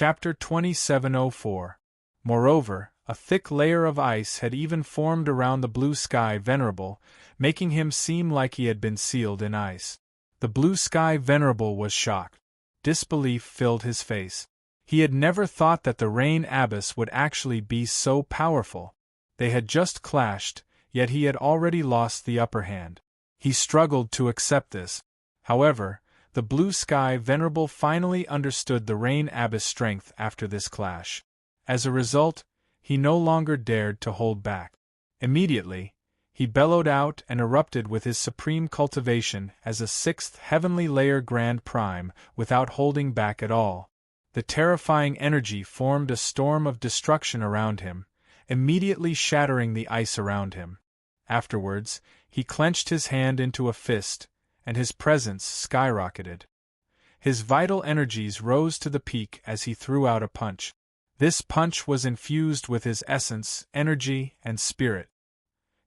Chapter 2704. Moreover, a thick layer of ice had even formed around the blue sky venerable, making him seem like he had been sealed in ice. The blue sky venerable was shocked. Disbelief filled his face. He had never thought that the rain abyss would actually be so powerful. They had just clashed, yet he had already lost the upper hand. He struggled to accept this. However, the blue sky venerable finally understood the rain abyss strength after this clash. As a result, he no longer dared to hold back. Immediately, he bellowed out and erupted with his supreme cultivation as a sixth heavenly layer grand prime without holding back at all. The terrifying energy formed a storm of destruction around him, immediately shattering the ice around him. Afterwards, he clenched his hand into a fist, and his presence skyrocketed. His vital energies rose to the peak as he threw out a punch. This punch was infused with his essence, energy, and spirit.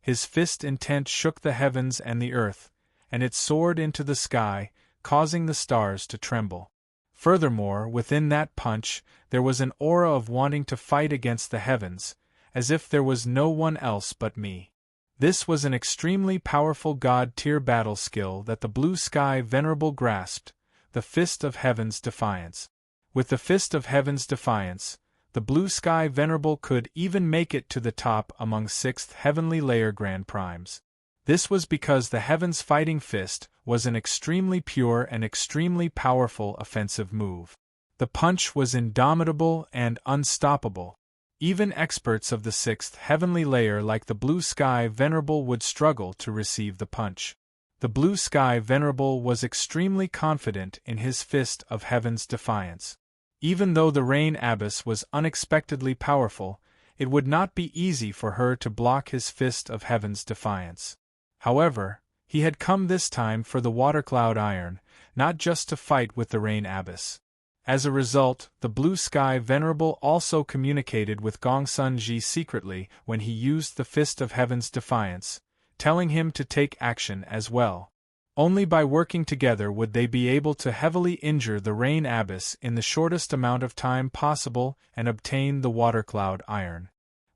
His fist intent shook the heavens and the earth, and it soared into the sky, causing the stars to tremble. Furthermore, within that punch, there was an aura of wanting to fight against the heavens, as if there was no one else but me. This was an extremely powerful god-tier battle skill that the blue sky venerable grasped, the Fist of Heaven's Defiance. With the Fist of Heaven's Defiance, the blue sky venerable could even make it to the top among sixth heavenly layer grand primes. This was because the Heaven's Fighting Fist was an extremely pure and extremely powerful offensive move. The punch was indomitable and unstoppable. Even experts of the sixth heavenly layer like the blue sky venerable would struggle to receive the punch. The blue sky venerable was extremely confident in his Fist of Heaven's Defiance. Even though the rain abyss was unexpectedly powerful, it would not be easy for her to block his Fist of Heaven's Defiance. However, he had come this time for the water cloud iron, not just to fight with the rain abyss. As a result, the blue sky venerable also communicated with Gongsun Ji secretly when he used the Fist of Heaven's Defiance, telling him to take action as well. Only by working together would they be able to heavily injure the rain abyss in the shortest amount of time possible and obtain the water cloud iron.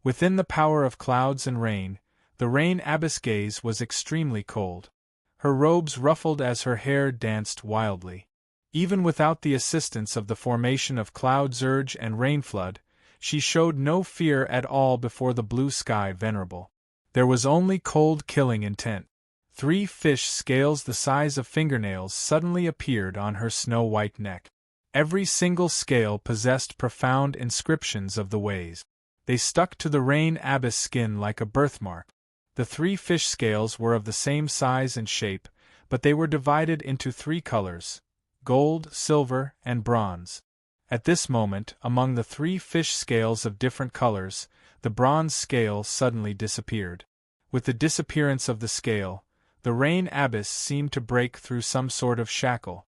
Within the power of clouds and rain, the rain abyss gaze was extremely cold. Her robes ruffled as her hair danced wildly. Even without the assistance of the formation of cloud surge and rain flood, she showed no fear at all before the blue sky venerable. There was only cold killing intent. 3 fish scales the size of fingernails suddenly appeared on her snow-white neck. Every single scale possessed profound inscriptions of the ways. They stuck to the rain abyss skin like a birthmark. The 3 fish scales were of the same size and shape, but they were divided into 3 colors: gold, silver, and bronze. At this moment, among the 3 fish scales of different colors, the bronze scale suddenly disappeared. With the disappearance of the scale, the rain abyss seemed to break through some sort of shackle.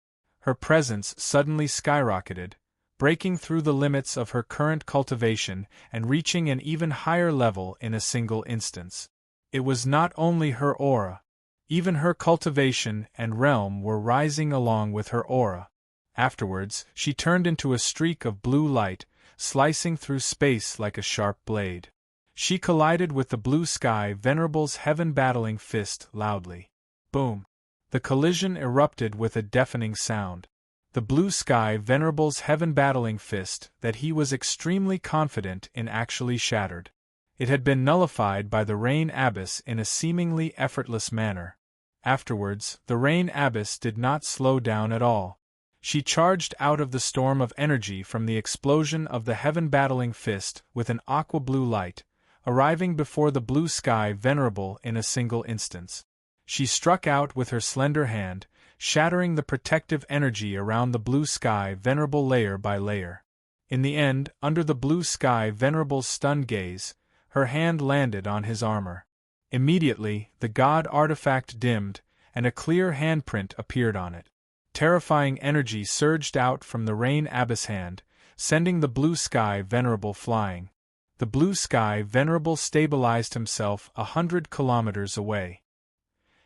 Her presence suddenly skyrocketed, breaking through the limits of her current cultivation and reaching an even higher level in a single instance. It was not only her aura. Even her cultivation and realm were rising along with her aura. Afterwards, she turned into a streak of blue light, slicing through space like a sharp blade. She collided with the blue sky venerable's heaven-battling fist loudly. Boom! The collision erupted with a deafening sound. The blue sky venerable's heaven-battling fist that he was extremely confident in actually shattered. It had been nullified by the rain abyss in a seemingly effortless manner. Afterwards, the rain abyss did not slow down at all. She charged out of the storm of energy from the explosion of the heaven-battling fist with an aqua-blue light, arriving before the blue sky venerable in a single instance. She struck out with her slender hand, shattering the protective energy around the blue sky venerable layer by layer. In the end, under the blue sky venerable's stunned gaze, her hand landed on his armor. Immediately, the god artifact dimmed, and a clear handprint appeared on it. Terrifying energy surged out from the rain abyss hand, sending the blue sky venerable flying. The blue sky venerable stabilized himself 100 kilometers away.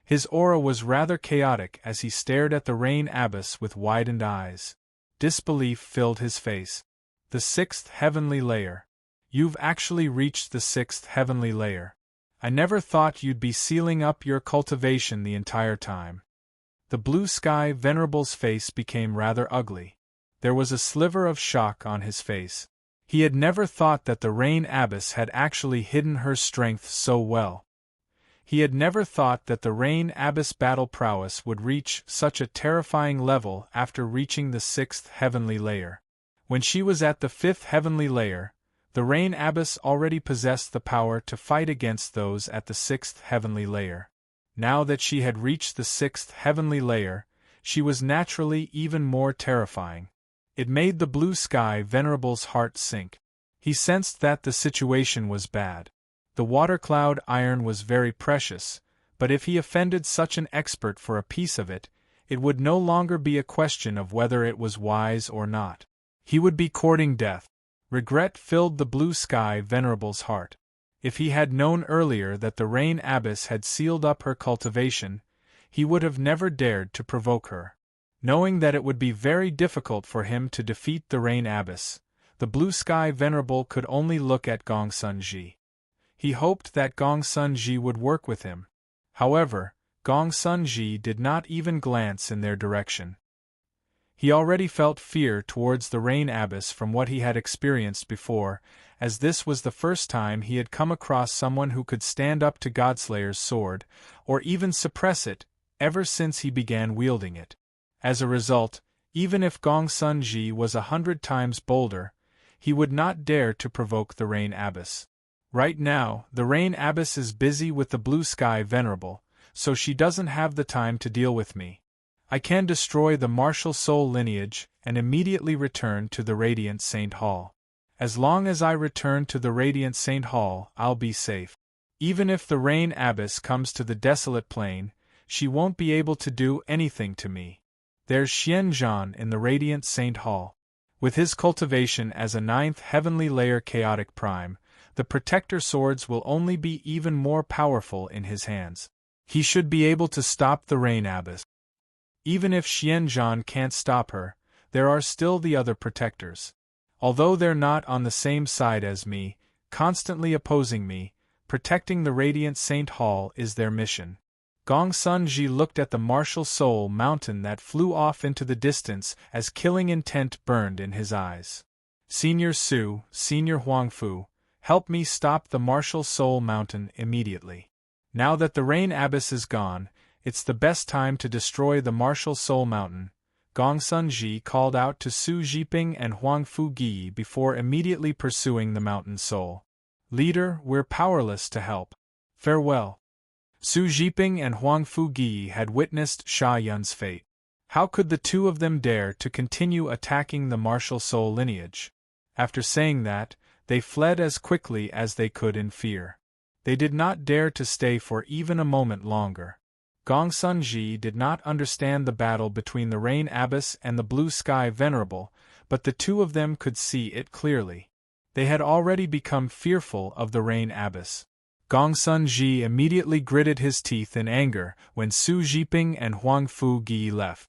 His aura was rather chaotic as he stared at the rain abyss with widened eyes. Disbelief filled his face. The sixth heavenly layer. You've actually reached the sixth heavenly layer. I never thought you'd be sealing up your cultivation the entire time. The blue sky venerable's face became rather ugly. There was a sliver of shock on his face. He had never thought that the Rain Abbess had actually hidden her strength so well. He had never thought that the Rain Abbess battle prowess would reach such a terrifying level after reaching the sixth heavenly layer. When she was at the fifth heavenly layer, the Rain Abbess already possessed the power to fight against those at the sixth heavenly layer. Now that she had reached the sixth heavenly layer, she was naturally even more terrifying. It made the blue sky venerable's heart sink. He sensed that the situation was bad. The water cloud iron was very precious, but if he offended such an expert for a piece of it, it would no longer be a question of whether it was wise or not. He would be courting death. Regret filled the blue sky venerable's heart. If he had known earlier that the Rain Abbess had sealed up her cultivation, he would have never dared to provoke her. Knowing that it would be very difficult for him to defeat the Rain Abbess, the blue sky venerable could only look at Gong Sun Ji. He hoped that Gong Sun Ji would work with him. However, Gong Sun Ji did not even glance in their direction. He already felt fear towards the Rain Abbess from what he had experienced before, as this was the first time he had come across someone who could stand up to Godslayer's sword, or even suppress it, ever since he began wielding it. As a result, even if Gong Sun Ji was 100 times bolder, he would not dare to provoke the Rain Abbess. Right now, the Rain Abbess is busy with the blue sky venerable, so she doesn't have the time to deal with me. I can destroy the martial soul lineage and immediately return to the Radiant Saint Hall. As long as I return to the Radiant Saint Hall, I'll be safe. Even if the Rain Abbess comes to the desolate plain, she won't be able to do anything to me. There's Xianzhan in the Radiant Saint Hall. With his cultivation as a ninth heavenly layer chaotic prime, the protector swords will only be even more powerful in his hands. He should be able to stop the Rain Abbess. Even if Xianzhan can't stop her, there are still the other protectors. Although they're not on the same side as me, constantly opposing me, protecting the Radiant Saint Hall is their mission. Gong Sun Ji looked at the martial soul mountain that flew off into the distance as killing intent burned in his eyes. Senior Su, Senior Huangfu, help me stop the martial soul mountain immediately. Now that the Rain Abbess is gone, it's the best time to destroy the martial soul mountain. Gong Sun Ji called out to Su Jiping and Huangfu Gi before immediately pursuing the mountain soul. Leader, we're powerless to help. Farewell. Su Jiping and Huangfu Gi had witnessed Sha Yun's fate. How could the two of them dare to continue attacking the martial soul lineage? After saying that, they fled as quickly as they could in fear. They did not dare to stay for even a moment longer. Gong Sun Ji did not understand the battle between the Rain Abbess and the Blue Sky Venerable, but the two of them could see it clearly. They had already become fearful of the Rain Abbess. Gong Sun Ji immediately gritted his teeth in anger when Su Jiping and Huangfu Gi left.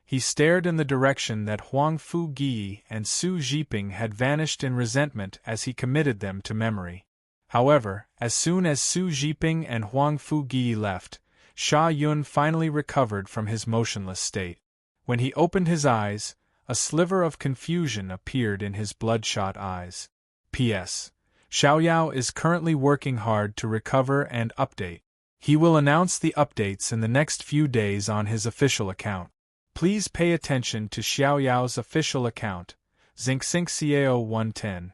He stared in the direction that Huangfu Gi and Su Jiping had vanished in resentment as he committed them to memory. However, as soon as Su Jiping and Huangfu Gi left, Sha Yun finally recovered from his motionless state. When he opened his eyes, a sliver of confusion appeared in his bloodshot eyes. P.S. Xiaoyao is currently working hard to recover and update. He will announce the updates in the next few days on his official account. Please pay attention to Xiaoyao's official account, Xingxing Xiao 110.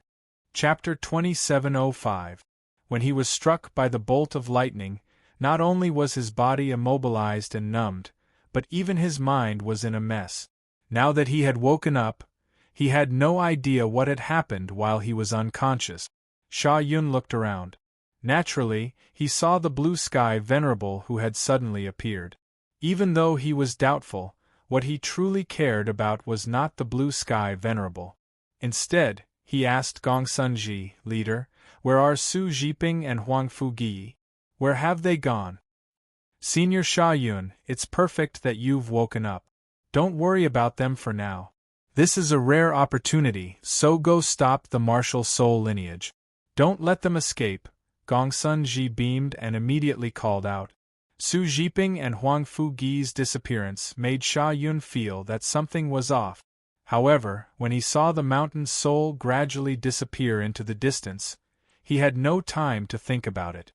Chapter 2705. When he was struck by the bolt of lightning, not only was his body immobilized and numbed, but even his mind was in a mess. Now that he had woken up, he had no idea what had happened while he was unconscious. Sha Yun looked around. Naturally, he saw the Blue Sky Venerable who had suddenly appeared. Even though he was doubtful, what he truly cared about was not the Blue Sky Venerable. Instead, he asked Gong Sun Ji, "Leader, where are Su Jiping and Huangfu Gi? Where have they gone?" "Senior Sha Yun, it's perfect that you've woken up. Don't worry about them for now. This is a rare opportunity, so go stop the martial soul lineage. Don't let them escape, Gongsun Ji beamed and immediately called out. Su Jiping and Huang Fugi's disappearance made Sha Yun feel that something was off. However, when he saw the mountain soul gradually disappear into the distance, he had no time to think about it.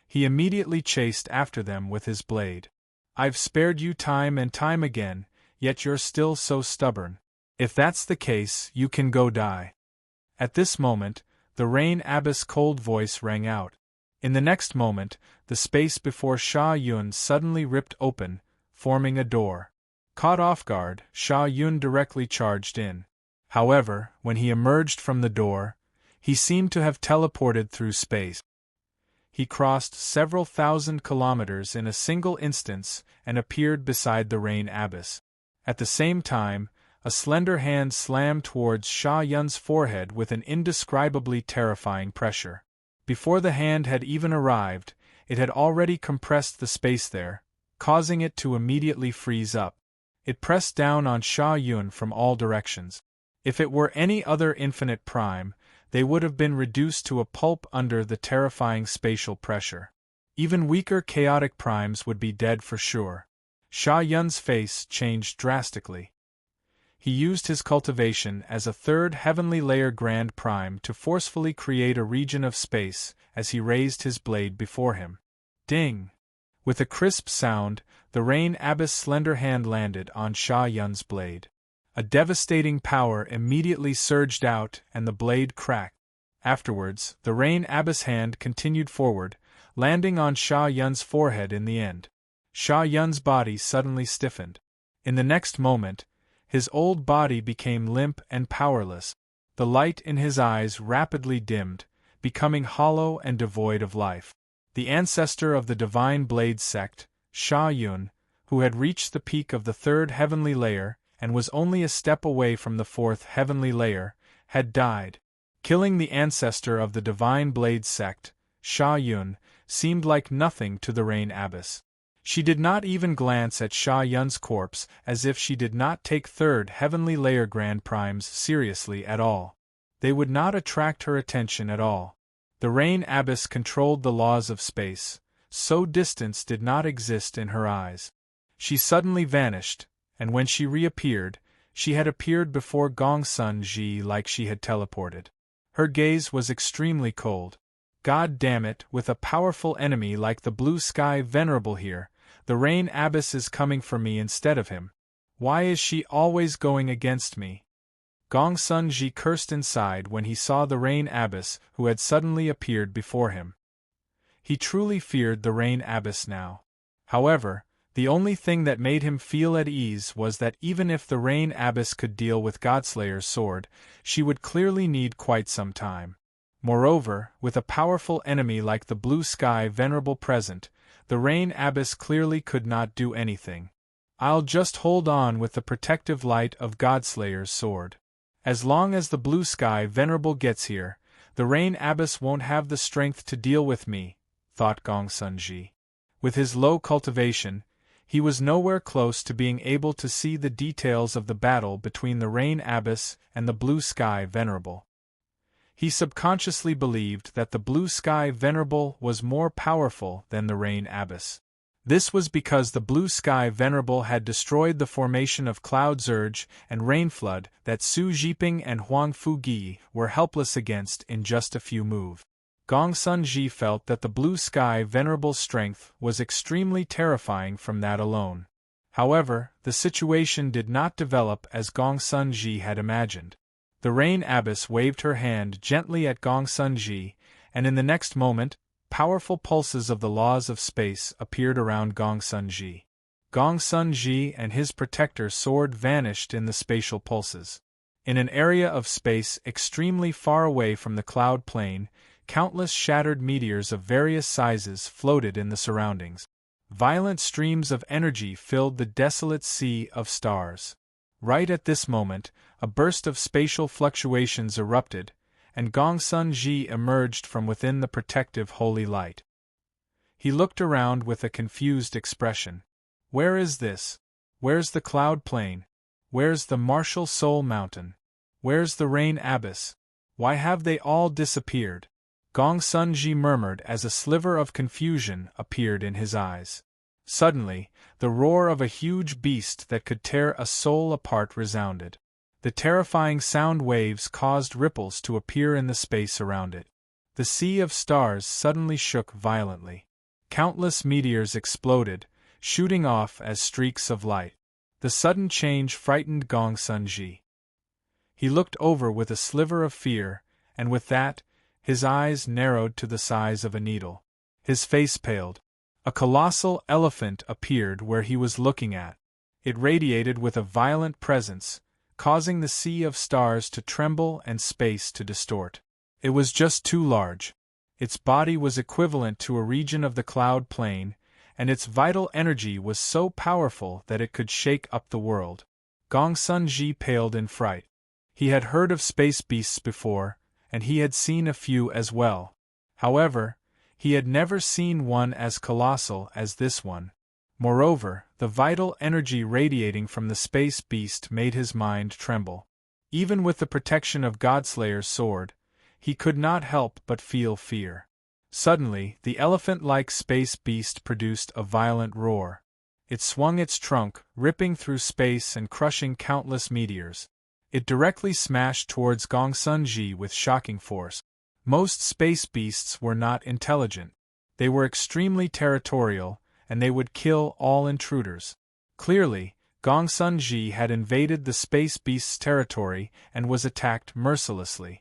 He immediately chased after them with his blade. I've spared you time and time again, yet you're still so stubborn. If that's the case, you can go die. At this moment, the Rain Abbess' cold voice rang out. In the next moment, the space before Sha Yun suddenly ripped open, forming a door. Caught off guard, Sha Yun directly charged in. However, when he emerged from the door, he seemed to have teleported through space. He crossed several thousand kilometers in a single instance and appeared beside the Rain Abbess. At the same time, a slender hand slammed towards Sha Yun's forehead with an indescribably terrifying pressure. Before the hand had even arrived, it had already compressed the space there, causing it to immediately freeze up. It pressed down on Sha Yun from all directions. If it were any other infinite prime, they would have been reduced to a pulp under the terrifying spatial pressure. Even weaker chaotic primes would be dead for sure. Sha Yun's face changed drastically. He used his cultivation as a third heavenly layer grand prime to forcefully create a region of space as he raised his blade before him. Ding! With a crisp sound, the Rain Abbess' slender hand landed on Sha Yun's blade. A devastating power immediately surged out and the blade cracked. Afterwards, the Rain Abbess' hand continued forward, landing on Sha Yun's forehead in the end. Sha Yun's body suddenly stiffened. In the next moment, his old body became limp and powerless. The light in his eyes rapidly dimmed, becoming hollow and devoid of life. The ancestor of the Divine Blade sect, Sha Yun, who had reached the peak of the third heavenly layer and was only a step away from the fourth heavenly layer, had died. Killing the ancestor of the Divine Blade sect, Sha Yun, seemed like nothing to the Rain Abbess. She did not even glance at Sha Yun's corpse as if she did not take third heavenly layer grand primes seriously at all. They would not attract her attention at all. The Rain Abbess controlled the laws of space, so distance did not exist in her eyes. She suddenly vanished, and when she reappeared, she had appeared before Gongsun Ji like she had teleported. Her gaze was extremely cold. God damn it, with a powerful enemy like the Blue Sky Venerable here, the Rain Abbess is coming for me instead of him. Why is she always going against me? Gongsun Ji cursed inside when he saw the Rain Abbess who had suddenly appeared before him. He truly feared the Rain Abbess now. However, the only thing that made him feel at ease was that even if the Rain Abbess could deal with Godslayer's sword, she would clearly need quite some time. Moreover, with a powerful enemy like the Blue Sky Venerable present, the Rain Abbess clearly could not do anything. I'll just hold on with the protective light of Godslayer's sword. As long as the Blue Sky Venerable gets here, the Rain Abbess won't have the strength to deal with me, thought Gongsun Ji. With his low cultivation, he was nowhere close to being able to see the details of the battle between the Rain Abbess and the Blue Sky Venerable. He subconsciously believed that the Blue Sky Venerable was more powerful than the Rain Abbess. This was because the Blue Sky Venerable had destroyed the formation of Cloud Surge and Rain Flood that Su Jiping and Huang Fugi were helpless against in just a few moves. Gongsun Ji felt that the Blue Sky Venerable's strength was extremely terrifying from that alone. However, the situation did not develop as Gongsun Ji had imagined. The Rain Abbess waved her hand gently at Gongsun Ji, and in the next moment, powerful pulses of the laws of space appeared around Gongsun Ji. Gongsun Ji and his protector sword vanished in the spatial pulses. In an area of space extremely far away from the cloud plane, countless shattered meteors of various sizes floated in the surroundings. Violent streams of energy filled the desolate sea of stars. Right at this moment, a burst of spatial fluctuations erupted, and Gongsun Ji emerged from within the protective holy light. He looked around with a confused expression. Where is this? Where's the cloud plane? Where's the martial soul mountain? Where's the rain abyss? Why have they all disappeared? Gongsun Ji murmured as a sliver of confusion appeared in his eyes. Suddenly, the roar of a huge beast that could tear a soul apart resounded. The terrifying sound waves caused ripples to appear in the space around it. The sea of stars suddenly shook violently. Countless meteors exploded, shooting off as streaks of light. The sudden change frightened Gongsun Ji. He looked over with a sliver of fear, and with that, his eyes narrowed to the size of a needle. His face paled. A colossal elephant appeared where he was looking at. It radiated with a violent presence, causing the sea of stars to tremble and space to distort. It was just too large. Its body was equivalent to a region of the cloud plain, and its vital energy was so powerful that it could shake up the world. Gongsun Ji paled in fright. He had heard of space beasts before, and he had seen a few as well. However, he had never seen one as colossal as this one. Moreover, the vital energy radiating from the space beast made his mind tremble. Even with the protection of Godslayer's sword, he could not help but feel fear. Suddenly, the elephant-like space beast produced a violent roar. It swung its trunk, ripping through space and crushing countless meteors. It directly smashed towards Gongsun Ji with shocking force. Most space beasts were not intelligent. They were extremely territorial, and they would kill all intruders. Clearly, Gongsun Ji had invaded the space beast's territory and was attacked mercilessly.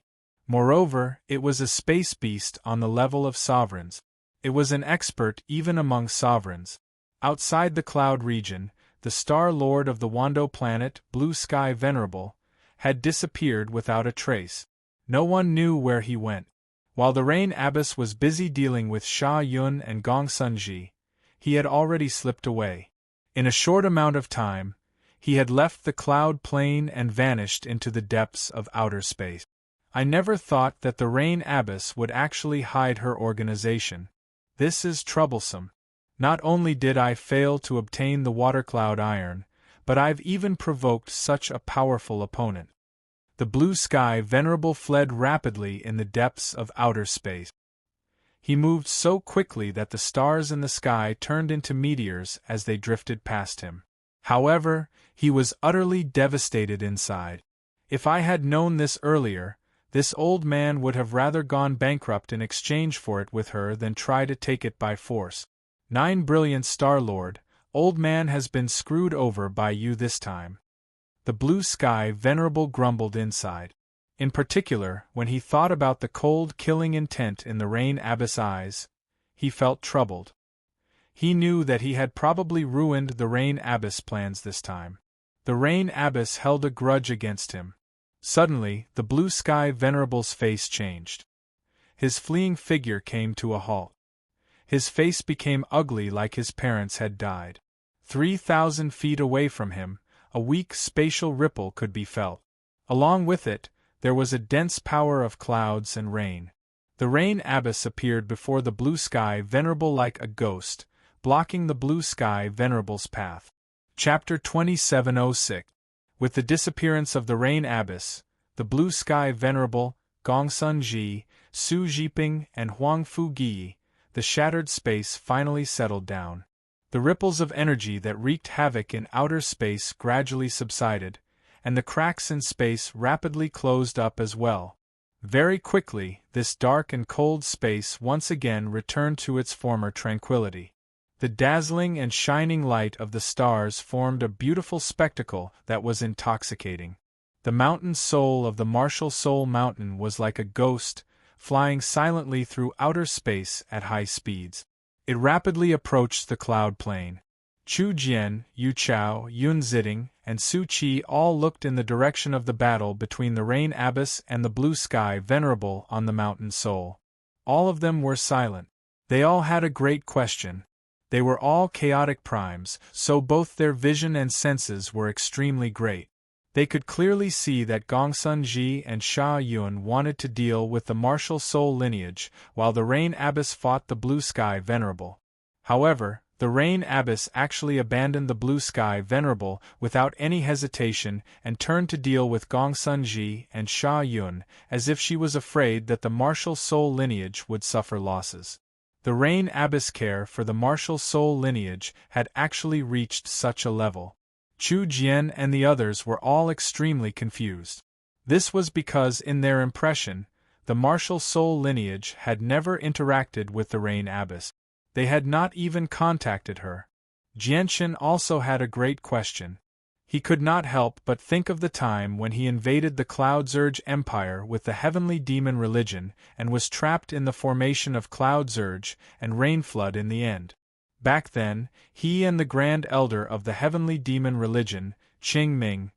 Moreover, it was a space beast on the level of sovereigns. It was an expert even among sovereigns. Outside the cloud region, the Star Lord of the Wando planet, Blue Sky Venerable, had disappeared without a trace. No one knew where he went. While the Rain Abbess was busy dealing with Sha Yun and Gongsun Ji, he had already slipped away. In a short amount of time, he had left the cloud plain and vanished into the depths of outer space. I never thought that the Rain Abbess would actually hide her organization. This is troublesome. Not only did I fail to obtain the Water Cloud Iron, but I've even provoked such a powerful opponent. The Blue Sky Venerable fled rapidly in the depths of outer space. He moved so quickly that the stars in the sky turned into meteors as they drifted past him. However, he was utterly devastated inside. If I had known this earlier, this old man would have rather gone bankrupt in exchange for it with her than try to take it by force. 9 Brilliant Star-Lord, old man has been screwed over by you this time. The Blue Sky Venerable grumbled inside. In particular, when he thought about the cold killing intent in the Rain Abbess' eyes, he felt troubled. He knew that he had probably ruined the Rain Abbess' plans this time. The Rain Abbess held a grudge against him. Suddenly, the Blue Sky Venerable's face changed. His fleeing figure came to a halt. His face became ugly like his parents had died. 3,000 feet away from him, a weak spatial ripple could be felt. Along with it, there was a dense power of clouds and rain. The Rain Abbess appeared before the Blue Sky Venerable like a ghost, blocking the Blue Sky Venerable's path. Chapter 2706. With the disappearance of the Rain Abbess, the Blue Sky Venerable, Gongsun Ji, Su Jiping, and Huang Fu Gi, the shattered space finally settled down. The ripples of energy that wreaked havoc in outer space gradually subsided, and the cracks in space rapidly closed up as well. Very quickly, this dark and cold space once again returned to its former tranquility. The dazzling and shining light of the stars formed a beautiful spectacle that was intoxicating. The mountain soul of the martial soul mountain was like a ghost, flying silently through outer space at high speeds. It rapidly approached the cloud plain. Chu Jian, Yu Chao, Yun Ziding, and Su Qi all looked in the direction of the battle between the Rain Abbess and the Blue Sky Venerable on the mountain soul. All of them were silent. They all had a great question. They were all chaotic primes, so both their vision and senses were extremely great. They could clearly see that Gongsun Ji and Sha Yun wanted to deal with the martial soul lineage, while the Rain Abbess fought the Blue Sky Venerable. However, The Rain Abbess actually abandoned the blue sky venerable without any hesitation and turned to deal with Gongsun Ji and Sha Yun, as if she was afraid that the martial soul lineage would suffer losses. The Rain Abbess' care for the martial soul lineage had actually reached such a level. Chu Jian and the others were all extremely confused. This was because, in their impression, the martial soul lineage had never interacted with the Rain Abbess. They had not even contacted her. Jianchen also had a great question. He could not help but think of the time when he invaded the Cloud Zurge Empire with the heavenly demon religion and was trapped in the formation of Cloud Zurge and Rainflood in the end. Back then, he and the Grand Elder of the heavenly demon religion, Qing Ming,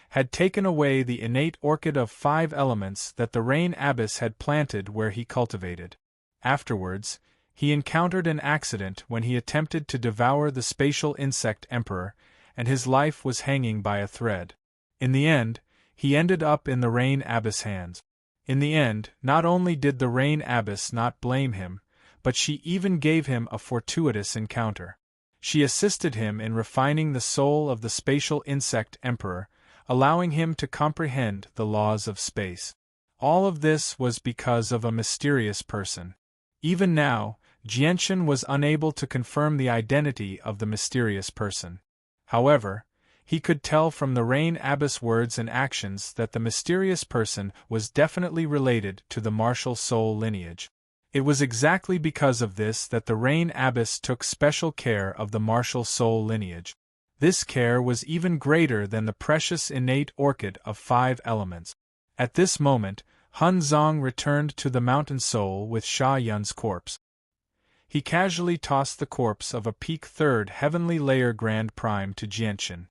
had taken away the innate orchid of 5 elements that the Rain Abbess had planted where he cultivated. Afterwards, he encountered an accident when he attempted to devour the spatial insect emperor, and his life was hanging by a thread. In the end, he ended up in the Rain Abbess' hands. In the end, not only did the Rain Abbess not blame him, but she even gave him a fortuitous encounter. She assisted him in refining the soul of the spatial insect emperor, allowing him to comprehend the laws of space. All of this was because of a mysterious person. Even now, Jianchen was unable to confirm the identity of the mysterious person. However, he could tell from the Rain Abbess' words and actions that the mysterious person was definitely related to the martial soul lineage. It was exactly because of this that the Rain Abbess took special care of the martial soul lineage. This care was even greater than the precious innate orchid of 5 elements. At this moment, Hun Zong returned to the mountain soul with Sha Yun's corpse. He casually tossed the corpse of a peak 3rd heavenly layer Grand Prime to Jianchen.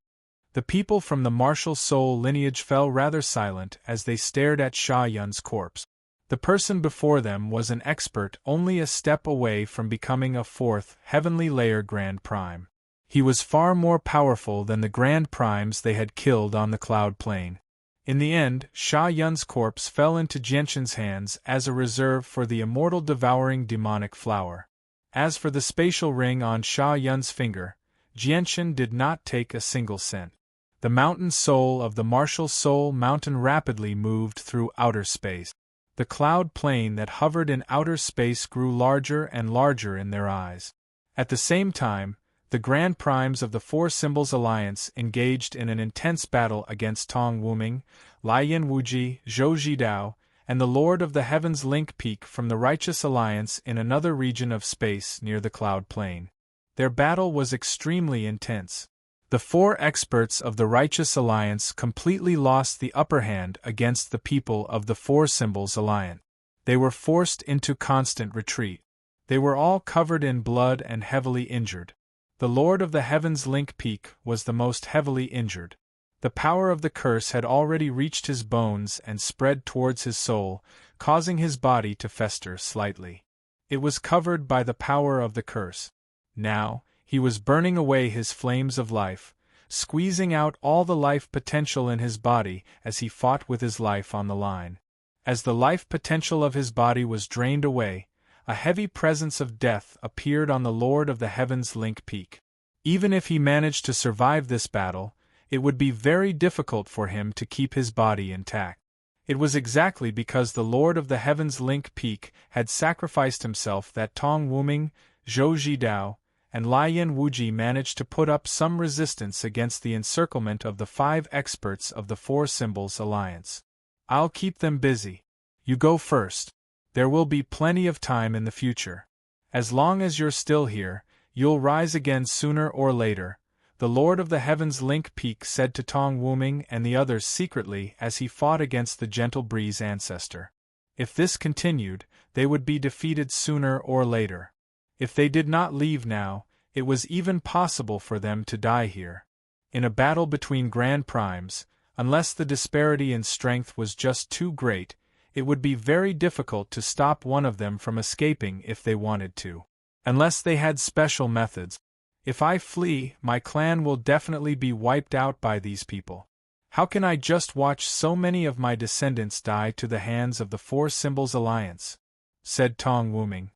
The people from the martial soul lineage fell rather silent as they stared at Sha Yun's corpse. The person before them was an expert only a step away from becoming a 4th heavenly layer Grand Prime. He was far more powerful than the Grand Primes they had killed on the Cloud Plain. In the end, Sha Yun's corpse fell into Jianchen's hands as a reserve for the immortal devouring demonic flower. As for the spatial ring on Sha Yun's finger, Jianchen did not take a single cent. The mountain soul of the martial soul mountain rapidly moved through outer space. The cloud plane that hovered in outer space grew larger and larger in their eyes. At the same time, the Grand Primes of the 4 Symbols Alliance engaged in an intense battle against Tong Wuming, Lian Wuji, Zhou Jidao, and the Lord of the Heavens Link Peak from the Righteous Alliance in another region of space near the Cloud Plain. Their battle was extremely intense. The 4 experts of the Righteous Alliance completely lost the upper hand against the people of the 4 Symbols Alliance. They were forced into constant retreat. They were all covered in blood and heavily injured. The Lord of the Heavens Link Peak was the most heavily injured. The power of the curse had already reached his bones and spread towards his soul, causing his body to fester slightly. It was covered by the power of the curse. Now, he was burning away his flames of life, squeezing out all the life potential in his body as he fought with his life on the line. As the life potential of his body was drained away, a heavy presence of death appeared on the Lord of the Heavens Link Peak. Even if he managed to survive this battle, it would be very difficult for him to keep his body intact. It was exactly because the Lord of the Heavens Link Peak had sacrificed himself that Tong Wuming, Zhou Jidao, and Lian Wuji managed to put up some resistance against the encirclement of the 5 experts of the 4 Symbols Alliance. I'll keep them busy. You go first. There will be plenty of time in the future. As long as you're still here, you'll rise again sooner or later, the Lord of the Heavens Link Peak said to Tong Wuming and the others secretly as he fought against the Gentle Breeze ancestor. If this continued, they would be defeated sooner or later. If they did not leave now, it was even possible for them to die here. In a battle between Grand Primes, unless the disparity in strength was just too great, it would be very difficult to stop one of them from escaping if they wanted to. Unless they had special methods. If I flee, my clan will definitely be wiped out by these people. How can I just watch so many of my descendants die to the hands of the 4 Symbols Alliance? Said Tong Wuming.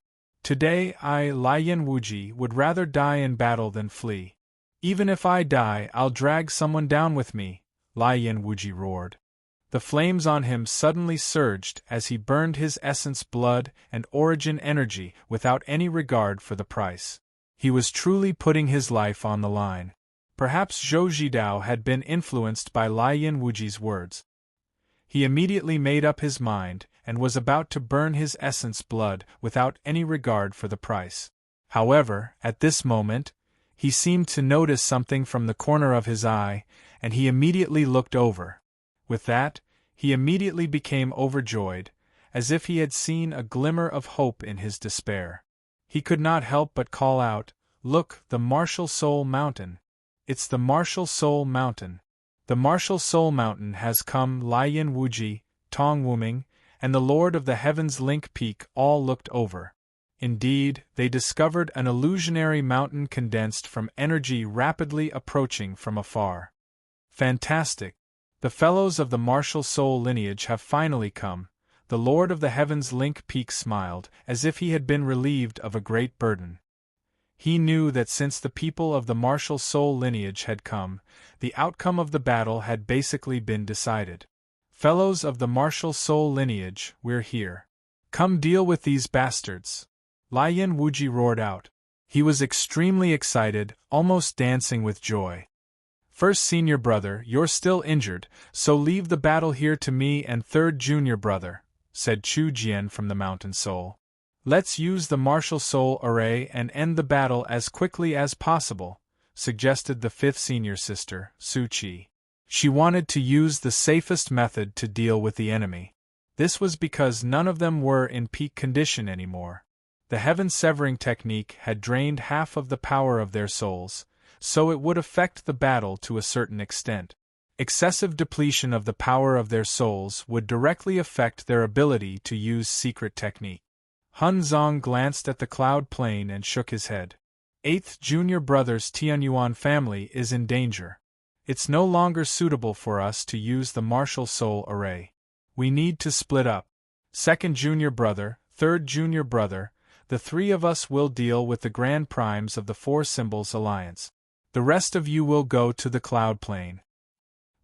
Today I, Lian Wuji, would rather die in battle than flee. Even if I die, I'll drag someone down with me, Lian Wuji roared. The flames on him suddenly surged as he burned his essence, blood, and origin energy without any regard for the price. He was truly putting his life on the line. Perhaps Zhou Jidao had been influenced by Lian Wuji's words. He immediately made up his mind and was about to burn his essence blood without any regard for the price. However, at this moment, he seemed to notice something from the corner of his eye, and he immediately looked over. With that, he immediately became overjoyed, as if he had seen a glimmer of hope in his despair. He could not help but call out, "Look, the Martial Soul Mountain! It's the Martial Soul Mountain! The Martial Soul Mountain has come!" Lian Wuji, Tong Wuming, and the Lord of the Heavens Link Peak all looked over. Indeed, they discovered an illusionary mountain condensed from energy rapidly approaching from afar. Fantastic! The fellows of the Martial Soul lineage have finally come. The Lord of the Heavens Link Peak smiled, as if he had been relieved of a great burden. He knew that since the people of the Martial Soul lineage had come, the outcome of the battle had basically been decided. Fellows of the Martial Soul lineage, we're here. Come deal with these bastards! Lian Wuji roared out. He was extremely excited, almost dancing with joy. First senior brother, you're still injured, so leave the battle here to me and third junior brother, said Chu Jian from the Mountain Soul. Let's use the Martial Soul array and end the battle as quickly as possible, suggested the fifth senior sister, Su Qi. She wanted to use the safest method to deal with the enemy. This was because none of them were in peak condition anymore. The heaven-severing technique had drained half of the power of their souls, so it would affect the battle to a certain extent. Excessive depletion of the power of their souls would directly affect their ability to use secret technique. Han Zong glanced at the cloud plane and shook his head. Eighth junior brother's Tianyuan family is in danger. It's no longer suitable for us to use the Martial Soul array. We need to split up. Second junior brother, third junior brother, the three of us will deal with the grand primes of the Four Symbols Alliance. The rest of you will go to the cloud plane.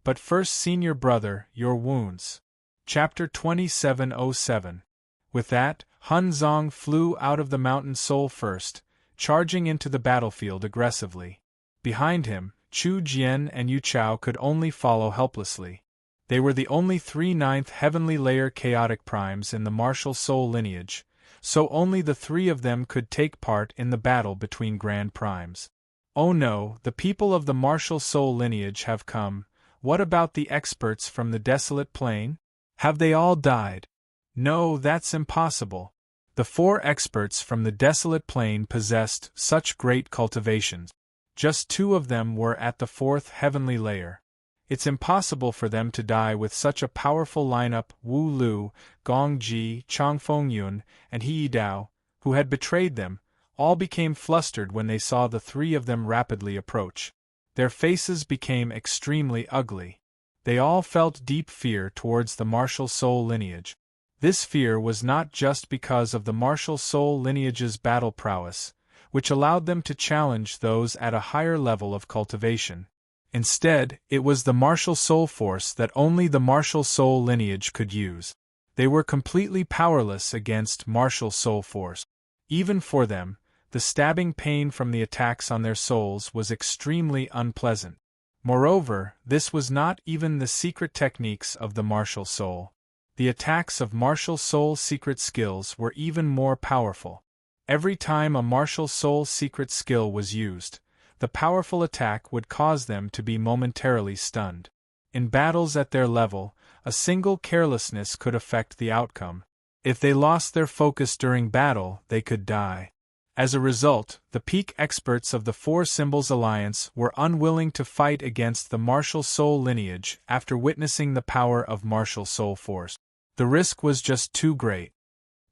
But first senior brother, your wounds. Chapter 2707. With that, Han Zong flew out of the Mountain Soul first, charging into the battlefield aggressively. Behind him, Chu Jian and Yu Chao could only follow helplessly. They were the only 3 ninth heavenly layer chaotic primes in the Martial Soul lineage, so only the 3 of them could take part in the battle between grand primes. Oh no, the people of the Martial Soul lineage have come. What about the experts from the Desolate Plain? Have they all died? No, that's impossible. The 4 experts from the Desolate Plain possessed such great cultivations. Just 2 of them were at the 4th heavenly layer. It's impossible for them to die with such a powerful lineup. Wu Lu, Gong Ji, Chang Fengyun, and He Dao, who had betrayed them, all became flustered when they saw the 3 of them rapidly approach. Their faces became extremely ugly. They all felt deep fear towards the Martial Soul lineage. This fear was not just because of the Martial Soul lineage's battle prowess, which allowed them to challenge those at a higher level of cultivation. Instead, it was the Martial Soul force that only the Martial Soul lineage could use. They were completely powerless against Martial Soul force. Even for them, the stabbing pain from the attacks on their souls was extremely unpleasant. Moreover, this was not even the secret techniques of the Martial Soul. The attacks of Martial Soul secret skills were even more powerful. Every time a Martial Soul secret skill was used, the powerful attack would cause them to be momentarily stunned. In battles at their level, a single carelessness could affect the outcome. If they lost their focus during battle, they could die. As a result, the peak experts of the Four Symbols Alliance were unwilling to fight against the Martial Soul lineage after witnessing the power of Martial Soul force. The risk was just too great.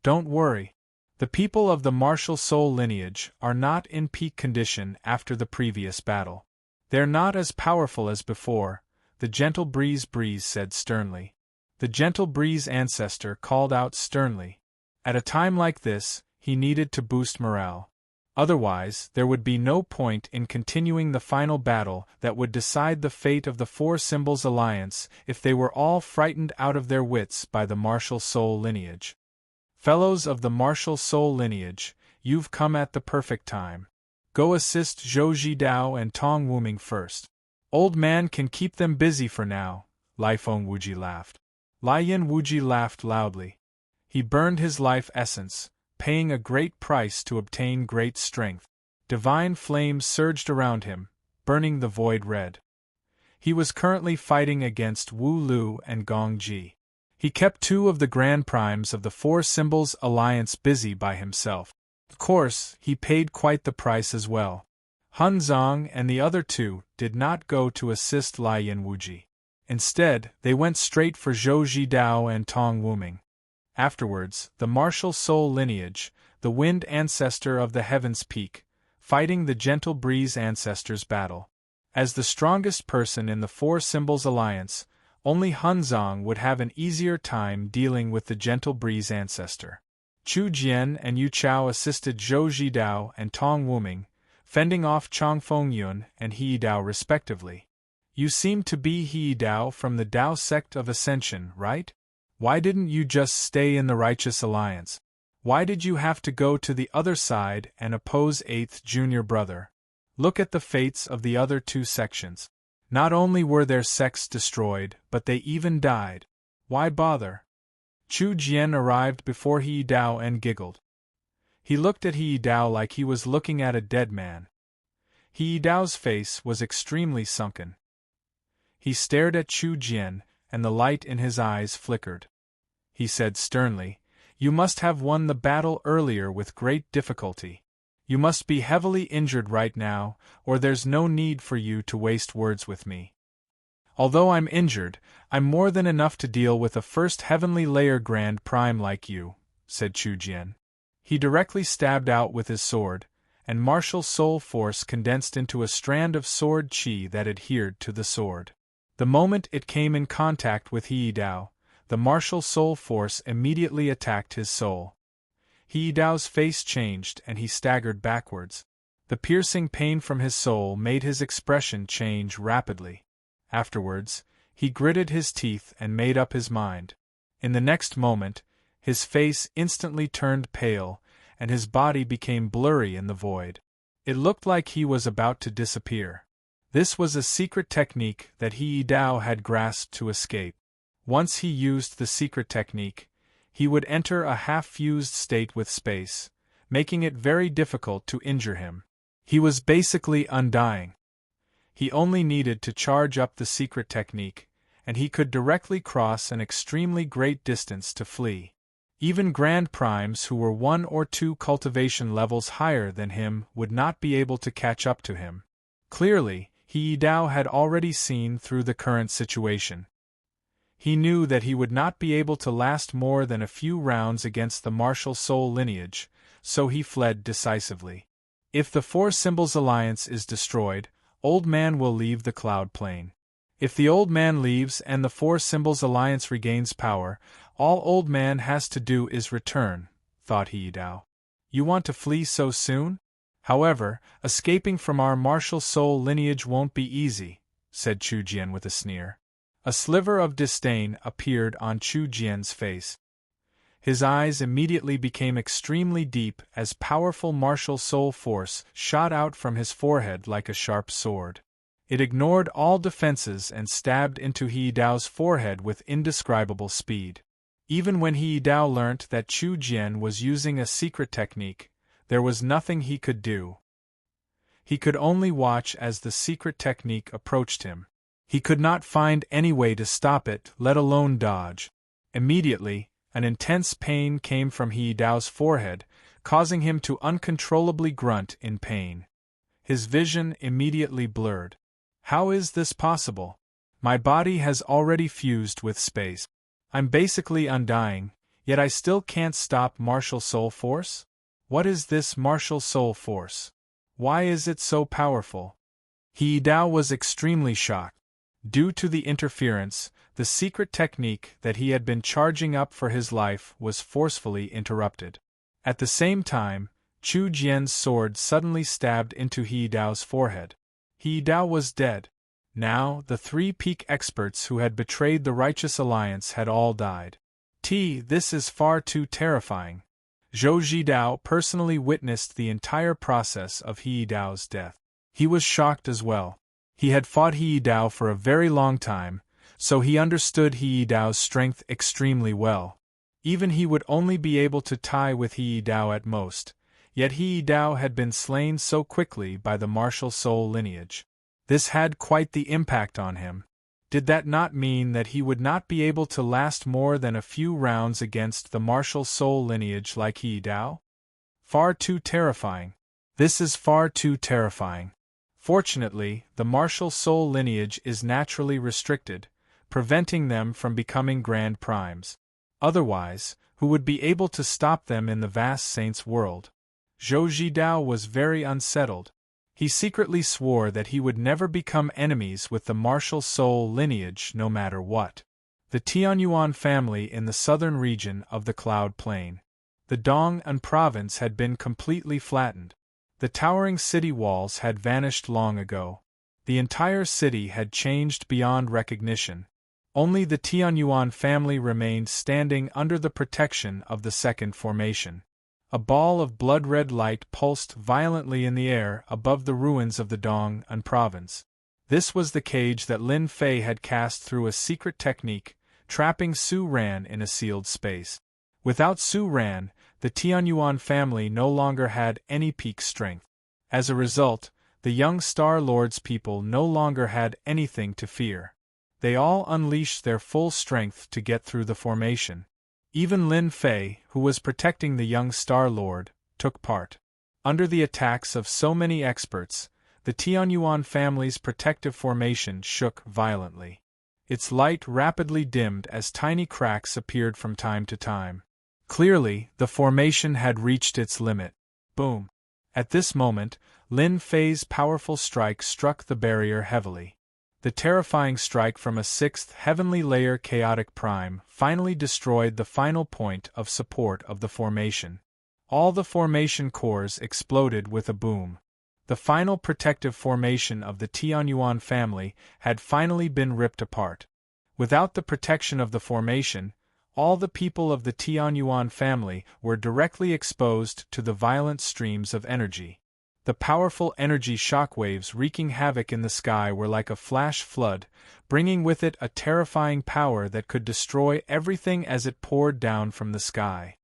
Don't worry. The people of the Martial Soul lineage are not in peak condition after the previous battle. They're not as powerful as before, the Gentle Breeze said sternly. The Gentle Breeze ancestor called out sternly. At a time like this, he needed to boost morale. Otherwise, there would be no point in continuing the final battle that would decide the fate of the Four Symbols Alliance if they were all frightened out of their wits by the martial soul lineage. Fellows of the martial soul lineage, you've come at the perfect time. Go assist Zhou Zhidao and Tong Wuming first. Old man can keep them busy for now, Lai Feng Wuji laughed. Lai Yin Wuji laughed loudly. He burned his life essence, paying a great price to obtain great strength. Divine flames surged around him, burning the void red. He was currently fighting against Wu Lu and Gong Ji. He kept two of the Grand Primes of the Four Symbols Alliance busy by himself. Of course, he paid quite the price as well. Hun Zong and the other two did not go to assist Lai Yin Wuji. Instead, they went straight for Zhou Zhidao and Tong Wuming. Afterwards, the martial soul lineage, the wind ancestor of the heaven's peak, fighting the gentle breeze ancestor's battle. As the strongest person in the Four Symbols Alliance, only Hun Zong would have an easier time dealing with the gentle breeze ancestor. Chu Jian and Yu Chao assisted Zhou Zhidao and Tong Wuming, fending off Chong Fengyun and He Dao respectively. You seem to be He Dao from the Dao sect of Ascension, right? Why didn't you just stay in the Righteous Alliance? Why did you have to go to the other side and oppose 8th Junior Brother? Look at the fates of the other two sections. Not only were their sects destroyed, but they even died. Why bother? Chu Jian arrived before He Dao and giggled. He looked at He Dao like he was looking at a dead man. He Dao's face was extremely sunken. He stared at Chu Jian, and the light in his eyes flickered. He said sternly, "You must have won the battle earlier with great difficulty. You must be heavily injured right now, or there's no need for you to waste words with me." "Although I'm injured, I'm more than enough to deal with a first heavenly layer Grand Prime like you," said Chu Jian. He directly stabbed out with his sword, and martial soul force condensed into a strand of sword chi that adhered to the sword. The moment it came in contact with He Dao, the martial soul force immediately attacked his soul. He Dao's face changed and he staggered backwards. The piercing pain from his soul made his expression change rapidly. Afterwards, he gritted his teeth and made up his mind. In the next moment, his face instantly turned pale, and his body became blurry in the void. It looked like he was about to disappear. This was a secret technique that He Dao had grasped to escape. Once he used the secret technique, he would enter a half-fused state with space, making it very difficult to injure him. He was basically undying. He only needed to charge up the secret technique, and he could directly cross an extremely great distance to flee. Even Grand Primes who were 1 or 2 cultivation levels higher than him would not be able to catch up to him. Clearly, He Dao had already seen through the current situation. He knew that he would not be able to last more than a few rounds against the martial soul lineage, so he fled decisively. If the Four Symbols Alliance is destroyed, Old Man will leave the Cloud Plane. If the Old Man leaves and the Four Symbols Alliance regains power, all Old Man has to do is return, thought He Dao. You want to flee so soon? However, escaping from our martial soul lineage won't be easy, said Chu Jian with a sneer. A sliver of disdain appeared on Chu Jian's face. His eyes immediately became extremely deep as powerful martial soul force shot out from his forehead like a sharp sword. It ignored all defenses and stabbed into He Dao's forehead with indescribable speed. Even when He Dao learnt that Chu Jian was using a secret technique, there was nothing he could do. He could only watch as the secret technique approached him. He could not find any way to stop it, let alone dodge. Immediately, an intense pain came from He Dao's forehead, causing him to uncontrollably grunt in pain. His vision immediately blurred. How is this possible? My body has already fused with space. I'm basically undying, yet I still can't stop martial soul force? What is this martial soul force? Why is it so powerful? He Dao was extremely shocked. Due to the interference, the secret technique that he had been charging up for his life was forcefully interrupted. At the same time, Chu Jian's sword suddenly stabbed into He Dao's forehead. He Dao was dead. Now, the three peak experts who had betrayed the righteous alliance had all died. This is far too terrifying. Zhou Zhidao personally witnessed the entire process of He Dao's death. He was shocked as well. He had fought He Dao for a very long time, so he understood He Dao's strength extremely well. Even he would only be able to tie with He Dao at most, yet He Dao had been slain so quickly by the martial soul lineage. This had quite the impact on him. Did that not mean that he would not be able to last more than a few rounds against the martial soul lineage like He Dao? Far too terrifying. This is far too terrifying. Fortunately, the martial soul lineage is naturally restricted, preventing them from becoming grand primes. Otherwise, who would be able to stop them in the vast saints' world? Zhou Zhidao was very unsettled. He secretly swore that he would never become enemies with the martial soul lineage no matter what. The Tianyuan family in the southern region of the Cloud Plain. The Dong'an province had been completely flattened. The towering city walls had vanished long ago. The entire city had changed beyond recognition. Only the Tianyuan family remained standing under the protection of the second formation. A ball of blood-red light pulsed violently in the air above the ruins of the Dong'an province. This was the cage that Lin Fei had cast through a secret technique, trapping Su Ran in a sealed space. Without Su Ran, the Tianyuan family no longer had any peak strength. As a result, the young Star Lord's people no longer had anything to fear. They all unleashed their full strength to get through the formation. Even Lin Fei, who was protecting the young Star Lord, took part. Under the attacks of so many experts, the Tianyuan family's protective formation shook violently. Its light rapidly dimmed as tiny cracks appeared from time to time. Clearly, the formation had reached its limit. Boom! At this moment, Lin Fei's powerful strike struck the barrier heavily. The terrifying strike from a sixth heavenly layer chaotic prime finally destroyed the final point of support of the formation. All the formation cores exploded with a boom. The final protective formation of the Tianyuan family had finally been ripped apart. Without the protection of the formation, all the people of the Tianyuan family were directly exposed to the violent streams of energy. The powerful energy shockwaves wreaking havoc in the sky were like a flash flood, bringing with it a terrifying power that could destroy everything as it poured down from the sky.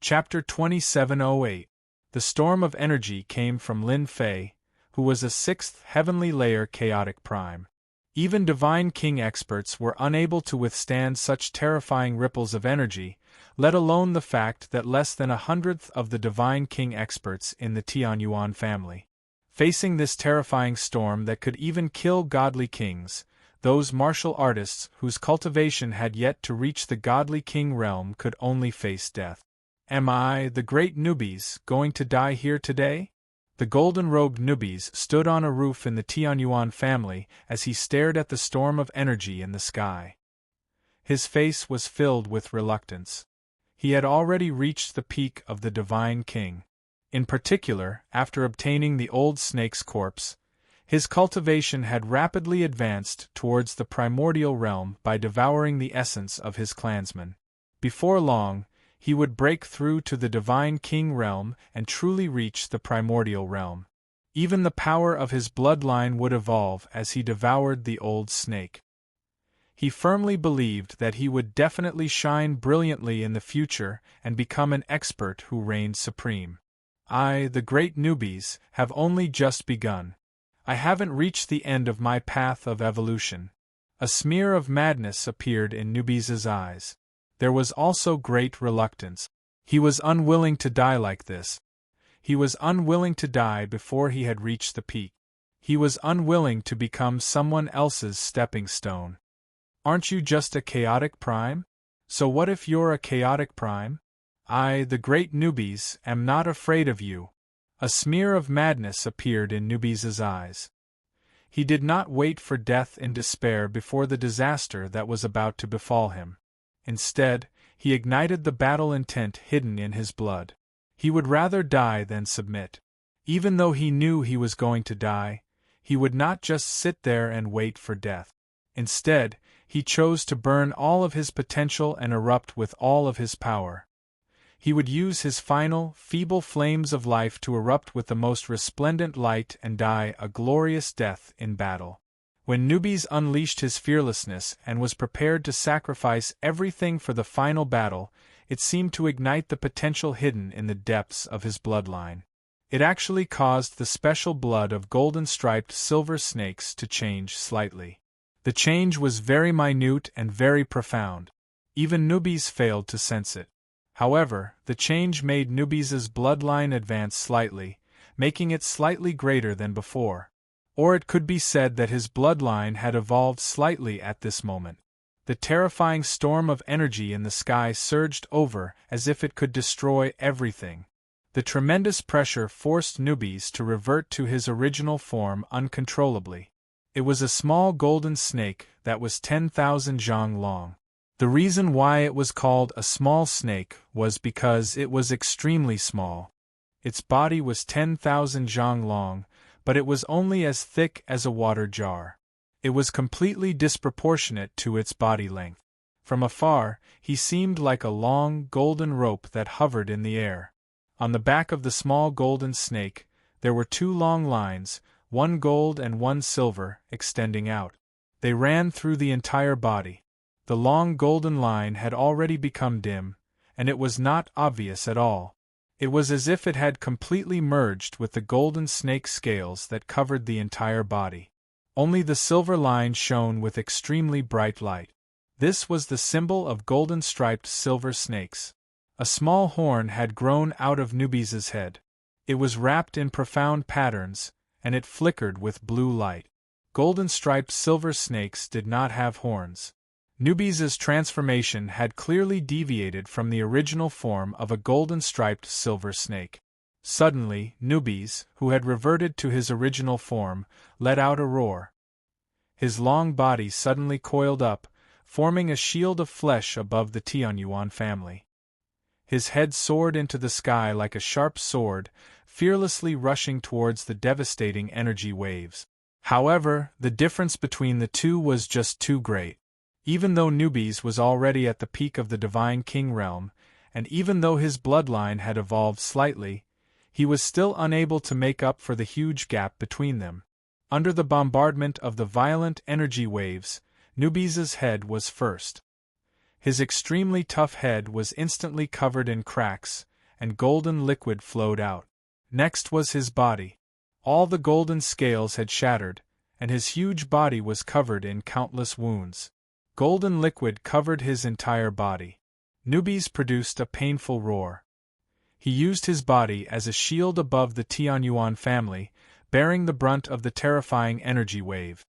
Chapter 2708. The storm of energy came from Lin Fei, who was a sixth heavenly layer chaotic prime. Even Divine King experts were unable to withstand such terrifying ripples of energy, let alone the fact that less than 1/100th of the Divine King experts in the Tianyuan family. Facing this terrifying storm that could even kill godly kings, those martial artists whose cultivation had yet to reach the godly king realm could only face death. Am I, the great newbies, going to die here today? The golden-robed newbies stood on a roof in the Tianyuan family as he stared at the storm of energy in the sky. His face was filled with reluctance. He had already reached the peak of the Divine King. In particular, after obtaining the old snake's corpse, his cultivation had rapidly advanced towards the primordial realm by devouring the essence of his clansmen. Before long, he would break through to the Divine King realm and truly reach the primordial realm. Even the power of his bloodline would evolve as he devoured the old snake. He firmly believed that he would definitely shine brilliantly in the future and become an expert who reigned supreme. I, the great newbies, have only just begun. I haven't reached the end of my path of evolution. A smear of madness appeared in Newbies' eyes. There was also great reluctance. He was unwilling to die like this. He was unwilling to die before he had reached the peak. He was unwilling to become someone else's stepping stone. Aren't you just a chaotic prime? So what if you're a chaotic prime? I, the great Newbies, am not afraid of you. A smear of madness appeared in Newbies' eyes. He did not wait for death in despair before the disaster that was about to befall him. Instead, he ignited the battle intent hidden in his blood. He would rather die than submit. Even though he knew he was going to die, he would not just sit there and wait for death. Instead, he chose to burn all of his potential and erupt with all of his power. He would use his final, feeble flames of life to erupt with the most resplendent light and die a glorious death in battle. When Nubis unleashed his fearlessness and was prepared to sacrifice everything for the final battle, it seemed to ignite the potential hidden in the depths of his bloodline. It actually caused the special blood of golden-striped silver snakes to change slightly. The change was very minute and very profound. Even Nubis failed to sense it. However, the change made Nubis's bloodline advance slightly, making it slightly greater than before. Or it could be said that his bloodline had evolved slightly at this moment. The terrifying storm of energy in the sky surged over as if it could destroy everything. The tremendous pressure forced Nubis to revert to his original form uncontrollably. It was a small golden snake that was 10,000 zhang long. The reason why it was called a small snake was because it was extremely small. Its body was 10,000 zhang long, but it was only as thick as a water jar. It was completely disproportionate to its body length. From afar, he seemed like a long, golden rope that hovered in the air. On the back of the small golden snake, there were 2 long lines, one gold and one silver, extending out. They ran through the entire body. The long golden line had already become dim, and it was not obvious at all. It was as if it had completely merged with the golden snake scales that covered the entire body. Only the silver line shone with extremely bright light. This was the symbol of golden-striped silver snakes. A small horn had grown out of Nubis's head. It was wrapped in profound patterns, and it flickered with blue light. Golden-striped silver snakes did not have horns. Nubis's transformation had clearly deviated from the original form of a golden-striped silver snake. Suddenly, Nubis, who had reverted to his original form, let out a roar. His long body suddenly coiled up, forming a shield of flesh above the Tianyuan family. His head soared into the sky like a sharp sword, fearlessly rushing towards the devastating energy waves. However, the difference between the two was just too great. Even though Nubis was already at the peak of the Divine King realm, and even though his bloodline had evolved slightly, he was still unable to make up for the huge gap between them. Under the bombardment of the violent energy waves, Nubis's head was first. His extremely tough head was instantly covered in cracks, and golden liquid flowed out. Next was his body. All the golden scales had shattered, and his huge body was covered in countless wounds. Golden liquid covered his entire body. Nubis produced a painful roar. He used his body as a shield above the Tianyuan family, bearing the brunt of the terrifying energy wave.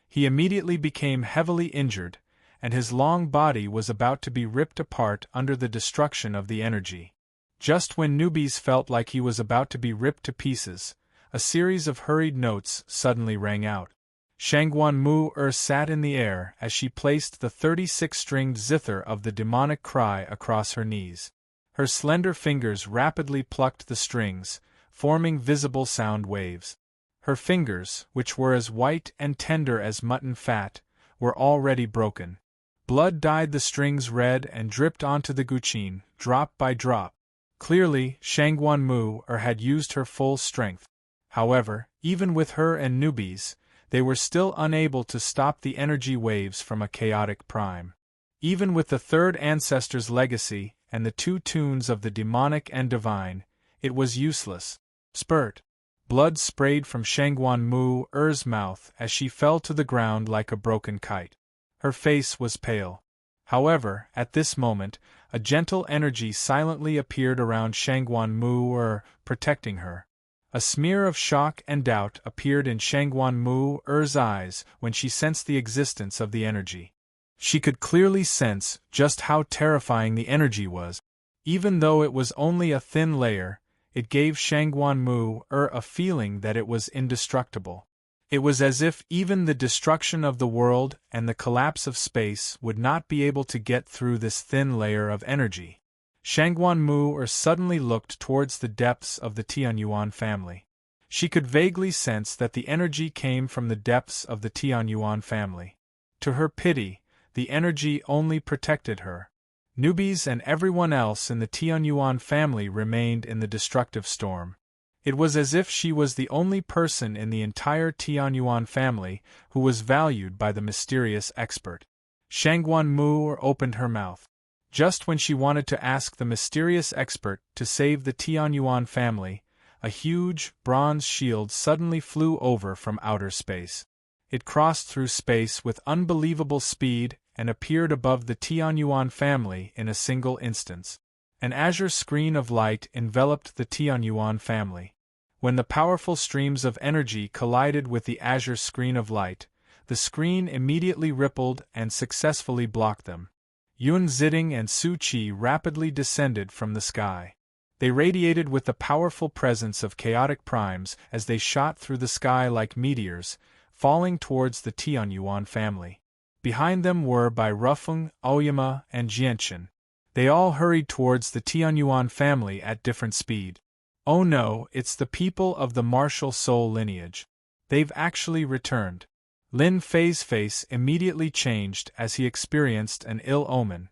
He immediately became heavily injured, and his long body was about to be ripped apart under the destruction of the energy. Just when Nubis felt like he was about to be ripped to pieces, a series of hurried notes suddenly rang out. Shangguan Mu sat in the air as she placed the 36-stringed zither of the demonic cry across her knees. Her slender fingers rapidly plucked the strings, forming visible sound waves. Her fingers, which were as white and tender as mutton fat, were already broken. Blood dyed the strings red and dripped onto the guqin, drop by drop. Clearly, Shangguan Mu had used her full strength. However, even with her and Nubis, they were still unable to stop the energy waves from a chaotic prime. Even with the third ancestor's legacy and the 2 tunes of the demonic and divine, it was useless. Spurt. Blood sprayed from Shangguan Mu's mouth as she fell to the ground like a broken kite. Her face was pale. However, at this moment, a gentle energy silently appeared around Shangguan Mu, protecting her. A smear of shock and doubt appeared in Shangguan Mu's eyes when she sensed the existence of the energy. She could clearly sense just how terrifying the energy was. Even though it was only a thin layer, it gave Shangguan Mu a feeling that it was indestructible. It was as if even the destruction of the world and the collapse of space would not be able to get through this thin layer of energy. Shangguan Mu suddenly looked towards the depths of the Tianyuan family. She could vaguely sense that the energy came from the depths of the Tianyuan family. To her pity, the energy only protected her. Newbies and everyone else in the Tianyuan family remained in the destructive storm. It was as if she was the only person in the entire Tianyuan family who was valued by the mysterious expert. Shangguan Mu opened her mouth. Just when she wanted to ask the mysterious expert to save the Tianyuan family, a huge, bronze shield suddenly flew over from outer space. It crossed through space with unbelievable speed and appeared above the Tianyuan family in a single instance. An azure screen of light enveloped the Tianyuan family. When the powerful streams of energy collided with the azure screen of light, the screen immediately rippled and successfully blocked them. Yun Ziding and Su Qi rapidly descended from the sky. They radiated with the powerful presence of chaotic primes as they shot through the sky like meteors, falling towards the Tianyuan family. Behind them were Bai Rufeng, Aoyama, and Jianchen. They all hurried towards the Tianyuan family at different speed. Oh no, it's the people of the martial soul lineage. They've actually returned. Lin Fei's face immediately changed as he experienced an ill omen.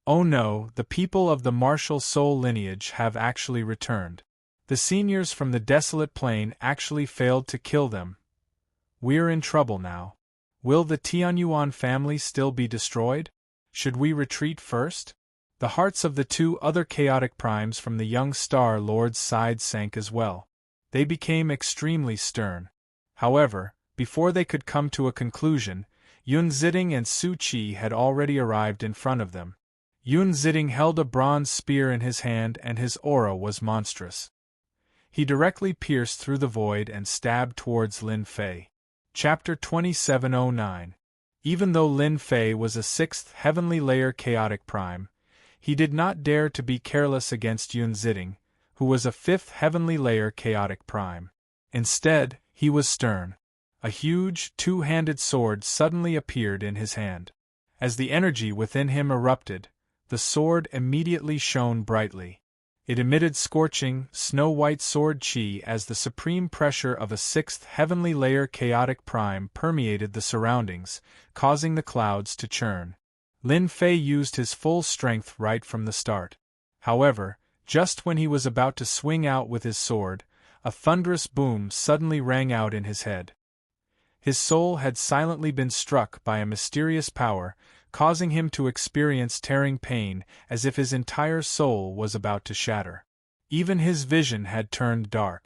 Oh no, the people of the martial soul lineage have actually returned. The seniors from the desolate plain actually failed to kill them. We're in trouble now. Will the Tianyuan family still be destroyed? Should we retreat first? The hearts of the two other chaotic primes from the young Star Lord's side sank as well. They became extremely stern. However, before they could come to a conclusion, Yun Ziding and Su Qi had already arrived in front of them. Yun Ziding held a bronze spear in his hand and his aura was monstrous. He directly pierced through the void and stabbed towards Lin Fei. Chapter 2709. Even though Lin Fei was a 6th heavenly layer chaotic prime, he did not dare to be careless against Yun Ziding, who was a 5th heavenly layer chaotic prime. Instead, he was stern. A huge, two-handed sword suddenly appeared in his hand. As the energy within him erupted, the sword immediately shone brightly. It emitted scorching, snow-white sword chi as the supreme pressure of a 6th heavenly layer chaotic prime permeated the surroundings, causing the clouds to churn. Lin Fei used his full strength right from the start. However, just when he was about to swing out with his sword, a thunderous boom suddenly rang out in his head. His soul had silently been struck by a mysterious power, causing him to experience tearing pain as if his entire soul was about to shatter. Even his vision had turned dark.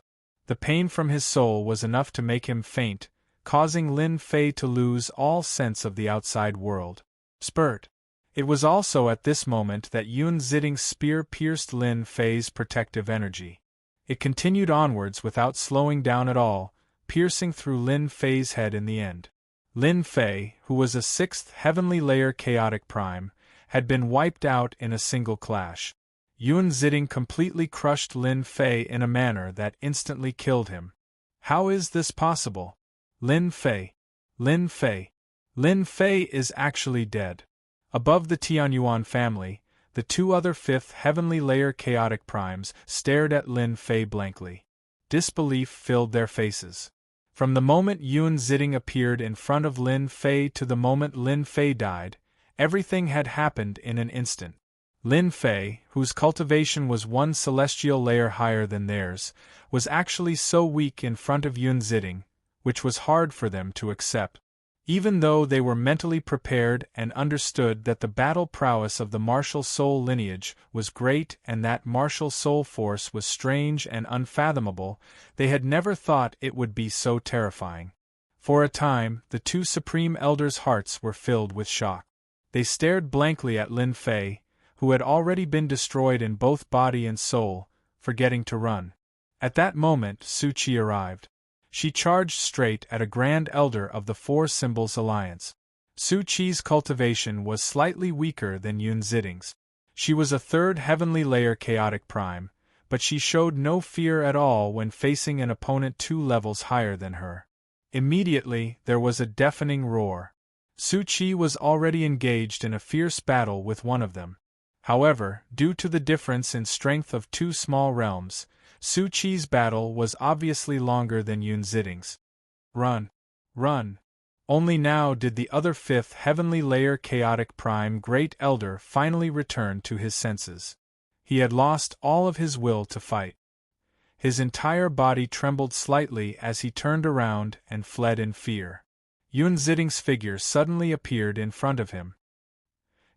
The pain from his soul was enough to make him faint, causing Lin Fei to lose all sense of the outside world. Spurt. It was also at this moment that Yun Ziding's spear pierced Lin Fei's protective energy. It continued onwards without slowing down at all, piercing through Lin Fei's head in the end. Lin Fei, who was a 6th heavenly layer chaotic prime, had been wiped out in a single clash. Yun Ziding completely crushed Lin Fei in a manner that instantly killed him. How is this possible? Lin Fei. Lin Fei. Lin Fei is actually dead. Above the Tianyuan family, the two other 5th heavenly layer chaotic primes stared at Lin Fei blankly. Disbelief filled their faces. From the moment Yun Ziding appeared in front of Lin Fei to the moment Lin Fei died, everything had happened in an instant. Lin Fei, whose cultivation was one celestial layer higher than theirs, was actually so weak in front of Yun Ziding, which was hard for them to accept. Even though they were mentally prepared and understood that the battle prowess of the martial soul lineage was great and that martial soul force was strange and unfathomable, they had never thought it would be so terrifying. For a time, the two supreme elders' hearts were filled with shock. They stared blankly at Lin Fei, who had already been destroyed in both body and soul, forgetting to run. At that moment, Su Qi arrived. She charged straight at a Grand Elder of the Four Symbols Alliance. Su Qi's cultivation was slightly weaker than Yun Ziding's. She was a 3rd heavenly layer chaotic prime, but she showed no fear at all when facing an opponent 2 levels higher than her. Immediately, there was a deafening roar. Su Qi was already engaged in a fierce battle with one of them. However, due to the difference in strength of two small realms, Su Qi's battle was obviously longer than Yun Ziding's. Run! Run! Only now did the other fifth heavenly layer chaotic prime Great Elder finally return to his senses. He had lost all of his will to fight. His entire body trembled slightly as he turned around and fled in fear. Yun Ziding's figure suddenly appeared in front of him.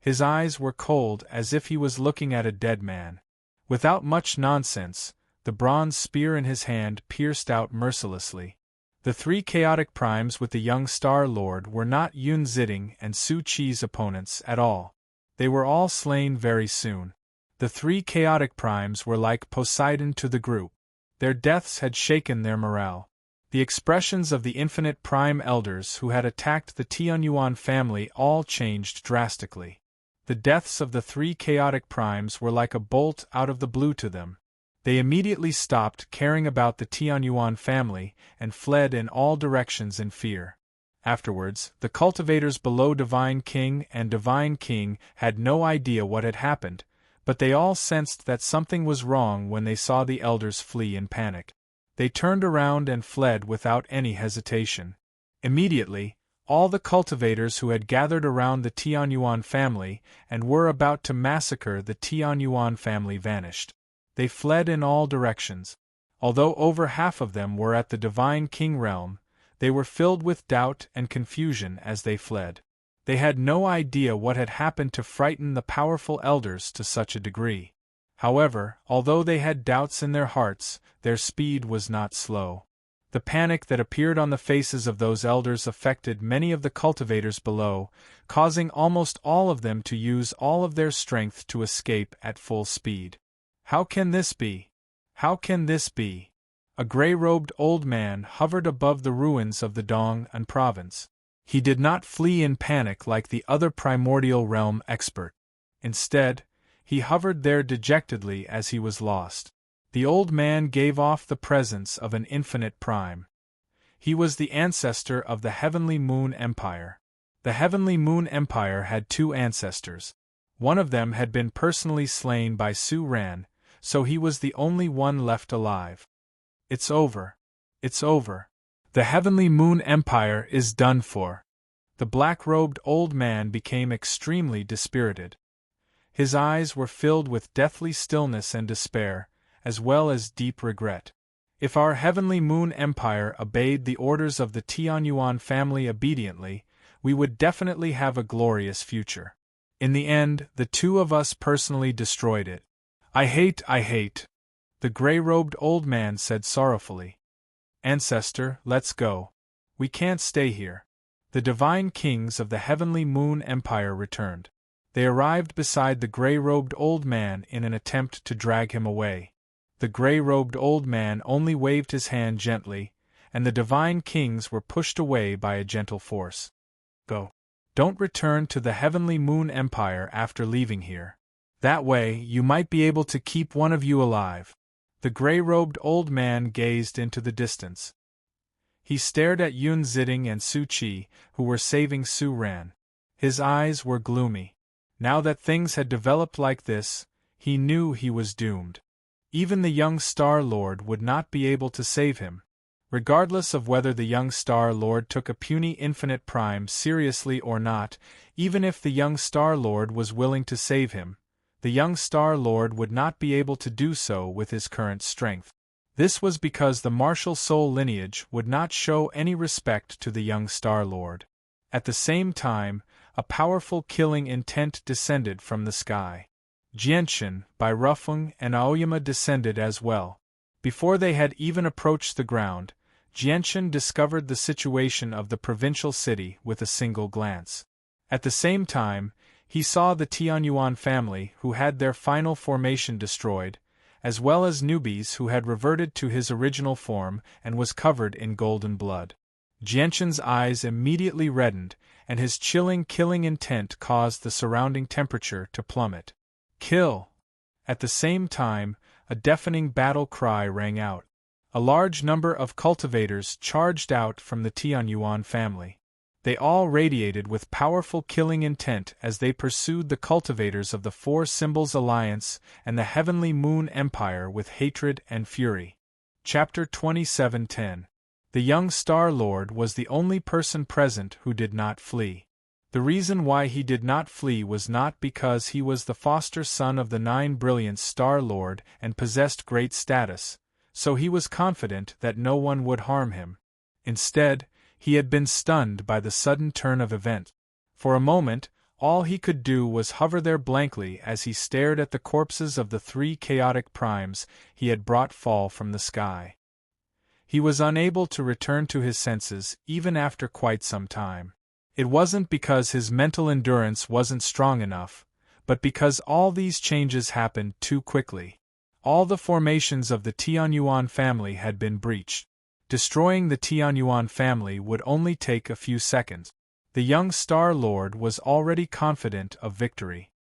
His eyes were cold as if he was looking at a dead man. Without much nonsense, the bronze spear in his hand pierced out mercilessly. The three chaotic primes with the young Star Lord were not Yun Ziding and Su Qi's opponents at all. They were all slain very soon. The three chaotic primes were like Poseidon to the group. Their deaths had shaken their morale. The expressions of the infinite prime elders who had attacked the Tianyuan family all changed drastically. The deaths of the three chaotic primes were like a bolt out of the blue to them. They immediately stopped caring about the Tianyuan family and fled in all directions in fear. Afterwards, the cultivators below Divine King and Divine King had no idea what had happened, but they all sensed that something was wrong when they saw the elders flee in panic. They turned around and fled without any hesitation. Immediately, all the cultivators who had gathered around the Tianyuan family and were about to massacre the Tianyuan family vanished. They fled in all directions. Although over half of them were at the Divine King realm, they were filled with doubt and confusion as they fled. They had no idea what had happened to frighten the powerful elders to such a degree. However, although they had doubts in their hearts, their speed was not slow. The panic that appeared on the faces of those elders affected many of the cultivators below, causing almost all of them to use all of their strength to escape at full speed. How can this be? How can this be? A gray-robed old man hovered above the ruins of the Dong'an province. He did not flee in panic like the other primordial realm expert. Instead, he hovered there dejectedly as he was lost. The old man gave off the presence of an infinite prime. He was the ancestor of the Heavenly Moon Empire. The Heavenly Moon Empire had two ancestors. One of them had been personally slain by Su Ran, so he was the only one left alive. It's over. It's over. The Heavenly Moon Empire is done for. The black-robed old man became extremely dispirited. His eyes were filled with deathly stillness and despair, as well as deep regret. If our Heavenly Moon Empire obeyed the orders of the Tianyuan family obediently, we would definitely have a glorious future. In the end, the two of us personally destroyed it. I hate, the gray-robed old man said sorrowfully. Ancestor, let's go. We can't stay here. The divine kings of the Heavenly Moon Empire returned. They arrived beside the gray-robed old man in an attempt to drag him away. The gray-robed old man only waved his hand gently, and the divine kings were pushed away by a gentle force. Go. Don't return to the Heavenly Moon Empire after leaving here. That way, you might be able to keep one of you alive. The gray-robed old man gazed into the distance. He stared at Yun Ziding and Su Qi, who were saving Su Ran. His eyes were gloomy. Now that things had developed like this, he knew he was doomed. Even the young Star Lord would not be able to save him. Regardless of whether the young Star Lord took a puny infinite prime seriously or not, even if the young Star Lord was willing to save him, the young Star Lord would not be able to do so with his current strength. This was because the martial soul lineage would not show any respect to the young Star Lord. At the same time, a powerful killing intent descended from the sky. Jianshan, Bai Rufeng, and Aoyama descended as well. Before they had even approached the ground, Jianshan discovered the situation of the provincial city with a single glance. At the same time, he saw the Tianyuan family who had their final formation destroyed, as well as newbies who had reverted to his original form and was covered in golden blood. Jianshan's eyes immediately reddened, and his chilling killing intent caused the surrounding temperature to plummet. Kill! At the same time, a deafening battle cry rang out. A large number of cultivators charged out from the Tianyuan family. They all radiated with powerful killing intent as they pursued the cultivators of the Four Symbols Alliance and the Heavenly Moon Empire with hatred and fury. Chapter 27:10. The young Star Lord was the only person present who did not flee. The reason why he did not flee was not because he was the foster son of the Nine Brilliant Star Lord and possessed great status, so he was confident that no one would harm him. Instead, he had been stunned by the sudden turn of events. For a moment, all he could do was hover there blankly as he stared at the corpses of the three chaotic primes he had brought fall from the sky. He was unable to return to his senses even after quite some time. It wasn't because his mental endurance wasn't strong enough, but because all these changes happened too quickly. All the formations of the Tianyuan family had been breached. Destroying the Tianyuan family would only take a few seconds. The young Star Lord was already confident of victory.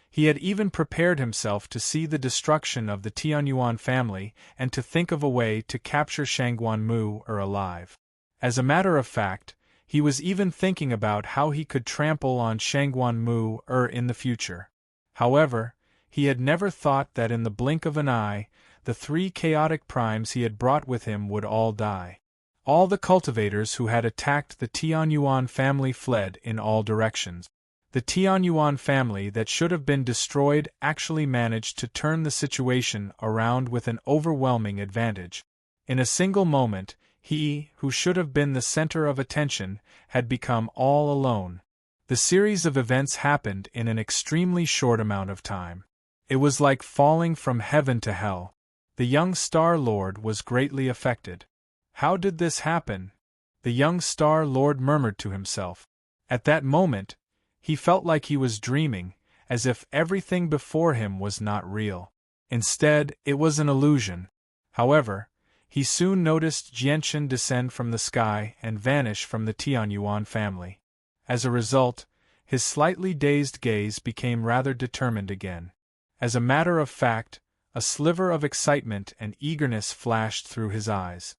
He had even prepared himself to see the destruction of the Tianyuan family and to think of a way to capture Shangguan Mu alive. As a matter of fact, he was even thinking about how he could trample on Shangguan Mu in the future. However, he had never thought that in the blink of an eye, the three chaotic primes he had brought with him would all die. All the cultivators who had attacked the Tianyuan family fled in all directions. The Tianyuan family that should have been destroyed actually managed to turn the situation around with an overwhelming advantage. In a single moment, he, who should have been the center of attention, had become all alone. The series of events happened in an extremely short amount of time. It was like falling from heaven to hell. The young Star Lord was greatly affected. How did this happen? The young Star Lord murmured to himself. At that moment, he felt like he was dreaming, as if everything before him was not real. Instead, it was an illusion. However, he soon noticed Jianchen descend from the sky and vanish from the Tianyuan family. As a result, his slightly dazed gaze became rather determined again. As a matter of fact, a sliver of excitement and eagerness flashed through his eyes.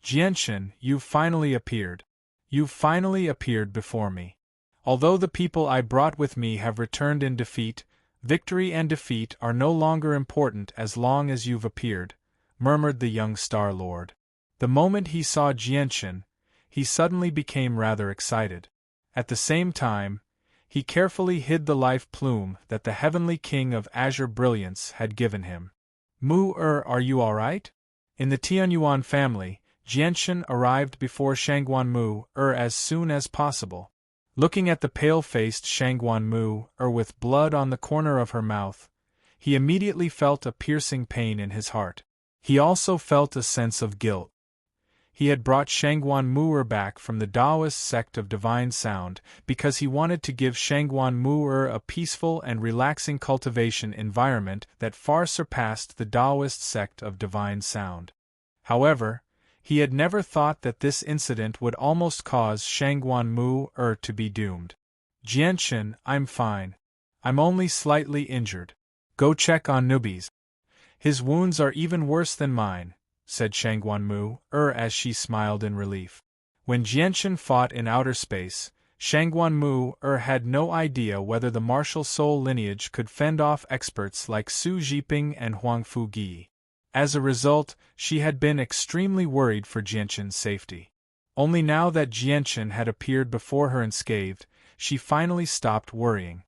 Jianchen, you've finally appeared. You've finally appeared before me. Although the people I brought with me have returned in defeat, victory and defeat are no longer important as long as you've appeared, murmured the young Star Lord. The moment he saw Jianchen, he suddenly became rather excited. At the same time, he carefully hid the life plume that the Heavenly King of Azure Brilliance had given him. Mu are you alright? In the Tianyuan family, Jianchen arrived before Shangguan Mu as soon as possible. Looking at the pale-faced Shangguan Mu with blood on the corner of her mouth, he immediately felt a piercing pain in his heart. He also felt a sense of guilt. He had brought Shangguan Mu back from the Taoist sect of Divine Sound because he wanted to give Shangguan Mu a peaceful and relaxing cultivation environment that far surpassed the Taoist sect of Divine Sound. However, he had never thought that this incident would almost cause Shangguan Mu to be doomed. Jianchen, I'm fine. I'm only slightly injured. Go check on Nubis. His wounds are even worse than mine, said Shangguan Mu as she smiled in relief. When Jianchen fought in outer space, Shangguan Mu had no idea whether the martial soul lineage could fend off experts like Su Jiping and Huang Fugi. As a result, she had been extremely worried for Jianchen's safety. Only now that Jianchen had appeared before her unscathed, she finally stopped worrying.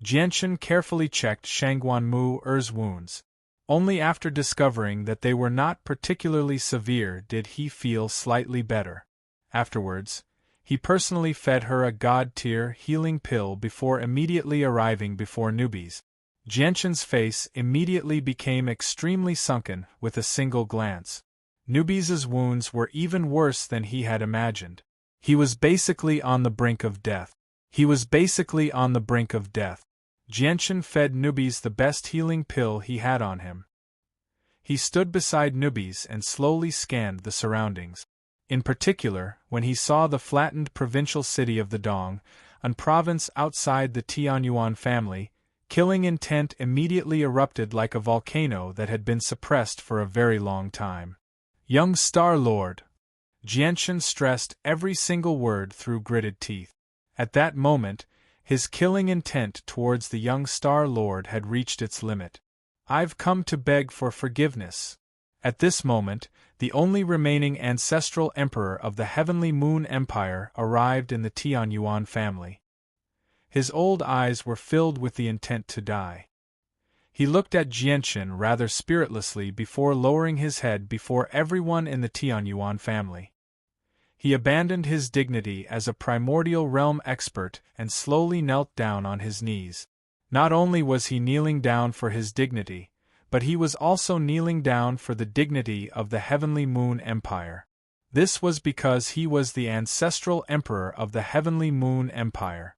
Jianchen carefully checked Shangguan Mu's wounds. Only after discovering that they were not particularly severe did he feel slightly better. Afterwards, he personally fed her a God-tier healing pill before immediately arriving before Nubis. Jianchen's face immediately became extremely sunken with a single glance. Nubis's wounds were even worse than he had imagined. He was basically on the brink of death. Jianchen fed Nubis the best healing pill he had on him. He stood beside Nubis and slowly scanned the surroundings. In particular, when he saw the flattened provincial city of the Dong, a province outside the Tianyuan family, killing intent immediately erupted like a volcano that had been suppressed for a very long time. Young Star Lord! Jianshan stressed every single word through gritted teeth. At that moment, his killing intent towards the young Star Lord had reached its limit. "I've come to beg for forgiveness." At this moment, the only remaining ancestral emperor of the Heavenly Moon Empire arrived in the Tianyuan family. His old eyes were filled with the intent to die. He looked at Jianshan rather spiritlessly before lowering his head before everyone in the Tianyuan family. He abandoned his dignity as a primordial realm expert and slowly knelt down on his knees. Not only was he kneeling down for his dignity, but he was also kneeling down for the dignity of the Heavenly Moon Empire. This was because he was the ancestral emperor of the Heavenly Moon Empire.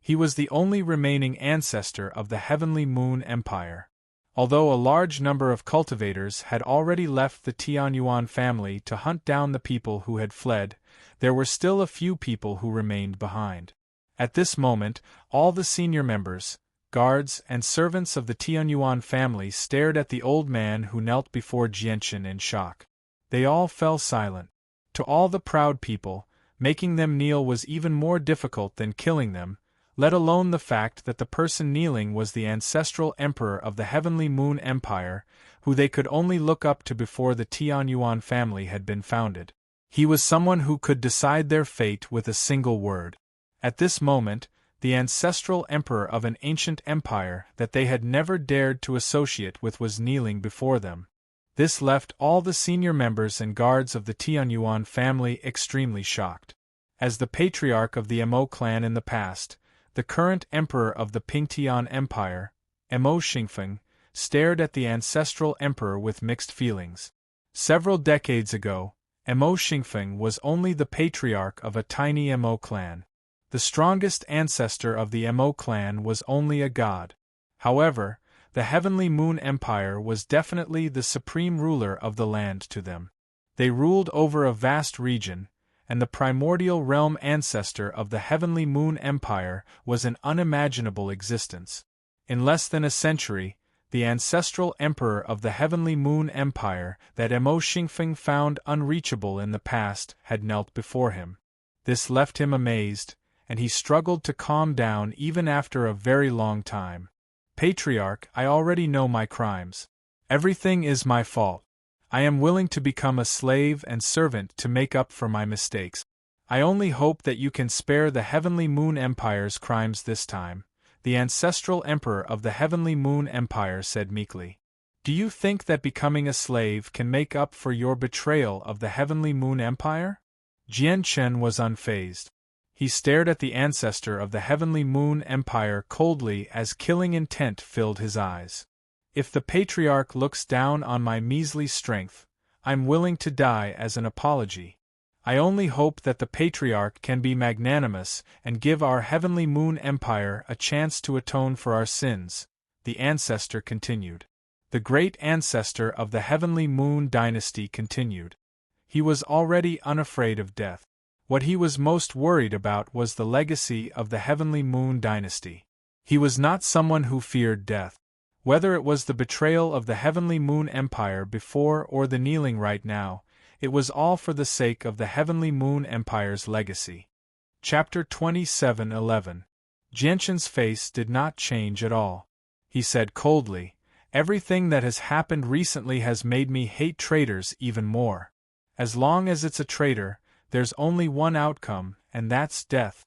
He was the only remaining ancestor of the Heavenly Moon Empire. Although a large number of cultivators had already left the Tianyuan family to hunt down the people who had fled, there were still a few people who remained behind. At this moment, all the senior members, guards, and servants of the Tianyuan family stared at the old man who knelt before Jianshan in shock. They all fell silent. To all the proud people, making them kneel was even more difficult than killing them, let alone the fact that the person kneeling was the ancestral emperor of the Heavenly Moon Empire, who they could only look up to before the Tianyuan family had been founded. He was someone who could decide their fate with a single word. At this moment, the ancestral emperor of an ancient empire that they had never dared to associate with was kneeling before them. This left all the senior members and guards of the Tianyuan family extremely shocked. As the patriarch of the Mo clan in the past, the current emperor of the Pingtian Empire, Mo Xingfeng, stared at the ancestral emperor with mixed feelings. Several decades ago, Mo Xingfeng was only the patriarch of a tiny Mo clan. The strongest ancestor of the Mo clan was only a god. However, the Heavenly Moon Empire was definitely the supreme ruler of the land to them. They ruled over a vast region, and the primordial realm ancestor of the Heavenly Moon Empire was an unimaginable existence. In less than a century, the ancestral emperor of the Heavenly Moon Empire that Mo Xingfeng found unreachable in the past had knelt before him. This left him amazed, and he struggled to calm down even after a very long time. "Patriarch, I already know my crimes. Everything is my fault. I am willing to become a slave and servant to make up for my mistakes. I only hope that you can spare the Heavenly Moon Empire's crimes this time," the ancestral emperor of the Heavenly Moon Empire said meekly. "Do you think that becoming a slave can make up for your betrayal of the Heavenly Moon Empire?" Jianshan was unfazed. He stared at the ancestor of the Heavenly Moon Empire coldly as killing intent filled his eyes. "If the patriarch looks down on my measly strength, I'm willing to die as an apology. I only hope that the patriarch can be magnanimous and give our Heavenly Moon Empire a chance to atone for our sins," the ancestor continued. The great ancestor of the Heavenly Moon dynasty continued. He was already unafraid of death. What he was most worried about was the legacy of the Heavenly Moon dynasty. He was not someone who feared death. Whether it was the betrayal of the Heavenly Moon Empire before or the kneeling right now, it was all for the sake of the Heavenly Moon Empire's legacy. Chapter 27:11. Jianshan's face did not change at all. He said coldly, "Everything that has happened recently has made me hate traitors even more. As long as it's a traitor, there's only one outcome, and that's death."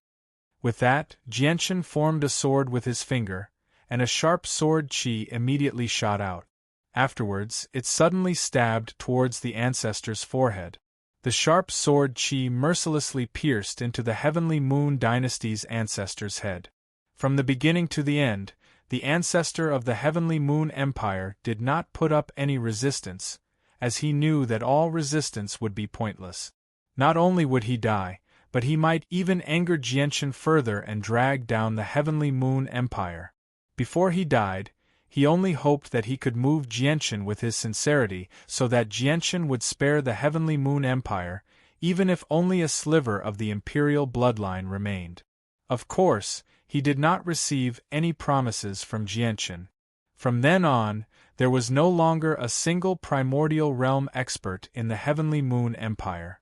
With that, Jianshan formed a sword with his finger, and a sharp sword chi immediately shot out. Afterwards, it suddenly stabbed towards the ancestor's forehead. The sharp sword chi mercilessly pierced into the Heavenly Moon dynasty's ancestor's head. From the beginning to the end, the ancestor of the Heavenly Moon Empire did not put up any resistance, as he knew that all resistance would be pointless. Not only would he die, but he might even anger Jianshan further and drag down the Heavenly Moon Empire. Before he died, he only hoped that he could move Jianshan with his sincerity so that Jianshan would spare the Heavenly Moon Empire, even if only a sliver of the imperial bloodline remained. Of course, he did not receive any promises from Jianshan. From then on, there was no longer a single primordial realm expert in the Heavenly Moon Empire.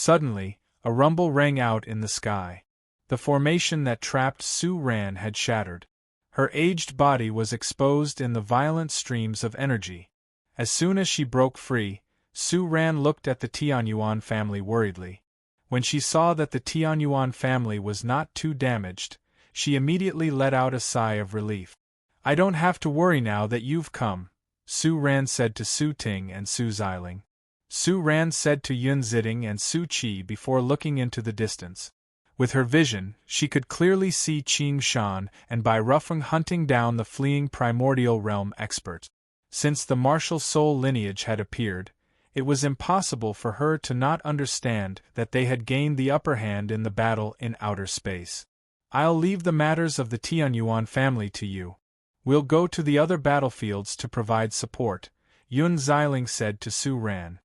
Suddenly, a rumble rang out in the sky. The formation that trapped Su Ran had shattered. Her aged body was exposed in the violent streams of energy. As soon as she broke free, Su Ran looked at the Tianyuan family worriedly. When she saw that the Tianyuan family was not too damaged, she immediately let out a sigh of relief. I don't have to worry now that you've come, Su Ran said to Su Ting and Su Xiling. Su Ran said to Yun Ziding and Su Qi before looking into the distance. With her vision, she could clearly see Qing Shan and by roughly hunting down the fleeing primordial realm expert. Since the martial soul lineage had appeared, it was impossible for her to not understand that they had gained the upper hand in the battle in outer space. I'll leave the matters of the Tianyuan family to you. We'll go to the other battlefields to provide support, Yun Xiling said to Su Ran.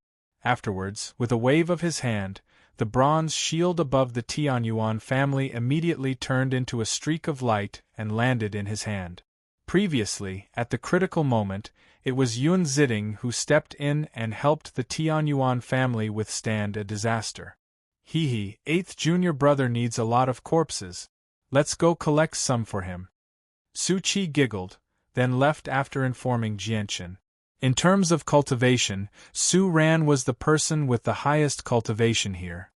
Afterwards, with a wave of his hand, the bronze shield above the Tianyuan family immediately turned into a streak of light and landed in his hand. Previously, at the critical moment, it was Yun Ziding who stepped in and helped the Tianyuan family withstand a disaster. Hee, 8th junior brother needs a lot of corpses. Let's go collect some for him. Su Qi giggled, then left after informing Jianchen. In terms of cultivation, Su Ran was the person with the highest cultivation here.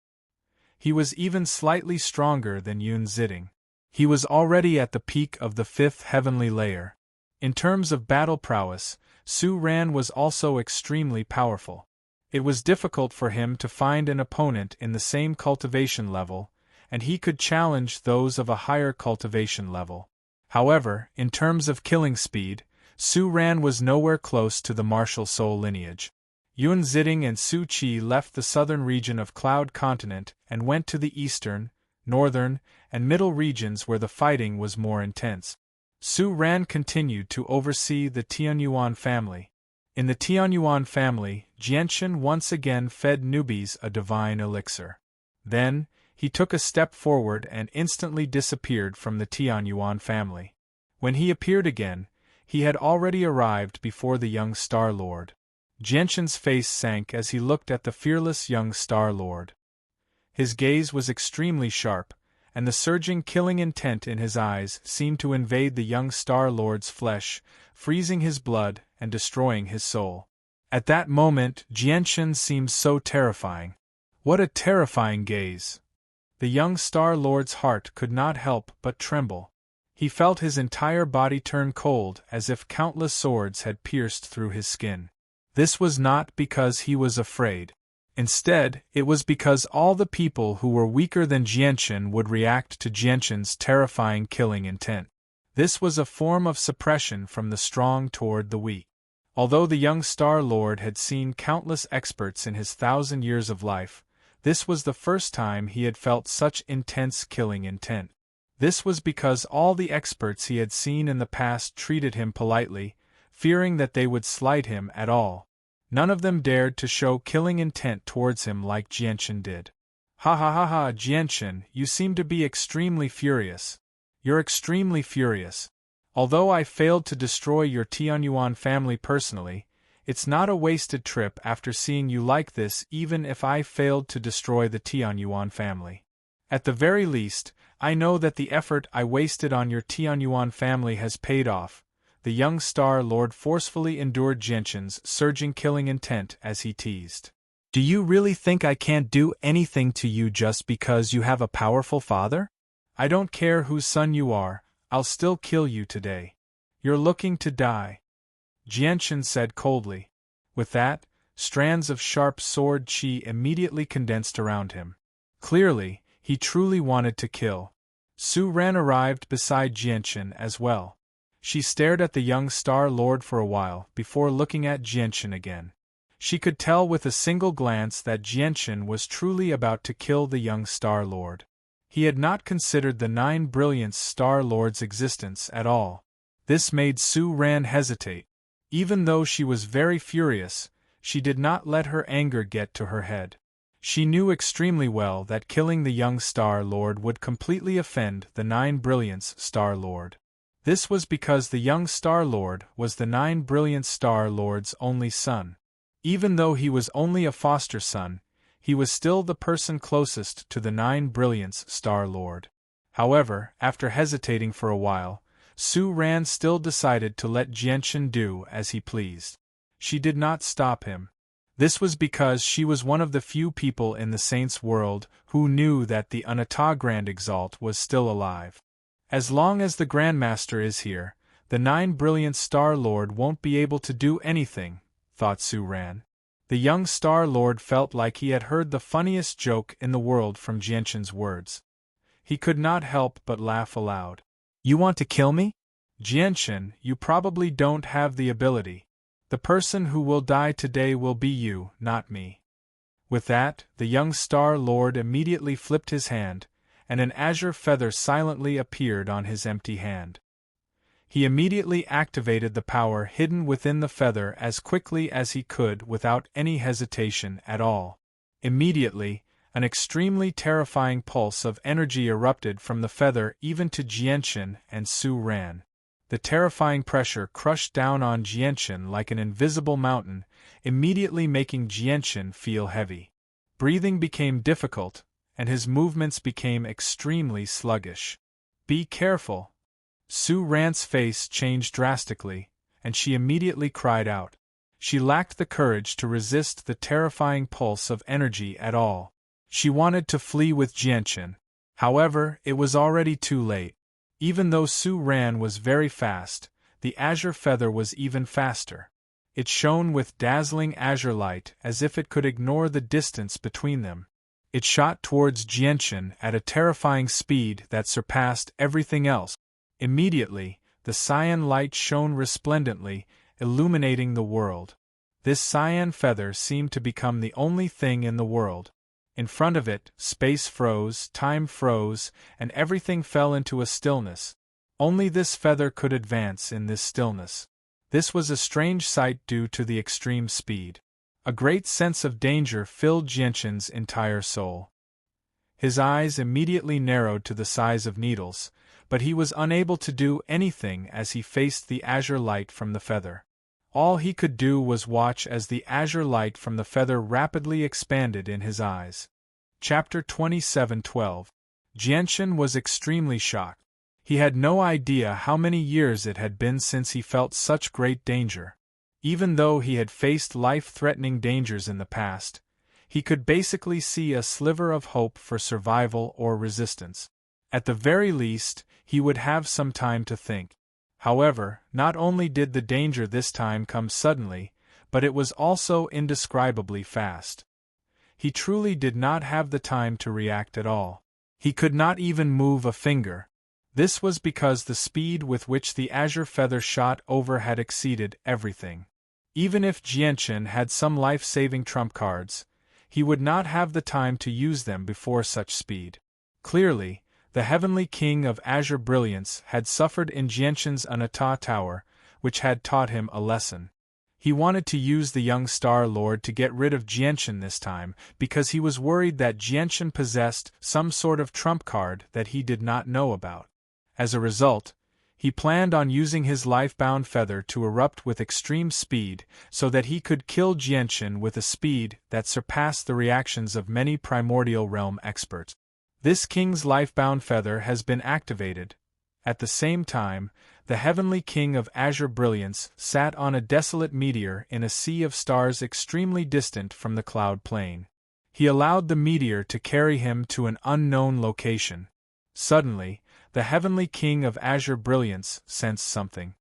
He was even slightly stronger than Yun Ziding. He was already at the peak of the 5th heavenly layer. In terms of battle prowess, Su Ran was also extremely powerful. It was difficult for him to find an opponent in the same cultivation level, and he could challenge those of a higher cultivation level. However, in terms of killing speed, Su Ran was nowhere close to the martial soul lineage. Yun Ziding and Su Qi left the southern region of Cloud Continent and went to the eastern, northern, and middle regions where the fighting was more intense. Su Ran continued to oversee the Tianyuan family. In the Tianyuan family, Jianchen once again fed newbies a divine elixir. Then, he took a step forward and instantly disappeared from the Tianyuan family. When he appeared again, he had already arrived before the young Star Lord. Jianchen's face sank as he looked at the fearless young Star Lord. His gaze was extremely sharp, and the surging killing intent in his eyes seemed to invade the young Star Lord's flesh, freezing his blood and destroying his soul. At that moment, Jianchen seemed so terrifying. What a terrifying gaze! The young Star Lord's heart could not help but tremble. He felt his entire body turn cold as if countless swords had pierced through his skin. This was not because he was afraid. Instead, it was because all the people who were weaker than Jianchen would react to Jianchen's terrifying killing intent. This was a form of suppression from the strong toward the weak. Although the young Star Lord had seen countless experts in his 1,000 years of life, this was the first time he had felt such intense killing intent. This was because all the experts he had seen in the past treated him politely, fearing that they would slight him at all. None of them dared to show killing intent towards him like Jianchen did. Ha ha ha ha, Jianchen, you seem to be extremely furious. You're extremely furious. Although I failed to destroy your Tianyuan family personally, it's not a wasted trip after seeing you like this even if I failed to destroy the Tianyuan family. At the very least, I know that the effort I wasted on your Tianyuan family has paid off. The young Star Lord forcefully endured Jianchen's surging killing intent as he teased. Do you really think I can't do anything to you just because you have a powerful father? I don't care whose son you are, I'll still kill you today. You're looking to die. Jianchen said coldly. With that, strands of sharp sword qi immediately condensed around him. Clearly, he truly wanted to kill. Su Ran arrived beside Jianchen as well. She stared at the young Star Lord for a while before looking at Jianchen again. She could tell with a single glance that Jianchen was truly about to kill the young Star Lord. He had not considered the 9 Brilliance Star Lord's existence at all. This made Su Ran hesitate. Even though she was very furious, she did not let her anger get to her head. She knew extremely well that killing the young Star Lord would completely offend the 9 Brilliance Star Lord. This was because the young Star Lord was the 9 Brilliance Star Lord's only son. Even though he was only a foster son, he was still the person closest to the 9 Brilliance Star Lord. However, after hesitating for a while, Su Ran still decided to let Jianchen do as he pleased. She did not stop him. This was because she was one of the few people in the Saints' world who knew that the Unata Grand Exalt was still alive. As long as the Grandmaster is here, the 9 Brilliant Star Lord won't be able to do anything, thought Su Ran. The young Star Lord felt like he had heard the funniest joke in the world from Jianchen's words. He could not help but laugh aloud. You want to kill me? Jianchen, you probably don't have the ability. The person who will die today will be you, not me. With that, the young Star Lord immediately flipped his hand, and an azure feather silently appeared on his empty hand. He immediately activated the power hidden within the feather as quickly as he could without any hesitation at all. Immediately, an extremely terrifying pulse of energy erupted from the feather even to Jianchen and Su Ran. The terrifying pressure crushed down on Jianchen like an invisible mountain, immediately making Jianchen feel heavy. Breathing became difficult, and his movements became extremely sluggish. Be careful! Su Ran's face changed drastically, and she immediately cried out. She lacked the courage to resist the terrifying pulse of energy at all. She wanted to flee with Jianchen. However, it was already too late. Even though Su Ran was very fast, the azure feather was even faster. It shone with dazzling azure light as if it could ignore the distance between them. It shot towards Jianchen at a terrifying speed that surpassed everything else. Immediately, the cyan light shone resplendently, illuminating the world. This cyan feather seemed to become the only thing in the world. In front of it, space froze, time froze, and everything fell into a stillness. Only this feather could advance in this stillness. This was a strange sight due to the extreme speed. A great sense of danger filled Jianchen's entire soul. His eyes immediately narrowed to the size of needles, but he was unable to do anything as he faced the azure light from the feather. All he could do was watch as the azure light from the feather rapidly expanded in his eyes. Chapter 27:12. Jianchen was extremely shocked. He had no idea how many years it had been since he felt such great danger. Even though he had faced life-threatening dangers in the past, he could basically see a sliver of hope for survival or resistance. At the very least, he would have some time to think. However, not only did the danger this time come suddenly, but it was also indescribably fast. He truly did not have the time to react at all. He could not even move a finger. This was because the speed with which the azure feather shot over had exceeded everything. Even if Jianchen had some life-saving trump cards, he would not have the time to use them before such speed. Clearly, the Heavenly King of Azure Brilliance had suffered in Jianchen's Unata Tower, which had taught him a lesson. He wanted to use the young Star Lord to get rid of Jianchen this time because he was worried that Jianchen possessed some sort of trump card that he did not know about. As a result, he planned on using his life-bound feather to erupt with extreme speed so that he could kill Jianchen with a speed that surpassed the reactions of many primordial realm experts. This king's life-bound feather has been activated. At the same time, the Heavenly King of Azure Brilliance sat on a desolate meteor in a sea of stars extremely distant from the cloud plane. He allowed the meteor to carry him to an unknown location. Suddenly, the Heavenly King of Azure Brilliance sensed something.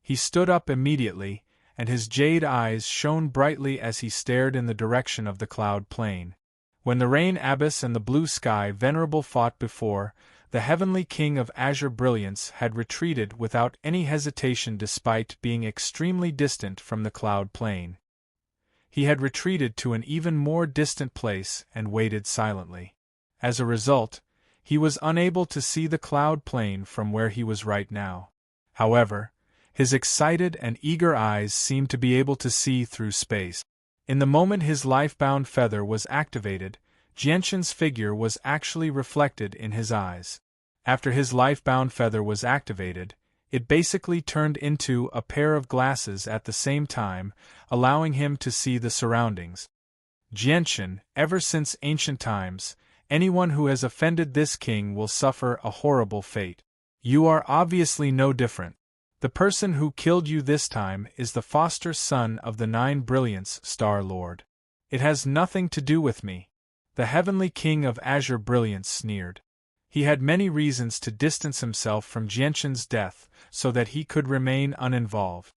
He stood up immediately, and his jade eyes shone brightly as he stared in the direction of the cloud plane. When the rain abyss and the blue sky venerable fought before, the Heavenly King of Azure Brilliance had retreated without any hesitation despite being extremely distant from the cloud plane. He had retreated to an even more distant place and waited silently. As a result, he was unable to see the cloud plane from where he was right now. However, his excited and eager eyes seemed to be able to see through space. In the moment his life-bound feather was activated, Jianchen's figure was actually reflected in his eyes. After his life-bound feather was activated, it basically turned into a pair of glasses at the same time, allowing him to see the surroundings. Jianshan, ever since ancient times, anyone who has offended this king will suffer a horrible fate. You are obviously no different. The person who killed you this time is the foster son of the Nine Brilliants, Star Lord. It has nothing to do with me. The heavenly king of azure brilliance sneered. He had many reasons to distance himself from Jianshan's death, so that he could remain uninvolved.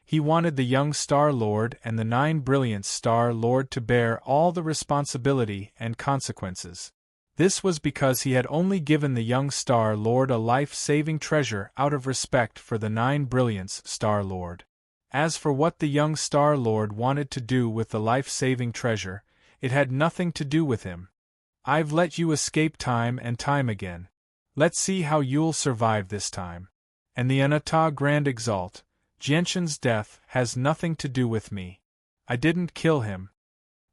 He wanted the young Star Lord and the Nine Brilliants Star Lord to bear all the responsibility and consequences. This was because he had only given the young Star Lord a life-saving treasure out of respect for the Nine Brilliants Star Lord. As for what the young Star Lord wanted to do with the life-saving treasure, it had nothing to do with him. I've let you escape time and time again. Let's see how you'll survive this time. And the Anata Grand Exalt, Jianshan's death has nothing to do with me. I didn't kill him.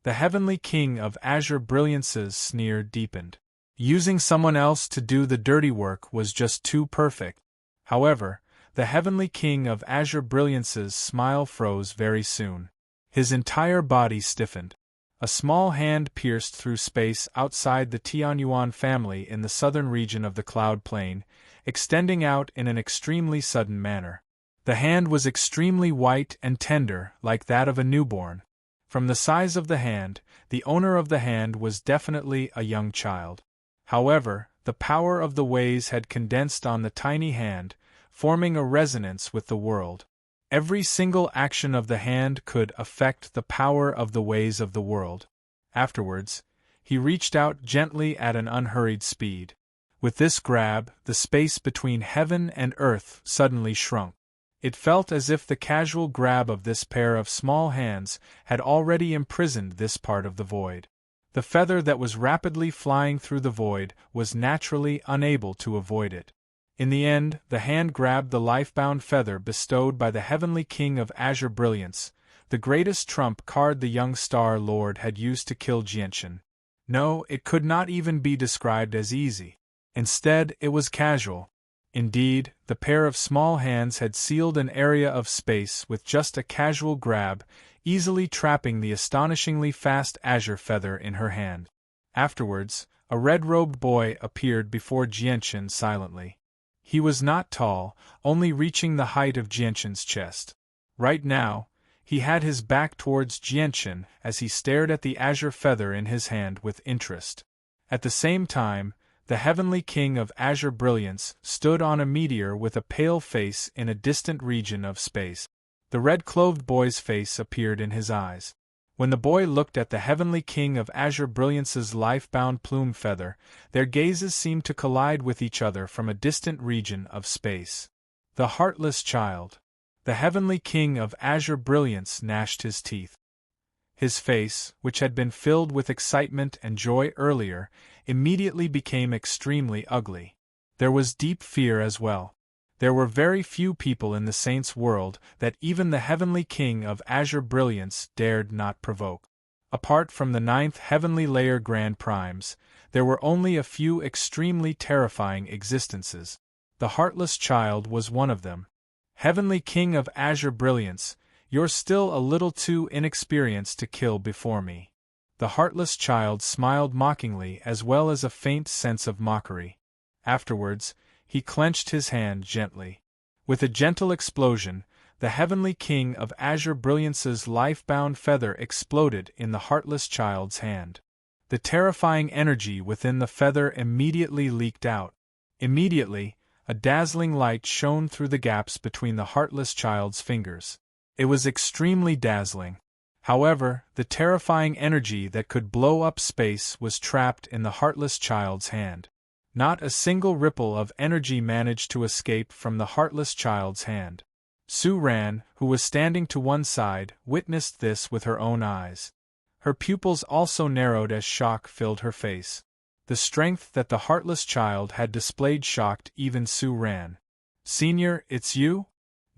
The heavenly king of azure brilliance's sneer deepened. Using someone else to do the dirty work was just too perfect. However, the heavenly king of azure brilliance's smile froze very soon. His entire body stiffened. A small hand pierced through space outside the Tianyuan family in the southern region of the Cloud Plain, extending out in an extremely sudden manner. The hand was extremely white and tender, like that of a newborn. From the size of the hand, the owner of the hand was definitely a young child. However, the power of the ways had condensed on the tiny hand, forming a resonance with the world. Every single action of the hand could affect the power of the ways of the world. Afterwards, he reached out gently at an unhurried speed. With this grab, the space between heaven and earth suddenly shrunk. It felt as if the casual grab of this pair of small hands had already imprisoned this part of the void. The feather that was rapidly flying through the void was naturally unable to avoid it. In the end, the hand grabbed the life-bound feather bestowed by the heavenly king of azure brilliance, the greatest trump card the young Star Lord had used to kill Jianshan. No, it could not even be described as easy. Instead, it was casual. Indeed, the pair of small hands had sealed an area of space with just a casual grab, easily trapping the astonishingly fast azure feather in her hand. Afterwards, a red-robed boy appeared before Jianshan silently. He was not tall, only reaching the height of Jianshan's chest. Right now, he had his back towards Jianshan as he stared at the azure feather in his hand with interest. At the same time, the heavenly king of azure brilliance stood on a meteor with a pale face in a distant region of space. The red-clothed boy's face appeared in his eyes. When the boy looked at the heavenly king of azure brilliance's life-bound plume feather, their gazes seemed to collide with each other from a distant region of space. The heartless child. The heavenly king of azure brilliance gnashed his teeth. His face, which had been filled with excitement and joy earlier, immediately became extremely ugly. There was deep fear as well. There were very few people in the saints' world that even the heavenly king of azure brilliance dared not provoke. Apart from the 9th heavenly layer grand primes, there were only a few extremely terrifying existences. The heartless child was one of them. Heavenly king of azure brilliance, you're still a little too inexperienced to kill before me. The heartless child smiled mockingly as well as a faint sense of mockery. Afterwards, he clenched his hand gently. With a gentle explosion, the heavenly king of azure brilliance's life-bound feather exploded in the heartless child's hand. The terrifying energy within the feather immediately leaked out. Immediately, a dazzling light shone through the gaps between the heartless child's fingers. It was extremely dazzling. However, the terrifying energy that could blow up space was trapped in the heartless child's hand. Not a single ripple of energy managed to escape from the heartless child's hand. Su Ran, who was standing to one side, witnessed this with her own eyes. Her pupils also narrowed as shock filled her face. The strength that the heartless child had displayed shocked even Su Ran. "Senior, it's you?"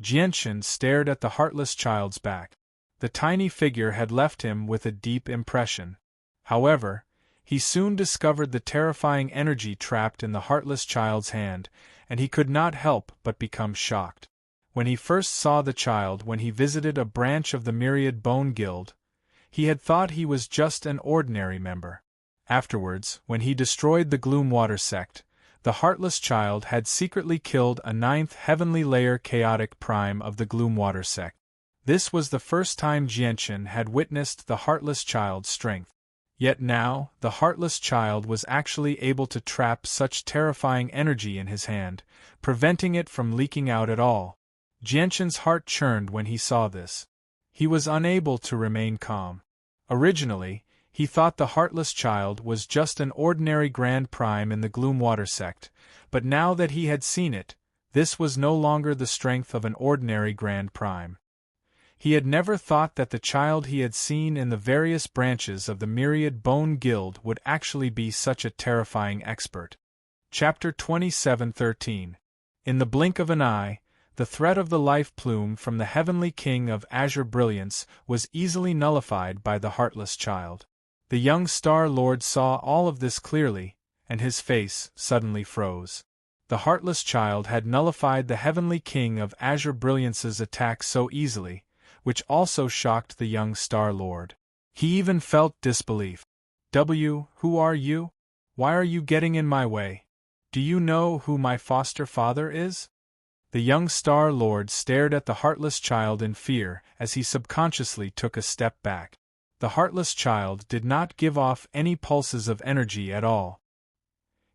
Jianshan stared at the heartless child's back. The tiny figure had left him with a deep impression. However, he soon discovered the terrifying energy trapped in the heartless child's hand, and he could not help but become shocked. When he first saw the child when he visited a branch of the Myriad Bone Guild, He had thought he was just an ordinary member. Afterwards, when he destroyed the Gloomwater sect, the Heartless Child had secretly killed a 9th heavenly layer chaotic prime of the Gloomwater sect. This was the first time Jianchen had witnessed the Heartless Child's strength. Yet now, the Heartless Child was actually able to trap such terrifying energy in his hand, preventing it from leaking out at all. Jianchen's heart churned when he saw this. He was unable to remain calm. Originally, he thought the Heartless Child was just an ordinary Grand Prime in the Gloomwater sect, but now that he had seen it, this was no longer the strength of an ordinary Grand Prime. He had never thought that the child he had seen in the various branches of the Myriad Bone Guild would actually be such a terrifying expert. Chapter 27:13. In the blink of an eye, the threat of the life plume from the Heavenly King of Azure Brilliance was easily nullified by the Heartless Child. The young Star Lord saw all of this clearly, and his face suddenly froze. The Heartless Child had nullified the Heavenly King of Azure Brilliance's attack so easily, which also shocked the young Star Lord. He even felt disbelief. Who are you? Why are you getting in my way? Do you know who my foster father is? The young Star Lord stared at the Heartless Child in fear as he subconsciously took a step back. The Heartless Child did not give off any pulses of energy at all.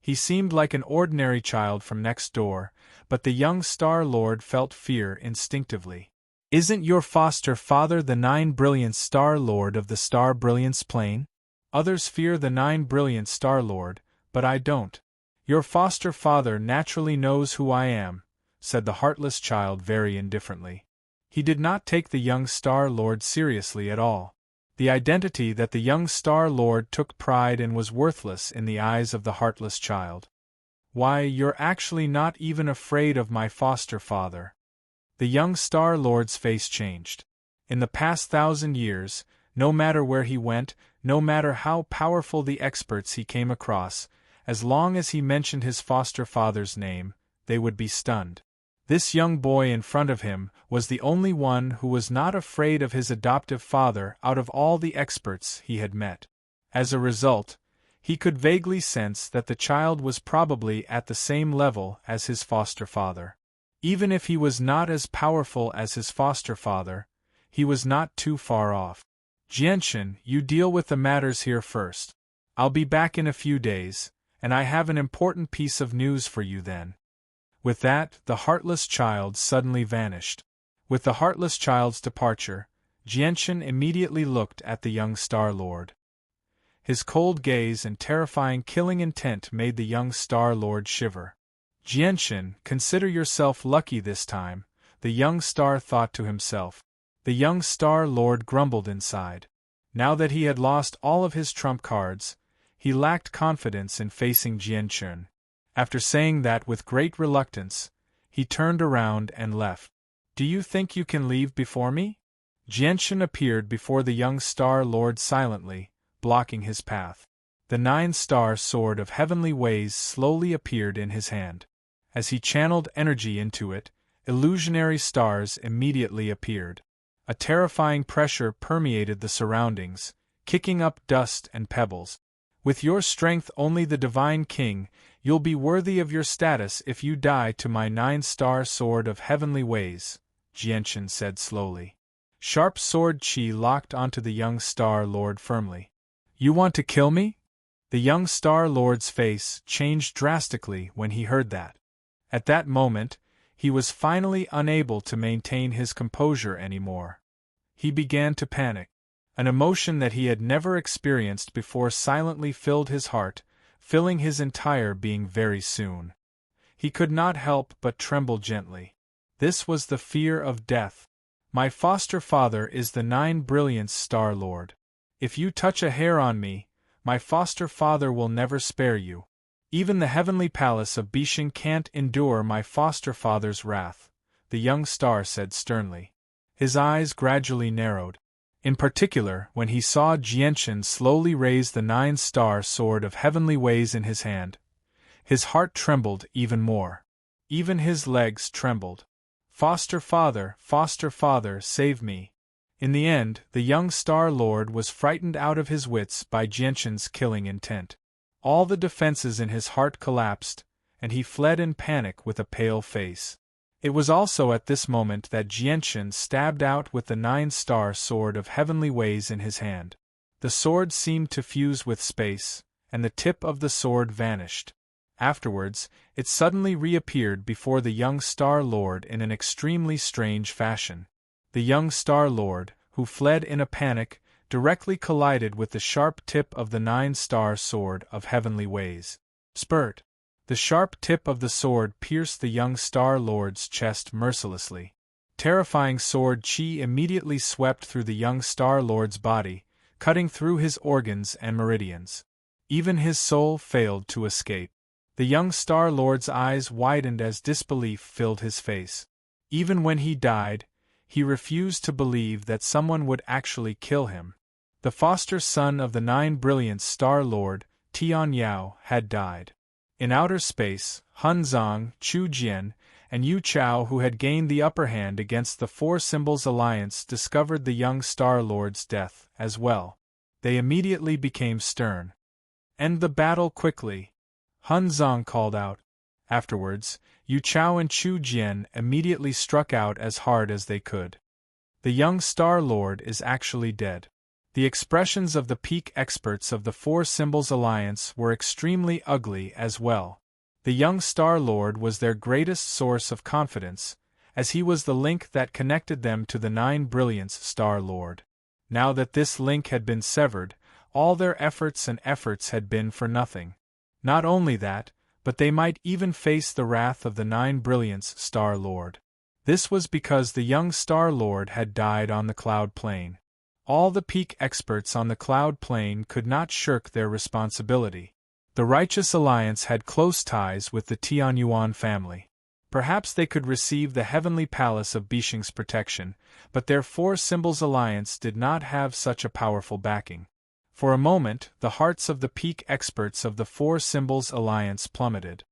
He seemed like an ordinary child from next door, but the young Star Lord felt fear instinctively. Isn't your foster father the 9 Brilliance Star Lord of the Star Brilliance Plane? Others fear the 9 Brilliance Star Lord, but I don't. Your foster father naturally knows who I am, said the Heartless Child very indifferently. He did not take the young Star Lord seriously at all. The identity that the young Star Lord took pride in was worthless in the eyes of the Heartless Child. Why, you're actually not even afraid of my foster father. The young Star Lord's face changed. In the past 1,000 years, no matter where he went, no matter how powerful the experts he came across, as long as he mentioned his foster father's name, they would be stunned. This young boy in front of him was the only one who was not afraid of his adoptive father out of all the experts he had met. As a result, he could vaguely sense that the child was probably at the same level as his foster father. Even if he was not as powerful as his foster father, he was not too far off. Jianchen, you deal with the matters here first. I'll be back in a few days, and I have an important piece of news for you then. With that, the Heartless Child suddenly vanished. With the Heartless Child's departure, Jianchen immediately looked at the young Star Lord. His cold gaze and terrifying killing intent made the young Star Lord shiver. Jianchen, consider yourself lucky this time, the young star thought to himself. The young Star Lord grumbled inside. Now that he had lost all of his trump cards, he lacked confidence in facing Jianchen. After saying that with great reluctance, he turned around and left. Do you think you can leave before me? Jianchen appeared before the young Star Lord silently, blocking his path. The 9-star sword of heavenly ways slowly appeared in his hand. As he channeled energy into it, illusionary stars immediately appeared. A terrifying pressure permeated the surroundings, kicking up dust and pebbles. With your strength only the Divine King, you'll be worthy of your status if you die to my 9-star sword of heavenly ways, Jianchen said slowly. Sharp sword chi locked onto the young Star Lord firmly. You want to kill me? The young Star Lord's face changed drastically when he heard that. At that moment, he was finally unable to maintain his composure anymore. He began to panic. An emotion that he had never experienced before silently filled his heart, filling his entire being very soon. He could not help but tremble gently. This was the fear of death. My foster father is the 9 Brilliance Star Lord. If you touch a hair on me, my foster father will never spare you. Even the heavenly palace of Bishing can't endure my foster father's wrath, the young star said sternly. His eyes gradually narrowed. In particular, when he saw Jianchen slowly raise the 9-star sword of heavenly ways in his hand, his heart trembled even more. Even his legs trembled. Foster father, save me. In the end, the young Star Lord was frightened out of his wits by Jianshan's killing intent. All the defenses in his heart collapsed, and he fled in panic with a pale face. It was also at this moment that Jianshan stabbed out with the 9-star sword of heavenly ways in his hand. The sword seemed to fuse with space, and the tip of the sword vanished. Afterwards, it suddenly reappeared before the young Star Lord in an extremely strange fashion. The young Star Lord, who fled in a panic, directly collided with the sharp tip of the 9-star sword of heavenly ways. Spurt! The sharp tip of the sword pierced the young Star Lord's chest mercilessly. Terrifying sword chi immediately swept through the young Star Lord's body, cutting through his organs and meridians. Even his soul failed to escape. The young Star Lord's eyes widened as disbelief filled his face. Even when he died, he refused to believe that someone would actually kill him. The foster son of the 9 brilliant Star Lord, Tian Yao, had died. In outer space, Hun Zong, Chu Jian, and Yu Chao, who had gained the upper hand against the Four Symbols Alliance, discovered the young Star Lord's death as well. They immediately became stern. "End the battle quickly," Hun Zong called out. Afterwards, Yu Chao and Chu Jian immediately struck out as hard as they could. The young Star Lord is actually dead. The expressions of the peak experts of the Four Symbols Alliance were extremely ugly as well. The young Star Lord was their greatest source of confidence, as he was the link that connected them to the 9 Brilliance Star Lord. Now that this link had been severed, all their efforts had been for nothing. Not only that, but they might even face the wrath of the 9 Brilliance Star Lord. This was because the young Star Lord had died on the Cloud Plane. All the peak experts on the Cloud Plane could not shirk their responsibility. The Righteous Alliance had close ties with the Tianyuan family. Perhaps they could receive the heavenly palace of Bishing's protection, but their Four Symbols Alliance did not have such a powerful backing. For a moment, the hearts of the peak experts of the Four Symbols Alliance plummeted.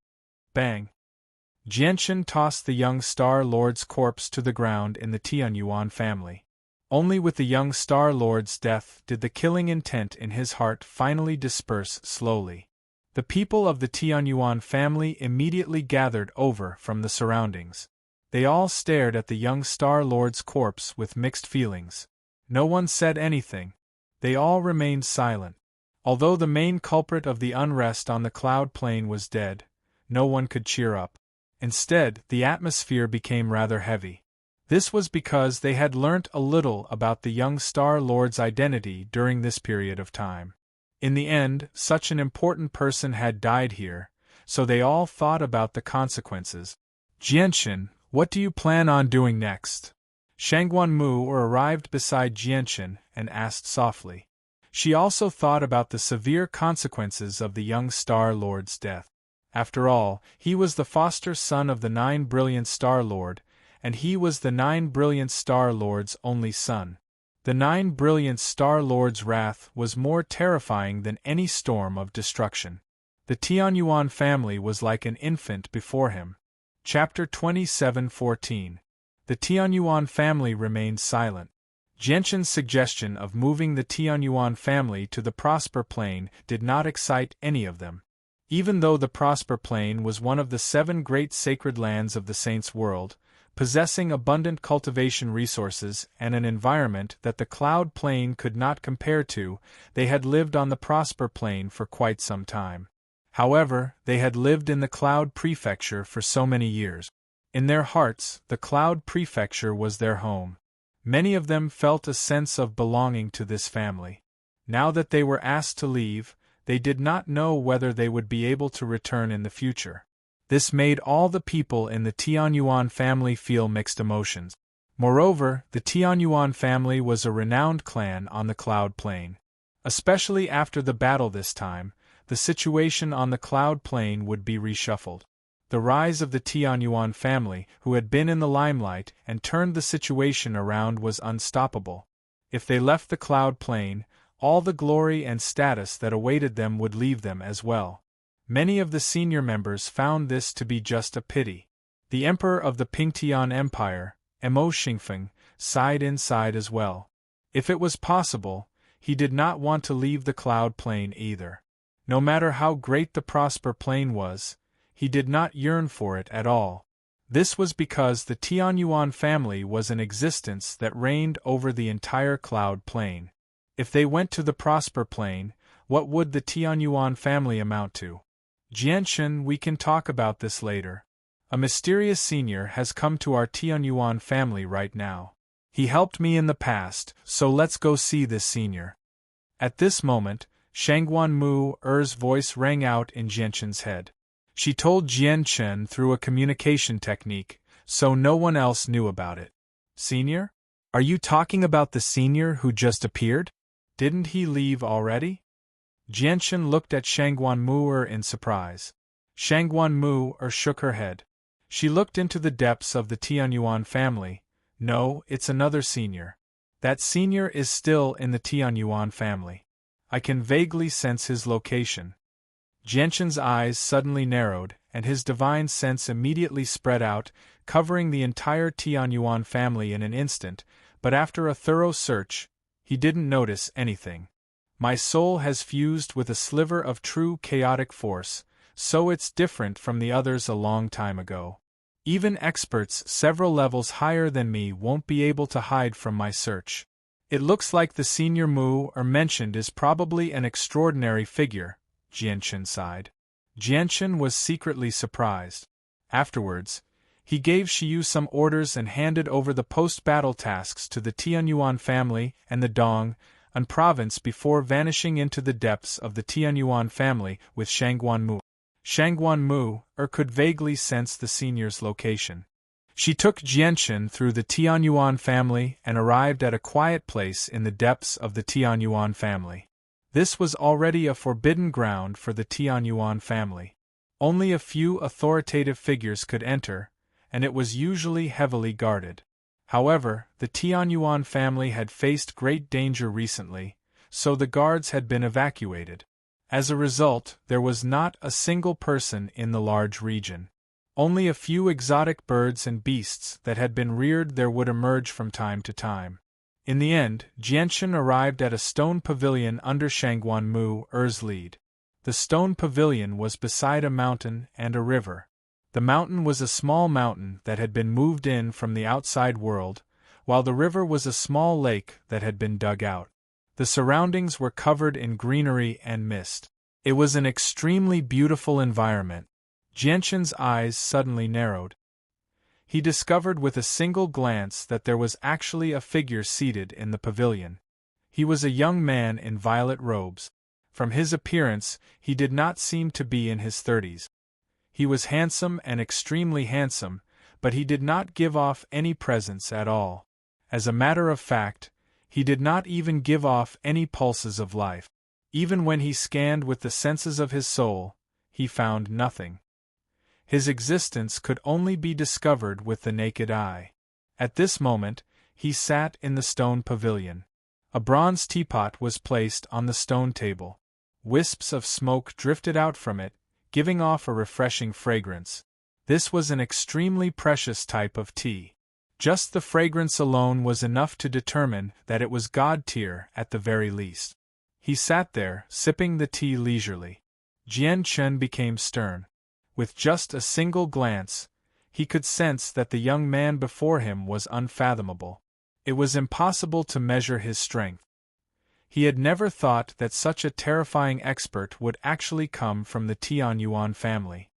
Bang! Jianshan tossed the young Star Lord's corpse to the ground in the Tianyuan family. Only with the young Star Lord's death did the killing intent in his heart finally disperse slowly. The people of the Tianyuan family immediately gathered over from the surroundings. They all stared at the young Star Lord's corpse with mixed feelings. No one said anything. They all remained silent. Although the main culprit of the unrest on the Cloud Plane was dead, no one could cheer up. Instead, the atmosphere became rather heavy. This was because they had learnt a little about the young Star Lord's identity during this period of time. In the end, such an important person had died here, so they all thought about the consequences. "Jianshan, what do you plan on doing next?" Shangguan Mu arrived beside Jianshan and asked softly. She also thought about the severe consequences of the young Star Lord's death. After all, he was the foster son of the 9 Brilliant Star Lord, and he was the 9 Brilliant Star Lord's only son. The 9 Brilliant Star Lord's wrath was more terrifying than any storm of destruction. The Tianyuan family was like an infant before him. Chapter 27:14. The Tianyuan family remained silent. Jianshan's suggestion of moving the Tianyuan family to the Prosper Plane did not excite any of them. Even though the Prosper Plane was one of the 7 great sacred lands of the Saints' world, possessing abundant cultivation resources and an environment that the Cloud Plane could not compare to, they had lived on the Prosper Plane for quite some time. However, they had lived in the Cloud Prefecture for so many years. In their hearts, the Cloud Prefecture was their home. Many of them felt a sense of belonging to this family. Now that they were asked to leave, they did not know whether they would be able to return in the future. This made all the people in the Tianyuan family feel mixed emotions. Moreover, the Tianyuan family was a renowned clan on the Cloud Plane. Especially after the battle this time, the situation on the Cloud Plane would be reshuffled. The rise of the Tianyuan family, who had been in the limelight and turned the situation around, was unstoppable. If they left the Cloud Plane, all the glory and status that awaited them would leave them as well. Many of the senior members found this to be just a pity. The emperor of the Pingtian Empire, Mo Xingfeng, sighed inside as well. If it was possible, he did not want to leave the cloud plane either. No matter how great the Prosper plane was, he did not yearn for it at all. This was because the Tianyuan family was an existence that reigned over the entire cloud plane. If they went to the Prosper plane, what would the Tianyuan family amount to? Jianshen, we can talk about this later. A mysterious senior has come to our Tianyuan family right now. He helped me in the past, so let's go see this senior. At this moment, Shangguan Mu-er's voice rang out in Jianshen's head. She told Jianshen through a communication technique, so no one else knew about it. Senior? Are you talking about the senior who just appeared? Didn't he leave already? Jianshen looked at Shangguan Mu-er in surprise. Shangguan Mu-er shook her head. She looked into the depths of the Tianyuan family. No, it's another senior. That senior is still in the Tianyuan family. I can vaguely sense his location. Jianshen's eyes suddenly narrowed, and his divine sense immediately spread out, covering the entire Tianyuan family in an instant, but after a thorough search, he didn't notice anything. My soul has fused with a sliver of true chaotic force, so it's different from the others a long time ago. Even experts several levels higher than me won't be able to hide from my search. It looks like the senior Mu-er mentioned is probably an extraordinary figure, Jianshen sighed. Jianshen was secretly surprised. Afterwards, he gave Shiyu some orders and handed over the post-battle tasks to the Tianyuan family and the Dong, an province before vanishing into the depths of the Tianyuan family with Shangguan Mu. Shangguan Mu-er could vaguely sense the senior's location. She took Jianshen through the Tianyuan family and arrived at a quiet place in the depths of the Tianyuan family. This was already a forbidden ground for the Tianyuan family. Only a few authoritative figures could enter, and it was usually heavily guarded. However, the Tianyuan family had faced great danger recently, so the guards had been evacuated. As a result, there was not a single person in the large region. Only a few exotic birds and beasts that had been reared there would emerge from time to time. In the end, Jianshen arrived at a stone pavilion under Shangguan Mu-er's lead. The stone pavilion was beside a mountain and a river. The mountain was a small mountain that had been moved in from the outside world, while the river was a small lake that had been dug out. The surroundings were covered in greenery and mist. It was an extremely beautiful environment. Jianshen's eyes suddenly narrowed. He discovered with a single glance that there was actually a figure seated in the pavilion. He was a young man in violet robes. From his appearance, he did not seem to be in his 30s. He was handsome and extremely handsome, but he did not give off any presence at all. As a matter of fact, he did not even give off any pulses of life. Even when he scanned with the senses of his soul, he found nothing. His existence could only be discovered with the naked eye. At this moment, he sat in the stone pavilion. A bronze teapot was placed on the stone table. Wisps of smoke drifted out from it, giving off a refreshing fragrance. This was an extremely precious type of tea. Just the fragrance alone was enough to determine that it was God tier at the very least. He sat there, sipping the tea leisurely. Jianshen became stern. With just a single glance, he could sense that the young man before him was unfathomable. It was impossible to measure his strength. He had never thought that such a terrifying expert would actually come from the Tianyuan family.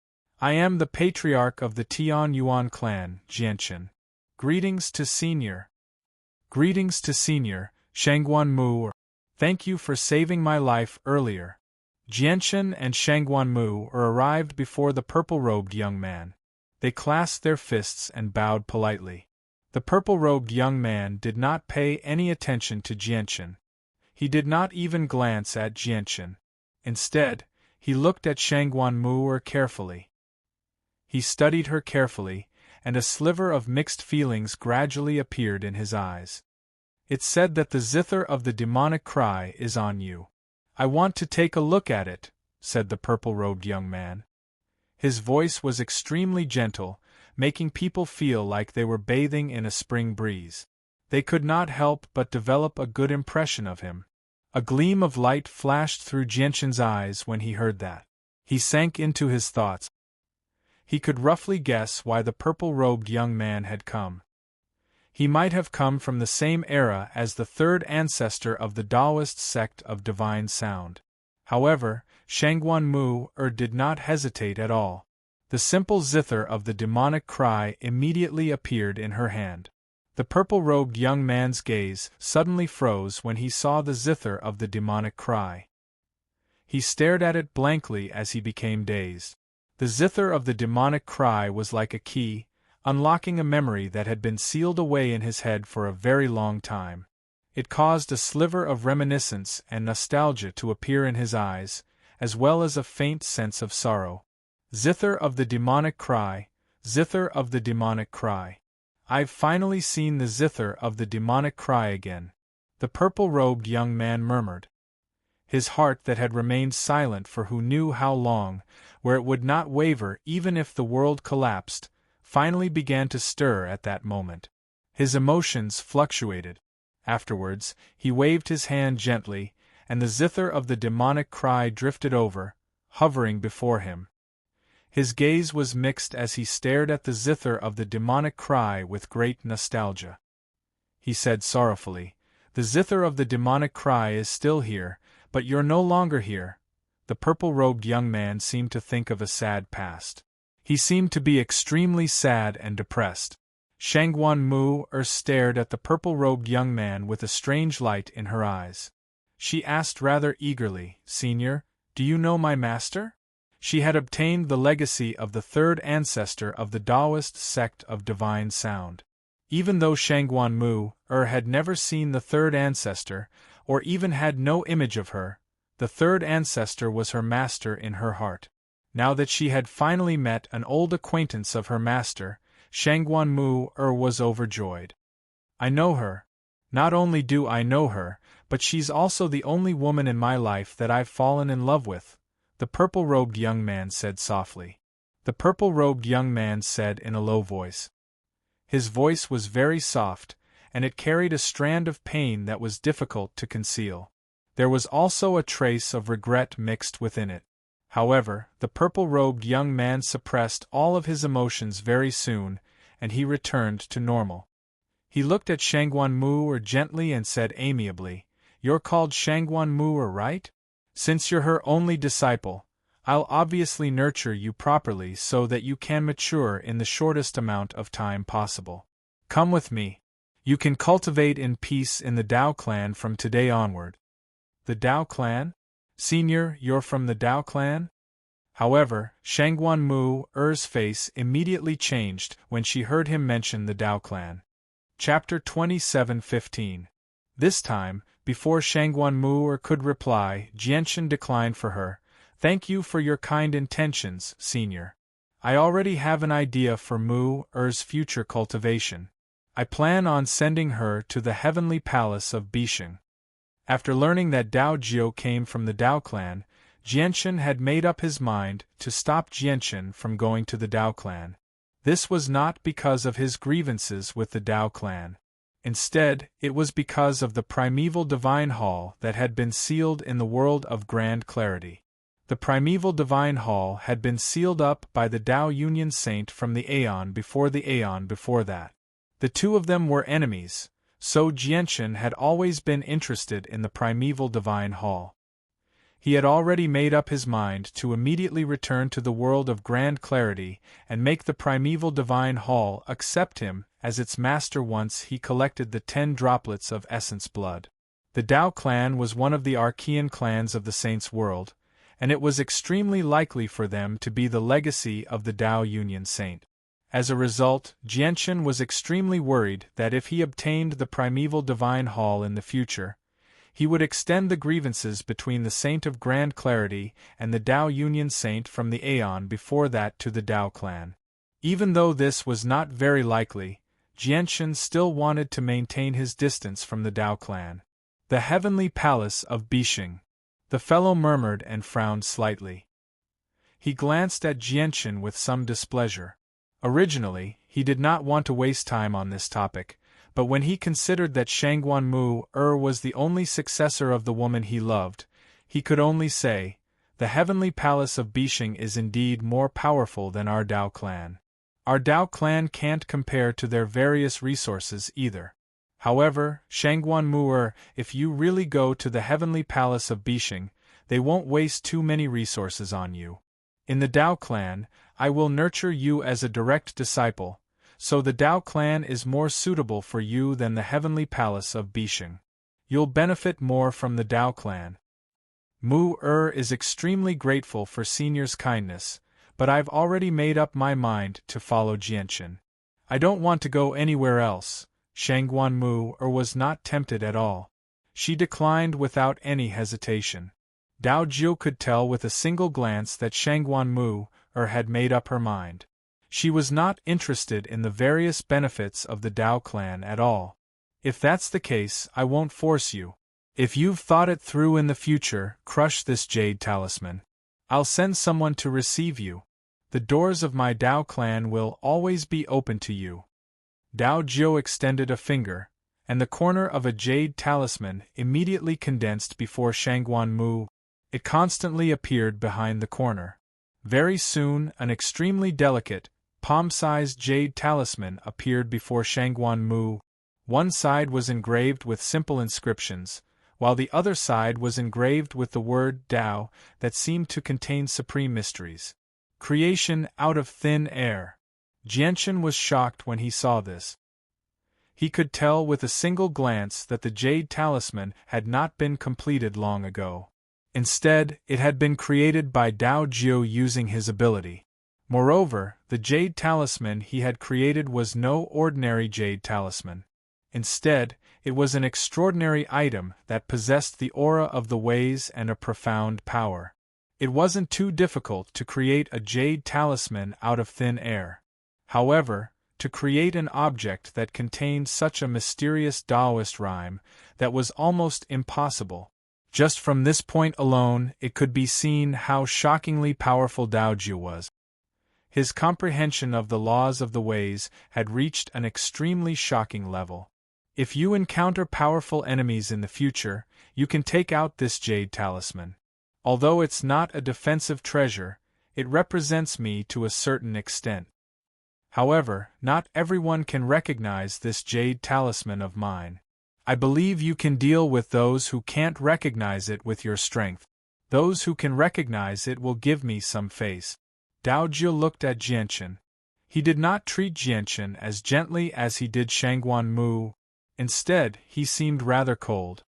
I am the patriarch of the Tianyuan clan, Jianshen. Greetings to Senior. Greetings to Senior, Shangguan Mu. Thank you for saving my life earlier. Jianshen and Shangguan Mu arrived before the purple-robed young man. They clasped their fists and bowed politely. The purple-robed young man did not pay any attention to Jianshen. He did not even glance at Jianshen. Instead, he looked at Shangguan Mu carefully. He studied her carefully, and a sliver of mixed feelings gradually appeared in his eyes. It's said that the zither of the demonic cry is on you. I want to take a look at it, said the purple-robed young man. His voice was extremely gentle, making people feel like they were bathing in a spring breeze. they could not help but develop a good impression of him. A gleam of light flashed through Jianshan's eyes when he heard that. He sank into his thoughts. He could roughly guess why the purple-robed young man had come. He might have come from the same era as the third ancestor of the Taoist sect of divine sound. However, Shangguan Mu did not hesitate at all. The simple zither of the demonic cry immediately appeared in her hand. The purple-robed young man's gaze suddenly froze when he saw the zither of the demonic cry. He stared at it blankly as he became dazed. The zither of the demonic cry was like a key, unlocking a memory that had been sealed away in his head for a very long time. It caused a sliver of reminiscence and nostalgia to appear in his eyes, as well as a faint sense of sorrow. Zither of the demonic cry, zither of the demonic cry. I've finally seen the zither of the demonic cry again, the purple-robed young man murmured. His heart that had remained silent for who knew how long, where it would not waver even if the world collapsed, finally began to stir at that moment. His emotions fluctuated. Afterwards, he waved his hand gently, and the zither of the demonic cry drifted over, hovering before him. His gaze was mixed as he stared at the zither of the demonic cry with great nostalgia. He said sorrowfully, "The zither of the demonic cry is still here, but you're no longer here." The purple-robed young man seemed to think of a sad past. He seemed to be extremely sad and depressed. Shangguan Mu stared at the purple-robed young man with a strange light in her eyes. She asked rather eagerly, "Senior, do you know my master?" She had obtained the legacy of the third ancestor of the Taoist sect of divine sound. Even though Shangguan Mu had never seen the third ancestor, or even had no image of her, the third ancestor was her master in her heart. Now that she had finally met an old acquaintance of her master, Shangguan Mu was overjoyed. "I know her. Not only do I know her, but she's also the only woman in my life that I've fallen in love with," the purple-robed young man said softly. The purple-robed young man said in a low voice. His voice was very soft, and it carried a strand of pain that was difficult to conceal. There was also a trace of regret mixed within it. However, the purple-robed young man suppressed all of his emotions very soon, and he returned to normal. He looked at Shangguan Mu gently and said amiably, "You're called Shangguan Mu, right? Since you're her only disciple, I'll obviously nurture you properly so that you can mature in the shortest amount of time possible. Come with me. You can cultivate in peace in the Dao clan from today onward." "The Dao clan? Senior, you're from the Dao clan?" However, Shangguan Mu's face immediately changed when she heard him mention the Dao clan. Chapter 27:15. This time, before Shangguan Mu could reply, Jianshan declined for her. "Thank you for your kind intentions, Senior. I already have an idea for Mu's future cultivation. I plan on sending her to the heavenly palace of Bisheng." After learning that Dao Jiu came from the Dao clan, Jianshan had made up his mind to stop Jianshan from going to the Dao clan. This was not because of his grievances with the Dao clan. Instead, it was because of the primeval divine hall that had been sealed in the world of grand clarity. The primeval divine hall had been sealed up by the Dao Union Saint from the Aeon before that. The two of them were enemies, so Jianshan had always been interested in the primeval divine hall. He had already made up his mind to immediately return to the world of grand clarity and make the primeval divine hall accept him as its master once he collected the 10 droplets of essence blood. The Dao clan was one of the Archean clans of the Saints' world, and it was extremely likely for them to be the legacy of the Dao Union Saint. As a result, Jianshan was extremely worried that if he obtained the primeval divine hall in the future, he would extend the grievances between the Saint of Grand Clarity and the Dao Union Saint from the Aeon before that to the Dao clan. Even though this was not very likely, Jianshan still wanted to maintain his distance from the Dao clan. "The heavenly palace of Bisheng," the fellow murmured and frowned slightly. He glanced at Jianshan with some displeasure. Originally, he did not want to waste time on this topic, but when he considered that Shangguan-mu was the only successor of the woman he loved, he could only say, "The heavenly palace of Bishing is indeed more powerful than our Dao clan. Our Dao clan can't compare to their various resources either. However, Shangguan-mu, if you really go to the heavenly palace of Bishing, they won't waste too many resources on you. In the Dao clan, I will nurture you as a direct disciple, so the Dao clan is more suitable for you than the heavenly palace of Bishing. You'll benefit more from the Dao clan." Mu is extremely grateful for Senior's kindness, but I've already made up my mind to follow Jianchen. I don't want to go anywhere else. Shangguan-mu was not tempted at all. She declined without any hesitation. Dao Jiu could tell with a single glance that Shangguan-mu had made up her mind. She was not interested in the various benefits of the Dao clan at all. "If that's the case, I won't force you. If you've thought it through in the future, crush this jade talisman. I'll send someone to receive you. The doors of my Dao clan will always be open to you." Dao Jiu extended a finger, and the corner of a jade talisman immediately condensed before Shangguan-mu. It constantly appeared behind the corner. Very soon, an extremely delicate, palm-sized jade talisman appeared before Shangguan-mu. One side was engraved with simple inscriptions, while the other side was engraved with the word Dao that seemed to contain supreme mysteries. Creation out of thin air. Jianchen was shocked when he saw this. He could tell with a single glance that the jade talisman had not been completed long ago. Instead, it had been created by Dao Jiu using his ability. Moreover, the jade talisman he had created was no ordinary jade talisman. Instead, it was an extraordinary item that possessed the aura of the ways and a profound power. It wasn't too difficult to create a jade talisman out of thin air. However, to create an object that contained such a mysterious Taoist rhyme, that was almost impossible. Just from this point alone, it could be seen how shockingly powerful Dao Jiu was. His comprehension of the laws of the ways had reached an extremely shocking level. If you encounter powerful enemies in the future, you can take out this jade talisman. Although it's not a defensive treasure, it represents me to a certain extent. However, not everyone can recognize this jade talisman of mine. I believe you can deal with those who can't recognize it with your strength. Those who can recognize it will give me some face. Dao Jiu looked at Jianchen. He did not treat Jianchen as gently as he did Shangguan-mu. Instead, he seemed rather cold.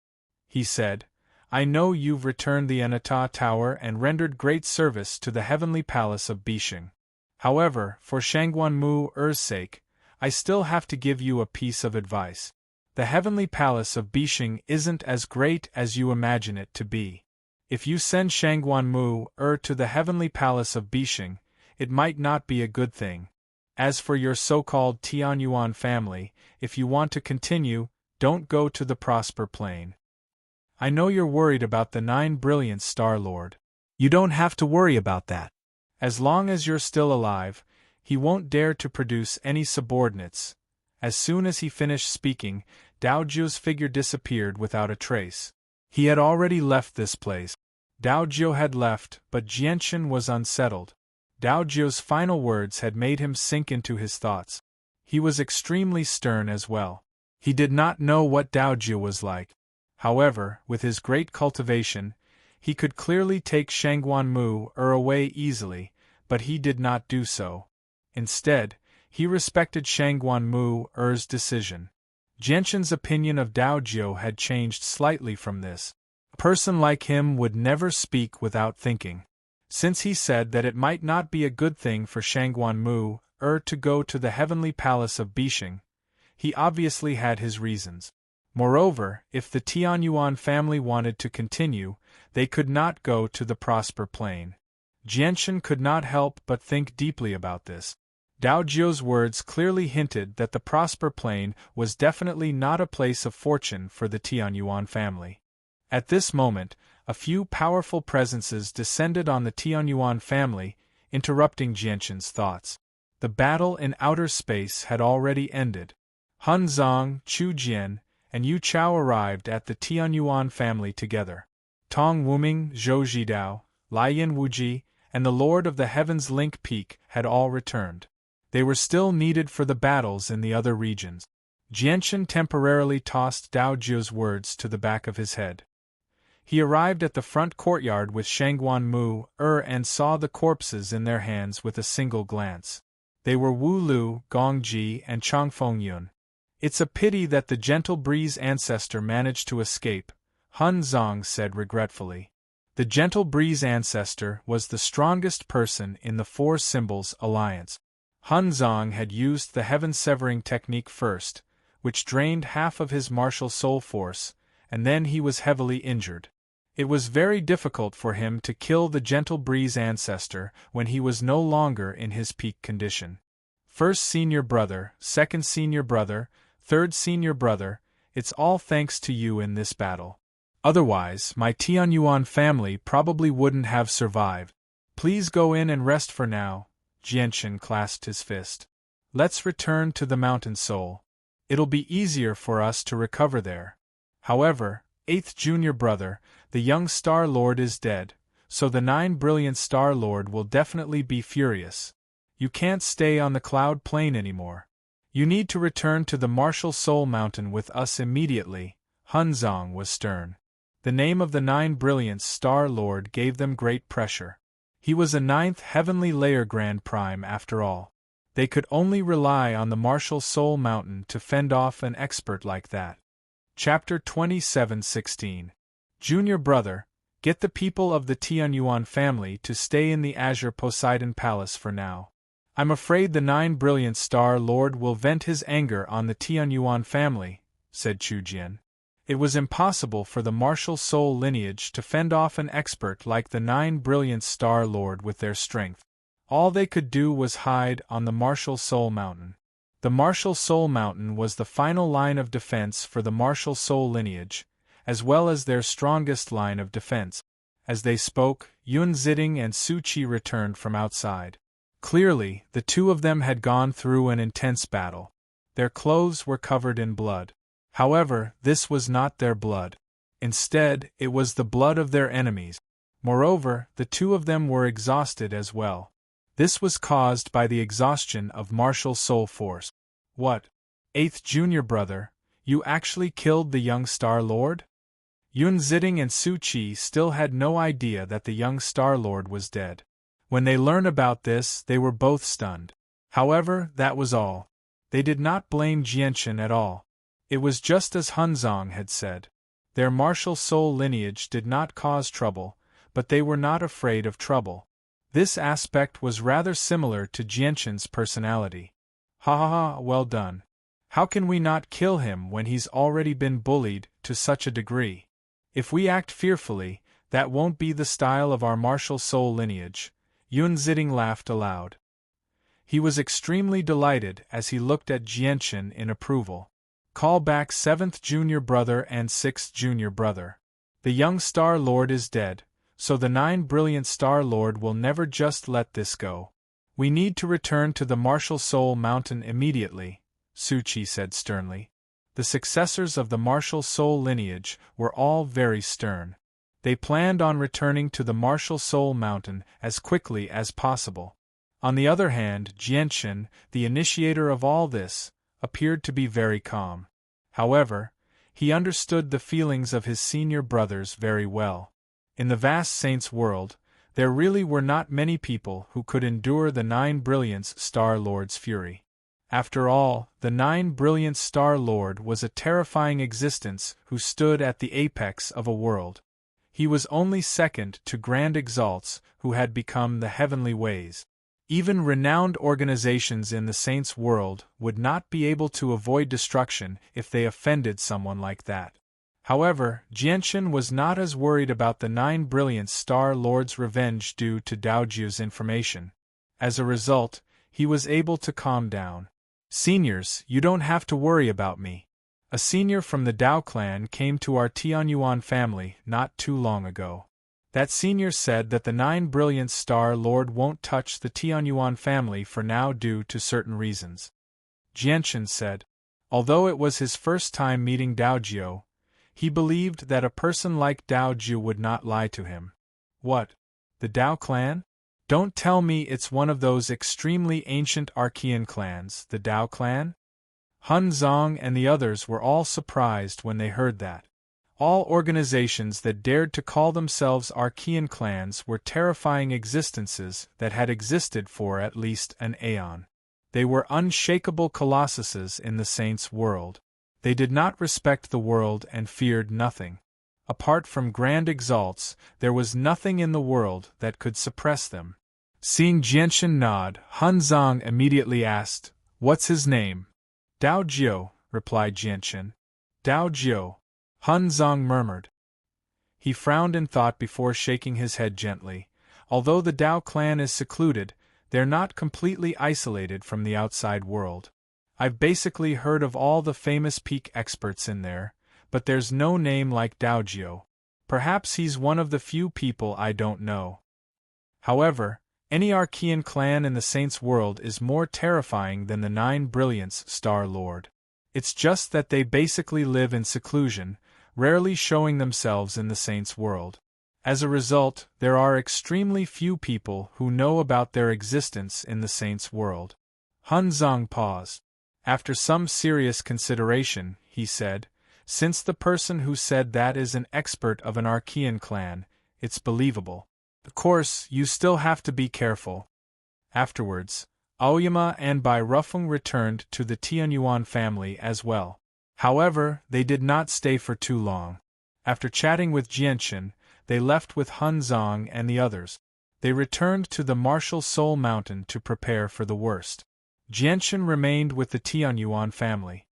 He said, "I know you've returned the Anata Tower and rendered great service to the heavenly palace of Bishing. However, for Shangguan-mu's sake, I still have to give you a piece of advice. The heavenly palace of Bishing isn't as great as you imagine it to be. If you send Shangguan-mu to the heavenly palace of Bishing, it might not be a good thing. As for your so-called Tianyuan family, if you want to continue, don't go to the Prosper Plain. I know you're worried about the 9 brilliant Star Lord. You don't have to worry about that. As long as you're still alive, he won't dare to produce any subordinates." As soon as he finished speaking, Dao Jiu's figure disappeared without a trace. He had already left this place. Dao Jiu had left, but Jianchen was unsettled. Dao Jiu's final words had made him sink into his thoughts. He was extremely stern as well. He did not know what Dao Jiu was like. However, with his great cultivation, he could clearly take Shangguan-mu away easily, but he did not do so. Instead, he respected Shangguan-mu's decision. Jianchen's opinion of Dao Jiu had changed slightly from this. A person like him would never speak without thinking. Since he said that it might not be a good thing for Shangguan-mu to go to the heavenly palace of Bishing, he obviously had his reasons. Moreover, if the Tianyuan family wanted to continue, they could not go to the Prosper Plain. Jianchen could not help but think deeply about this. Dao Jiu's words clearly hinted that the Prosper Plain was definitely not a place of fortune for the Tianyuan family. At this moment, a few powerful presences descended on the Tianyuan family, interrupting Jianchen's thoughts. The battle in outer space had already ended. Han Zong, Chu Jian, and Yu Chao arrived at the Tianyuan family together. Tong Wuming, Zhou Zhidao, Lian Wuji, and the Lord of the Heavens Link Peak had all returned. They were still needed for the battles in the other regions. Jianchen temporarily tossed Dao Jiu's words to the back of his head. He arrived at the front courtyard with Shangguan Mu, and saw the corpses in their hands with a single glance. They were Wu Lu, Gong Ji, and Changfeng Yun. It's a pity that the Gentle Breeze ancestor managed to escape, Han Zong said regretfully. The Gentle Breeze ancestor was the strongest person in the Four Symbols Alliance. Han Zong had used the heaven-severing technique first, which drained half of his martial soul force, and then he was heavily injured. It was very difficult for him to kill the Gentle Breeze ancestor when he was no longer in his peak condition. First senior brother, second senior brother, third senior brother, it's all thanks to you in this battle. Otherwise, my Tianyuan family probably wouldn't have survived. Please go in and rest for now, Jianchen clasped his fist. Let's return to the Mountain Soul. It'll be easier for us to recover there. However, eighth junior brother, the young Star Lord is dead, so the 9 brilliant Star Lord will definitely be furious. You can't stay on the Cloud Plain anymore. You need to return to the Martial Soul Mountain with us immediately, Han Zong was stern. The name of the 9 brilliant Star Lord gave them great pressure. He was a 9th Heavenly Layer Grand Prime after all. They could only rely on the Martial Soul Mountain to fend off an expert like that. Chapter 27:16. Junior brother, get the people of the Tianyuan family to stay in the Azure Poseidon Palace for now. I'm afraid the 9 brilliant Star Lord will vent his anger on the Tianyuan family, said Chu Jian. It was impossible for the Martial Soul lineage to fend off an expert like the 9 brilliant Star Lord with their strength. All they could do was hide on the Martial Soul Mountain. The Martial Soul Mountain was the final line of defense for the Martial Soul lineage, as well as their strongest line of defense. As they spoke, Yun Ziding and Su Qi returned from outside. Clearly, the two of them had gone through an intense battle. Their clothes were covered in blood. However, this was not their blood. Instead, it was the blood of their enemies. Moreover, the two of them were exhausted as well. This was caused by the exhaustion of martial soul force. What? 8th junior brother, you actually killed the young Star Lord? Yun Ziding and Su Qi still had no idea that the young Star Lord was dead. When they learned about this, they were both stunned. However, that was all. They did not blame Jianchen at all. It was just as Han Zong had said. Their martial soul lineage did not cause trouble, but they were not afraid of trouble. This aspect was rather similar to Jianchen's personality. Ha ha ha, well done. How can we not kill him when he's already been bullied to such a degree? If we act fearfully, that won't be the style of our martial soul lineage. Yun Ziding laughed aloud. He was extremely delighted as he looked at Jianchen in approval. Call back 7th junior brother and 6th junior brother. The young Star Lord is dead, so the 9 brilliant Star Lord will never just let this go. We need to return to the Martial Soul Mountain immediately, Su Qi said sternly. The successors of the Martial Soul lineage were all very stern. They planned on returning to the Martial Soul Mountain as quickly as possible. On the other hand, Jianchen, the initiator of all this, appeared to be very calm. However, he understood the feelings of his senior brothers very well. In the vast Saints world, there really were not many people who could endure the 9 brilliant Star Lord's fury. After all, the 9 brilliant Star Lord was a terrifying existence who stood at the apex of a world. He was only second to Grand Exalts who had become the heavenly ways. Even renowned organizations in the Saints' world would not be able to avoid destruction if they offended someone like that. However, Jianchen was not as worried about the 9 brilliant Star Lord's revenge due to Daojiu's information. As a result, he was able to calm down. Seniors, you don't have to worry about me. A senior from the Dao clan came to our Tianyuan family not too long ago. That senior said that the 9 brilliant Star Lord won't touch the Tianyuan family for now due to certain reasons. Jianchen said, Although it was his first time meeting Daojiu, he believed that a person like Daojiu would not lie to him. What? The Dao clan? Don't tell me it's one of those extremely ancient Archean clans, the Dao clan? Hun Zong and the others were all surprised when they heard that. All organizations that dared to call themselves Archean clans were terrifying existences that had existed for at least an aeon. They were unshakable colossuses in the saints' world. They did not respect the world and feared nothing. Apart from grand exalts, there was nothing in the world that could suppress them. Seeing Jianchen nod, Hun Zong immediately asked, "What's his name?" "Dao Jiu," replied Jianchen. "Dao Jiu," Hun Zong murmured. He frowned in thought before shaking his head gently. Although the Dao clan is secluded, they're not completely isolated from the outside world. I've basically heard of all the famous peak experts in there, but there's no name like Daojiu. Perhaps he's one of the few people I don't know. However, any Archean clan in the Saints' world is more terrifying than the Nine Brilliants Star Lord. It's just that they basically live in seclusion, rarely showing themselves in the Saints' world. As a result, there are extremely few people who know about their existence in the Saints' world. Hun Zong paused. After some serious consideration, he said, "Since the person who said that is an expert of an Archean clan, it's believable. Of course, you still have to be careful." Afterwards, Aoyama and Bai Rufeng returned to the Tianyuan family as well. However, they did not stay for too long. After chatting with Jianchen, they left with Hun Zong and the others. They returned to the Martial Soul Mountain to prepare for the worst. Jianchen remained with the Tianyuan family.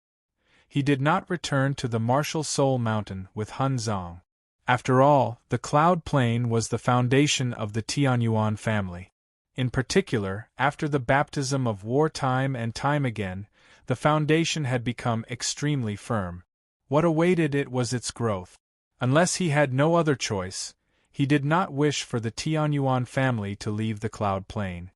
He did not return to the Martial Soul Mountain with Hun Zong. After all, the Cloud Plain was the foundation of the Tianyuan family. In particular, after the baptism of war time and time again, the foundation had become extremely firm. What awaited it was its growth. Unless he had no other choice, he did not wish for the Tianyuan family to leave the Cloud Plain.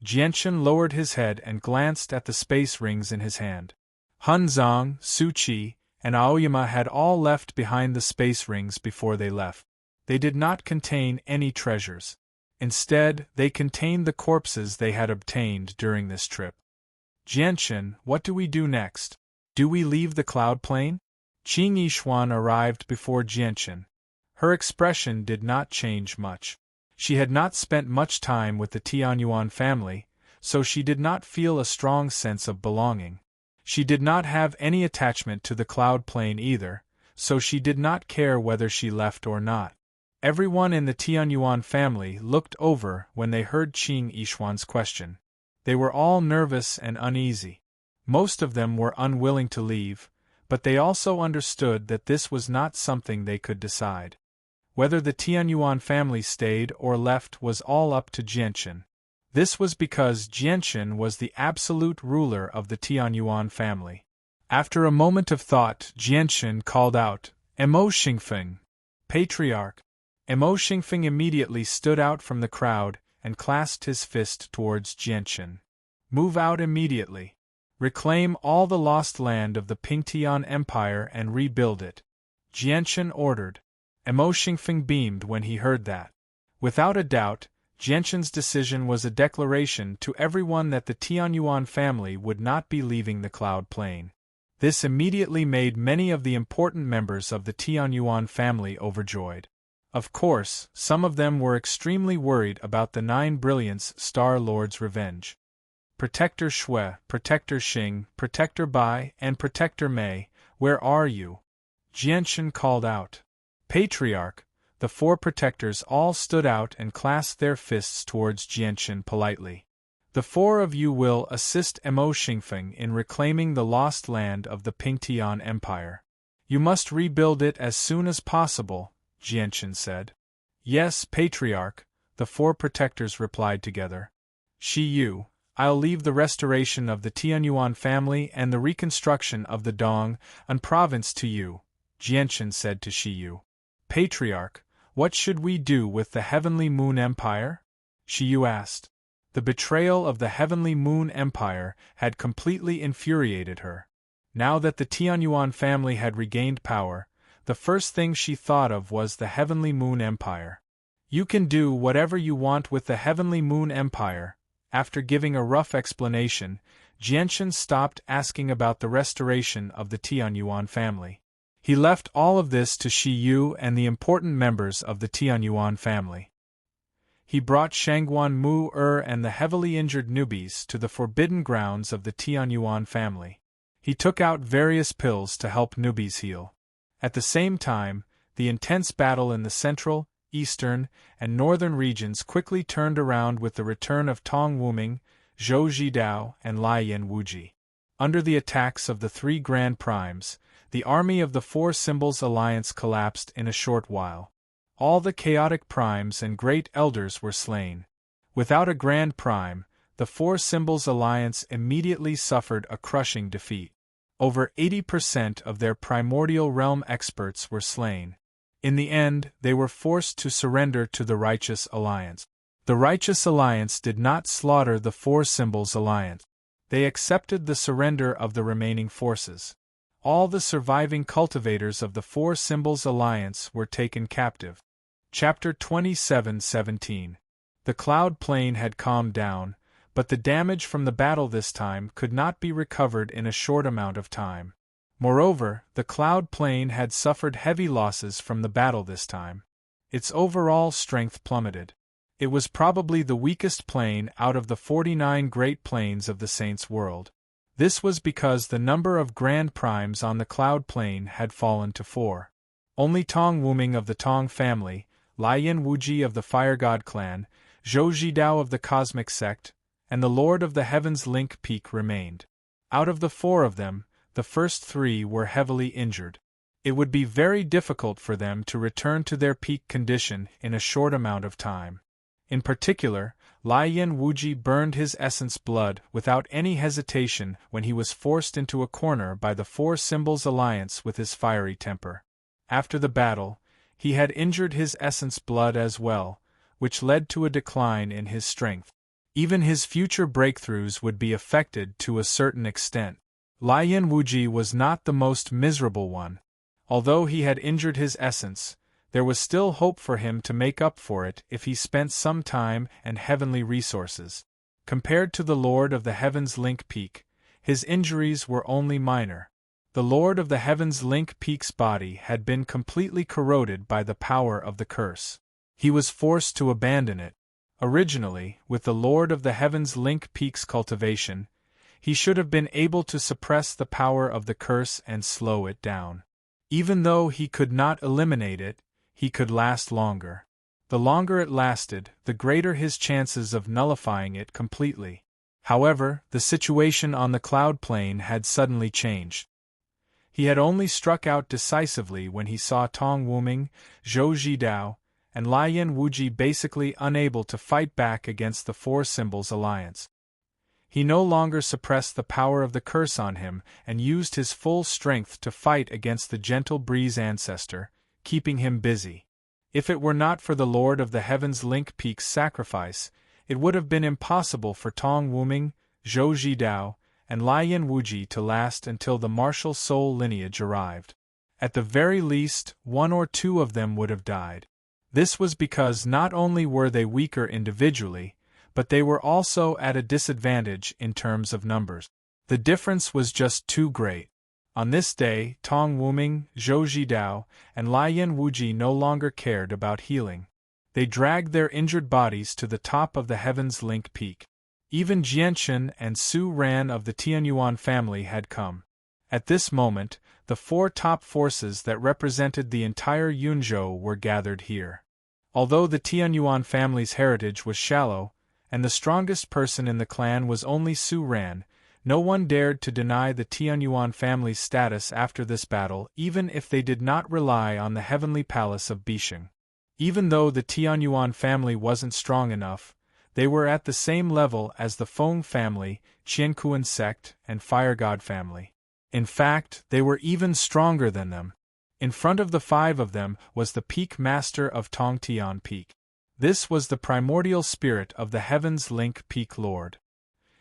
Jianchen lowered his head and glanced at the space rings in his hand. Hun Zong, Su Qi, and Aoyama had all left behind the space rings before they left. They did not contain any treasures. Instead, they contained the corpses they had obtained during this trip. "Jianchen, what do we do next? Do we leave the Cloud Plain?" Qing Yixuan arrived before Jianchen. Her expression did not change much. She had not spent much time with the Tianyuan family, so she did not feel a strong sense of belonging. She did not have any attachment to the Cloud Plain either, so she did not care whether she left or not. Everyone in the Tianyuan family looked over when they heard Qing Yixuan's question. They were all nervous and uneasy. Most of them were unwilling to leave, but they also understood that this was not something they could decide. Whether the Tianyuan family stayed or left was all up to Jianchen. This was because Jianchen was the absolute ruler of the Tianyuan family. After a moment of thought, Jianchen called out, "Emo Xingfeng, Patriarch." Emo Xingfeng immediately stood out from the crowd and clasped his fist towards Jianchen. "Move out immediately. Reclaim all the lost land of the Pingtian Empire and rebuild it," Jianchen ordered. Emo Xingfeng beamed when he heard that. Without a doubt, Jianchen's decision was a declaration to everyone that the Tianyuan family would not be leaving the Cloud Plain. This immediately made many of the important members of the Tianyuan family overjoyed. Of course, some of them were extremely worried about the Nine Brilliants Star Lord's revenge. Protector Shui, Protector Xing, Protector Bai, and Protector Mei, where are you? Jianchen called out. Patriarch, the four protectors all stood out and clasped their fists towards Jianchen politely. The four of you will assist Emo Xingfeng in reclaiming the lost land of the Pingtian Empire. You must rebuild it as soon as possible, Jianchen said. Yes, Patriarch, the four protectors replied together. Shi Yu, I'll leave the restoration of the Tianyuan family and the reconstruction of the Dong and province to you, Jianchen said to Shi Yu. Patriarch, what should we do with the Heavenly Moon Empire? Shi Yu asked. The betrayal of the Heavenly Moon Empire had completely infuriated her. Now that the Tianyuan family had regained power, the first thing she thought of was the Heavenly Moon Empire. You can do whatever you want with the Heavenly Moon Empire. After giving a rough explanation, Jianshan stopped asking about the restoration of the Tianyuan family. He left all of this to Shi Yu and the important members of the Tianyuan family. He brought Shangguan Mu and the heavily injured newbies to the forbidden grounds of the Tianyuan family. He took out various pills to help newbies heal. At the same time, the intense battle in the central, eastern, and northern regions quickly turned around with the return of Tong Wuming, Zhou Zhidao, and Lai Yan Wuji. Under the attacks of the three Grand Primes, the army of the Four Symbols Alliance collapsed in a short while. All the chaotic primes and great elders were slain. Without a Grand Prime, the Four Symbols Alliance immediately suffered a crushing defeat. Over 80% of their primordial realm experts were slain. In the end, they were forced to surrender to the Righteous Alliance. The Righteous Alliance did not slaughter the Four Symbols Alliance. They accepted the surrender of the remaining forces. All the surviving cultivators of the Four Symbols Alliance were taken captive. Chapter 27:17. The cloud plain had calmed down, but the damage from the battle this time could not be recovered in a short amount of time. Moreover, the cloud plain had suffered heavy losses from the battle this time. Its overall strength plummeted. It was probably the weakest plane out of the 49 great planes of the Saints' world. This was because the number of Grand Primes on the cloud plane had fallen to 4. Only Tong Wuming of the Tong family, Lai Yan Wuji of the Fire God clan, Zhou Zhidao of the Cosmic Sect, and the Lord of the Heavens Link Peak remained. Out of the 4 of them, the first 3 were heavily injured. It would be very difficult for them to return to their peak condition in a short amount of time. In particular, Lai Yan Wuji burned his essence blood without any hesitation when he was forced into a corner by the Four Symbols Alliance with his fiery temper. After the battle, he had injured his essence blood as well, which led to a decline in his strength. Even his future breakthroughs would be affected to a certain extent. Lai Yan Wuji was not the most miserable one. Although he had injured his essence, there was still hope for him to make up for it if he spent some time and heavenly resources. Compared to the Lord of the Heavens Link Peak, his injuries were only minor. The Lord of the Heavens Link Peak's body had been completely corroded by the power of the curse. He was forced to abandon it. Originally, with the Lord of the Heavens Link Peak's cultivation, he should have been able to suppress the power of the curse and slow it down. Even though he could not eliminate it, he could last longer. The longer it lasted, the greater his chances of nullifying it completely. However, the situation on the cloud plane had suddenly changed. He had only struck out decisively when he saw Tong Wuming, Zhou Zhidao, and Lai Yan Wuji basically unable to fight back against the Four Symbols Alliance. He no longer suppressed the power of the curse on him and used his full strength to fight against the Gentle Breeze ancestor, keeping him busy. If it were not for the Lord of the Heavens Link Peak's sacrifice, it would have been impossible for Tong Wuming, Zhou Zhidao, and Lai Yan Wuji to last until the martial soul lineage arrived. At the very least, 1 or 2 of them would have died. This was because not only were they weaker individually, but they were also at a disadvantage in terms of numbers. The difference was just too great. On this day, Tong Wuming, Zhou Zhidao, and Lai Yan Wuji no longer cared about healing. They dragged their injured bodies to the top of the Heavens Link Peak. Even Jianshan and Su Ran of the Tianyuan family had come. At this moment, the 4 top forces that represented the entire Yunzhou were gathered here. Although the Tianyuan family's heritage was shallow, and the strongest person in the clan was only Su Ran, no one dared to deny the Tianyuan family's status after this battle, even if they did not rely on the heavenly palace of Bisheng. Even though the Tianyuan family wasn't strong enough, they were at the same level as the Feng family, Qiankuan sect, and Fire God family. In fact, they were even stronger than them. In front of the 5 of them was the Peak Master of Tongtian Peak. This was the primordial spirit of the Heavens Link Peak Lord.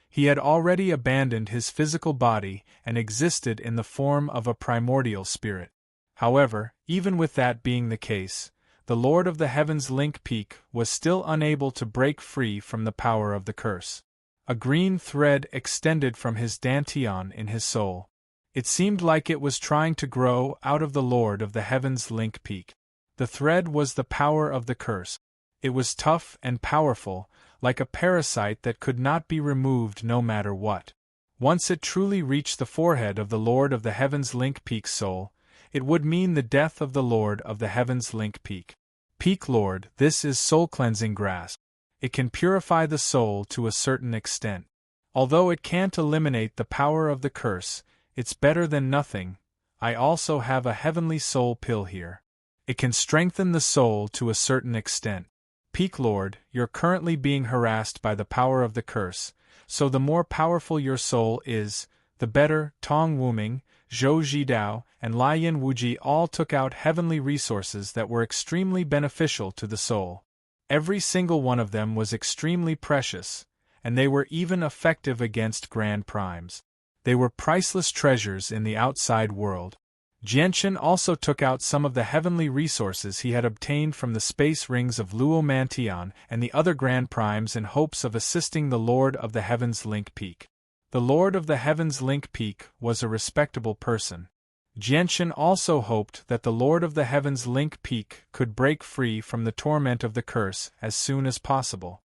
He had already abandoned his physical body and existed in the form of a primordial spirit. However, even with that being the case, the Lord of the Heavens Link Peak was still unable to break free from the power of the curse. A green thread extended from his dantian in his soul. It seemed like it was trying to grow out of the Lord of the Heavens Link Peak. The thread was the power of the curse. It was tough and powerful, like a parasite that could not be removed no matter what. Once it truly reached the forehead of the Lord of the Heavens Link Peak's soul, it would mean the death of the Lord of the Heavens Link Peak. Peak Lord, this is soul-cleansing grass. It can purify the soul to a certain extent. Although it can't eliminate the power of the curse, it's better than nothing. I also have a heavenly soul pill here. It can strengthen the soul to a certain extent. Peak Lord, you're currently being harassed by the power of the curse, so the more powerful your soul is, the better. Tong Wuming, Zhou Zhidao, and Lian Wuji all took out heavenly resources that were extremely beneficial to the soul. Every single one of them was extremely precious, and they were even effective against grand primes. They were priceless treasures in the outside world. Jianchen also took out some of the heavenly resources he had obtained from the space rings of Luo Mantian and the other grand primes in hopes of assisting the Lord of the Heavens Link Peak. The Lord of the Heavens Link Peak was a respectable person. Jianchen also hoped that the Lord of the Heavens Link Peak could break free from the torment of the curse as soon as possible.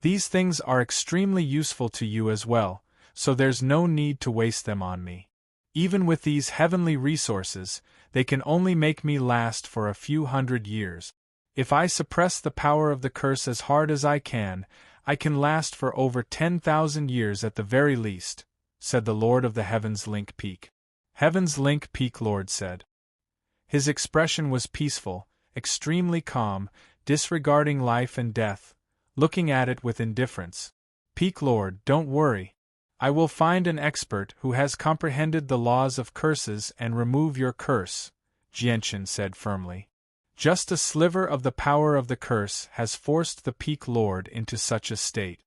These things are extremely useful to you as well, so there's no need to waste them on me. Even with these heavenly resources, they can only make me last for a few hundred years. If I suppress the power of the curse as hard as I can last for over 10,000 years at the very least, said the Lord of the Heavens Link Peak. Heavens Link Peak Lord said. His expression was peaceful, extremely calm, disregarding life and death, looking at it with indifference. Peak Lord, don't worry. I will find an expert who has comprehended the laws of curses and remove your curse, Jianchen said firmly. Just a sliver of the power of the curse has forced the Peak Lord into such a state.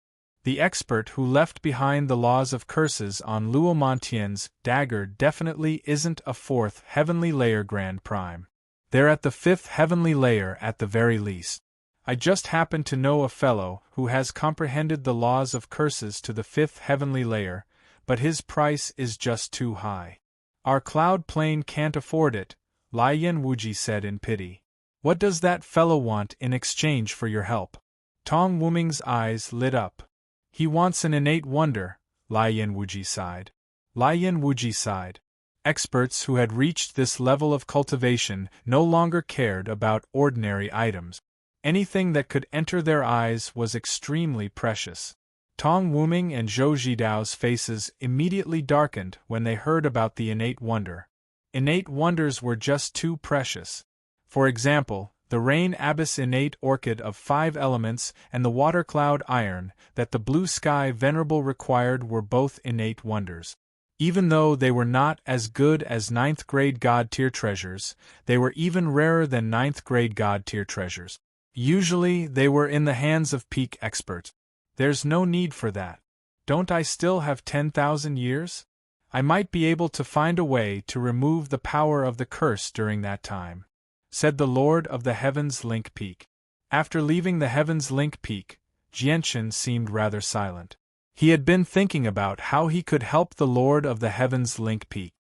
The expert who left behind the laws of curses on Luo Mantian's dagger definitely isn't a fourth heavenly layer Grand Prime. They're at the fifth heavenly layer at the very least. I just happen to know a fellow who has comprehended the laws of curses to the fifth heavenly layer, but his price is just too high. Our cloud plane can't afford it, Lian Wuji said in pity. What does that fellow want in exchange for your help? Tong Wuming's eyes lit up. He wants an innate wonder, Lian Wuji sighed. Lian Wuji sighed. Experts who had reached this level of cultivation no longer cared about ordinary items. Anything that could enter their eyes was extremely precious. Tong Wuming and Zhou Zhidao's faces immediately darkened when they heard about the innate wonder. Innate wonders were just too precious. For example, the rain abyss innate orchid of 5 elements and the water cloud iron that the blue sky venerable required were both innate wonders. Even though they were not as good as 9th grade god tier treasures, they were even rarer than 9th grade god tier treasures. Usually they were in the hands of peak experts. There's no need for that. Don't I still have 10,000 years? I might be able to find a way to remove the power of the curse during that time, said the Lord of the Heavens Link Peak. After leaving the Heavens Link Peak, Jianchen seemed rather silent. He had been thinking about how he could help the Lord of the Heavens Link Peak.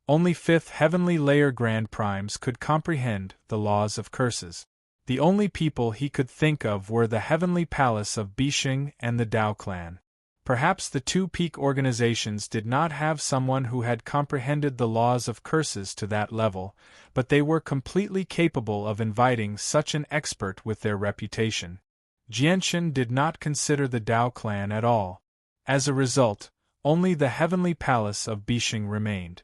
Only 5th heavenly layer Grand Primes could comprehend the laws of curses. The only people he could think of were the Heavenly Palace of Bixing and the Dao clan. Perhaps the 2 peak organizations did not have someone who had comprehended the laws of curses to that level, but they were completely capable of inviting such an expert with their reputation. Jianchen did not consider the Dao clan at all. As a result, only the Heavenly Palace of Bixing remained.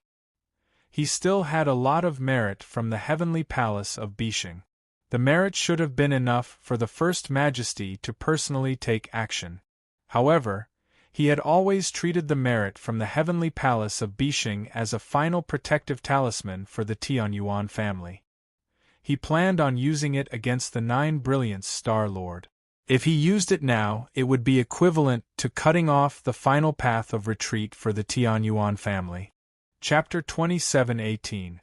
He still had a lot of merit from the Heavenly Palace of Bixing. The merit should have been enough for the First Majesty to personally take action. However, he had always treated the merit from the Heavenly Palace of Bixing as a final protective talisman for the Tianyuan family. He planned on using it against the 9 Brilliance Star Lord. If he used it now, it would be equivalent to cutting off the final path of retreat for the Tianyuan family. Chapter 27:18.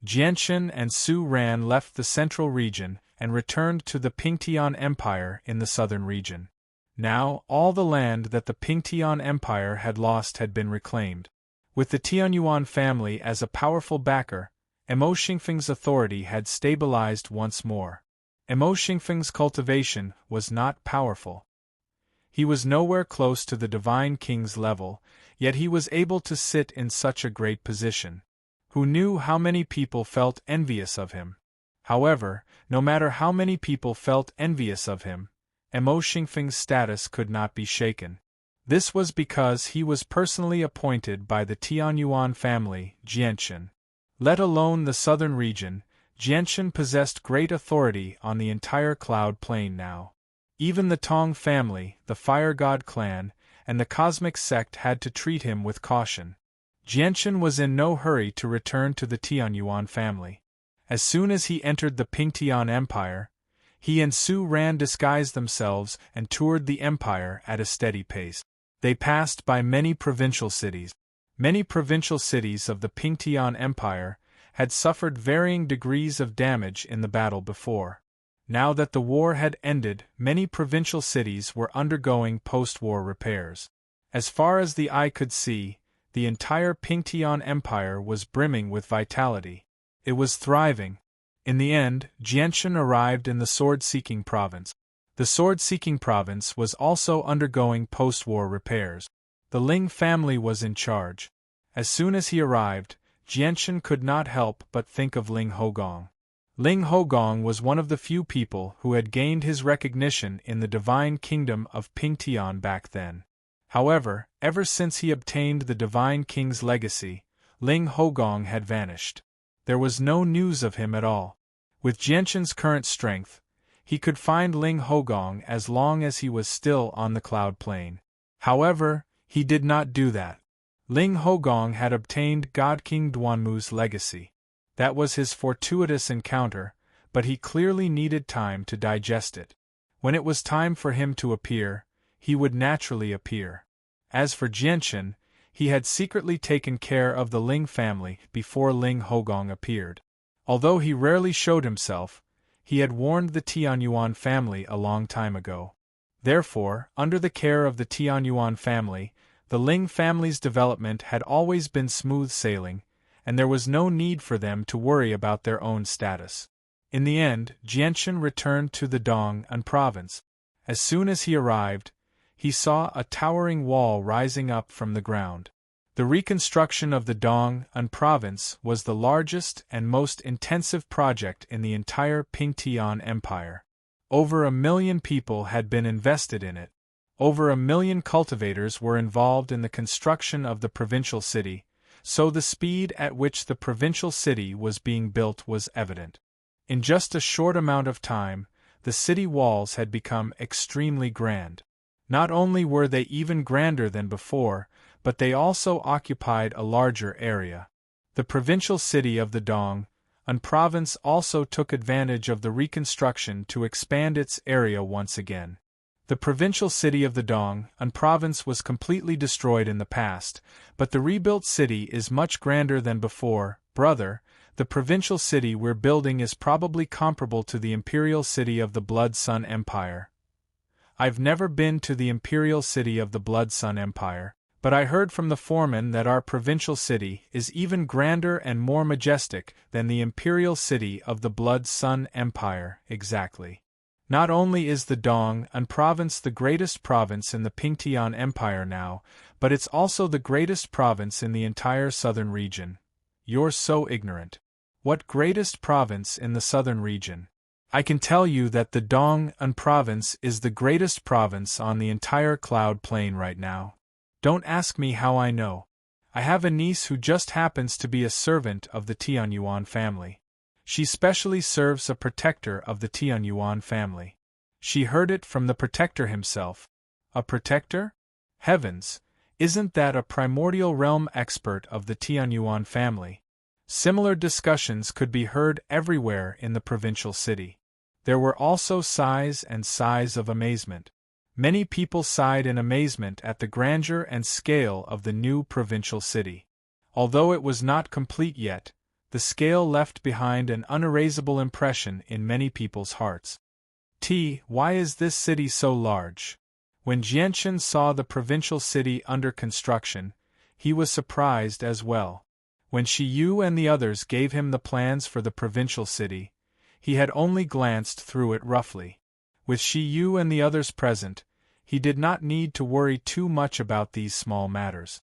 Jianchen and Su Ran left the central region and returned to the Pingtian Empire in the southern region. Now, all the land that the Pingtian Empire had lost had been reclaimed. With the Tianyuan family as a powerful backer, Emo Xingfeng's authority had stabilized once more. Emo Xingfeng's cultivation was not powerful. He was nowhere close to the Divine King's level, yet he was able to sit in such a great position. Who knew how many people felt envious of him? However, no matter how many people felt envious of him, Emo Xingfeng's status could not be shaken. This was because he was personally appointed by the Tianyuan family, Jianchen. Let alone the southern region, Jianchen possessed great authority on the entire Cloud Plain now. Even the Tong family, the Fire God clan, and the Cosmic sect had to treat him with caution. Jianchen was in no hurry to return to the Tianyuan family. As soon as he entered the Pingtian Empire, he and Su Ran disguised themselves and toured the empire at a steady pace. They passed by many provincial cities. Many provincial cities of the Pingtian Empire had suffered varying degrees of damage in the battle before. Now that the war had ended, many provincial cities were undergoing post-war repairs. As far as the eye could see, the entire Pingtian Empire was brimming with vitality. It was thriving. In the end, Jianchen arrived in the sword-seeking province. The sword-seeking province was also undergoing post-war repairs. The Ling family was in charge. As soon as he arrived, Jianchen could not help but think of Ling Hogong. Ling Hogong was one of the few people who had gained his recognition in the divine kingdom of Pingtian back then. However, ever since he obtained the Divine King's legacy, Ling Hogong had vanished. There was no news of him at all. With Jianchen's current strength, he could find Ling Hogong as long as he was still on the Cloud Plain. However, he did not do that. Ling Hogong had obtained God King Duanmu's legacy. That was his fortuitous encounter, but he clearly needed time to digest it. When it was time for him to appear, he would naturally appear. As for Jianchen, he had secretly taken care of the Ling family before Ling Hogong appeared. Although he rarely showed himself, he had warned the Tianyuan family a long time ago. Therefore, under the care of the Tianyuan family, the Ling family's development had always been smooth sailing, and there was no need for them to worry about their own status. In the end, Jianchen returned to the Dong'an province. As soon as he arrived, he saw a towering wall rising up from the ground. The reconstruction of the Dong'an province was the largest and most intensive project in the entire Pingtian Empire. Over 1 million people had been invested in it. Over 1 million cultivators were involved in the construction of the provincial city, so the speed at which the provincial city was being built was evident. In just a short amount of time, the city walls had become extremely grand. Not only were they even grander than before, but they also occupied a larger area. The provincial city of the Dong'an province also took advantage of the reconstruction to expand its area once again. The provincial city of the Dong'an province was completely destroyed in the past, but the rebuilt city is much grander than before. Brother, the provincial city we're building is probably comparable to the imperial city of the Blood Sun Empire. I've never been to the imperial city of the Blood Sun Empire, but I heard from the foreman that our provincial city is even grander and more majestic than the imperial city of the Blood Sun Empire. Exactly. Not only is the Dong'an province the greatest province in the Pingtian Empire now, but it's also the greatest province in the entire southern region. You're so ignorant. What greatest province in the southern region? I can tell you that the Dong'an province is the greatest province on the entire Cloud Plain right now. Don't ask me how I know. I have a niece who just happens to be a servant of the Tianyuan family. She specially serves a protector of the Tianyuan family. She heard it from the protector himself. A protector? Heavens, isn't that a primordial realm expert of the Tianyuan family? Similar discussions could be heard everywhere in the provincial city. There were also sighs and sighs of amazement. Many people sighed in amazement at the grandeur and scale of the new provincial city. Although it was not complete yet, the scale left behind an unerasable impression in many people's hearts. Why is this city so large? When Jianchen saw the provincial city under construction, he was surprised as well. When Shiyu and the others gave him the plans for the provincial city, he had only glanced through it roughly. With Shiyu and the others present, he did not need to worry too much about these small matters.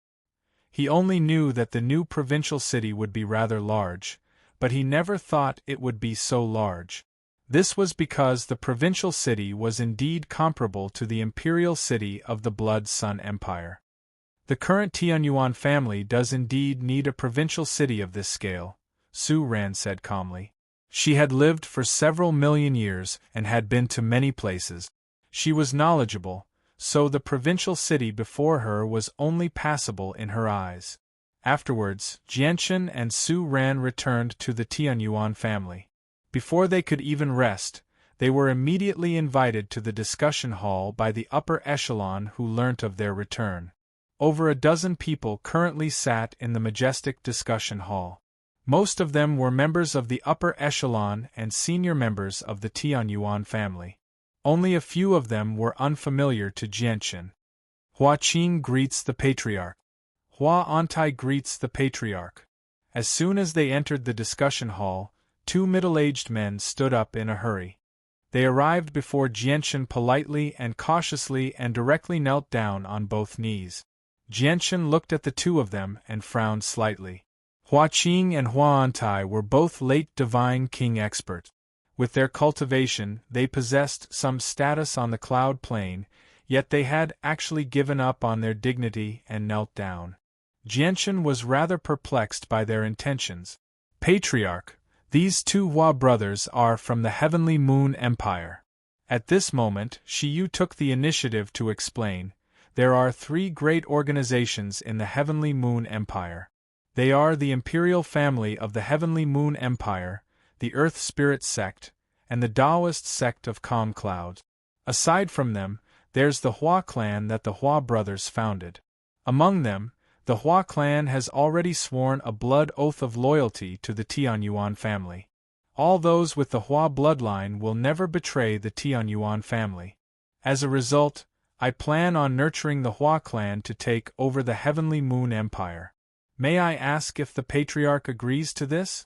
He only knew that the new provincial city would be rather large, but he never thought it would be so large. This was because the provincial city was indeed comparable to the imperial city of the Blood Sun Empire. The current Tianyuan family does indeed need a provincial city of this scale, Su Ran said calmly. She had lived for several million years and had been to many places. She was knowledgeable, so the provincial city before her was only passable in her eyes. Afterwards, Jianchen and Su Ran returned to the Tianyuan family. Before they could even rest, they were immediately invited to the discussion hall by the upper echelon who learnt of their return. Over a dozen people currently sat in the majestic discussion hall. Most of them were members of the upper echelon and senior members of the Tianyuan family. Only a few of them were unfamiliar to Jianchen. Hua Qing greets the patriarch. Hua Antai greets the patriarch. As soon as they entered the discussion hall, two middle-aged men stood up in a hurry. They arrived before Jianchen politely and cautiously and directly knelt down on both knees. Jianchen looked at the two of them and frowned slightly. Hua Qing and Hua Antai were both late divine king experts. With their cultivation, they possessed some status on the cloud plane, yet they had actually given up on their dignity and knelt down. Jianchen was rather perplexed by their intentions. Patriarch, these two Hua brothers are from the Heavenly Moon Empire. At this moment, Shiyu took the initiative to explain. There are three great organizations in the Heavenly Moon Empire. They are the Imperial Family of the Heavenly Moon Empire, the Earth Spirit Sect, and the Taoist Sect of Calm Clouds. Aside from them, there's the Hua clan that the Hua brothers founded. Among them, the Hua clan has already sworn a blood oath of loyalty to the Tianyuan family. All those with the Hua bloodline will never betray the Tianyuan family. As a result, I plan on nurturing the Hua clan to take over the Heavenly Moon Empire. May I ask if the Patriarch agrees to this?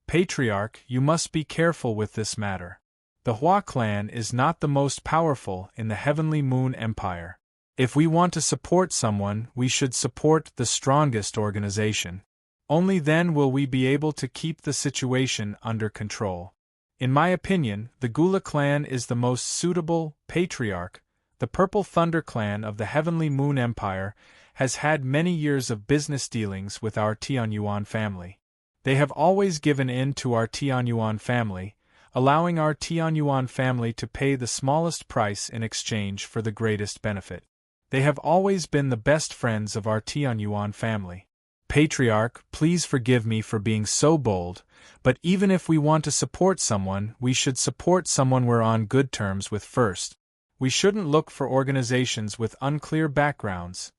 Patriarch, you must be careful with this matter. The Hua clan is not the most powerful in the Heavenly Moon Empire. If we want to support someone, we should support the strongest organization. Only then will we be able to keep the situation under control. In my opinion, the Gula clan is the most suitable. Patriarch. The Purple Thunder clan of the Heavenly Moon Empire has had many years of business dealings with our Tianyuan family. They have always given in to our Tianyuan family, allowing our Tianyuan family to pay the smallest price in exchange for the greatest benefit. They have always been the best friends of our Tianyuan family. Patriarch, please forgive me for being so bold, but even if we want to support someone, we should support someone we're on good terms with first. We shouldn't look for organizations with unclear backgrounds.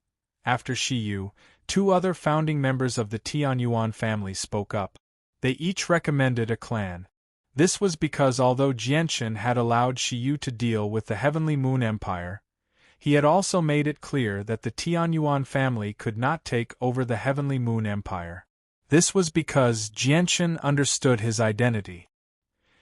After Shiyu, two other founding members of the Tianyuan family spoke up. They each recommended a clan. This was because although Jianchen had allowed Shiyu to deal with the Heavenly Moon Empire, he had also made it clear that the Tianyuan family could not take over the Heavenly Moon Empire. This was because Jianchen understood his identity.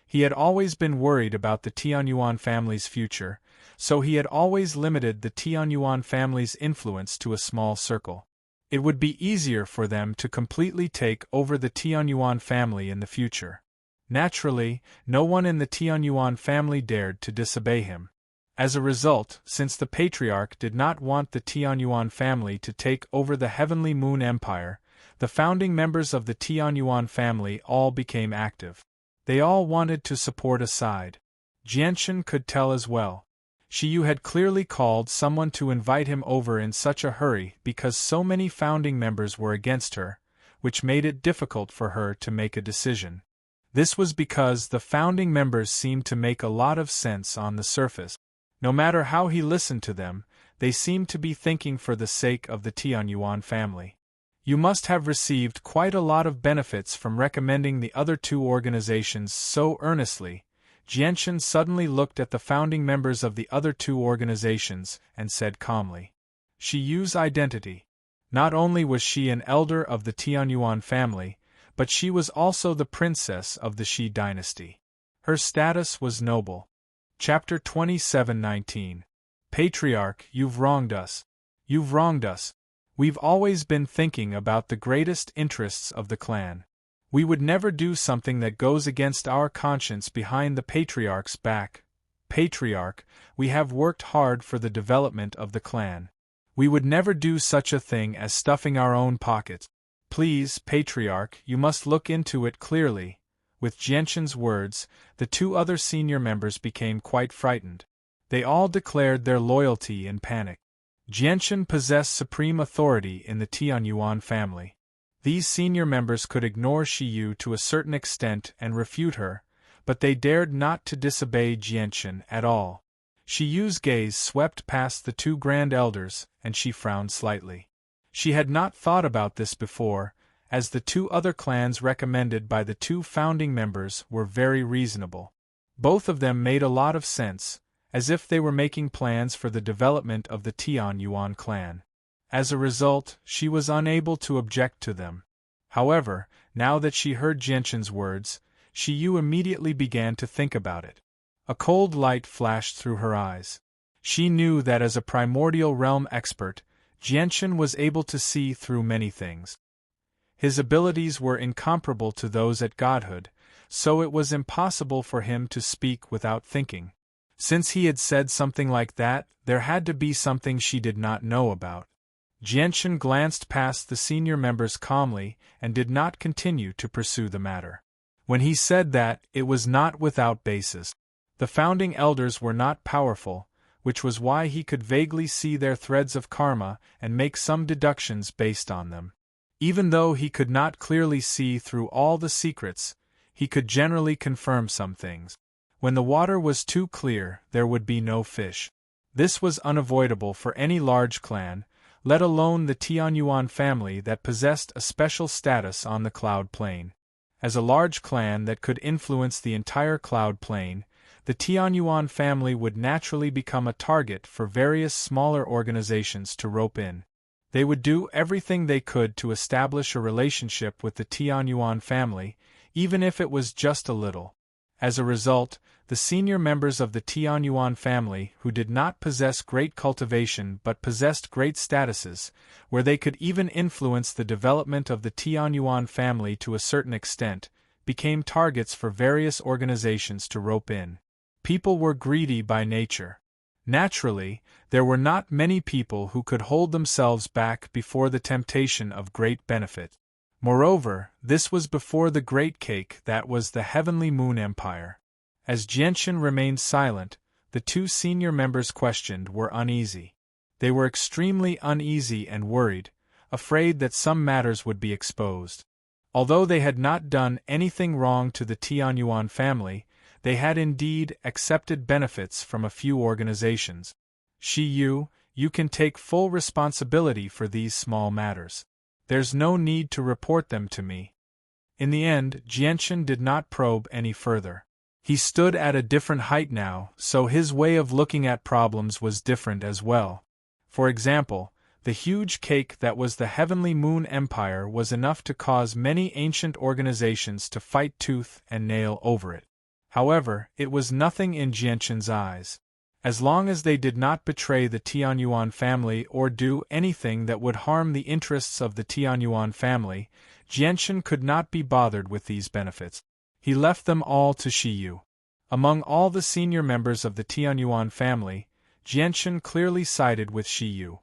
He had always been worried about the Tianyuan family's future, so he had always limited the Tianyuan family's influence to a small circle. It would be easier for them to completely take over the Tianyuan family in the future. Naturally, no one in the Tianyuan family dared to disobey him. As a result, since the Patriarch did not want the Tianyuan family to take over the Heavenly Moon Empire, the founding members of the Tianyuan family all became active. They all wanted to support a side. Jianchen could tell as well. Shiyu had clearly called someone to invite him over in such a hurry because so many founding members were against her, which made it difficult for her to make a decision. This was because the founding members seemed to make a lot of sense on the surface. No matter how he listened to them, they seemed to be thinking for the sake of the Tianyuan family. You must have received quite a lot of benefits from recommending the other two organizations so earnestly. Jianshan suddenly looked at the founding members of the other two organizations and said calmly. Shi Yu's identity. Not only was she an elder of the Tianyuan family, but she was also the princess of the Shi dynasty. Her status was noble. Chapter 27:19. Patriarch, you've wronged us. You've wronged us. We've always been thinking about the greatest interests of the clan. We would never do something that goes against our conscience behind the Patriarch's back. Patriarch, we have worked hard for the development of the clan. We would never do such a thing as stuffing our own pockets. Please, Patriarch, you must look into it clearly. With Jianshan's words, the two other senior members became quite frightened. They all declared their loyalty in panic. Jianshan possessed supreme authority in the Tianyuan family. These senior members could ignore Shi Yu to a certain extent and refute her, but they dared not to disobey Jianshan at all. Shi Yu's gaze swept past the two grand elders, and she frowned slightly. She had not thought about this before, as the two other clans recommended by the two founding members were very reasonable. Both of them made a lot of sense, as if they were making plans for the development of the Tianyuan clan. As a result, she was unable to object to them. However, now that she heard Jianshan's words, Shi Yu immediately began to think about it. A cold light flashed through her eyes. She knew that as a primordial realm expert, Jianshan was able to see through many things. His abilities were incomparable to those at godhood, so it was impossible for him to speak without thinking. Since he had said something like that, there had to be something she did not know about. Jianshan glanced past the senior members calmly and did not continue to pursue the matter. When he said that, it was not without basis. The founding elders were not powerful, which was why he could vaguely see their threads of karma and make some deductions based on them. Even though he could not clearly see through all the secrets, he could generally confirm some things. When the water was too clear, there would be no fish. This was unavoidable for any large clan, let alone the Tianyuan family that possessed a special status on the Cloud Plain. As a large clan that could influence the entire Cloud Plain, the Tianyuan family would naturally become a target for various smaller organizations to rope in. They would do everything they could to establish a relationship with the Tianyuan family, even if it was just a little. As a result, the senior members of the Tianyuan family who did not possess great cultivation but possessed great statuses, where they could even influence the development of the Tianyuan family to a certain extent, became targets for various organizations to rope in. People were greedy by nature. Naturally, there were not many people who could hold themselves back before the temptation of great benefit. Moreover, this was before the great cake that was the Heavenly Moon Empire. As Jianshan remained silent, the two senior members questioned were uneasy. They were extremely uneasy and worried, afraid that some matters would be exposed. Although they had not done anything wrong to the Tianyuan family, they had indeed accepted benefits from a few organizations. Shi Yu, you can take full responsibility for these small matters. There's no need to report them to me. In the end, Jianshan did not probe any further. He stood at a different height now, so his way of looking at problems was different as well. For example, the huge cake that was the Heavenly Moon Empire was enough to cause many ancient organizations to fight tooth and nail over it. However, it was nothing in Jianshan's eyes. As long as they did not betray the Tianyuan family or do anything that would harm the interests of the Tianyuan family, Jianshan could not be bothered with these benefits. He left them all to Shi Yu. Among all the senior members of the Tianyuan family, Jianshan clearly sided with Shi Yu.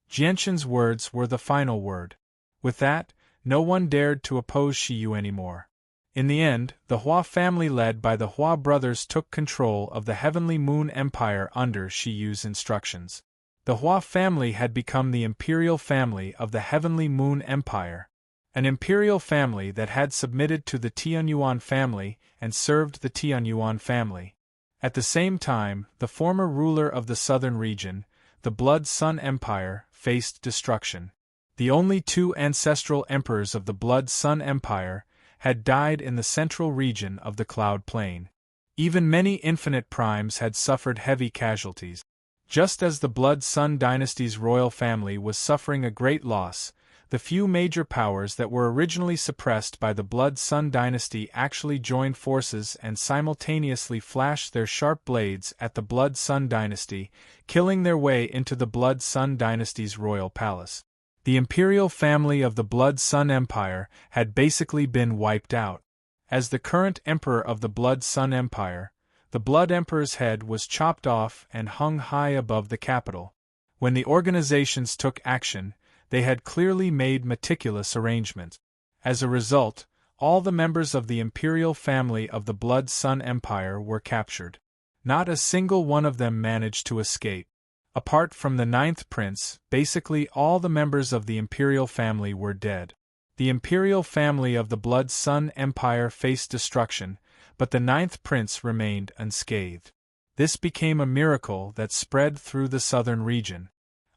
Jianshan's words were the final word. With that, no one dared to oppose Shi Yu anymore. In the end, the Hua family led by the Hua brothers took control of the Heavenly Moon Empire under Shi Yu's instructions. The Hua family had become the imperial family of the Heavenly Moon Empire. An imperial family that had submitted to the Tianyuan family and served the Tianyuan family. At the same time, the former ruler of the southern region, the Blood Sun Empire, faced destruction. The only two ancestral emperors of the Blood Sun Empire had died in the central region of the Cloud Plain. Even many infinite primes had suffered heavy casualties. Just as the Blood Sun dynasty's royal family was suffering a great loss, the few major powers that were originally suppressed by the Blood Sun dynasty actually joined forces and simultaneously flashed their sharp blades at the Blood Sun dynasty, killing their way into the Blood Sun dynasty's royal palace. The imperial family of the Blood Sun Empire had basically been wiped out. As the current emperor of the Blood Sun Empire, the Blood Emperor's head was chopped off and hung high above the capital. When the organizations took action, they had clearly made meticulous arrangements. As a result, all the members of the imperial family of the Blood Sun Empire were captured. Not a single one of them managed to escape. Apart from the ninth prince, basically all the members of the imperial family were dead. The imperial family of the Blood Sun Empire faced destruction, but the ninth prince remained unscathed. This became a miracle that spread through the southern region.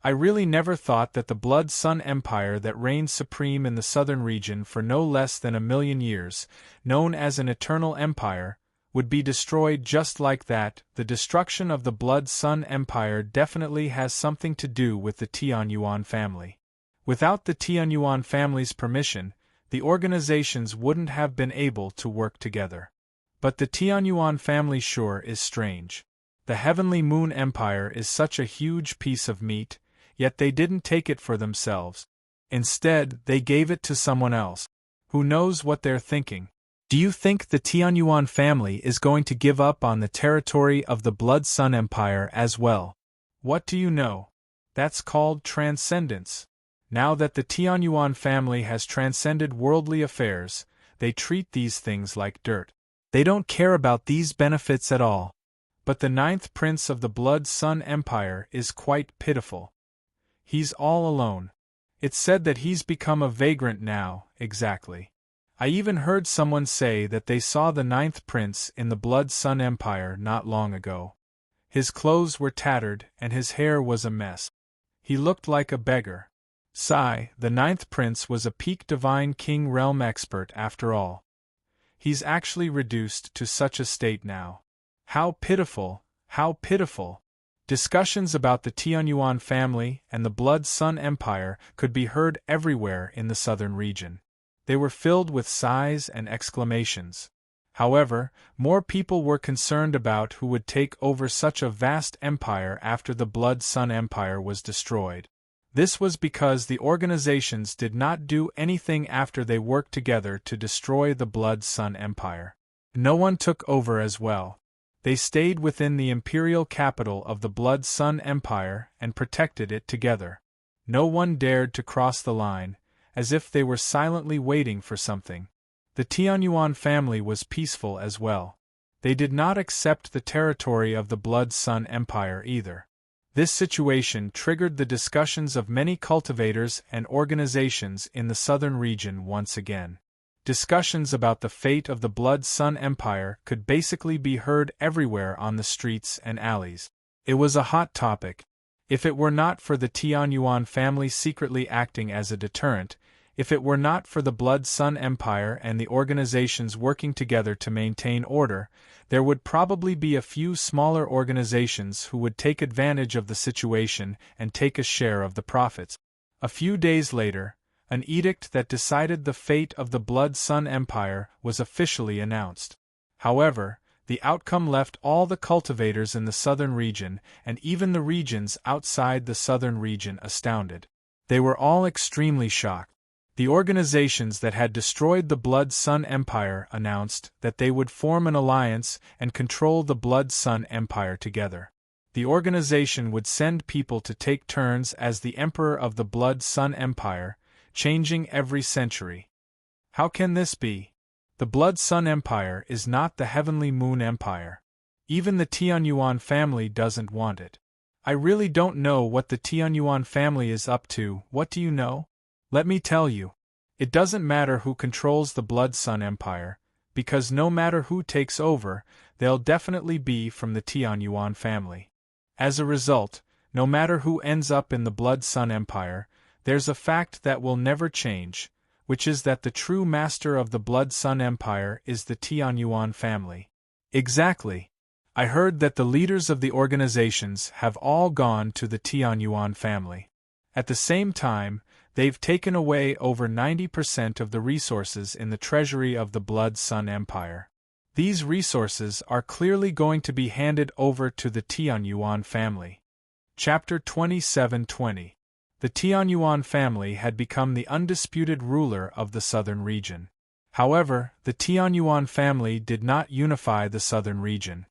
I really never thought that the Blood Sun Empire that reigned supreme in the southern region for no less than 1,000,000 years, known as an eternal empire, would be destroyed just like that. The destruction of the Blood Sun Empire definitely has something to do with the Tianyuan family. Without the Tianyuan family's permission, the organizations wouldn't have been able to work together. But the Tianyuan family sure is strange. The Heavenly Moon Empire is such a huge piece of meat, yet they didn't take it for themselves. Instead, they gave it to someone else. Who knows what they're thinking? Do you think the Tianyuan family is going to give up on the territory of the Blood Sun Empire as well? What do you know? That's called transcendence. Now that the Tianyuan family has transcended worldly affairs, they treat these things like dirt. They don't care about these benefits at all. But the ninth prince of the Blood Sun Empire is quite pitiful. He's all alone. It's said that he's become a vagrant now, exactly. I even heard someone say that they saw the ninth prince in the Blood Sun Empire not long ago. His clothes were tattered and his hair was a mess. He looked like a beggar. Sigh, the ninth prince was a peak divine king realm expert after all. He's actually reduced to such a state now. How pitiful, how pitiful. Discussions about the Tianyuan family and the Blood Sun Empire could be heard everywhere in the southern region. They were filled with sighs and exclamations. However, more people were concerned about who would take over such a vast empire after the Blood Sun Empire was destroyed. This was because the organizations did not do anything after they worked together to destroy the Blood Sun Empire. No one took over as well. They stayed within the imperial capital of the Blood Sun Empire and protected it together. No one dared to cross the line, as if they were silently waiting for something. The Tianyuan family was peaceful as well. They did not accept the territory of the Blood Sun Empire either. This situation triggered the discussions of many cultivators and organizations in the southern region once again. Discussions about the fate of the Blood Sun Empire could basically be heard everywhere on the streets and alleys. It was a hot topic. If it were not for the Tianyuan family secretly acting as a deterrent, if it were not for the Blood Sun Empire and the organizations working together to maintain order, there would probably be a few smaller organizations who would take advantage of the situation and take a share of the profits. A few days later, an edict that decided the fate of the Blood Sun Empire was officially announced. However, the outcome left all the cultivators in the southern region and even the regions outside the southern region astounded. They were all extremely shocked. The organizations that had destroyed the Blood Sun Empire announced that they would form an alliance and control the Blood Sun Empire together. The organization would send people to take turns as the Emperor of the Blood Sun Empire, changing every century. How can this be? The Blood Sun Empire is not the Heavenly Moon Empire. Even the Tianyuan family doesn't want it. I really don't know what the Tianyuan family is up to. What do you know? Let me tell you. It doesn't matter who controls the Blood Sun Empire, because no matter who takes over, they'll definitely be from the Tianyuan family. As a result, no matter who ends up in the Blood Sun Empire, there's a fact that will never change, which is that the true master of the Blood Sun Empire is the Tianyuan family. Exactly. I heard that the leaders of the organizations have all gone to the Tianyuan family. At the same time, they've taken away over 90% of the resources in the treasury of the Blood Sun Empire. These resources are clearly going to be handed over to the Tianyuan family. Chapter 27:20. The Tianyuan family had become the undisputed ruler of the southern region. However, the Tianyuan family did not unify the southern region.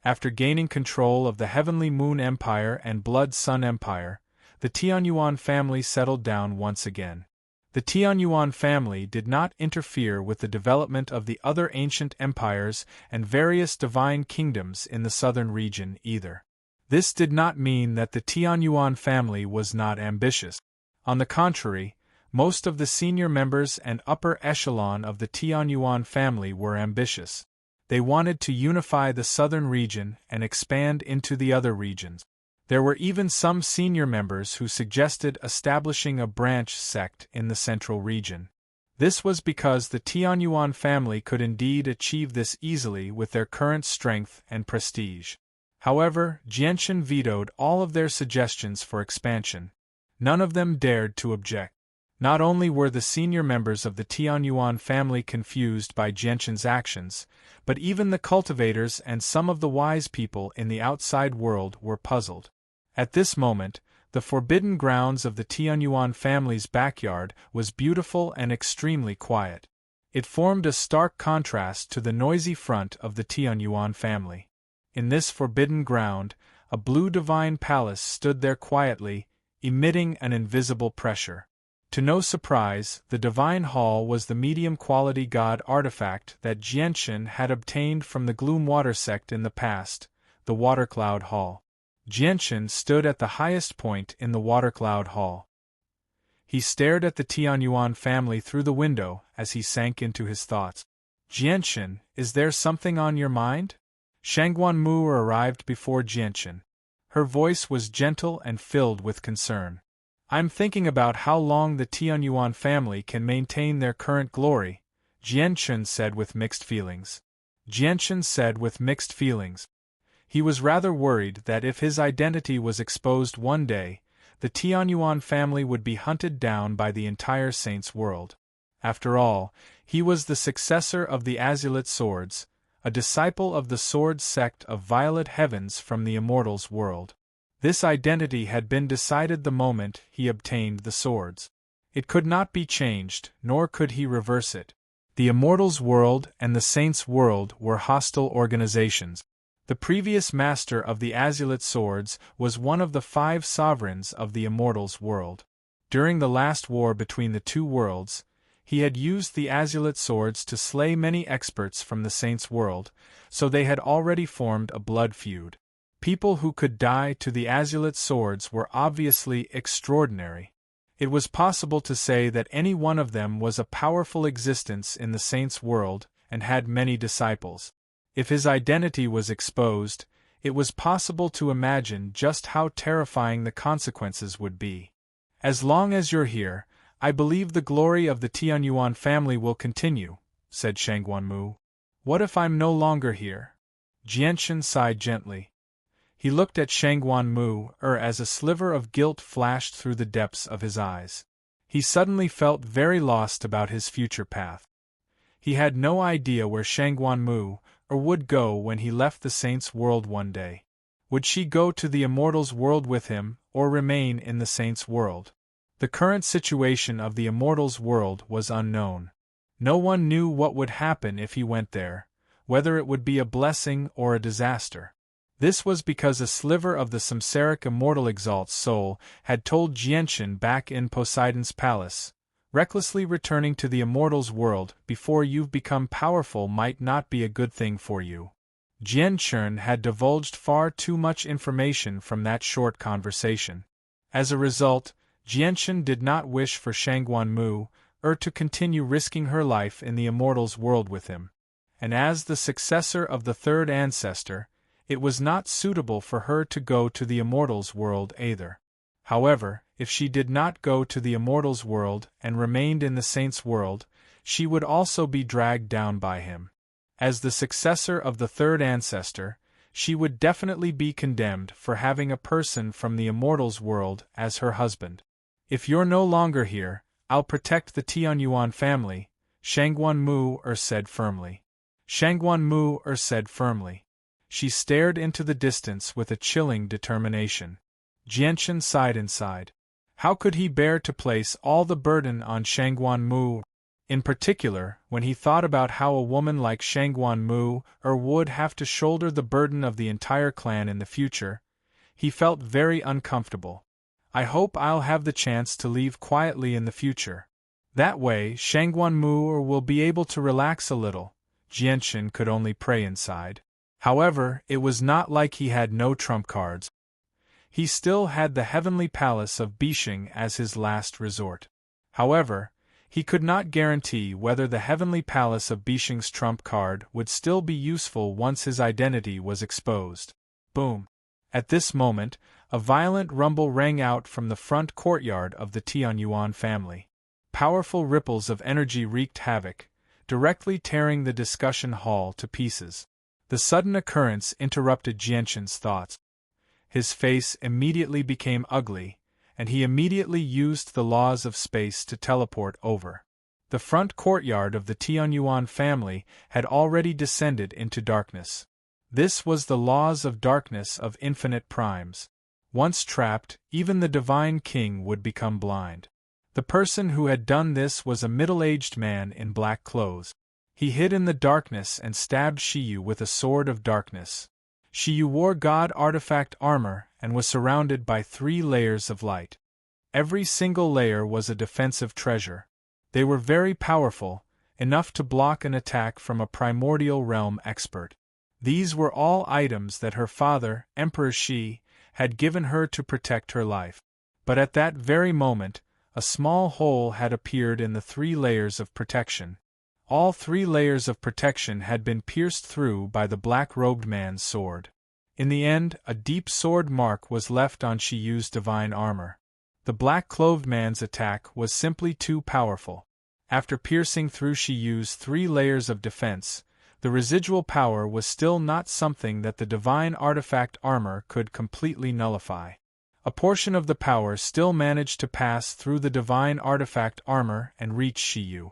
After gaining control of the Heavenly Moon Empire and Blood Sun Empire, the Tianyuan family settled down once again. The Tianyuan family did not interfere with the development of the other ancient empires and various divine kingdoms in the southern region either. This did not mean that the Tianyuan family was not ambitious. On the contrary, most of the senior members and upper echelon of the Tianyuan family were ambitious. They wanted to unify the southern region and expand into the other regions. There were even some senior members who suggested establishing a branch sect in the central region. This was because the Tianyuan family could indeed achieve this easily with their current strength and prestige. However, Jianshan vetoed all of their suggestions for expansion. None of them dared to object. Not only were the senior members of the Tianyuan family confused by Jianshan's actions, but even the cultivators and some of the wise people in the outside world were puzzled. At this moment, the forbidden grounds of the Tianyuan family's backyard was beautiful and extremely quiet. It formed a stark contrast to the noisy front of the Tianyuan family. In this forbidden ground, a blue divine palace stood there quietly, emitting an invisible pressure. To no surprise, the divine hall was the medium-quality god artifact that Jianshan had obtained from the Gloom Water sect in the past, the Water Cloud Hall. Jianshan stood at the highest point in the Water Cloud Hall. He stared at the Tianyuan family through the window as he sank into his thoughts. Jianshan, is there something on your mind? Shangguan Mu arrived before Jianshan. Her voice was gentle and filled with concern. I'm thinking about how long the Tianyuan family can maintain their current glory, Jianshan said with mixed feelings. He was rather worried that if his identity was exposed one day, the Tianyuan family would be hunted down by the entire Saints' world. After all, he was the successor of the Azulite Swords, a disciple of the Sword sect of Violet Heavens from the Immortals' world. This identity had been decided the moment he obtained the swords. It could not be changed, nor could he reverse it. The Immortals' world and the Saints' world were hostile organizations. The previous master of the Azulite Swords was one of the 5 sovereigns of the Immortals' world. During the last war between the two worlds, he had used the Azulite Swords to slay many experts from the Saints' world, so they had already formed a blood feud. People who could die to the Azulite Swords were obviously extraordinary. It was possible to say that any one of them was a powerful existence in the Saints' world and had many disciples. If his identity was exposed, it was possible to imagine just how terrifying the consequences would be. As long as you're here, I believe the glory of the Tianyuan family will continue, said Shangguan Mu. What if I'm no longer here? Jianshan sighed gently. He looked at Shangguan Mu as a sliver of guilt flashed through the depths of his eyes. He suddenly felt very lost about his future path. He had no idea where Shangguan Mu would go when he left the Saints' world one day. Would she go to the Immortals' world with him, or remain in the Saints' world? The current situation of the Immortals' world was unknown. No one knew what would happen if he went there, whether it would be a blessing or a disaster. This was because a sliver of the Samsaric Immortal Exalt's soul had told Jianshan back in Poseidon's palace, recklessly returning to the Immortals' world before you've become powerful might not be a good thing for you. Jianshan had divulged far too much information from that short conversation. As a result, Jianshan did not wish for Shangguan Mu to continue risking her life in the immortals' world with him. And as the successor of the third ancestor, it was not suitable for her to go to the immortals' world either. However, if she did not go to the immortals' world and remained in the saints' world, she would also be dragged down by him. As the successor of the third ancestor, she would definitely be condemned for having a person from the immortals' world as her husband. If you're no longer here, I'll protect the Tianyuan family, Shangguan Mu said firmly. Shangguan Mu said firmly. She stared into the distance with a chilling determination. Jianchen sighed inside. How could he bear to place all the burden on Shangguan Mu? In particular, when he thought about how a woman like Shangguan Mu would have to shoulder the burden of the entire clan in the future, he felt very uncomfortable. I hope I'll have the chance to leave quietly in the future. That way, Shangguan Mu will be able to relax a little. Jianchen could only pray inside. However, it was not like he had no trump cards. He still had the heavenly palace of Bishing as his last resort. However, he could not guarantee whether the heavenly palace of Bishing's trump card would still be useful once his identity was exposed. Boom! At this moment, a violent rumble rang out from the front courtyard of the Tianyuan family. Powerful ripples of energy wreaked havoc, directly tearing the discussion hall to pieces. The sudden occurrence interrupted Jianchen's thoughts. His face immediately became ugly, and he immediately used the laws of space to teleport over. The front courtyard of the Tianyuan family had already descended into darkness. This was the laws of darkness of infinite primes. Once trapped, even the divine king would become blind. The person who had done this was a middle-aged man in black clothes. He hid in the darkness and stabbed Shiyu with a sword of darkness. Shiyu wore god artifact armor and was surrounded by 3 layers of light. Every single layer was a defensive treasure. They were very powerful, enough to block an attack from a primordial realm expert. These were all items that her father, Emperor Shi, had given her to protect her life. But at that very moment, a small hole had appeared in the 3 layers of protection. All 3 layers of protection had been pierced through by the black-robed man's sword. In the end, a deep sword mark was left on Shiyu's divine armor. The black-clothed man's attack was simply too powerful. After piercing through Shiyu's 3 layers of defense, the residual power was still not something that the divine artifact armor could completely nullify. A portion of the power still managed to pass through the divine artifact armor and reach Shiyu.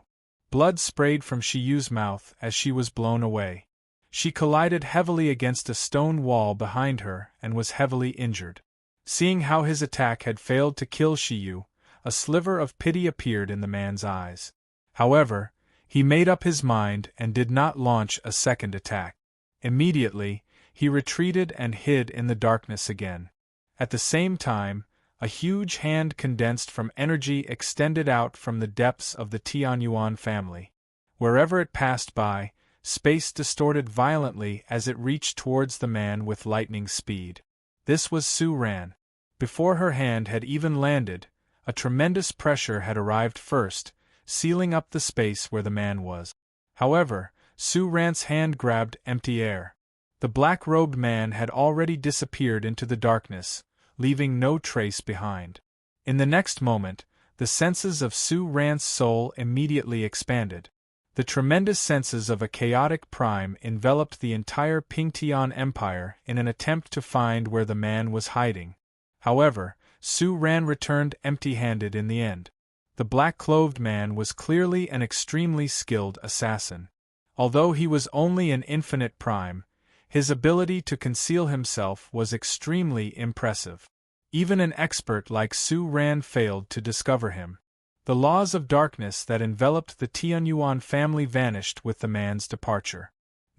Blood sprayed from Shiyu's mouth as she was blown away. She collided heavily against a stone wall behind her and was heavily injured. Seeing how his attack had failed to kill Shiyu, a sliver of pity appeared in the man's eyes. However, he made up his mind and did not launch a second attack. Immediately, he retreated and hid in the darkness again. At the same time, a huge hand condensed from energy extended out from the depths of the Tianyuan family. Wherever it passed by, space distorted violently as it reached towards the man with lightning speed. This was Su Ran. Before her hand had even landed, a tremendous pressure had arrived first, sealing up the space where the man was. However, Su Ran's hand grabbed empty air. The black-robed man had already disappeared into the darkness, leaving no trace behind. In the next moment, the senses of Su Ran's soul immediately expanded. The tremendous senses of a chaotic prime enveloped the entire Pingtian Empire in an attempt to find where the man was hiding. However, Su Ran returned empty-handed in the end. The black-clothed man was clearly an extremely skilled assassin. Although he was only an infinite prime, his ability to conceal himself was extremely impressive. Even an expert like Su Ran failed to discover him. The laws of darkness that enveloped the Tianyuan family vanished with the man's departure.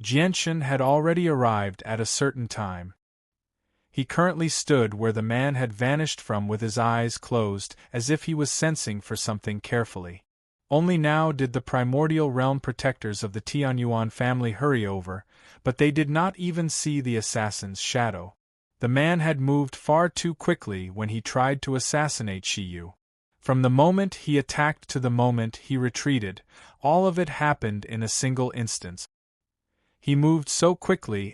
Jianchen had already arrived at a certain time. He currently stood where the man had vanished from with his eyes closed as if he was sensing for something carefully. Only now did the primordial realm protectors of the Tianyuan family hurry over, but they did not even see the assassin's shadow. The man had moved far too quickly when he tried to assassinate Shiyu. From the moment he attacked to the moment he retreated, all of it happened in a single instant. He moved so quickly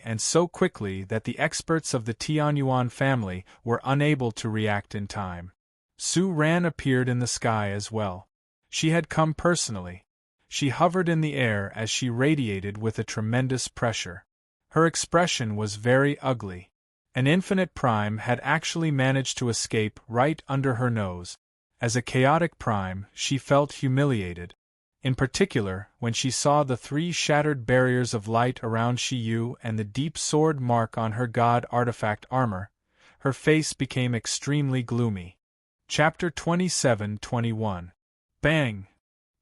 that the experts of the Tianyuan family were unable to react in time. Su Ran appeared in the sky as well. She had come personally. She hovered in the air as she radiated with a tremendous pressure. Her expression was very ugly. An infinite prime had actually managed to escape right under her nose. As a chaotic prime, she felt humiliated. In particular, when she saw the 3 shattered barriers of light around Shiyu and the deep sword mark on her god artifact armor, her face became extremely gloomy. Chapter 27-21. Bang!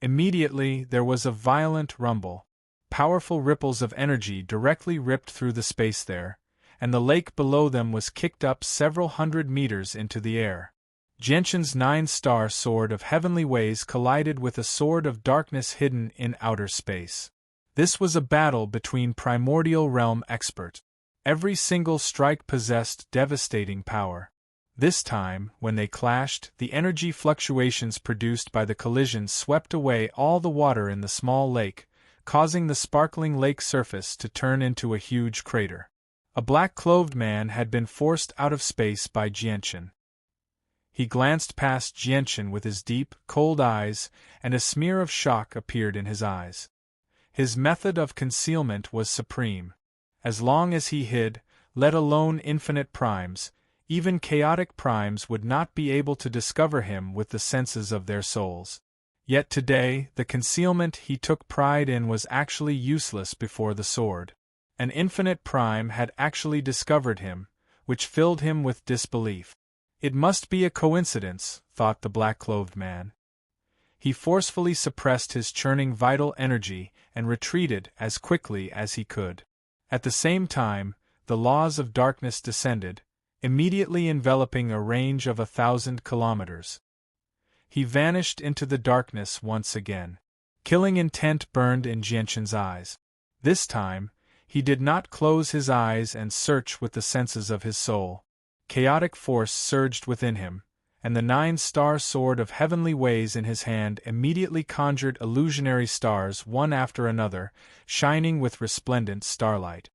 Immediately there was a violent rumble. Powerful ripples of energy directly ripped through the space there, and the lake below them was kicked up several hundred meters into the air. Jianshan's 9-star sword of heavenly ways collided with a sword of darkness hidden in outer space. This was a battle between primordial realm experts. Every single strike possessed devastating power. This time, when they clashed, the energy fluctuations produced by the collision swept away all the water in the small lake, causing the sparkling lake surface to turn into a huge crater. A black-clothed man had been forced out of space by Jianshan. He glanced past Jianshan with his deep, cold eyes, and a smear of shock appeared in his eyes. His method of concealment was supreme. As long as he hid, let alone infinite primes, even chaotic primes would not be able to discover him with the senses of their souls. Yet today, the concealment he took pride in was actually useless before the sword. An infinite prime had actually discovered him, which filled him with disbelief. It must be a coincidence, thought the black-clothed man. He forcefully suppressed his churning vital energy and retreated as quickly as he could. At the same time, the laws of darkness descended, immediately enveloping a range of 1,000 kilometers. He vanished into the darkness once again. Killing intent burned in Jianshan's eyes. This time, he did not close his eyes and search with the senses of his soul. Chaotic force surged within him, and the 9-star sword of heavenly ways in his hand immediately conjured illusionary stars one after another, shining with resplendent starlight.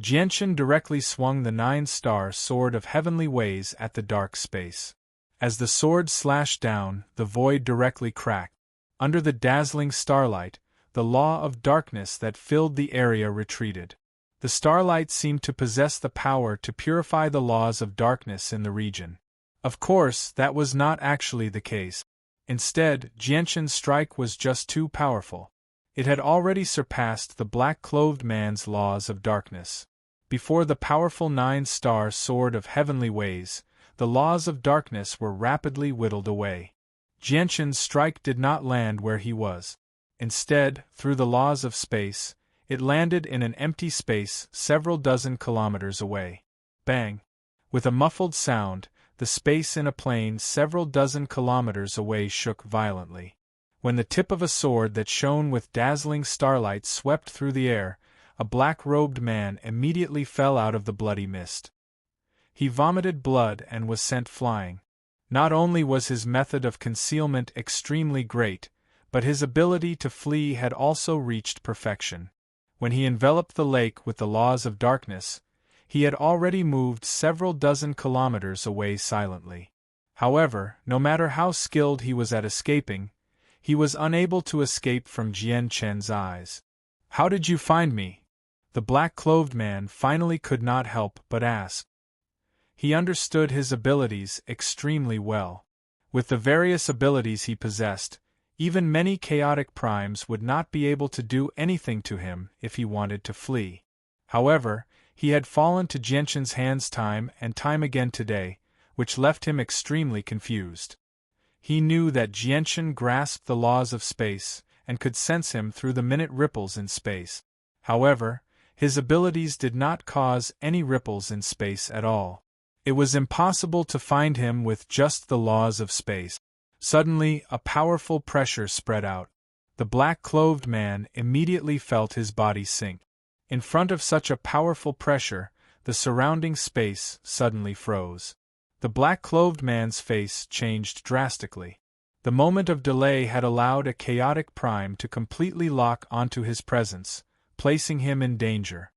Jianshan directly swung the 9-star sword of heavenly ways at the dark space. As the sword slashed down, the void directly cracked. Under the dazzling starlight, the law of darkness that filled the area retreated. The starlight seemed to possess the power to purify the laws of darkness in the region. Of course, that was not actually the case. Instead, Jianshan's strike was just too powerful. It had already surpassed the black-clothed man's laws of darkness. Before the powerful 9-star sword of heavenly ways, the laws of darkness were rapidly whittled away. Jianshan's strike did not land where he was. Instead, through the laws of space, it landed in an empty space several dozen kilometers away. Bang! With a muffled sound, the space in a plane several dozen kilometers away shook violently. When the tip of a sword that shone with dazzling starlight swept through the air, a black-robed man immediately fell out of the bloody mist. He vomited blood and was sent flying. Not only was his method of concealment extremely great, but his ability to flee had also reached perfection. When he enveloped the lake with the laws of darkness, he had already moved several dozen kilometers away silently. However, no matter how skilled he was at escaping, he was unable to escape from Jianshan's eyes. "How did you find me?" the black-clothed man finally could not help but ask. He understood his abilities extremely well. With the various abilities he possessed, even many chaotic primes would not be able to do anything to him if he wanted to flee. However, he had fallen to Jianshan's hands time and time again today, which left him extremely confused. He knew that Jianshan grasped the laws of space and could sense him through the minute ripples in space. However, his abilities did not cause any ripples in space at all. It was impossible to find him with just the laws of space. Suddenly, a powerful pressure spread out. The black-clothed man immediately felt his body sink. In front of such a powerful pressure, the surrounding space suddenly froze. The black-clothed man's face changed drastically. The moment of delay had allowed a chaotic prime to completely lock onto his presence, placing him in danger.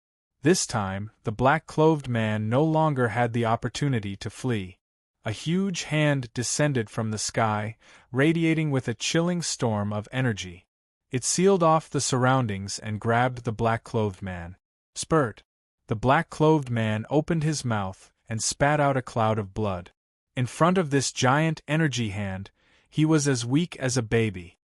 This time, the black-clothed man no longer had the opportunity to flee. A huge hand descended from the sky, radiating with a chilling storm of energy. It sealed off the surroundings and grabbed the black-clothed man. Spurt! The black-clothed man opened his mouth and spat out a cloud of blood. In front of this giant energy hand, he was as weak as a baby.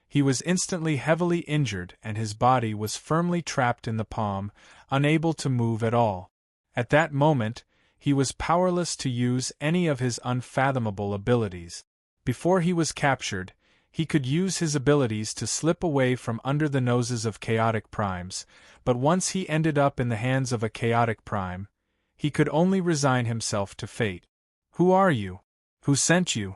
He was instantly heavily injured and his body was firmly trapped in the palm, unable to move at all. At that moment, he was powerless to use any of his unfathomable abilities. Before he was captured, he could use his abilities to slip away from under the noses of chaotic primes, but once he ended up in the hands of a chaotic prime, he could only resign himself to fate. Who are you? Who sent you?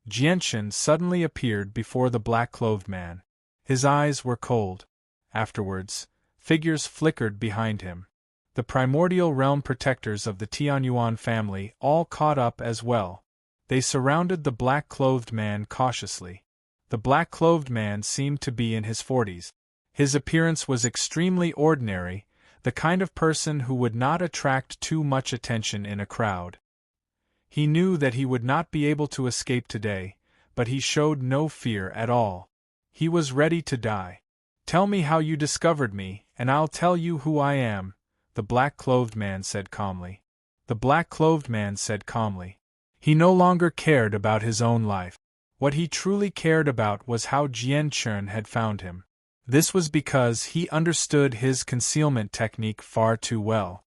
Jianshan suddenly appeared before the black-clothed man. His eyes were cold. Afterwards, figures flickered behind him. The primordial realm protectors of the Tianyuan family all caught up as well. They surrounded the black-clothed man cautiously. The black-clothed man seemed to be in his 40s. His appearance was extremely ordinary, the kind of person who would not attract too much attention in a crowd. He knew that he would not be able to escape today, but he showed no fear at all. He was ready to die. "Tell me how you discovered me, and I'll tell you who I am," the black-clothed man said calmly. The black-clothed man said calmly. He no longer cared about his own life. What he truly cared about was how Jianshan had found him. This was because he understood his concealment technique far too well.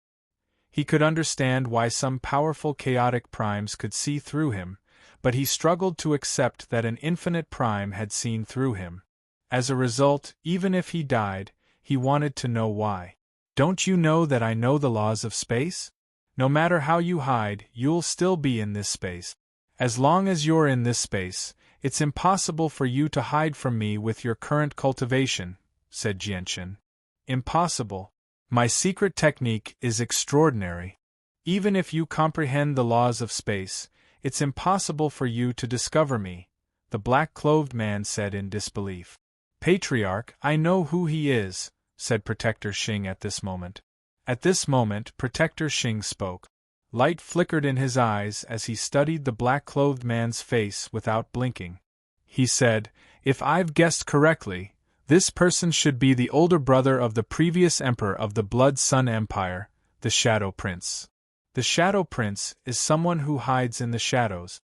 He could understand why some powerful chaotic primes could see through him, but he struggled to accept that an infinite prime had seen through him. As a result, even if he died, he wanted to know why. "Don't you know that I know the laws of space? No matter how you hide, you'll still be in this space. As long as you're in this space, it's impossible for you to hide from me with your current cultivation," said Jianshan. "Impossible. My secret technique is extraordinary. Even if you comprehend the laws of space, it's impossible for you to discover me," the black-clothed man said in disbelief. "Patriarch, I know who he is," said Protector Xing at this moment. At this moment, Protector Xing spoke. Light flickered in his eyes as he studied the black-clothed man's face without blinking. He said, "If I've guessed correctly, this person should be the older brother of the previous emperor of the Blood Sun Empire, the Shadow Prince. The Shadow Prince is someone who hides in the shadows.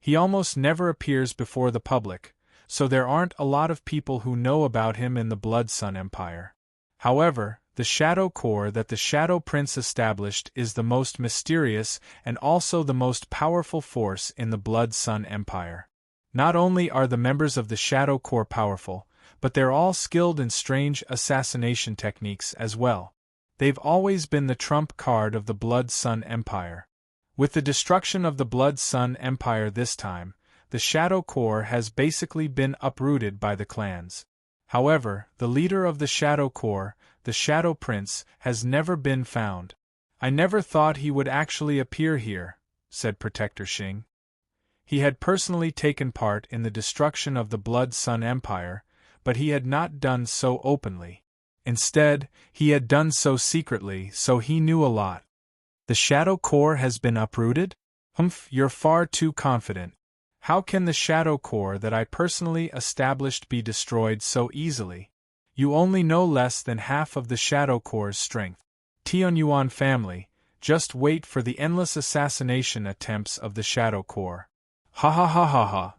He almost never appears before the public, so there aren't a lot of people who know about him in the Blood Sun Empire. However, the Shadow Core that the Shadow Prince established is the most mysterious and also the most powerful force in the Blood Sun Empire. Not only are the members of the Shadow Core powerful, but they're all skilled in strange assassination techniques as well. They've always been the trump card of the Blood Sun Empire. With the destruction of the Blood Sun Empire this time, the Shadow Core has basically been uprooted by the clans. However, the leader of the Shadow Core, the Shadow Prince, has never been found. "I never thought he would actually appear here," said Protector Xing. He had personally taken part in the destruction of the Blood Sun Empire, but he had not done so openly. Instead, he had done so secretly, so he knew a lot. "The Shadow Core has been uprooted? Humph, you're far too confident. How can the Shadow Core that I personally established be destroyed so easily? You only know less than half of the Shadow Core's strength. Tianyuan family, just wait for the endless assassination attempts of the Shadow Core." "Ha ha ha ha ha!"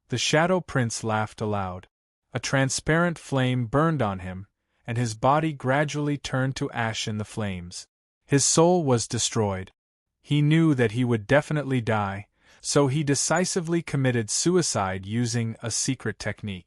The Shadow Prince laughed aloud. A transparent flame burned on him, and his body gradually turned to ash in the flames. His soul was destroyed. He knew that he would definitely die, so he decisively committed suicide using a secret technique.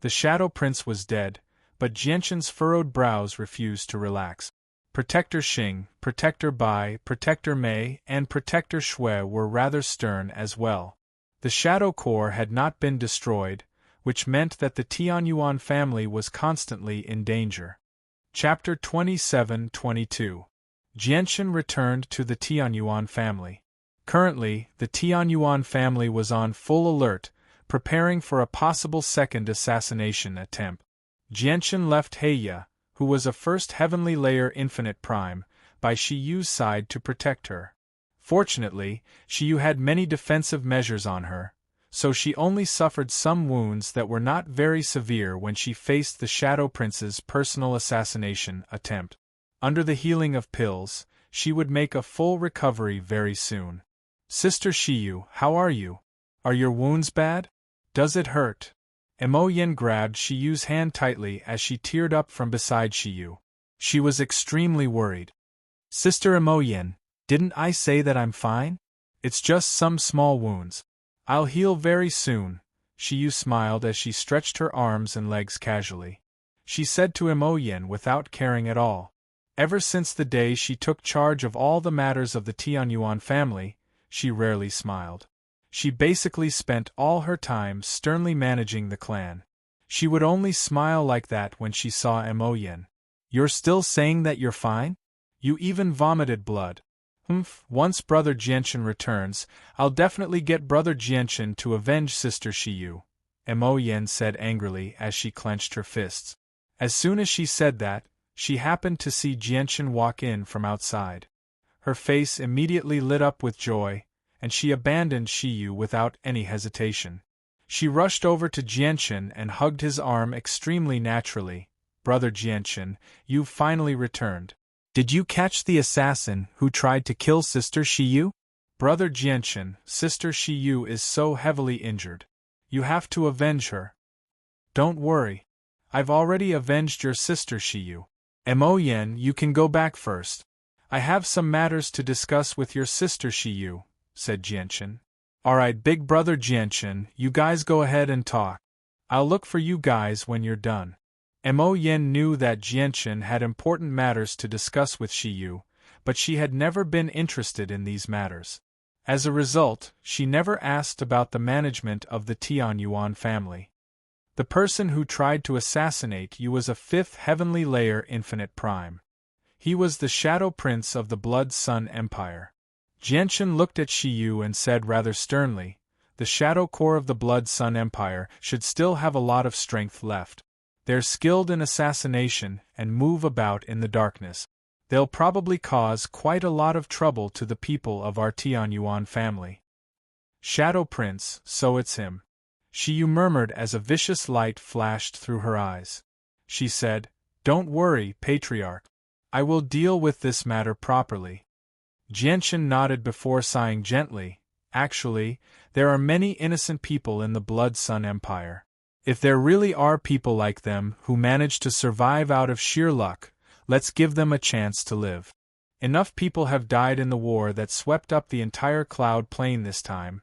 The Shadow Prince was dead, but Jianshan's furrowed brows refused to relax. Protector Xing, Protector Bai, Protector Mei, and Protector Shui were rather stern as well. The Shadow Core had not been destroyed, which meant that the Tianyuan family was constantly in danger. Chapter 27-22. Jianshan returned to the Tianyuan family. Currently, the Tianyuan family was on full alert, preparing for a possible second assassination attempt. Jianchen left Heya, who was a first heavenly layer infinite prime, by Shiyu's side to protect her. Fortunately, Shiyu had many defensive measures on her, so she only suffered some wounds that were not very severe when she faced the Shadow Prince's personal assassination attempt. Under the healing of pills, she would make a full recovery very soon. Sister Shiyu, how are you? Are your wounds bad? Does it hurt? Emoyen grabbed Shiyu's hand tightly as she teared up from beside Shiyu. She was extremely worried. Sister Emoyen, didn't I say that I'm fine? It's just some small wounds. I'll heal very soon, Shiyu smiled as she stretched her arms and legs casually. She said to Emoyen without caring at all. Ever since the day she took charge of all the matters of the Tianyuan family, she rarely smiled. She basically spent all her time sternly managing the clan. She would only smile like that when she saw Emoyen. You're still saying that you're fine? You even vomited blood. Once Brother Jianchen returns, I'll definitely get Brother Jianchen to avenge Sister Shiyu, Emoyen said angrily as she clenched her fists. As soon as she said that, she happened to see Jianchen walk in from outside. Her face immediately lit up with joy, and she abandoned Shiyu without any hesitation. She rushed over to Jianchen and hugged his arm extremely naturally. Brother Jianchen, you've finally returned. Did you catch the assassin who tried to kill Sister Shiyu? Brother Jianchen, Sister Shiyu is so heavily injured. You have to avenge her. Don't worry. I've already avenged your Sister Shiyu. Emoyen, you can go back first. I have some matters to discuss with your Sister Shiyu, said Jianchen. Alright, big brother Jianchen, you guys go ahead and talk. I'll look for you guys when you're done. Emoyen knew that Jianchen had important matters to discuss with Shiyu, but she had never been interested in these matters. As a result, she never asked about the management of the Tianyuan family. The person who tried to assassinate you was a fifth heavenly layer infinite prime. He was the Shadow Prince of the Blood Sun Empire. Jianchen looked at Shiyu and said rather sternly, the Shadow Core of the Blood Sun Empire should still have a lot of strength left. They're skilled in assassination and move about in the darkness. They'll probably cause quite a lot of trouble to the people of our Tianyuan family. Shadow Prince, so it's him. Shiyu murmured as a vicious light flashed through her eyes. She said, Don't worry, Patriarch. I will deal with this matter properly. Jianchen nodded before sighing gently. Actually, there are many innocent people in the Blood Sun Empire. If there really are people like them who manage to survive out of sheer luck, let's give them a chance to live. Enough people have died in the war that swept up the entire Cloud Plain this time.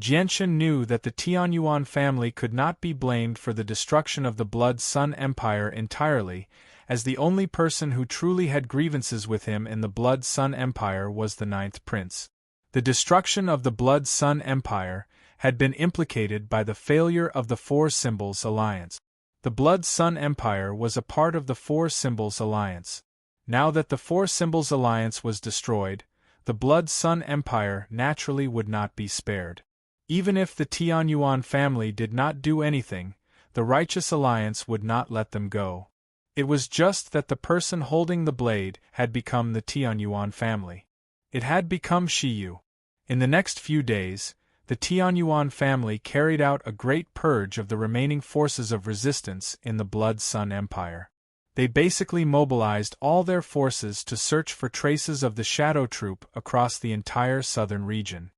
Jianchen knew that the Tianyuan family could not be blamed for the destruction of the Blood Sun Empire entirely, as the only person who truly had grievances with him in the Blood Sun Empire was the Ninth Prince. The destruction of the Blood Sun Empire had been implicated by the failure of the Four Symbols Alliance. The Blood Sun Empire was a part of the Four Symbols Alliance. Now that the Four Symbols Alliance was destroyed, the Blood Sun Empire naturally would not be spared. Even if the Tianyuan family did not do anything, the Righteous Alliance would not let them go. It was just that the person holding the blade had become the Tianyuan family. It had become Shiyu. In the next few days, the Tianyuan family carried out a great purge of the remaining forces of resistance in the Blood Sun Empire. They basically mobilized all their forces to search for traces of the Shadow Troop across the entire southern region.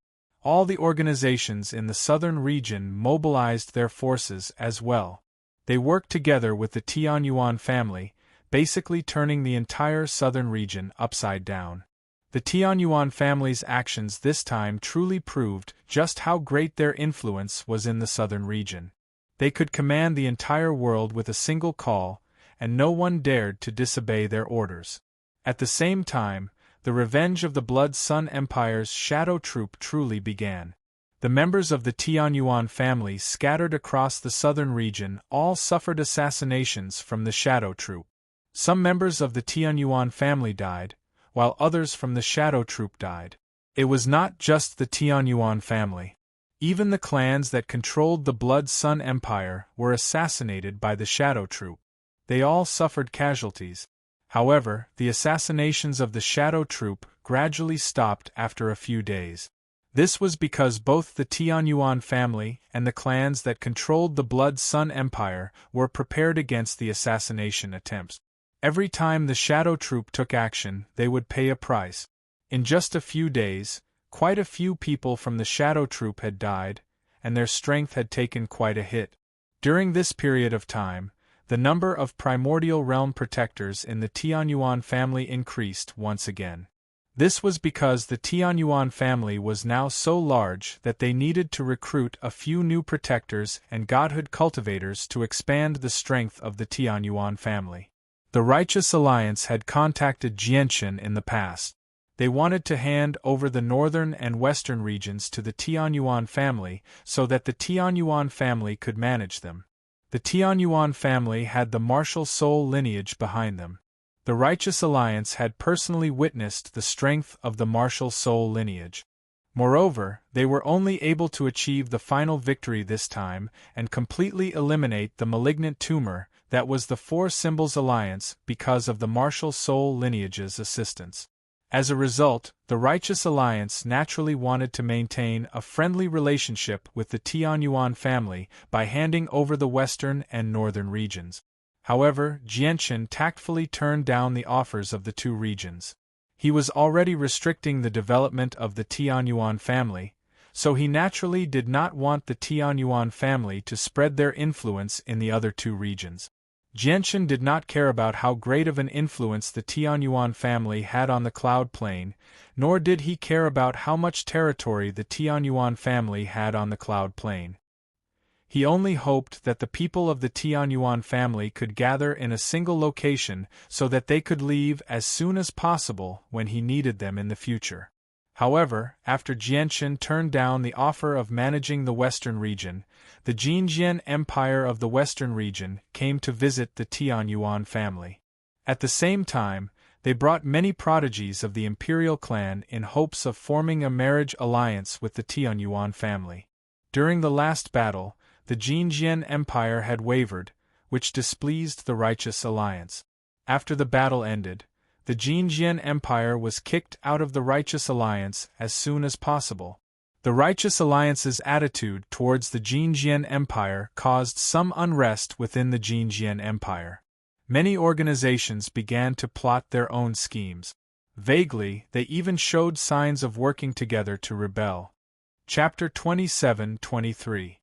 All the organizations in the southern region mobilized their forces as well. They worked together with the Tianyuan family, basically turning the entire southern region upside down. The Tianyuan family's actions this time truly proved just how great their influence was in the southern region. They could command the entire world with a single call, and no one dared to disobey their orders. At the same time, the revenge of the Blood Sun Empire's Shadow Troop truly began. The members of the Tianyuan family scattered across the southern region all suffered assassinations from the Shadow Troop. Some members of the Tianyuan family died, while others from the Shadow Troop died. It was not just the Tianyuan family. Even the clans that controlled the Blood Sun Empire were assassinated by the Shadow Troop. They all suffered casualties. However, the assassinations of the Shadow Troop gradually stopped after a few days. This was because both the Tianyuan family and the clans that controlled the Blood Sun Empire were prepared against the assassination attempts. Every time the Shadow Troop took action, they would pay a price. In just a few days, quite a few people from the Shadow Troop had died, and their strength had taken quite a hit. During this period of time, the number of primordial realm protectors in the Tianyuan family increased once again. This was because the Tianyuan family was now so large that they needed to recruit a few new protectors and godhood cultivators to expand the strength of the Tianyuan family. The Righteous Alliance had contacted Jianshan in the past. They wanted to hand over the northern and western regions to the Tianyuan family so that the Tianyuan family could manage them. The Tianyuan family had the martial soul lineage behind them. The Righteous Alliance had personally witnessed the strength of the martial soul lineage. Moreover, they were only able to achieve the final victory this time and completely eliminate the malignant tumor that was the Four Symbols Alliance because of the martial soul lineage's assistance. As a result, the Righteous Alliance naturally wanted to maintain a friendly relationship with the Tianyuan family by handing over the western and northern regions. However, Jianshan tactfully turned down the offers of the two regions. He was already restricting the development of the Tianyuan family, so he naturally did not want the Tianyuan family to spread their influence in the other two regions. Jianshan did not care about how great of an influence the Tianyuan family had on the Cloud Plain, nor did he care about how much territory the Tianyuan family had on the Cloud Plain. He only hoped that the people of the Tianyuan family could gather in a single location so that they could leave as soon as possible when he needed them in the future. However, after Jianshan turned down the offer of managing the Western region, the Jinjian Empire of the Western region came to visit the Tianyuan family. At the same time, they brought many prodigies of the Imperial clan in hopes of forming a marriage alliance with the Tianyuan family. During the last battle, the Jinjian Empire had wavered, which displeased the Righteous Alliance. After the battle ended, the Jinjian Empire was kicked out of the Righteous Alliance as soon as possible. The Righteous Alliance's attitude towards the Jinjian Empire caused some unrest within the Jinjian Empire. Many organizations began to plot their own schemes. Vaguely, they even showed signs of working together to rebel. Chapter 27-23.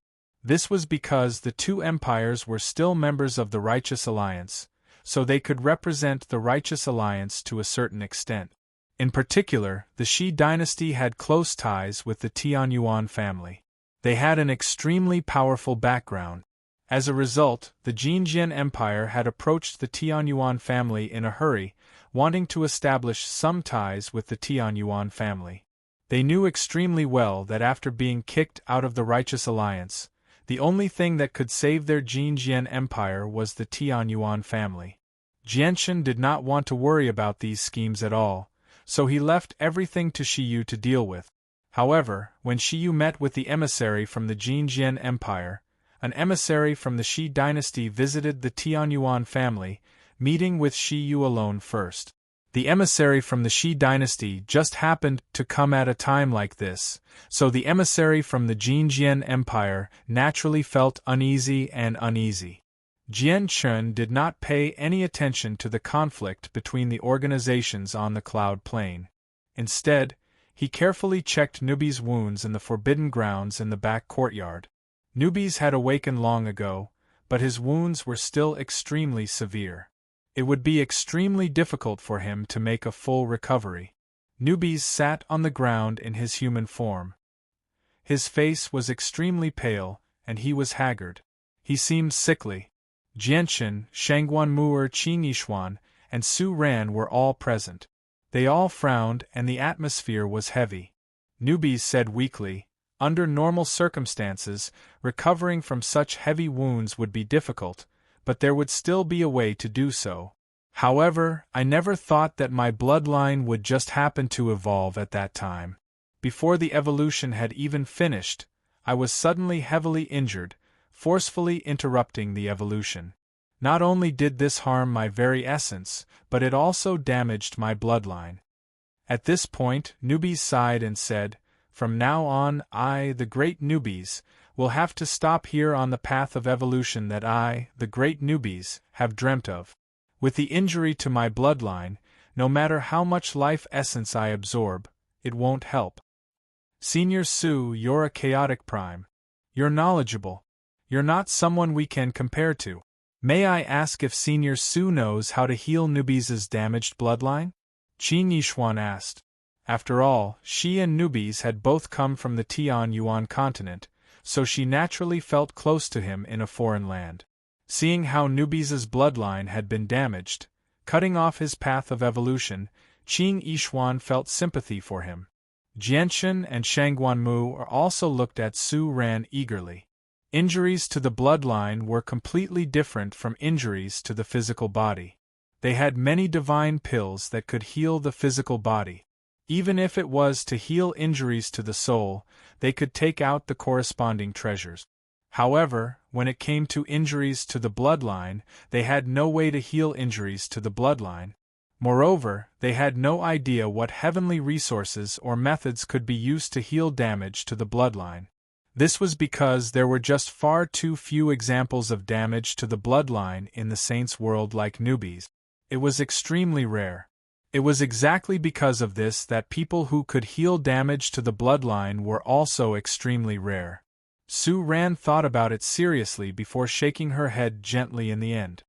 This was because the two empires were still members of the Righteous Alliance, so they could represent the Righteous Alliance to a certain extent. In particular, the Shi dynasty had close ties with the Tianyuan family. They had an extremely powerful background. As a result, the Jinjian Empire had approached the Tianyuan family in a hurry, wanting to establish some ties with the Tianyuan family. They knew extremely well that after being kicked out of the Righteous Alliance, the only thing that could save their Jinjian Empire was the Tianyuan family. Jianshan did not want to worry about these schemes at all, so he left everything to Shiyu to deal with. However, when Shiyu met with the emissary from the Jinjian Empire, an emissary from the Shi dynasty visited the Tianyuan family, meeting with Shiyu alone first. The emissary from the Shi dynasty just happened to come at a time like this, so the emissary from the Jinjian Empire naturally felt uneasy. Jianshan did not pay any attention to the conflict between the organizations on the Cloud Plain. Instead, he carefully checked Nubi's wounds in the forbidden grounds in the back courtyard. Nubi's had awakened long ago, but his wounds were still extremely severe. It would be extremely difficult for him to make a full recovery. Nubi's sat on the ground in his human form. His face was extremely pale, and he was haggard. He seemed sickly. Jianshan, Shangguan Qing Yishuan, and Su Ran were all present. They all frowned and the atmosphere was heavy. Nubi's said weakly, "Under normal circumstances, recovering from such heavy wounds would be difficult, but there would still be a way to do so. However, I never thought that my bloodline would just happen to evolve at that time. Before the evolution had even finished, I was suddenly heavily injured, forcefully interrupting the evolution. Not only did this harm my very essence, but it also damaged my bloodline. At this point, Nubes sighed and said, "From now on, I, the great Nubes, will have to stop here on the path of evolution that I, the great Nubes, have dreamt of. With the injury to my bloodline, no matter how much life essence I absorb, it won't help. Senior Su, you're a chaotic prime. You're knowledgeable. You're not someone we can compare to. May I ask if Senior Su knows how to heal Nubes' damaged bloodline?" Qin Yishuan asked. After all, she and Nubes had both come from the Tian Yuan continent, so she naturally felt close to him in a foreign land. Seeing how Nubes' bloodline had been damaged, cutting off his path of evolution, Qin Yishuan felt sympathy for him. Jianchen and Shangguanmu also looked at Su Ran eagerly. Injuries to the bloodline were completely different from injuries to the physical body. They had many divine pills that could heal the physical body. Even if it was to heal injuries to the soul, they could take out the corresponding treasures. However, when it came to injuries to the bloodline, they had no way to heal injuries to the bloodline. Moreover, they had no idea what heavenly resources or methods could be used to heal damage to the bloodline. This was because there were just far too few examples of damage to the bloodline in the saints' world like Nubes. It was extremely rare. It was exactly because of this that people who could heal damage to the bloodline were also extremely rare. Su Ran thought about it seriously before shaking her head gently in the end.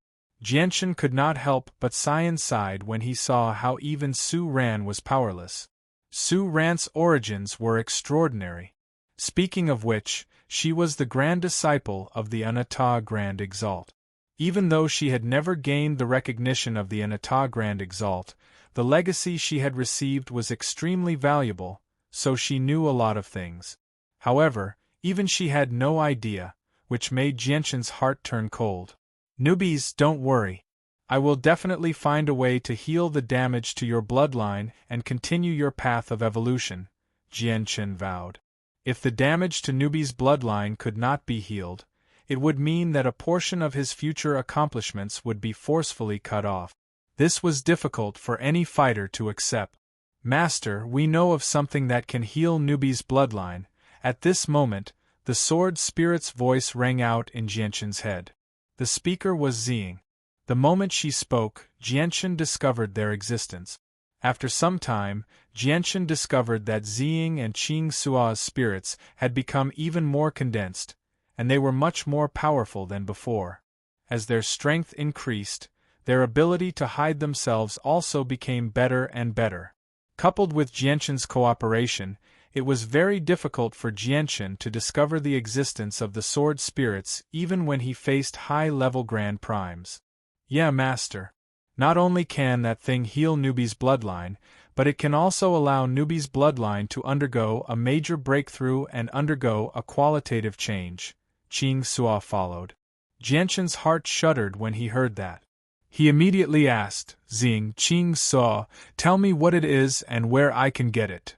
Jianchen could not help but sigh inside when he saw how even Su Ran was powerless. Su Ran's origins were extraordinary. Speaking of which, she was the grand disciple of the Anata Grand Exalt. Even though she had never gained the recognition of the Anata Grand Exalt, the legacy she had received was extremely valuable, so she knew a lot of things. However, even she had no idea, which made Jianchen's heart turn cold. "Nubes, don't worry. I will definitely find a way to heal the damage to your bloodline and continue your path of evolution," Jianchen vowed. If the damage to Nubes' bloodline could not be healed, it would mean that a portion of his future accomplishments would be forcefully cut off. This was difficult for any fighter to accept. "Master, we know of something that can heal Nubes' bloodline." At this moment, the sword spirit's voice rang out in Jianchen's head. The speaker was Ziying. The moment she spoke, Jianchen discovered their existence. After some time, Jianchen discovered that Ziying and Qing Sua's spirits had become even more condensed, and they were much more powerful than before. As their strength increased, their ability to hide themselves also became better and better. Coupled with Jianchen's cooperation, it was very difficult for Jianchen to discover the existence of the sword spirits even when he faced high-level Grand Primes. "Yeah, Master. Not only can that thing heal Nubes' bloodline, but it can also allow Nubes' bloodline to undergo a major breakthrough and undergo a qualitative change," Qing Sua followed. Jianchen's heart shuddered when he heard that. He immediately asked, "Ziying, Qing Sua, tell me what it is and where I can get it."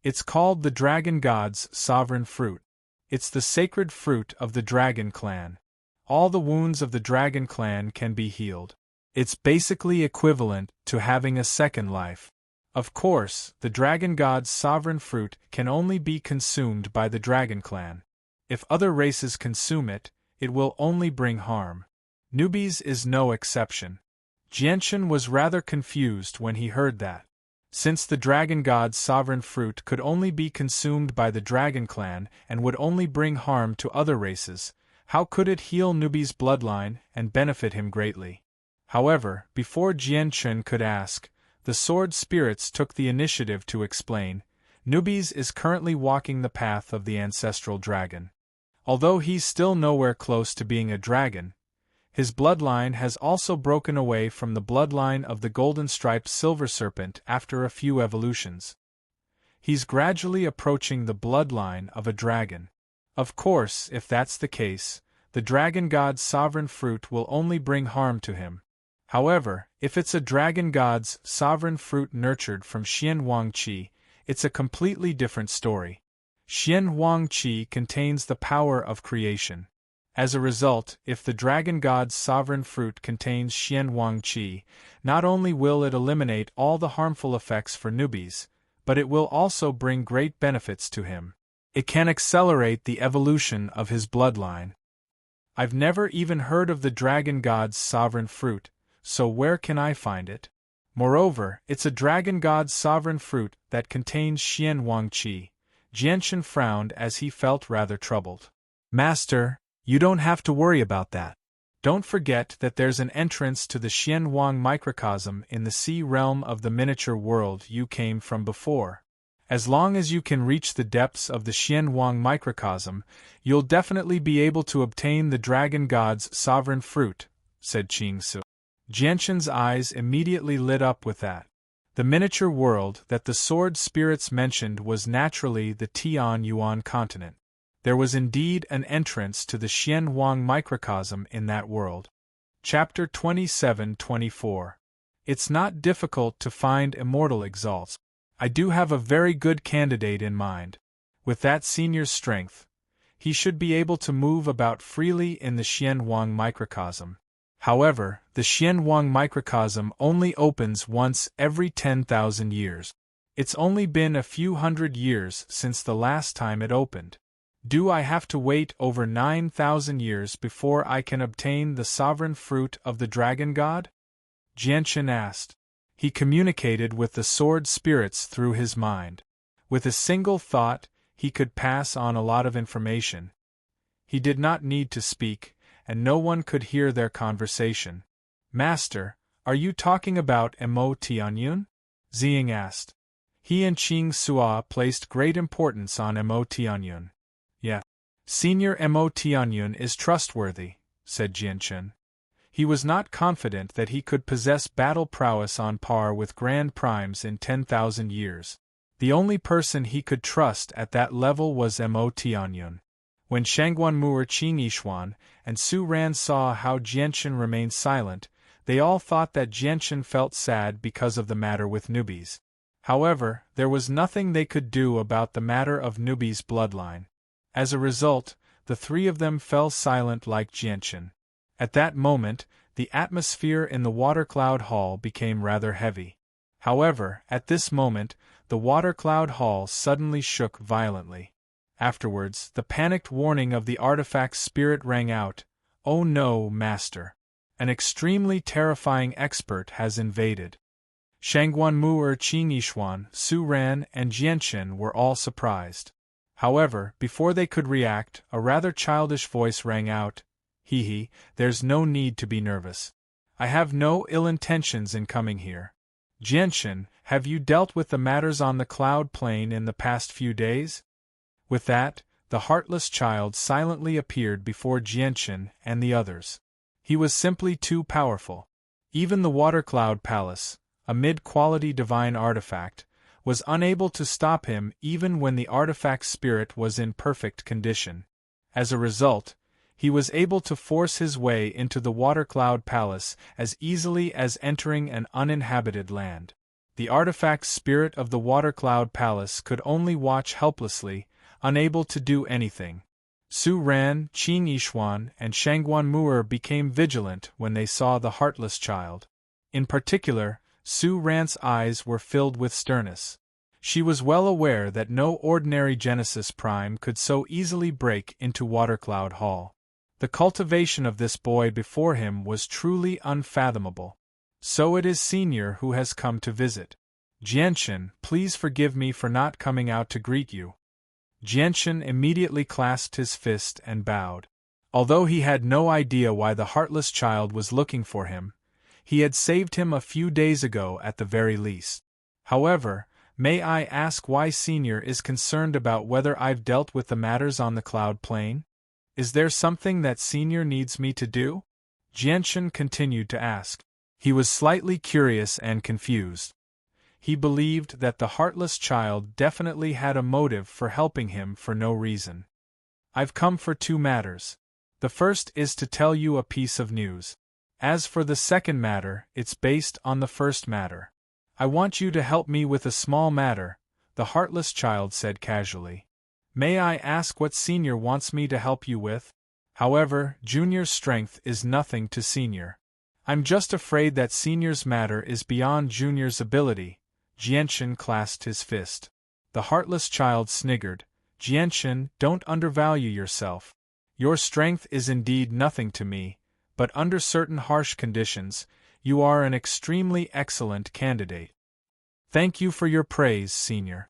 "It's called the Dragon God's Sovereign Fruit. It's the sacred fruit of the Dragon Clan. All the wounds of the Dragon Clan can be healed. It's basically equivalent to having a second life. Of course, the Dragon God's sovereign fruit can only be consumed by the Dragon Clan. If other races consume it, it will only bring harm. Nubes is no exception." Jianchen was rather confused when he heard that. Since the Dragon God's sovereign fruit could only be consumed by the Dragon Clan and would only bring harm to other races, how could it heal Nubes' bloodline and benefit him greatly? However, before Jianchen could ask, the sword spirits took the initiative to explain. "Nubes is currently walking the path of the ancestral dragon. Although he's still nowhere close to being a dragon, his bloodline has also broken away from the bloodline of the golden-striped silver serpent after a few evolutions. He's gradually approaching the bloodline of a dragon. Of course, if that's the case, the Dragon God's sovereign fruit will only bring harm to him. However, if it's a Dragon God's sovereign fruit nurtured from Xian Wangqi, it's a completely different story. Xian Huang Qi contains the power of creation. As a result, if the dragon god's sovereign fruit contains Xian Huang Qi, not only will it eliminate all the harmful effects for newbies, but it will also bring great benefits to him. It can accelerate the evolution of his bloodline. I've never even heard of the dragon god's sovereign fruit, so where can I find it? Moreover, it's a dragon god's sovereign fruit that contains Xian Huang Qi. Jianshan frowned as he felt rather troubled. Master, you don't have to worry about that. Don't forget that there's an entrance to the Xian Huang microcosm in the sea realm of the miniature world you came from before. As long as you can reach the depths of the Xian Huang microcosm, you'll definitely be able to obtain the dragon god's sovereign fruit, said Qing Su. Jianshan's eyes immediately lit up with that. The miniature world that the sword spirits mentioned was naturally the Tian Yuan continent. There was indeed an entrance to the Xian Huang microcosm in that world. Chapter 27-24. It's not difficult to find immortal exalts. I do have a very good candidate in mind. With that senior's strength, he should be able to move about freely in the Xian Huang microcosm. However, the Xian Huang microcosm only opens once every 10,000 years. It's only been a few hundred years since the last time it opened. Do I have to wait over 9,000 years before I can obtain the sovereign fruit of the dragon god? Jianshan asked. He communicated with the sword spirits through his mind. With a single thought, he could pass on a lot of information. He did not need to speak, and no one could hear their conversation. Master, are you talking about Mo Tianyun? Ziying asked. He and Qing Sua placed great importance on Mo Tianyun. Yeah. Senior Mo Tianyun is trustworthy, said Jianshan. He was not confident that he could possess battle prowess on par with Grand Primes in 10,000 years. The only person he could trust at that level was Mo Tianyun. When Shangguanmu'er Qing Yishuan and Su Ran saw how Jianshan remained silent, they all thought that Jianshan felt sad because of the matter with newbies. However, there was nothing they could do about the matter of newbies' bloodline. As a result, the three of them fell silent like Jianshan. At that moment, the atmosphere in the water cloud hall became rather heavy. However, at this moment, the water cloud hall suddenly shook violently. Afterwards, the panicked warning of the artifact's spirit rang out, "Oh no, Master! An extremely terrifying expert has invaded." Shangguanmu'er Qing Yishuan, Su Ran, and Jianshan were all surprised. However, before they could react, a rather childish voice rang out, "Hee, there's no need to be nervous. I have no ill intentions in coming here. Jianshan, have you dealt with the matters on the cloud plane in the past few days?" With that, the heartless child silently appeared before Jianshan and the others. He was simply too powerful. Even the Water Cloud Palace, a mid-quality divine artifact, was unable to stop him even when the artifact's spirit was in perfect condition. As a result, he was able to force his way into the Water Cloud Palace as easily as entering an uninhabited land. The artifact's spirit of the Water Cloud Palace could only watch helplessly, unable to do anything. Su Ran, Qin Yishuan, and Shangguanmu'er became vigilant when they saw the heartless child. In particular, Su Ran's eyes were filled with sternness. She was well aware that no ordinary Genesis Prime could so easily break into Watercloud Hall. The cultivation of this boy before him was truly unfathomable. So it is Senior who has come to visit. Jianshan, please forgive me for not coming out to greet you. Jianshan immediately clasped his fist and bowed. Although he had no idea why the heartless child was looking for him, he had saved him a few days ago at the very least. However, may I ask why Senior is concerned about whether I've dealt with the matters on the cloud plane? Is there something that Senior needs me to do? Jianshan continued to ask. He was slightly curious and confused. He believed that the heartless child definitely had a motive for helping him for no reason. I've come for two matters. The first is to tell you a piece of news. As for the second matter, it's based on the first matter. I want you to help me with a small matter, the heartless child said casually. May I ask what Senior wants me to help you with? However, Junior's strength is nothing to Senior. I'm just afraid that Senior's matter is beyond Junior's ability. Jianshan clasped his fist. The heartless child sniggered. Jianshan, don't undervalue yourself. Your strength is indeed nothing to me, but under certain harsh conditions, you are an extremely excellent candidate. Thank you for your praise, Senior.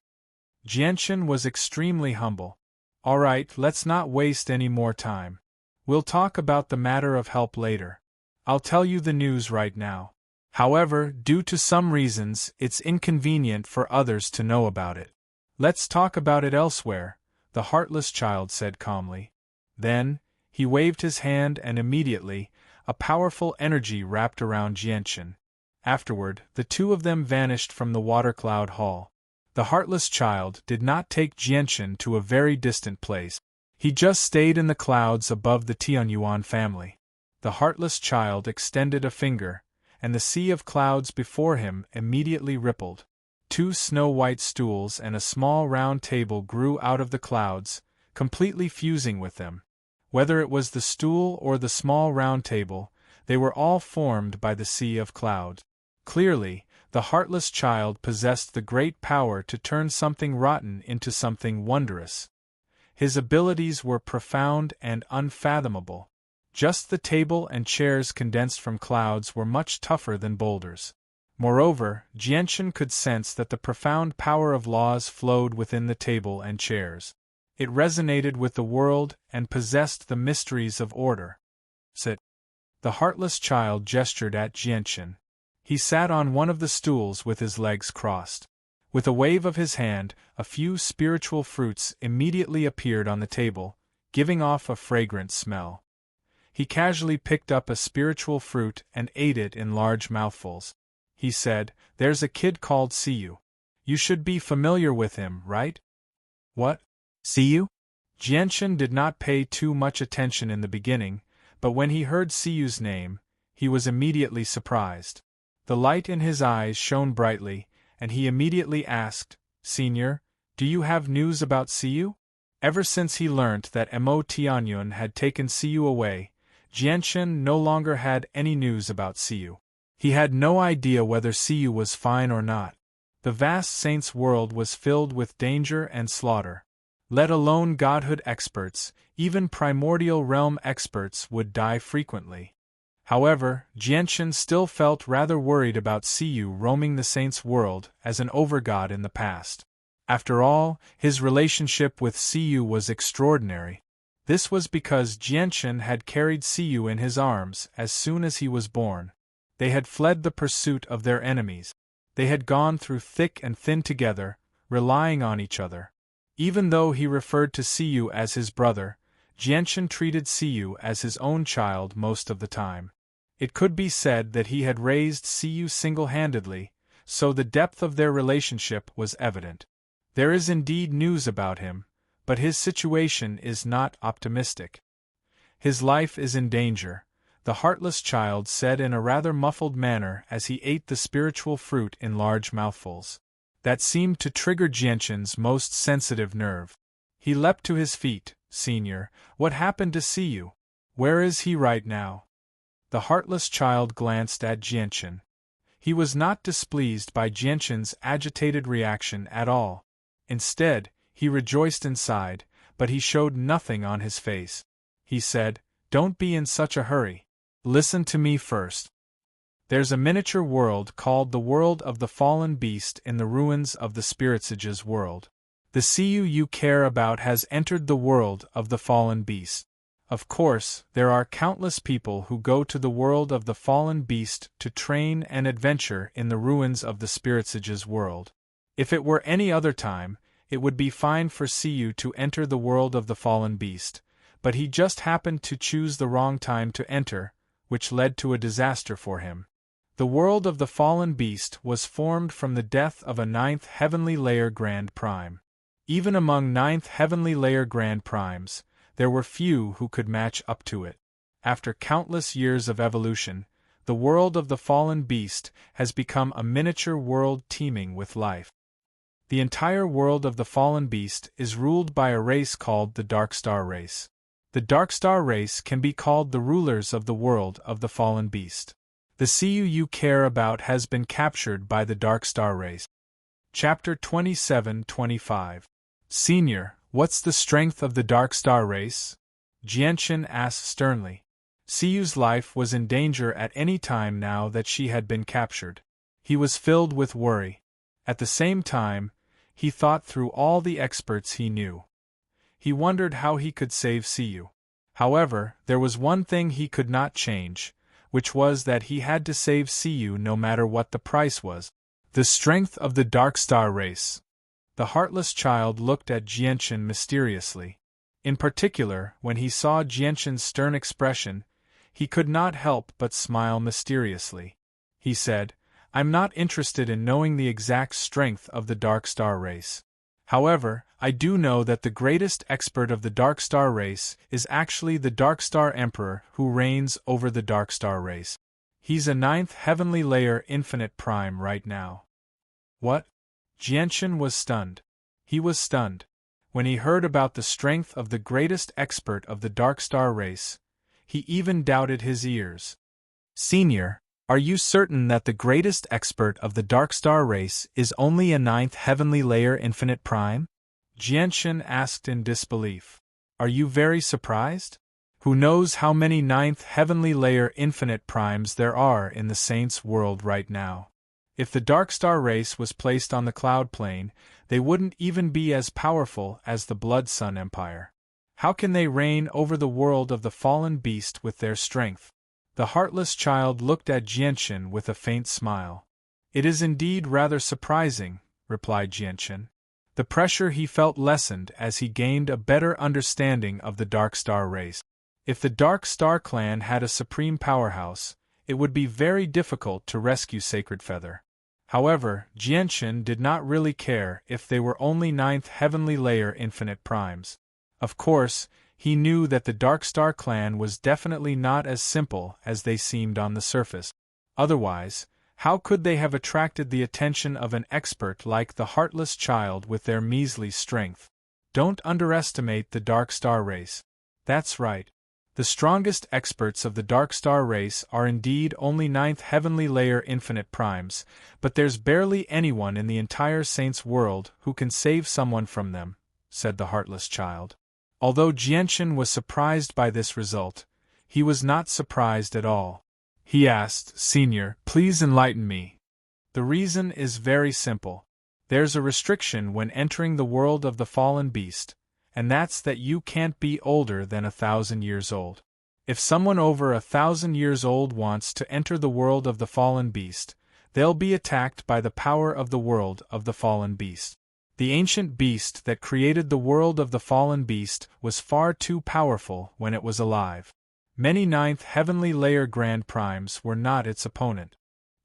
Jianshan was extremely humble. All right, let's not waste any more time. We'll talk about the matter of help later. I'll tell you the news right now. However, due to some reasons, it's inconvenient for others to know about it. Let's talk about it elsewhere, the heartless child said calmly. Then, he waved his hand and immediately, a powerful energy wrapped around Jianshan. Afterward, the two of them vanished from the water cloud hall. The heartless child did not take Jianshan to a very distant place. He just stayed in the clouds above the Tianyuan family. The heartless child extended a finger, and the sea of clouds before him immediately rippled. 2 snow-white stools and a small round table grew out of the clouds, completely fusing with them. Whether it was the stool or the small round table, they were all formed by the sea of clouds. Clearly, the heartless child possessed the great power to turn something rotten into something wondrous. His abilities were profound and unfathomable. Just the table and chairs condensed from clouds were much tougher than boulders. Moreover, Jianshan could sense that the profound power of laws flowed within the table and chairs. It resonated with the world and possessed the mysteries of order. Sit. The heartless child gestured at Jianshan. He sat on one of the stools with his legs crossed. With a wave of his hand, a few spiritual fruits immediately appeared on the table, giving off a fragrant smell. He casually picked up a spiritual fruit and ate it in large mouthfuls. He said, "There's a kid called Siyu. You should be familiar with him, right?" "What? Siyu?" Jianshan did not pay too much attention in the beginning, but when he heard Siyu's name, he was immediately surprised. The light in his eyes shone brightly, and he immediately asked, "Senior, do you have news about Siyu?" Ever since he learnt that Mo Tianyun had taken Siyu away, Jianshan no longer had any news about Siyu. He had no idea whether Siyu was fine or not. The vast saint's world was filled with danger and slaughter. Let alone godhood experts, even primordial realm experts would die frequently. However, Jianshan still felt rather worried about Siyu roaming the saint's world as an overgod in the past. After all, his relationship with Siyu was extraordinary. This was because Jianshan had carried Siyu in his arms as soon as he was born. They had fled the pursuit of their enemies. They had gone through thick and thin together, relying on each other. Even though he referred to Siyu as his brother, Jianshan treated Siyu as his own child most of the time. It could be said that he had raised Siyu single-handedly, so the depth of their relationship was evident. There is indeed news about him, but his situation is not optimistic. His life is in danger, the heartless child said in a rather muffled manner as he ate the spiritual fruit in large mouthfuls. That seemed to trigger Jianshan's most sensitive nerve. He leapt to his feet. "Senior, what happened to Siyu? Where is he right now?" The heartless child glanced at Jianshan. He was not displeased by Jianshan's agitated reaction at all. Instead, he rejoiced inside, but he showed nothing on his face. He said, "Don't be in such a hurry. Listen to me first. There's a miniature world called the World of the Fallen Beast in the ruins of the Spiritsage's world. The Siyu you care about has entered the World of the Fallen Beast. Of course, there are countless people who go to the World of the Fallen Beast to train and adventure in the ruins of the Spiritsage's world. If it were any other time, it would be fine for Siyu to enter the World of the Fallen Beast, but he just happened to choose the wrong time to enter, which led to a disaster for him. The World of the Fallen Beast was formed from the death of a 9th Heavenly Layer Grand Prime. Even among 9th Heavenly Layer Grand Primes, there were few who could match up to it. After countless years of evolution, the World of the Fallen Beast has become a miniature world teeming with life. The entire world of the fallen beast is ruled by a race called the Dark Star race. The Dark Star race can be called the rulers of the world of the fallen beast. The CU you care about has been captured by the Dark Star race. Chapter 27-25. Senior, what's the strength of the Dark Star race? Jianchen asked sternly. CU's life was in danger at any time now that she had been captured. He was filled with worry. At the same time, he thought through all the experts he knew. He wondered how he could save CU. However, there was one thing he could not change, which was that he had to save CU no matter what the price was. The strength of the Dark Star race. The heartless child looked at Jianchen mysteriously. In particular, when he saw Jianchen's stern expression, he could not help but smile mysteriously. He said, "I'm not interested in knowing the exact strength of the Dark Star race. However, I do know that the greatest expert of the Dark Star race is actually the Dark Star Emperor who reigns over the Dark Star race. He's a 9th heavenly layer infinite prime right now." What? Jianchen was stunned. He was stunned. When he heard about the strength of the greatest expert of the Dark Star race, he even doubted his ears. Senior, are you certain that the greatest expert of the Dark Star race is only a 9th heavenly layer infinite prime? Jianchen asked in disbelief. Are you very surprised? Who knows how many 9th heavenly layer infinite primes there are in the Saints' world right now? If the Dark Star race was placed on the cloud plane, they wouldn't even be as powerful as the Blood Sun Empire. How can they reign over the world of the fallen beast with their strength? The heartless child looked at Jianchen with a faint smile. It is indeed rather surprising, replied Jianchen. The pressure he felt lessened as he gained a better understanding of the Dark Star race. If the Dark Star clan had a supreme powerhouse, it would be very difficult to rescue Sacred Feather. However, Jianchen did not really care if they were only 9th heavenly layer infinite primes. Of course, he knew that the Dark Star clan was definitely not as simple as they seemed on the surface. Otherwise, how could they have attracted the attention of an expert like the heartless child with their measly strength? Don't underestimate the Dark Star race. That's right. The strongest experts of the Dark Star race are indeed only 9th heavenly layer infinite primes, but there's barely anyone in the entire Saints' world who can save someone from them, said the heartless child. Although Jianchen was surprised by this result, he was not surprised at all. He asked, Senior, please enlighten me. The reason is very simple. There's a restriction when entering the world of the fallen beast, and that's that you can't be older than 1,000 years old. If someone over 1,000 years old wants to enter the world of the fallen beast, they'll be attacked by the power of the world of the fallen beast. The ancient beast that created the world of the fallen beast was far too powerful when it was alive. Many 9th heavenly layer grand primes were not its opponent.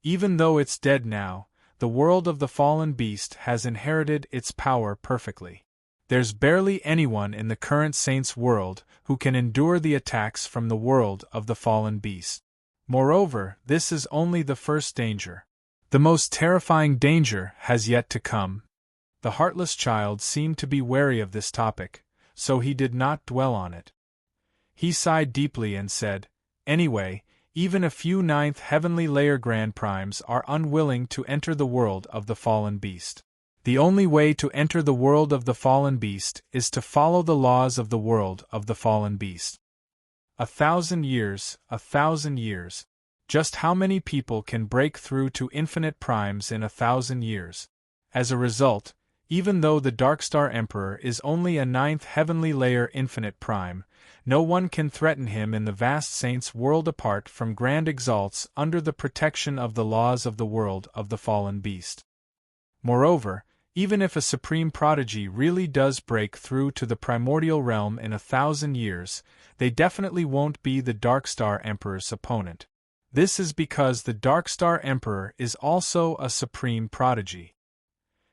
Even though it's dead now, the world of the fallen beast has inherited its power perfectly. There's barely anyone in the current Saints' world who can endure the attacks from the world of the fallen beast. Moreover, this is only the first danger. The most terrifying danger has yet to come. The heartless child seemed to be wary of this topic, so he did not dwell on it. He sighed deeply and said, Anyway, even a few 9th heavenly layer grand primes are unwilling to enter the world of the fallen beast. The only way to enter the world of the fallen beast is to follow the laws of the world of the fallen beast. 1,000 years, 1,000 years. Just how many people can break through to infinite primes in 1,000 years? As a result, even though the Dark Star Emperor is only a 9th heavenly layer infinite prime, no one can threaten him in the vast Saints' world apart from grand exalts under the protection of the laws of the world of the fallen beast. Moreover, even if a supreme prodigy really does break through to the primordial realm in 1,000 years, they definitely won't be the Dark Star Emperor's opponent. This is because the Dark Star Emperor is also a supreme prodigy.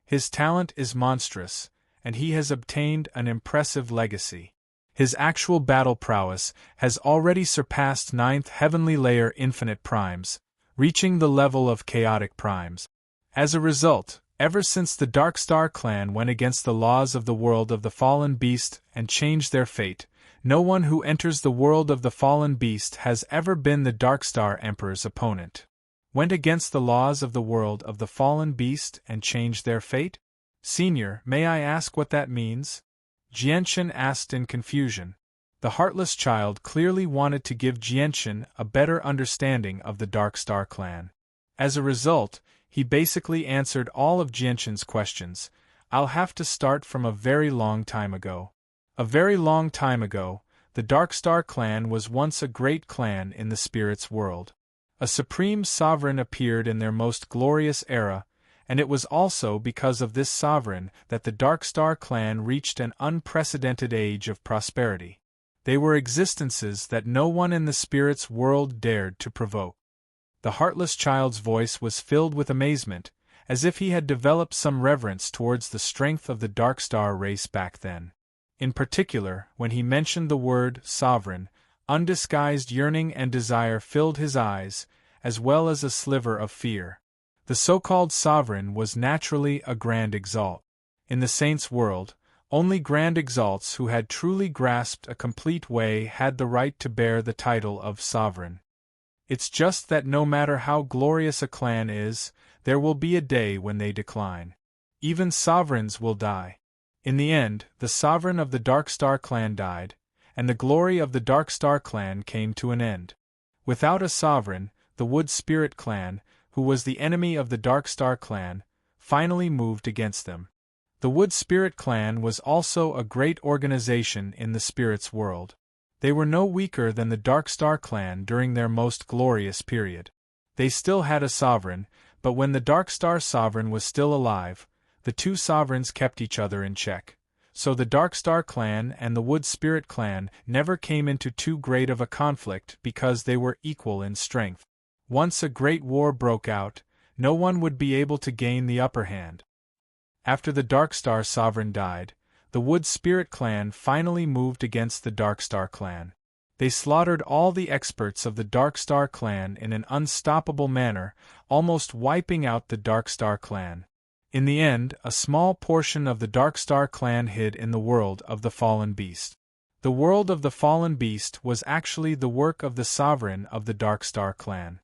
His talent is monstrous, and he has obtained an impressive legacy. His actual battle prowess has already surpassed 9th heavenly layer infinite primes, reaching the level of chaotic primes. As a result, Ever since the Dark Star clan went against the laws of the world of the fallen beast and changed their fate, no one who enters the world of the fallen beast has ever been the Dark Star Emperor's opponent. Went against the laws of the world of the fallen beast and changed their fate? Senior, may I ask what that means? Jianchen asked in confusion. The heartless child clearly wanted to give Jianchen a better understanding of the Dark Star clan. As a result, he basically answered all of Jianchen's questions. I'll have to start from a very long time ago. A very long time ago, the Dark Star clan was once a great clan in the spirits world. A supreme sovereign appeared in their most glorious era, and it was also because of this sovereign that the Dark Star clan reached an unprecedented age of prosperity. They were existences that no one in the spirits world dared to provoke. The heartless child's voice was filled with amazement, as if he had developed some reverence towards the strength of the Dark Star race back then. In particular, when he mentioned the word sovereign, undisguised yearning and desire filled his eyes, as well as a sliver of fear. The so-called sovereign was naturally a grand exalt. In the saints' world, only grand exalts who had truly grasped a complete way had the right to bear the title of sovereign. It's just that no matter how glorious a clan is, there will be a day when they decline. Even sovereigns will die. In the end, the sovereign of the Dark Star clan died, and the glory of the Dark Star clan came to an end. Without a sovereign, the Wood Spirit clan, who was the enemy of the Dark Star clan, finally moved against them. The Wood Spirit clan was also a great organization in the spirits world. They were no weaker than the Dark Star clan during their most glorious period. They still had a sovereign, but when the Dark Star sovereign was still alive, the two sovereigns kept each other in check. So the Dark Star clan and the Wood Spirit clan never came into too great of a conflict because they were equal in strength. Once a great war broke out, no one would be able to gain the upper hand. After the Dark Star sovereign died, the Wood Spirit clan finally moved against the Dark Star clan. They slaughtered all the experts of the Dark Star clan in an unstoppable manner, almost wiping out the Dark Star clan. In the end, a small portion of the Dark Star clan hid in the world of the Fallen Beast. The world of the Fallen Beast was actually the work of the sovereign of the Dark Star clan.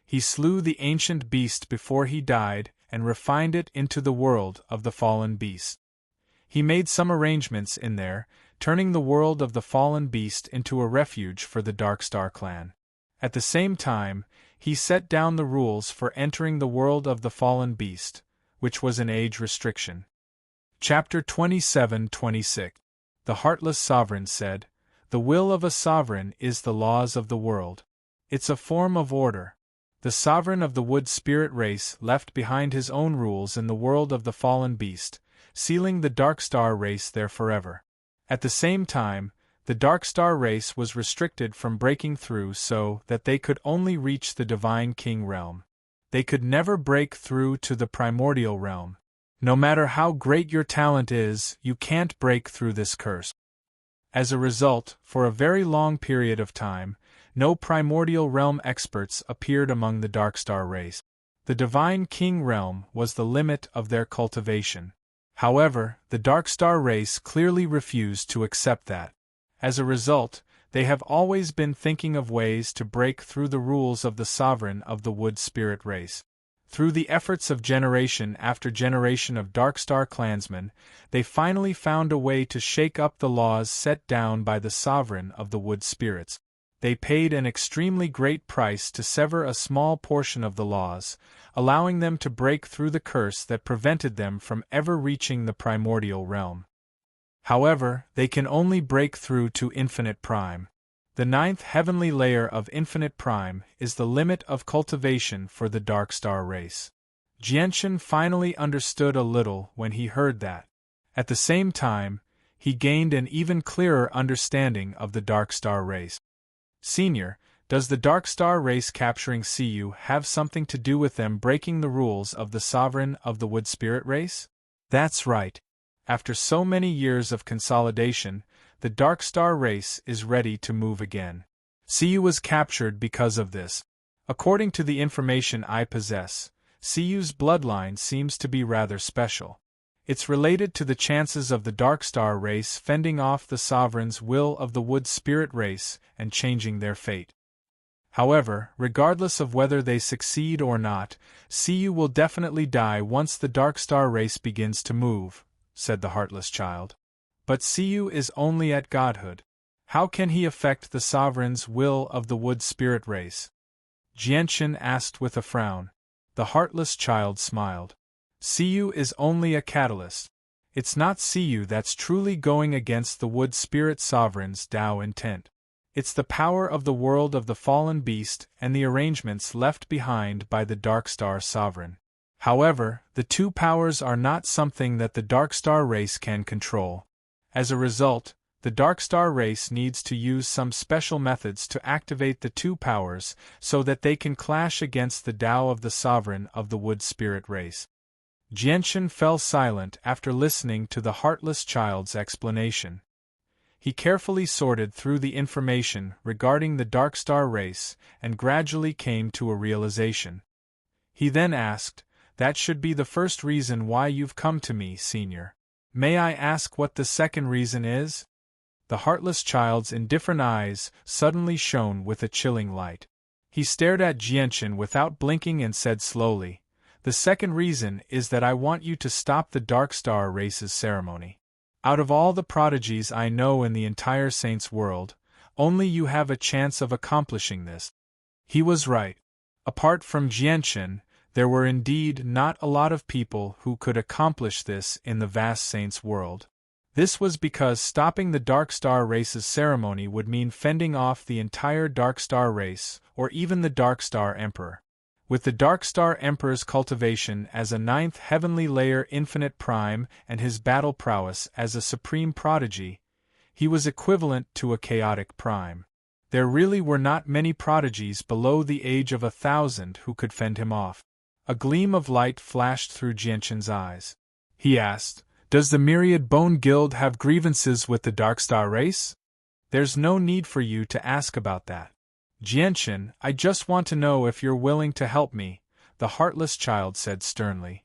He slew the ancient beast before he died and refined it into the world of the Fallen Beast. He made some arrangements in there, turning the world of the Fallen Beast into a refuge for the Dark Star clan. At the same time, he set down the rules for entering the world of the Fallen Beast, which was an age restriction. Chapter 27-26. The Heartless Sovereign said, "The will of a sovereign is the laws of the world. It's a form of order." The sovereign of the Wood Spirit race left behind his own rules in the world of the Fallen Beast, sealing the Dark Star race there forever. At the same time, the Dark Star race was restricted from breaking through so that they could only reach the Divine King realm. They could never break through to the Primordial realm. No matter how great your talent is, you can't break through this curse. As a result, for a very long period of time, no Primordial realm experts appeared among the Dark Star race. The Divine King realm was the limit of their cultivation. However, the Dark Star race clearly refused to accept that. As a result, they have always been thinking of ways to break through the rules of the sovereign of the Wood Spirit race. Through the efforts of generation after generation of Dark Star clansmen, they finally found a way to shake up the laws set down by the sovereign of the Wood Spirits. They paid an extremely great price to sever a small portion of the laws, allowing them to break through the curse that prevented them from ever reaching the Primordial realm. However, they can only break through to Infinite Prime. The 9th heavenly layer of Infinite Prime is the limit of cultivation for the Dark Star race. Jianchen finally understood a little when he heard that. At the same time, he gained an even clearer understanding of the Dark Star race. Senior, does the Dark Star race capturing Cu have something to do with them breaking the rules of the sovereign of the Wood Spirit race? That's right. After so many years of consolidation, the Dark Star race is ready to move again. Cu was captured because of this. According to the information I possess, Siyu's bloodline seems to be rather special. It's related to the chances of the Darkstar race fending off the sovereign's will of the Wood Spirit race and changing their fate. However, regardless of whether they succeed or not, Siyu will definitely die once the Darkstar race begins to move, said the heartless child. But Siyu is only at godhood. How can he affect the sovereign's will of the Wood Spirit race? Jianchen asked with a frown. The heartless child smiled. Siyu is only a catalyst. It's not Siyu that's truly going against the Wood Spirit Sovereign's Tao intent. It's the power of the world of the fallen beast and the arrangements left behind by the Darkstar Sovereign. However, the two powers are not something that the Darkstar race can control. As a result, the Darkstar race needs to use some special methods to activate the two powers so that they can clash against the Tao of the Sovereign of the Wood Spirit race. Jianchen fell silent after listening to the heartless child's explanation. He carefully sorted through the information regarding the Darkstar race and gradually came to a realization. He then asked, "That should be the first reason why you've come to me, Senior. May I ask what the second reason is?" The heartless child's indifferent eyes suddenly shone with a chilling light. He stared at Jianchen without blinking and said slowly, "The second reason is that I want you to stop the Darkstar race's ceremony. Out of all the prodigies I know in the entire Saints world, only you have a chance of accomplishing this." He was right. Apart from Jianchen, there were indeed not a lot of people who could accomplish this in the vast Saints world. This was because stopping the Darkstar race's ceremony would mean fending off the entire Darkstar race, or even the Darkstar Emperor. With the Darkstar Emperor's cultivation as a ninth heavenly layer infinite prime and his battle prowess as a supreme prodigy, he was equivalent to a chaotic prime. There really were not many prodigies below the age of 1,000 who could fend him off. A gleam of light flashed through Jianchen's eyes. He asked, "Does the Myriad Bone Guild have grievances with the Darkstar race?" "There's no need for you to ask about that. Jianchen, I just want to know if you're willing to help me," the heartless child said sternly.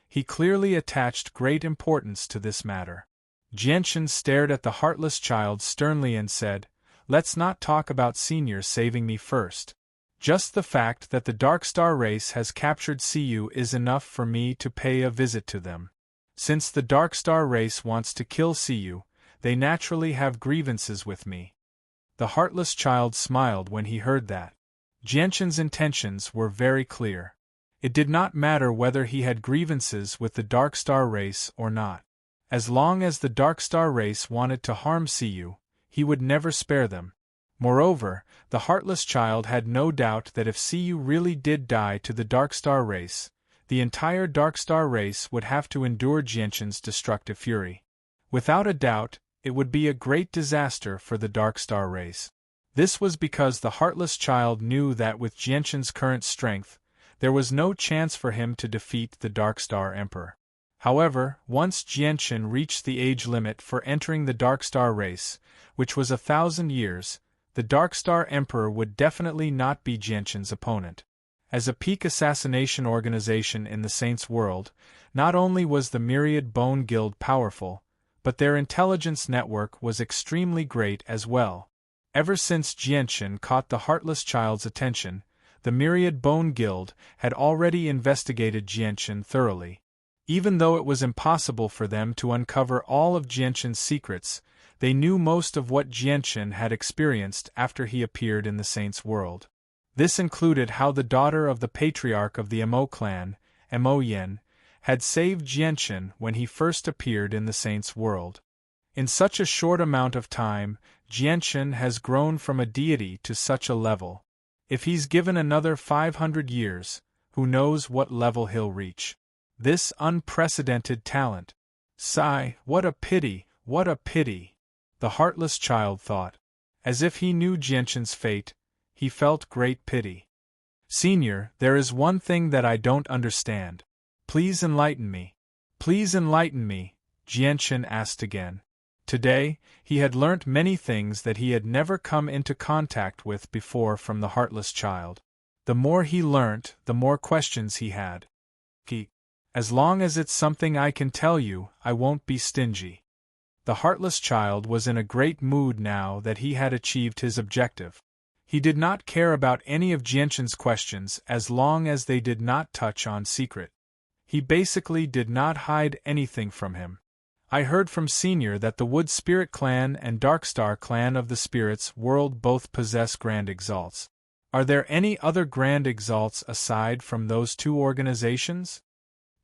He clearly attached great importance to this matter. Jianchen stared at the heartless child sternly and said, "Let's not talk about Senior saving me first. Just the fact that the Darkstar race has captured Siyu is enough for me to pay a visit to them. Since the Darkstar race wants to kill Siyu, they naturally have grievances with me." The heartless child smiled when he heard that. Jianchen's intentions were very clear. It did not matter whether he had grievances with the Darkstar race or not. As long as the Darkstar race wanted to harm Siyu, he would never spare them. Moreover, the heartless child had no doubt that if Siyu really did die to the Darkstar race, the entire Darkstar race would have to endure Jianchen's destructive fury. Without a doubt, it would be a great disaster for the Darkstar race. This was because the heartless child knew that with Jianchen's current strength, there was no chance for him to defeat the Darkstar Emperor. However, once Jianchen reached the age limit for entering the Darkstar race, which was 1,000 years, the Darkstar Emperor would definitely not be Jianchen's opponent. As a peak assassination organization in the Saints world, not only was the Myriad Bone Guild powerful, but their intelligence network was extremely great as well. Ever since Jianchen caught the heartless child's attention, the Myriad Bone Guild had already investigated Jianchen thoroughly. Even though it was impossible for them to uncover all of Jianchen's secrets, they knew most of what Jianchen had experienced after he appeared in the Saints world. This included how the daughter of the patriarch of the Mo clan, Mo Yen, had saved Jianchen when he first appeared in the Saints world. In such a short amount of time, Jianchen has grown from a deity to such a level. If he's given another 500 years, who knows what level he'll reach. This unprecedented talent. Sigh, what a pity, what a pity, the heartless child thought. As if he knew Jianchen's fate, he felt great pity. "Senior, there is one thing that I don't understand. Please enlighten me. Please enlighten me," Jianchen asked again. Today, he had learnt many things that he had never come into contact with before from the heartless child. The more he learnt, the more questions he had. As long as it's something I can tell you, I won't be stingy. The heartless child was in a great mood now that he had achieved his objective. He did not care about any of Jianshan's questions as long as they did not touch on secret. He basically did not hide anything from him. I heard from Senior that the Wood Spirit Clan and Darkstar Clan of the Spirits World both possess Grand Exalts. Are there any other Grand Exalts aside from those two organizations?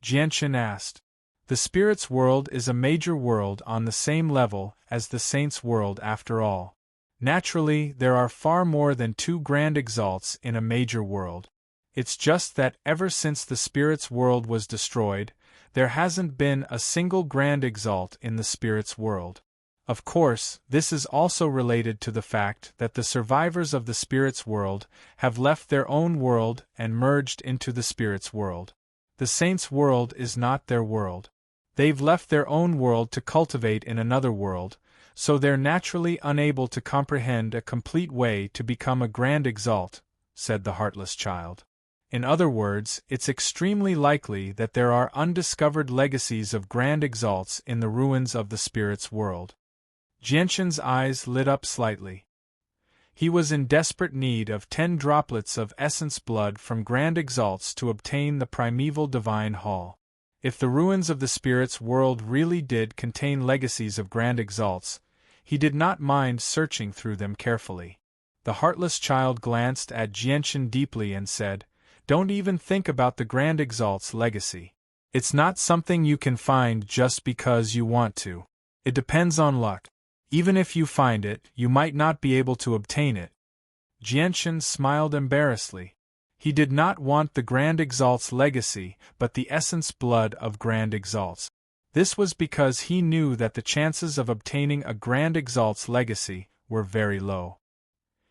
Jianshan asked. The Spirits World is a major world on the same level as the Saints World after all. Naturally, there are far more than 2 Grand Exalts in a major world. It's just that ever since the Spirits World was destroyed, there hasn't been a single Grand Exalt in the Spirits World. Of course, this is also related to the fact that the survivors of the Spirits World have left their own world and merged into the Spirits World. The Saints' World is not their world. They've left their own world to cultivate in another world, so they're naturally unable to comprehend a complete way to become a Grand Exalt, said the heartless child. In other words, it's extremely likely that there are undiscovered legacies of Grand Exalts in the ruins of the Spirits World. Jianshan's eyes lit up slightly. He was in desperate need of 10 droplets of essence blood from Grand Exalts to obtain the primeval divine hall. If the ruins of the Spirits World really did contain legacies of Grand Exalts, he did not mind searching through them carefully. The heartless child glanced at Jianshan deeply and said, "Don't even think about the Grand Exalt's legacy. It's not something you can find just because you want to. It depends on luck. Even if you find it, you might not be able to obtain it." Jianshan smiled embarrassedly. He did not want the Grand Exalt's legacy, but the essence blood of Grand Exalts. This was because he knew that the chances of obtaining a Grand Exalt's legacy were very low.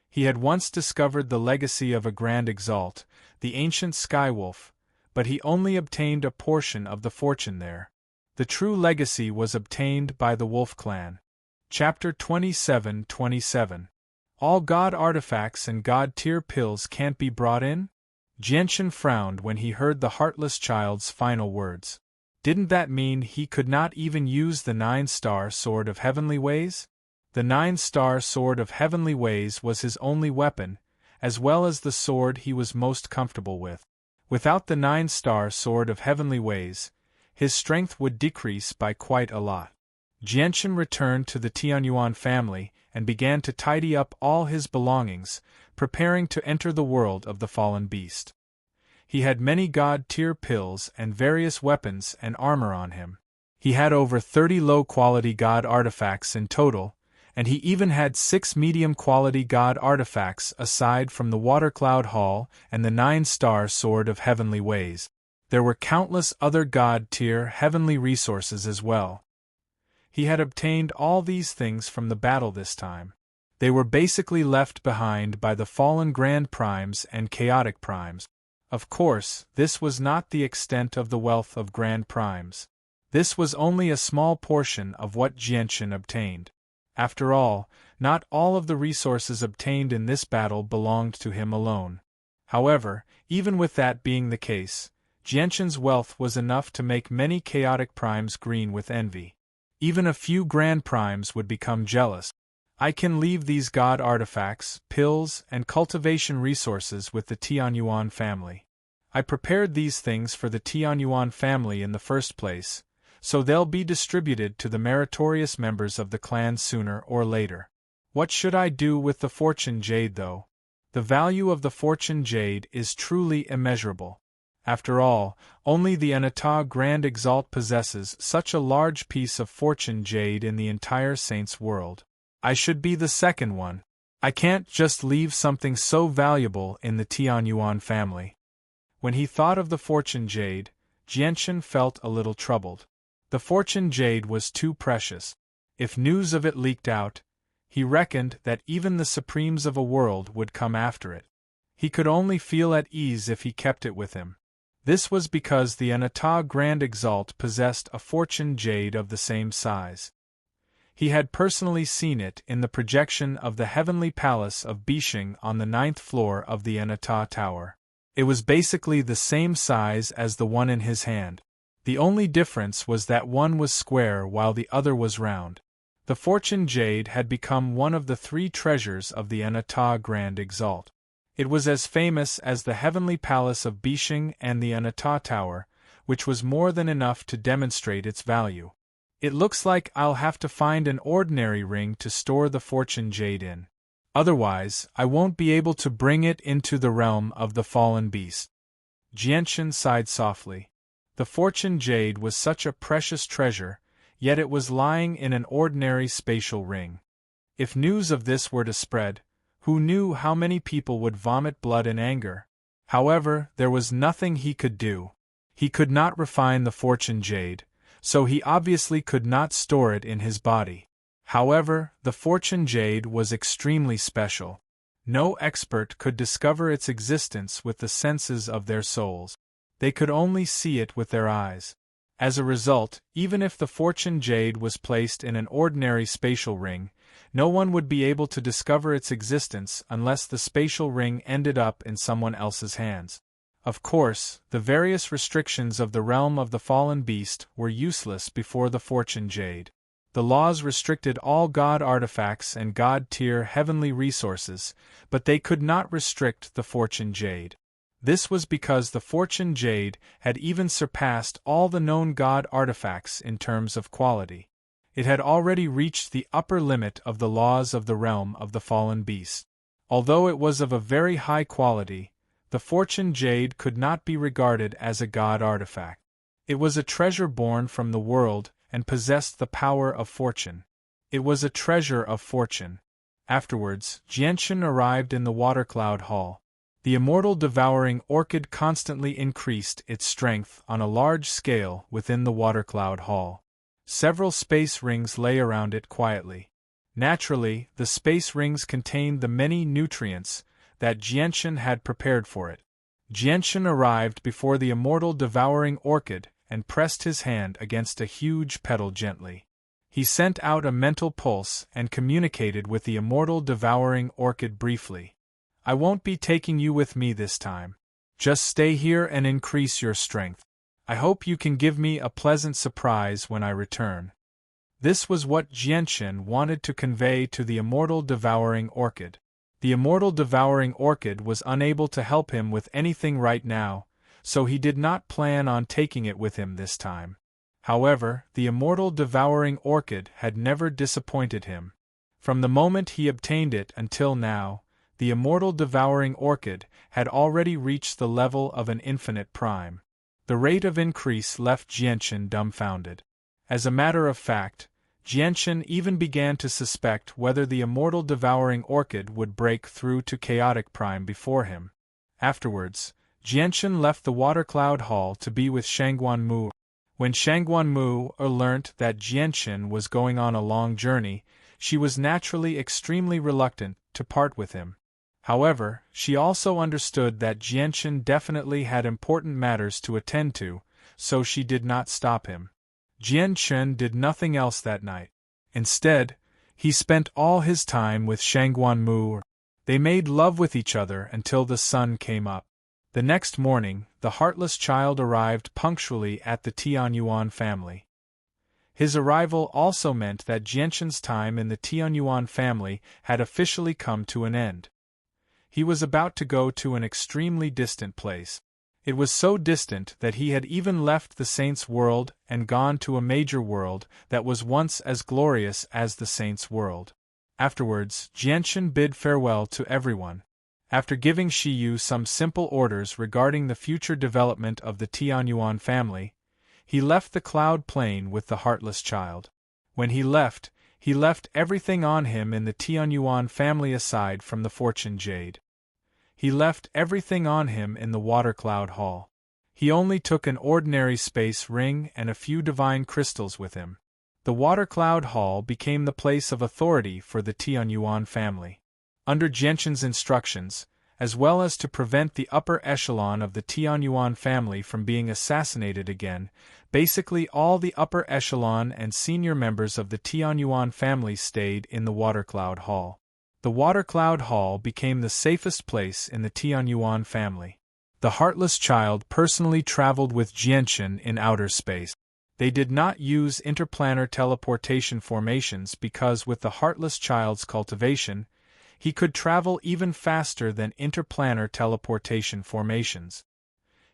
He had once discovered the legacy of a Grand Exalt, the ancient Skywolf, but he only obtained a portion of the fortune there. The true legacy was obtained by the Wolf Clan. Chapter 27:27. All God artifacts and God tier pills can't be brought in? Jianshan frowned when he heard the heartless child's final words. Didn't that mean he could not even use the 9-star Sword of Heavenly Ways? The 9-star Sword of Heavenly Ways was his only weapon, as well as the sword he was most comfortable with. Without the 9-star Sword of Heavenly Ways, his strength would decrease by quite a lot. Jianshan returned to the Tianyuan family and began to tidy up all his belongings, preparing to enter the world of the fallen beast. He had many God-tier pills and various weapons and armor on him. He had over 30 low-quality God artifacts in total, and he even had 6 medium-quality God artifacts aside from the Watercloud Hall and the 9-star Sword of Heavenly Ways. There were countless other God-tier heavenly resources as well. He had obtained all these things from the battle this time. They were basically left behind by the fallen Grand Primes and Chaotic Primes. Of course, this was not the extent of the wealth of Grand Primes. This was only a small portion of what Jianshan obtained. After all, not all of the resources obtained in this battle belonged to him alone. However, even with that being the case, Jianshan's wealth was enough to make many Chaotic Primes green with envy. Even a few Grand Primes would become jealous. I can leave these God artifacts, pills, and cultivation resources with the Tianyuan family. I prepared these things for the Tianyuan family in the first place, so they'll be distributed to the meritorious members of the clan sooner or later. What should I do with the Fortune Jade though? The value of the Fortune Jade is truly immeasurable. After all, only the Anata Grand Exalt possesses such a large piece of Fortune Jade in the entire Saints world. I should be the second one. I can't just leave something so valuable in the Tianyuan family. When he thought of the Fortune Jade, Jianshan felt a little troubled. The Fortune Jade was too precious. If news of it leaked out, he reckoned that even the Supremes of a world would come after it. He could only feel at ease if he kept it with him. This was because the Anata Grand Exalt possessed a Fortune Jade of the same size. He had personally seen it in the projection of the Heavenly Palace of Bishing on the 9th floor of the Anata Tower. It was basically the same size as the one in his hand. The only difference was that one was square while the other was round. The Fortune Jade had become one of the 3 treasures of the Anata Grand Exalt. It was as famous as the heavenly palace of Bishing and the Anata Tower, which was more than enough to demonstrate its value. It looks like I'll have to find an ordinary ring to store the Fortune Jade in. Otherwise, I won't be able to bring it into the realm of the fallen beast. Jianchen sighed softly. The Fortune Jade was such a precious treasure, yet it was lying in an ordinary spatial ring. If news of this were to spread, who knew how many people would vomit blood in anger? However, there was nothing he could do. He could not refine the Fortune Jade, so he obviously could not store it in his body. However, the Fortune Jade was extremely special. No expert could discover its existence with the senses of their souls. They could only see it with their eyes. As a result, even if the Fortune Jade was placed in an ordinary spatial ring, no one would be able to discover its existence unless the spatial ring ended up in someone else's hands. Of course, the various restrictions of the realm of the fallen beast were useless before the Fortune Jade. The laws restricted all god artifacts and god-tier heavenly resources, but they could not restrict the Fortune Jade. This was because the Fortune Jade had even surpassed all the known god artifacts in terms of quality. It had already reached the upper limit of the laws of the realm of the fallen beast. Although it was of a very high quality, the Fortune Jade could not be regarded as a god artifact. It was a treasure born from the world and possessed the power of fortune. It was a treasure of fortune. Afterwards, Jianchen arrived in the Watercloud Hall. The immortal devouring orchid constantly increased its strength on a large scale within the Watercloud Hall. Several space rings lay around it quietly. Naturally, the space rings contained the many nutrients that Jianchen had prepared for it. Jianchen arrived before the immortal devouring orchid and pressed his hand against a huge petal gently. He sent out a mental pulse and communicated with the immortal devouring orchid briefly. I won't be taking you with me this time. Just stay here and increase your strength. I hope you can give me a pleasant surprise when I return. This was what Jianchen wanted to convey to the immortal devouring orchid. The immortal devouring orchid was unable to help him with anything right now, so he did not plan on taking it with him this time. However, the immortal devouring orchid had never disappointed him. From the moment he obtained it until now, the immortal devouring orchid had already reached the level of an infinite prime. The rate of increase left Jianchen dumbfounded. As a matter of fact, Jianchen even began to suspect whether the immortal devouring orchid would break through to chaotic prime before him. Afterwards, Jianchen left the Watercloud Hall to be with Shangguan Mu. When Shangguan Mu learnt that Jianchen was going on a long journey, she was naturally extremely reluctant to part with him. However, she also understood that Jianchen definitely had important matters to attend to, so she did not stop him. Jianchen did nothing else that night. Instead, he spent all his time with Shangguan Mu. They made love with each other until the sun came up. The next morning, the heartless child arrived punctually at the Tianyuan family. His arrival also meant that Jianchen's time in the Tianyuan family had officially come to an end. He was about to go to an extremely distant place. It was so distant that he had even left the Saints' world and gone to a major world that was once as glorious as the Saints' world. Afterwards, Jianchen bid farewell to everyone. After giving Shiyu some simple orders regarding the future development of the Tianyuan family, he left the cloud plain with the heartless child. When he left everything on him in the Tianyuan family aside from the Fortune Jade. He left everything on him in the Watercloud Hall. He only took an ordinary space ring and a few divine crystals with him. The Watercloud Hall became the place of authority for the Tianyuan family. Under Jianchen's instructions, as well as to prevent the upper echelon of the Tianyuan family from being assassinated again, basically all the upper echelon and senior members of the Tianyuan family stayed in the Watercloud Hall. The Watercloud Hall became the safest place in the Tianyuan family. The heartless child personally traveled with Jianchen in outer space. They did not use interplanar teleportation formations because with the heartless child's cultivation, he could travel even faster than interplanar teleportation formations.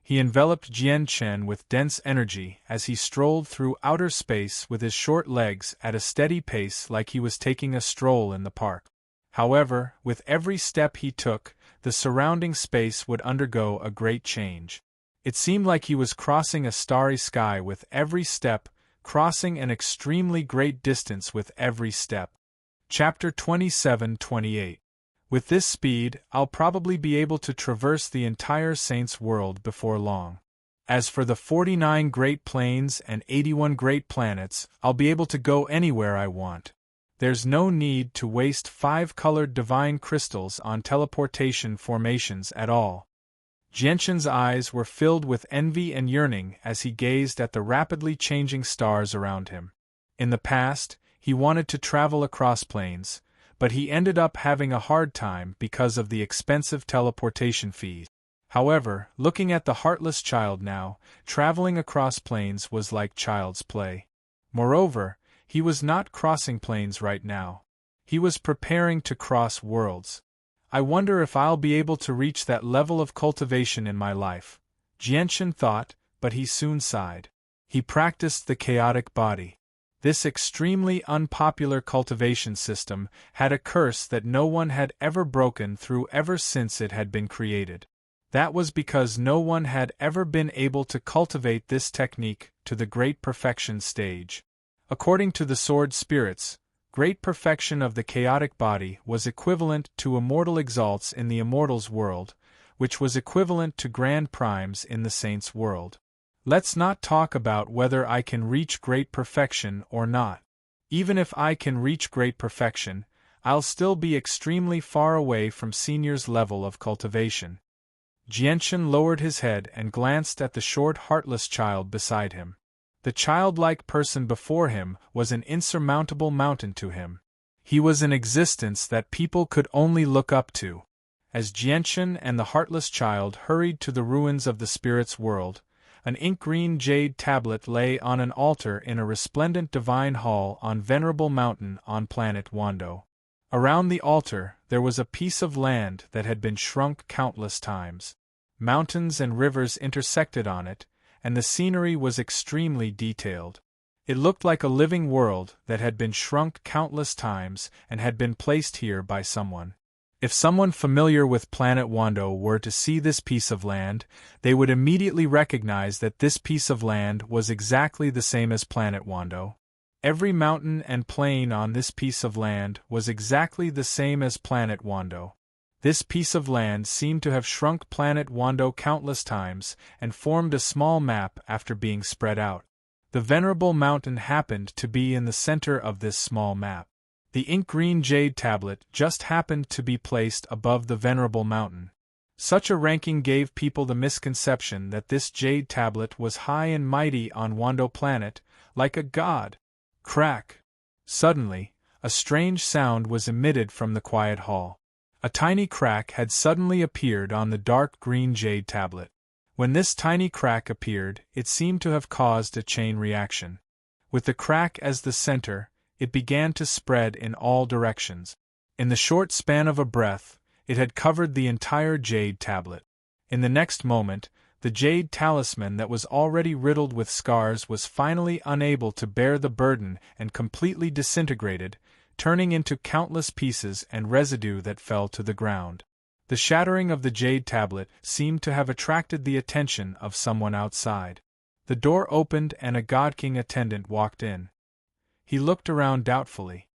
He enveloped Jianchen with dense energy as he strolled through outer space with his short legs at a steady pace like he was taking a stroll in the park. However, with every step he took, the surrounding space would undergo a great change. It seemed like he was crossing a starry sky with every step, crossing an extremely great distance with every step. Chapter 27-28. With this speed, I'll probably be able to traverse the entire Saints' world before long. As for the 49 Great Plains and 81 Great Planets, I'll be able to go anywhere I want. There's no need to waste 5-colored divine crystals on teleportation formations at all. Jianchen's eyes were filled with envy and yearning as he gazed at the rapidly changing stars around him. In the past, he wanted to travel across planes, but he ended up having a hard time because of the expensive teleportation fees. However, looking at the heartless child now, traveling across planes was like child's play. Moreover, he was not crossing planes right now. He was preparing to cross worlds. I wonder if I'll be able to reach that level of cultivation in my life, Jianchen thought, but he soon sighed. He practiced the chaotic body. This extremely unpopular cultivation system had a curse that no one had ever broken through ever since it had been created. That was because no one had ever been able to cultivate this technique to the great perfection stage. According to the sword spirits, great perfection of the chaotic body was equivalent to immortal exalts in the immortals world, which was equivalent to grand primes in the saints' world. Let's not talk about whether I can reach great perfection or not. Even if I can reach great perfection, I'll still be extremely far away from senior's level of cultivation. Jianchen lowered his head and glanced at the short heartless child beside him. The childlike person before him was an insurmountable mountain to him. He was an existence that people could only look up to. As Jianchen and the heartless child hurried to the ruins of the spirit's world, an ink-green jade tablet lay on an altar in a resplendent divine hall on Venerable Mountain on planet Wando. Around the altar, there was a piece of land that had been shrunk countless times. Mountains and rivers intersected on it, and the scenery was extremely detailed. It looked like a living world that had been shrunk countless times and had been placed here by someone. If someone familiar with planet Wando were to see this piece of land, they would immediately recognize that this piece of land was exactly the same as planet Wando. Every mountain and plain on this piece of land was exactly the same as planet Wando. This piece of land seemed to have shrunk planet Wando countless times and formed a small map after being spread out. The Venerable Mountain happened to be in the center of this small map. The ink-green jade tablet just happened to be placed above the Venerable Mountain. Such a ranking gave people the misconception that this jade tablet was high and mighty on Wando planet, like a god. Crack! Suddenly, a strange sound was emitted from the quiet hall. A tiny crack had suddenly appeared on the dark green jade tablet. When this tiny crack appeared, it seemed to have caused a chain reaction. With the crack as the center, it began to spread in all directions. In the short span of a breath, it had covered the entire jade tablet. In the next moment, the jade talisman that was already riddled with scars was finally unable to bear the burden and completely disintegrated, turning into countless pieces and residue that fell to the ground. The shattering of the jade tablet seemed to have attracted the attention of someone outside. The door opened and a God King attendant walked in. He looked around doubtfully.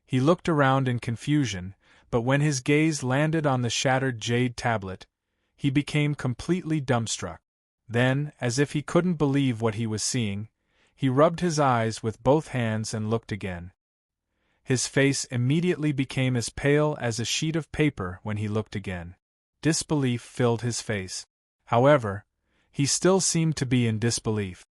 He looked around in confusion, but when his gaze landed on the shattered jade tablet, he became completely dumbstruck. Then, as if he couldn't believe what he was seeing, he rubbed his eyes with both hands and looked again. His face immediately became as pale as a sheet of paper when he looked again. Disbelief filled his face. However, he still seemed to be in disbelief.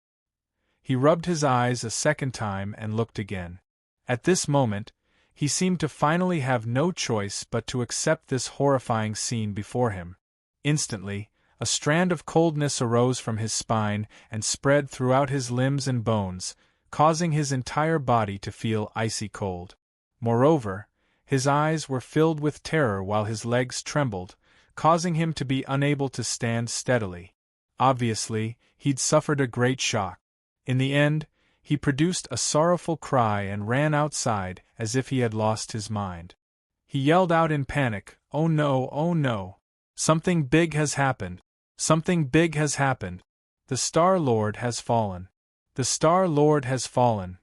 He rubbed his eyes a second time and looked again. At this moment, he seemed to finally have no choice but to accept this horrifying scene before him. Instantly, A strand of coldness arose from his spine and spread throughout his limbs and bones, causing his entire body to feel icy cold. Moreover, his eyes were filled with terror while his legs trembled, causing him to be unable to stand steadily. Obviously, he'd suffered a great shock. In the end, he produced a sorrowful cry and ran outside as if he had lost his mind. He yelled out in panic, "Oh no, oh no! Something big has happened! Something big has happened! The Star-Lord has fallen! The Star-Lord has fallen!"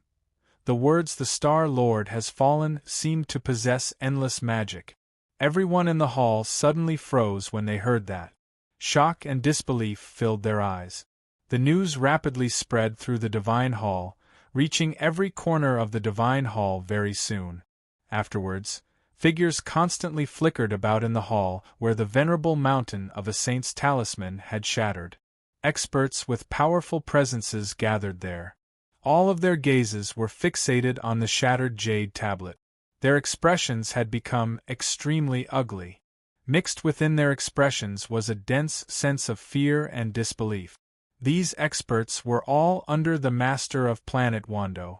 The words "the Star-Lord has fallen" seemed to possess endless magic. Everyone in the hall suddenly froze when they heard that. Shock and disbelief filled their eyes. The news rapidly spread through the Divine Hall, reaching every corner of the Divine Hall very soon. Afterwards, figures constantly flickered about in the hall where the venerable mountain of a saint's talisman had shattered. Experts with powerful presences gathered there. All of their gazes were fixated on the shattered jade tablet. Their expressions had become extremely ugly. Mixed within their expressions was a dense sense of fear and disbelief. These experts were all under the master of Planet Wando.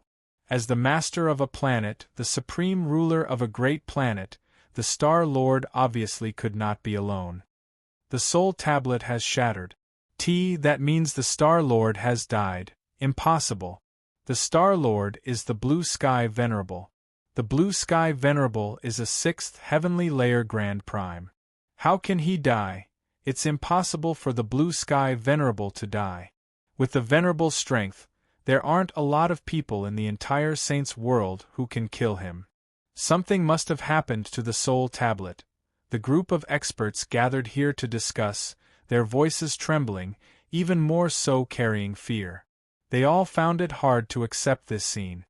As the master of a planet, the supreme ruler of a great planet, the Star-Lord obviously could not be alone. The soul tablet has shattered. That means the Star-Lord has died. Impossible. The Star-Lord is the Blue Sky Venerable. The Blue Sky Venerable is a 6th heavenly layer Grand Prime. How can he die? It's impossible for the Blue Sky Venerable to die. With the Venerable's strength, there aren't a lot of people in the entire Saints world who can kill him. Something must have happened to the Soul Tablet. The group of experts gathered here to discuss, their voices trembling, even more so carrying fear. They all found it hard to accept this scene.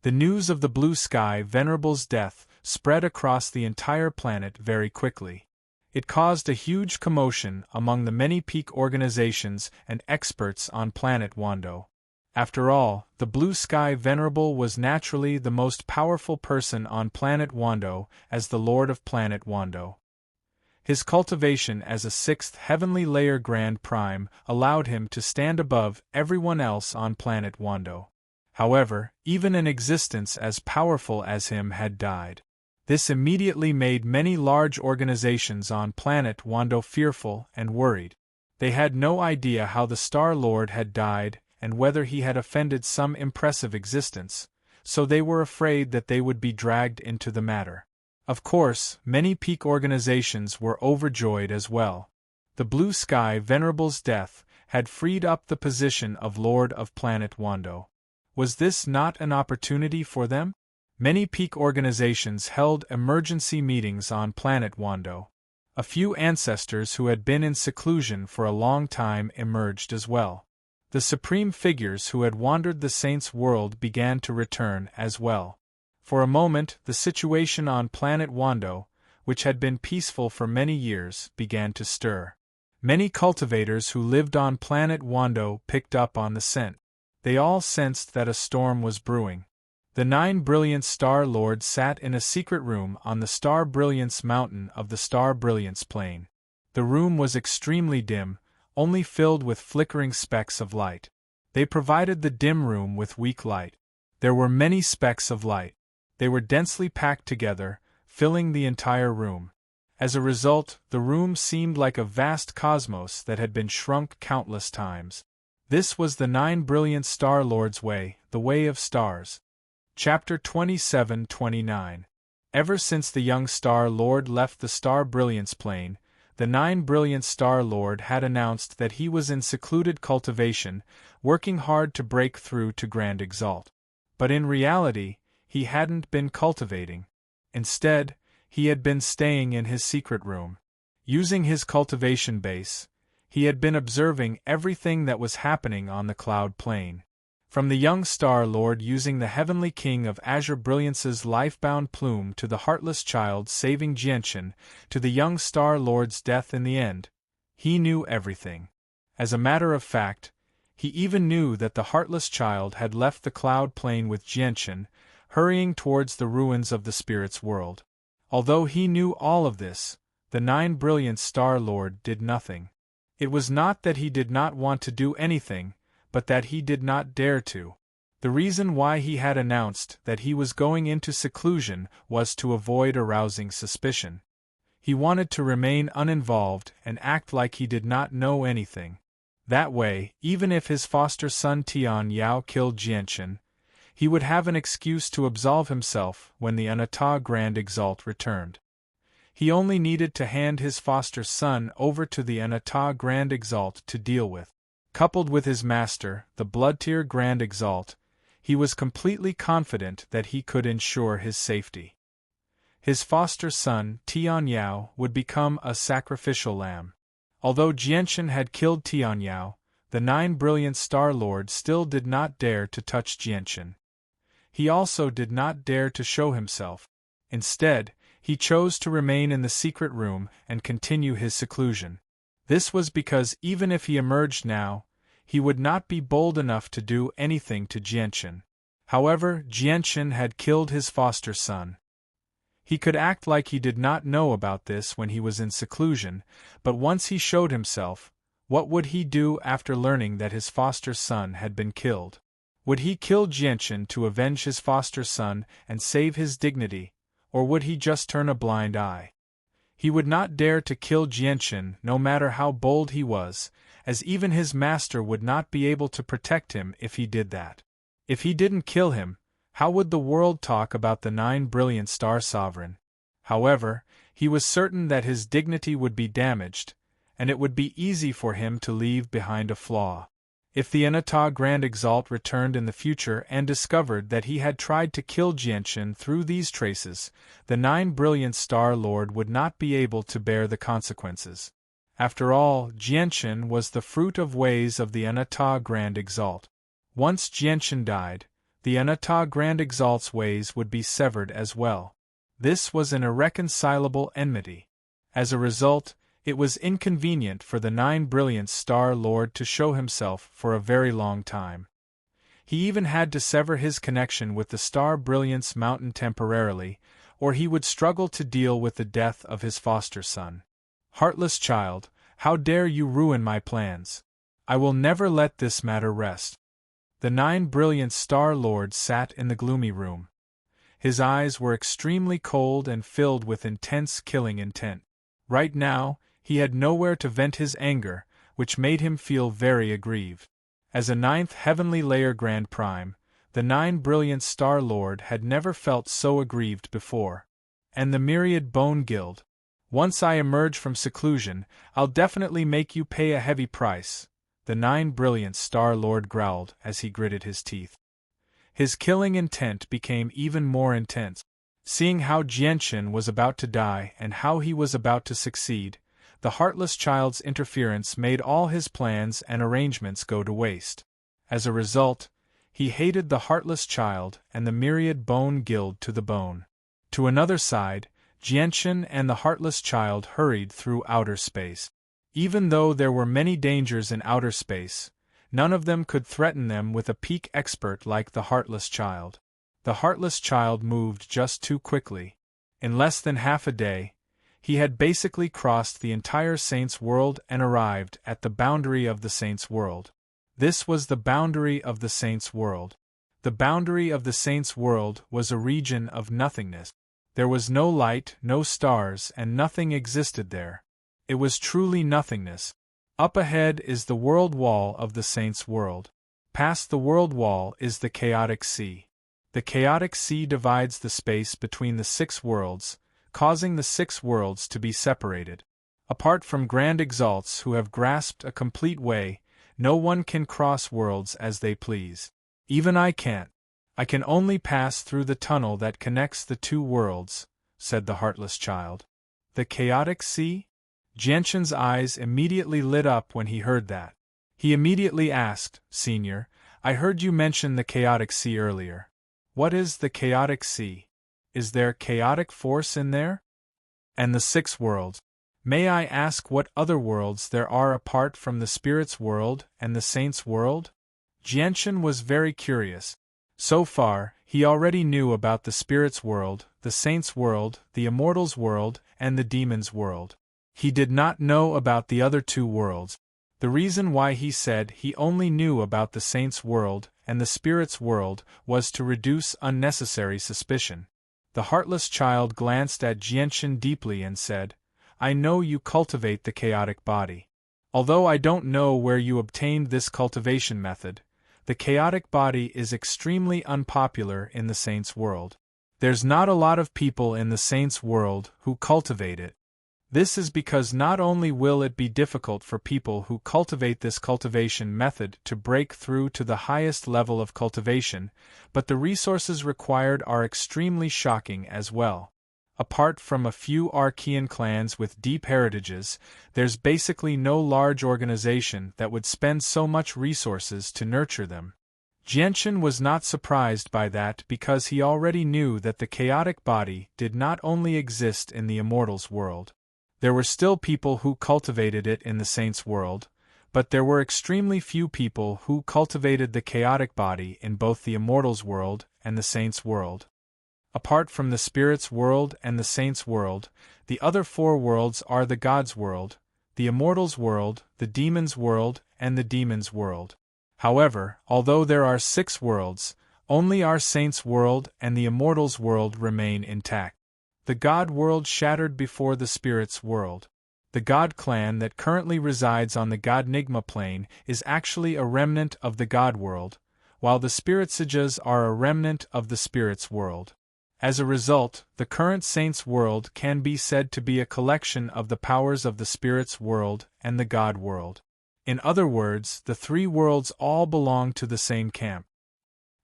The news of the Blue Sky Venerable's death spread across the entire planet very quickly. It caused a huge commotion among the many peak organizations and experts on Planet Wando. After all, the Blue Sky Venerable was naturally the most powerful person on Planet Wando as the Lord of Planet Wando. His cultivation as a 6th heavenly layer Grand Prime allowed him to stand above everyone else on Planet Wando. However, even an existence as powerful as him had died. This immediately made many large organizations on Planet Wando fearful and worried. They had no idea how the Star-Lord had died and whether he had offended some impressive existence, so they were afraid that they would be dragged into the matter. Of course, many peak organizations were overjoyed as well. The Blue Sky Venerable's death had freed up the position of Lord of Planet Wando. Was this not an opportunity for them? Many peak organizations held emergency meetings on Planet Wando. A few ancestors who had been in seclusion for a long time emerged as well. The supreme figures who had wandered the Saints' world began to return as well. For a moment, the situation on Planet Wando, which had been peaceful for many years, began to stir. Many cultivators who lived on Planet Wando picked up on the scent. They all sensed that a storm was brewing. The 9 brilliant Star Lords sat in a secret room on the Star Brilliance mountain of the Star Brilliance Plain. The room was extremely dim, only filled with flickering specks of light. They provided the dim room with weak light. There were many specks of light. They were densely packed together, filling the entire room. As a result, the room seemed like a vast cosmos that had been shrunk countless times. This was the 9 brilliant Star Lords' way, the way of stars. Chapter 27-29. Ever since the young Star Lord left the Star Brilliance Plane, the 9 brilliant Star Lord had announced that he was in secluded cultivation, working hard to break through to Grand Exalt. But in reality, he hadn't been cultivating. Instead, he had been staying in his secret room. Using his cultivation base, he had been observing everything that was happening on the Cloud Plane. From the young Star Lord using the Heavenly King of Azure Brilliance's life-bound plume to the heartless child saving Jianchen, to the young Star Lord's death in the end, he knew everything. As a matter of fact, he even knew that the heartless child had left the Cloud Plane with Jianchen, hurrying towards the ruins of the Spirit's world. Although he knew all of this, the 9 brilliant Star Lord did nothing. It was not that he did not want to do anything, but that he did not dare to. The reason why he had announced that he was going into seclusion was to avoid arousing suspicion. He wanted to remain uninvolved and act like he did not know anything. That way, even if his foster son Tian Yao killed Jianchen, he would have an excuse to absolve himself when the Anata Grand Exalt returned. He only needed to hand his foster son over to the Anata Grand Exalt to deal with. Coupled with his master, the Bloodtear Grand Exalt, he was completely confident that he could ensure his safety. His foster son, Tian Yao, would become a sacrificial lamb. Although Jianchen had killed Tian Yao, the 9 Brilliant Star Lord still did not dare to touch Jianchen. He also did not dare to show himself. Instead, he chose to remain in the secret room and continue his seclusion. This was because even if he emerged now, he would not be bold enough to do anything to Jianchen. However, Jianchen had killed his foster son. He could act like he did not know about this when he was in seclusion, but once he showed himself, what would he do after learning that his foster son had been killed? Would he kill Jianchen to avenge his foster son and save his dignity, or would he just turn a blind eye? He would not dare to kill Jianchen no matter how bold he was, as even his master would not be able to protect him if he did that. If he didn't kill him, how would the world talk about the 9 Brilliant Star Sovereign? However, he was certain that his dignity would be damaged, and it would be easy for him to leave behind a flaw. If the Anata Grand Exalt returned in the future and discovered that he had tried to kill Jianchen through these traces, the 9 Brilliant Star Lord would not be able to bear the consequences. After all, Jianchen was the fruit of ways of the Anata Grand Exalt. Once Jianchen died, the Anata Grand Exalt's ways would be severed as well. This was an irreconcilable enmity. As a result, it was inconvenient for the 9 Brilliant Star Lord to show himself for a very long time. He even had to sever his connection with the Star Brilliance Mountain temporarily, or he would struggle to deal with the death of his foster son. Heartless child, how dare you ruin my plans? I will never let this matter rest. The 9 Brilliant Star Lord sat in the gloomy room. His eyes were extremely cold and filled with intense killing intent. Right now, he had nowhere to vent his anger, which made him feel very aggrieved. As a 9th Heavenly Layer Grand Prime, the 9 Brilliant Star Lord had never felt so aggrieved before. And the Myriad Bone Guild. Once I emerge from seclusion, I'll definitely make you pay a heavy price, the 9 Brilliant Star Lord growled as he gritted his teeth. His killing intent became even more intense. Seeing how Jianchen was about to die and how he was about to succeed, the heartless child's interference made all his plans and arrangements go to waste. As a result, he hated the heartless child and the Myriad Bone Guild to the bone. To another side, Jianchen and the heartless child hurried through outer space. Even though there were many dangers in outer space, none of them could threaten them with a peak expert like the heartless child. The heartless child moved just too quickly. In less than half a day, he had basically crossed the entire Saints' World and arrived at the boundary of the Saints' World. This was the boundary of the Saints' World. The boundary of the Saints' World was a region of nothingness. There was no light, no stars, and nothing existed there. It was truly nothingness. Up ahead is the world wall of the Saints' World. Past the world wall is the Chaotic Sea. The Chaotic Sea divides the space between the 6 worlds, causing the 6 worlds to be separated. Apart from Grand Exalts who have grasped a complete way, no one can cross worlds as they please. Even I can't. I can only pass through the tunnel that connects the 2 worlds, said the heartless child. The Chaotic Sea? Jianchen's eyes immediately lit up when he heard that. He immediately asked, Senior, I heard you mention the Chaotic Sea earlier. What is the Chaotic Sea? Is there chaotic force in there? And the 6 worlds. May I ask what other worlds there are apart from the Spirit's world and the Saints' world? Jianchen was very curious. So far, he already knew about the Spirit's world, the Saints' world, the Immortals' world, and the Demons' world. He did not know about the other 2 worlds. The reason why he said he only knew about the saints' world and the spirits' world was to reduce unnecessary suspicion. The heartless child glanced at Jianchen deeply and said, "I know you cultivate the chaotic body. Although I don't know where you obtained this cultivation method, the chaotic body is extremely unpopular in the saints' world. There's not a lot of people in the saints' world who cultivate it. This is because not only will it be difficult for people who cultivate this cultivation method to break through to the highest level of cultivation, but the resources required are extremely shocking as well. Apart from a few Archean clans with deep heritages, there's basically no large organization that would spend so much resources to nurture them." Jianchen was not surprised by that because he already knew that the chaotic body did not only exist in the immortals' world. There were still people who cultivated it in the saints' world, but there were extremely few people who cultivated the chaotic body in both the immortals' world and the saints' world. Apart from the spirits' world and the saints' world, the other four worlds are the gods' world, the immortals' world, the demons' world, and the demons' world. However, although there are 6 worlds, only our saints' world and the immortals' world remain intact. The god world shattered before the spirits' world. The god clan that currently resides on the Godnigma plane is actually a remnant of the god world, while the spiritsages are a remnant of the spirits' world. As a result, the current saints' world can be said to be a collection of the powers of the spirits' world and the god world. In other words, the 3 worlds all belong to the same camp.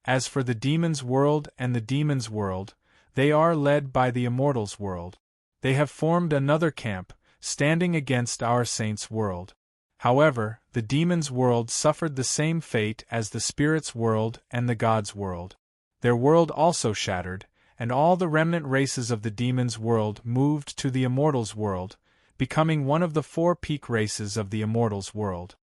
As for the demons' world and the demons' world, they are led by the immortals' world. They have formed another camp, standing against our saints' world. However, the demons' world suffered the same fate as the spirits' world and the gods' world. Their world also shattered, and all the remnant races of the demons' world moved to the immortals' world, becoming one of the 4 peak races of the immortals' world.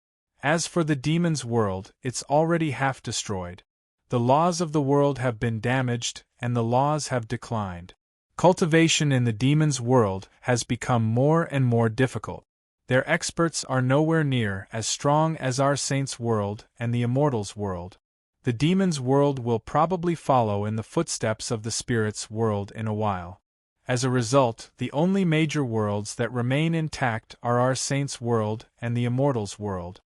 As for the demons' world, it's already half destroyed. The laws of the world have been damaged, and the laws have declined. Cultivation in the demons' world has become more and more difficult. Their experts are nowhere near as strong as our saints' world and the immortals' world. The demons' world will probably follow in the footsteps of the spirits' world in a while. As a result, the only major worlds that remain intact are our saints' world and the immortals' world.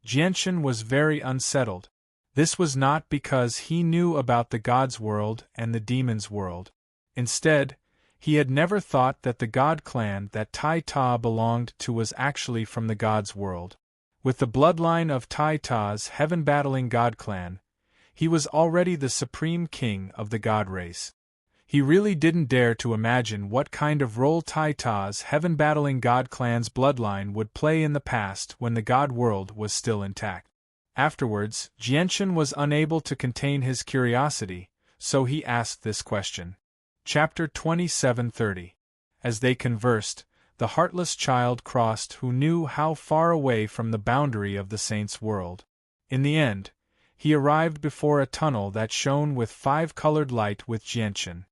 Jianchen was very unsettled. This was not because he knew about the gods' world and the demons' world. Instead, he had never thought that the god clan that Tai Ta belonged to was actually from the gods' world. With the bloodline of Tai Ta's heaven-battling god clan, he was already the supreme king of the god race. He really didn't dare to imagine what kind of role Tai Ta's heaven-battling god clan's bloodline would play in the past when the god world was still intact. Afterwards, Jianchen was unable to contain his curiosity, so he asked this question. Chapter 27:30. As they conversed, the heartless child crossed who knew how far away from the boundary of the saints' world. In the end, he arrived before a tunnel that shone with 5-colored light with Jianchen.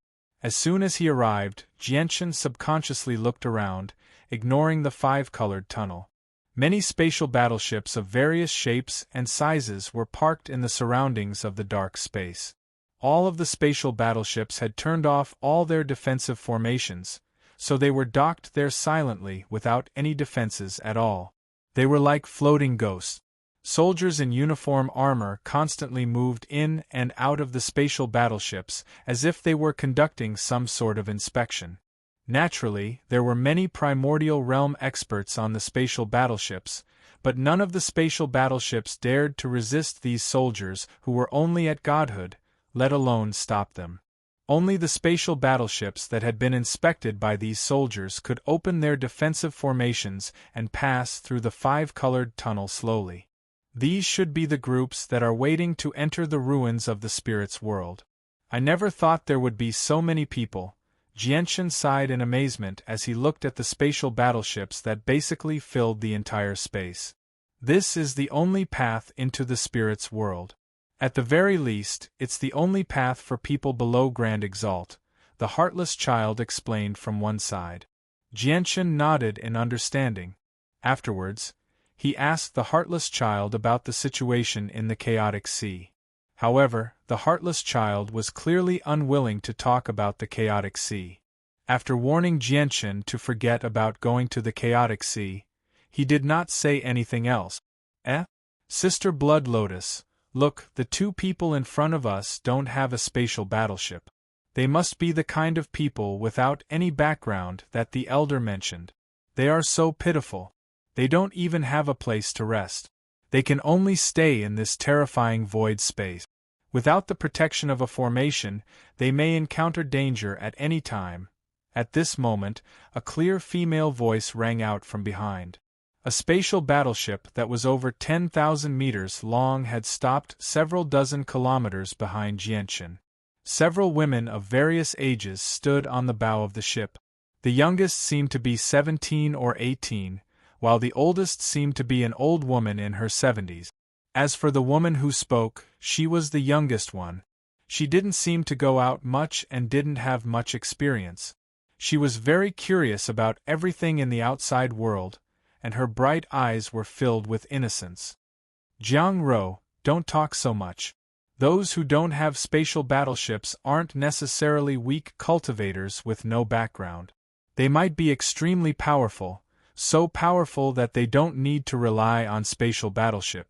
As soon as he arrived, Jianchen subconsciously looked around, ignoring the 5-colored tunnel. Many spatial battleships of various shapes and sizes were parked in the surroundings of the dark space. All of the spatial battleships had turned off all their defensive formations, so they were docked there silently without any defenses at all. They were like floating ghosts. Soldiers in uniform armor constantly moved in and out of the spatial battleships as if they were conducting some sort of inspection. Naturally, there were many primordial realm experts on the spatial battleships, but none of the spatial battleships dared to resist these soldiers who were only at godhood, let alone stop them. Only the spatial battleships that had been inspected by these soldiers could open their defensive formations and pass through the 5-colored tunnel slowly. These should be the groups that are waiting to enter the ruins of the spirits' world. I never thought there would be so many people. Jianchen sighed in amazement as he looked at the spatial battleships that basically filled the entire space. This is the only path into the spirits' world. At the very least, it's the only path for people below Grand Exalt, the heartless child explained from one side. Jianchen nodded in understanding. Afterwards, He asked the heartless child about the situation in the chaotic sea. However, the heartless child was clearly unwilling to talk about the chaotic sea. After warning Jianchen to forget about going to the chaotic sea, he did not say anything else. Sister Blood Lotus, look, the two people in front of us don't have a spatial battleship. They must be the kind of people without any background that the elder mentioned. They are so pitiful. They don't even have a place to rest. They can only stay in this terrifying void space. Without the protection of a formation, they may encounter danger at any time. At this moment, a clear female voice rang out from behind. A spatial battleship that was over 10,000 meters long had stopped several dozen kilometers behind Jianchen. Several women of various ages stood on the bow of the ship. The youngest seemed to be 17 or 18, while the oldest seemed to be an old woman in her 70s. As for the woman who spoke, she was the youngest one. She didn't seem to go out much and didn't have much experience. She was very curious about everything in the outside world, and her bright eyes were filled with innocence. Jiang Ro, don't talk so much. Those who don't have spatial battleships aren't necessarily weak cultivators with no background. They might be extremely powerful, so powerful that they don't need to rely on spatial battleship.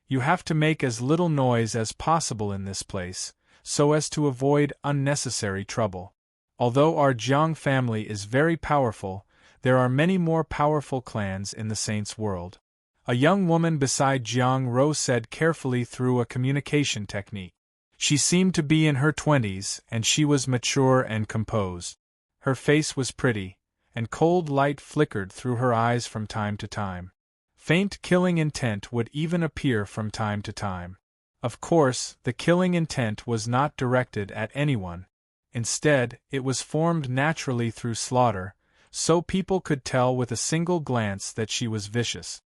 You have to make as little noise as possible in this place, so as to avoid unnecessary trouble. Although our Jiang family is very powerful, there are many more powerful clans in the Saints' world. A young woman beside Jiang Ro said carefully through a communication technique. She seemed to be in her 20s, and she was mature and composed. Her face was pretty, and cold light flickered through her eyes from time to time. Faint killing intent would even appear from time to time. Of course, the killing intent was not directed at anyone. Instead, it was formed naturally through slaughter, so people could tell with a single glance that she was vicious.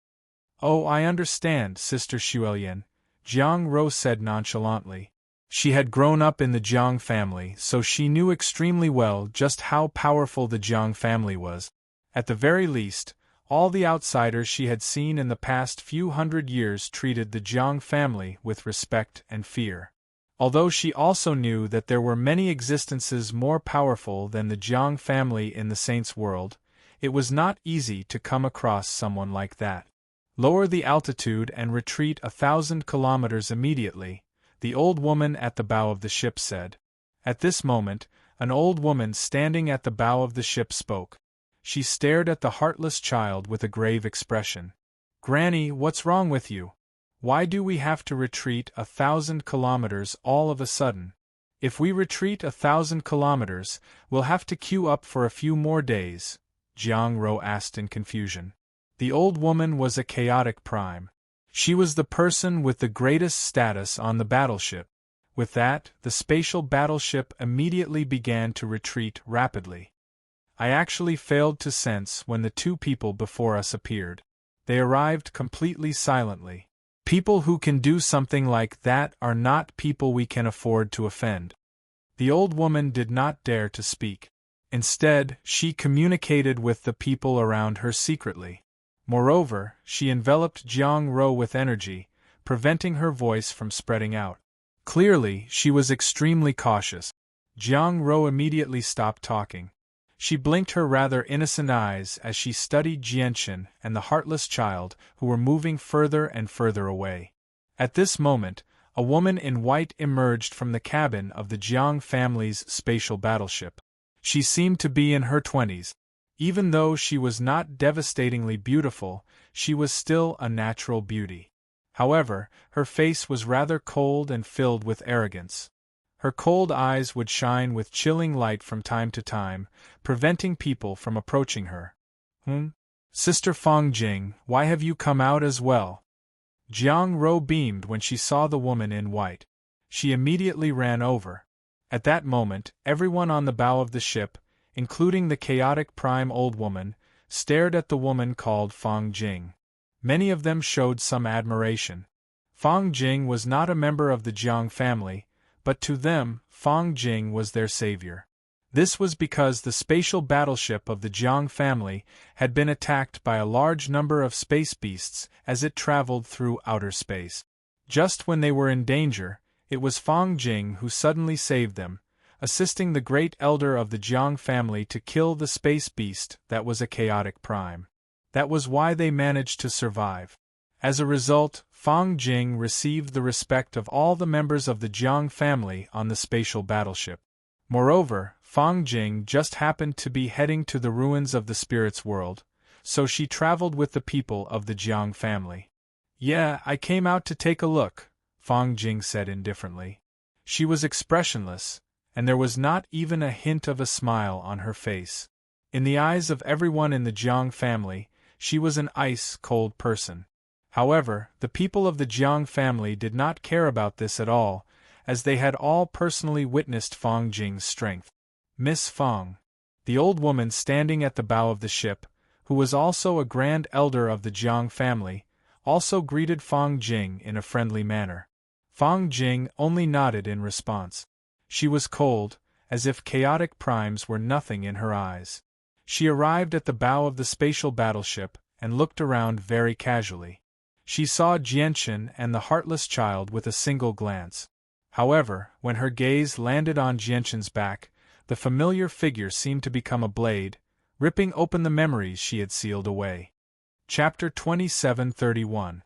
"Oh, I understand, Sister Xuelian," Jiang Ro said nonchalantly. She had grown up in the Jiang family, so she knew extremely well just how powerful the Jiang family was. At the very least, all the outsiders she had seen in the past few hundred years treated the Jiang family with respect and fear. Although she also knew that there were many existences more powerful than the Jiang family in the Saints' world, it was not easy to come across someone like that. "Lower the altitude and retreat 1,000 kilometers immediately," the old woman at the bow of the ship said. At this moment, an old woman standing at the bow of the ship spoke. She stared at the heartless child with a grave expression. "Granny, what's wrong with you? Why do we have to retreat 1,000 kilometers all of a sudden? If we retreat 1,000 kilometers, we'll have to queue up for a few more days," Jiang Ro asked in confusion. The old woman was a chaotic prime. She was the person with the greatest status on the battleship. With that, the spatial battleship immediately began to retreat rapidly. I actually failed to sense when the two people before us appeared. They arrived completely silently. People who can do something like that are not people we can afford to offend. The old woman did not dare to speak. Instead, she communicated with the people around her secretly. Moreover, she enveloped Jiang Ro with energy, preventing her voice from spreading out. Clearly, she was extremely cautious. Jiang Ro immediately stopped talking. She blinked her rather innocent eyes as she studied Jianchen and the heartless child who were moving further and further away. At this moment, a woman in white emerged from the cabin of the Jiang family's spatial battleship. She seemed to be in her 20s. Even though she was not devastatingly beautiful, she was still a natural beauty. However, her face was rather cold and filled with arrogance. Her cold eyes would shine with chilling light from time to time, preventing people from approaching her. Sister Fong Jing, why have you come out as well?" Jiang Ro beamed when she saw the woman in white. She immediately ran over. At that moment, everyone on the bow of the ship, including the chaotic prime old woman, stared at the woman called Fong Jing. Many of them showed some admiration. Fong Jing was not a member of the Jiang family, but to them, Fong Jing was their savior. This was because the spatial battleship of the Jiang family had been attacked by a large number of space beasts as it traveled through outer space. Just when they were in danger, it was Fang Jing who suddenly saved them, assisting the great elder of the Jiang family to kill the space beast that was a chaotic prime. That was why they managed to survive. As a result, Fang Jing received the respect of all the members of the Jiang family on the spatial battleship. Moreover, Fang Jing just happened to be heading to the ruins of the spirit's world, so she traveled with the people of the Jiang family. "Yeah, I came out to take a look," Fang Jing said indifferently. She was expressionless, and there was not even a hint of a smile on her face. In the eyes of everyone in the Jiang family, she was an ice-cold person. However, the people of the Jiang family did not care about this at all, as they had all personally witnessed Fang Jing's strength. "Miss Fang," the old woman standing at the bow of the ship, who was also a grand elder of the Jiang family, also greeted Fang Jing in a friendly manner. Fang Jing only nodded in response. She was cold, as if chaotic primes were nothing in her eyes. She arrived at the bow of the spatial battleship and looked around very casually. She saw Jianchen and the heartless child with a single glance. However, when her gaze landed on Jianchen's back, the familiar figure seemed to become a blade, ripping open the memories she had sealed away. Chapter 27:31.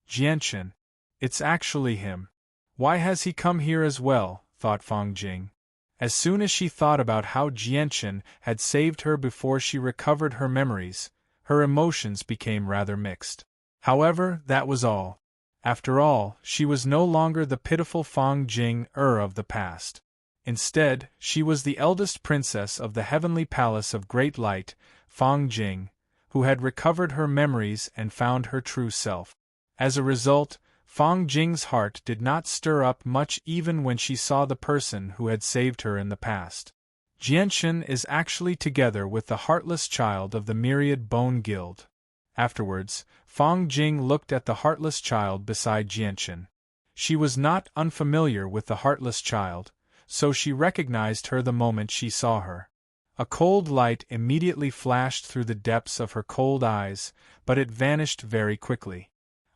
Jianchen. It's actually him. Why has he come here as well, thought Fang Jing. As soon as she thought about how Jianchen had saved her before she recovered her memories, her emotions became rather mixed. However, that was all. After all, she was no longer the pitiful Fang Jing of the past. Instead, she was the eldest princess of the heavenly palace of great light, Fang Jing, who had recovered her memories and found her true self. As a result, Fang Jing's heart did not stir up much even when she saw the person who had saved her in the past. Jianchen is actually together with the heartless child of the Myriad Bone Guild. Afterwards, Fang Jing looked at the heartless child beside Jianchen. She was not unfamiliar with the heartless child, so she recognized her the moment she saw her. A cold light immediately flashed through the depths of her cold eyes, but it vanished very quickly.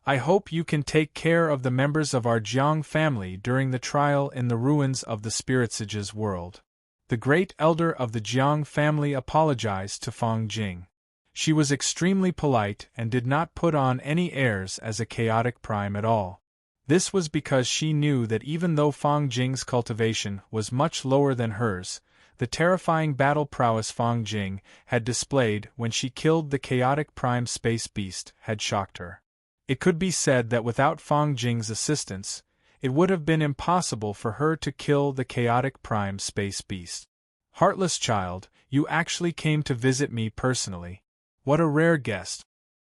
"I hope you can take care of the members of our Jiang family during the trial in the ruins of the Spiritsage's world." The great elder of the Jiang family apologized to Fang Jing. She was extremely polite and did not put on any airs as a chaotic prime at all. This was because she knew that even though Fang Jing's cultivation was much lower than hers, the terrifying battle prowess Fang Jing had displayed when she killed the chaotic prime space beast had shocked her. It could be said that without Fang Jing's assistance, it would have been impossible for her to kill the chaotic prime space beast. "Heartless child, you actually came to visit me personally. What a rare guest."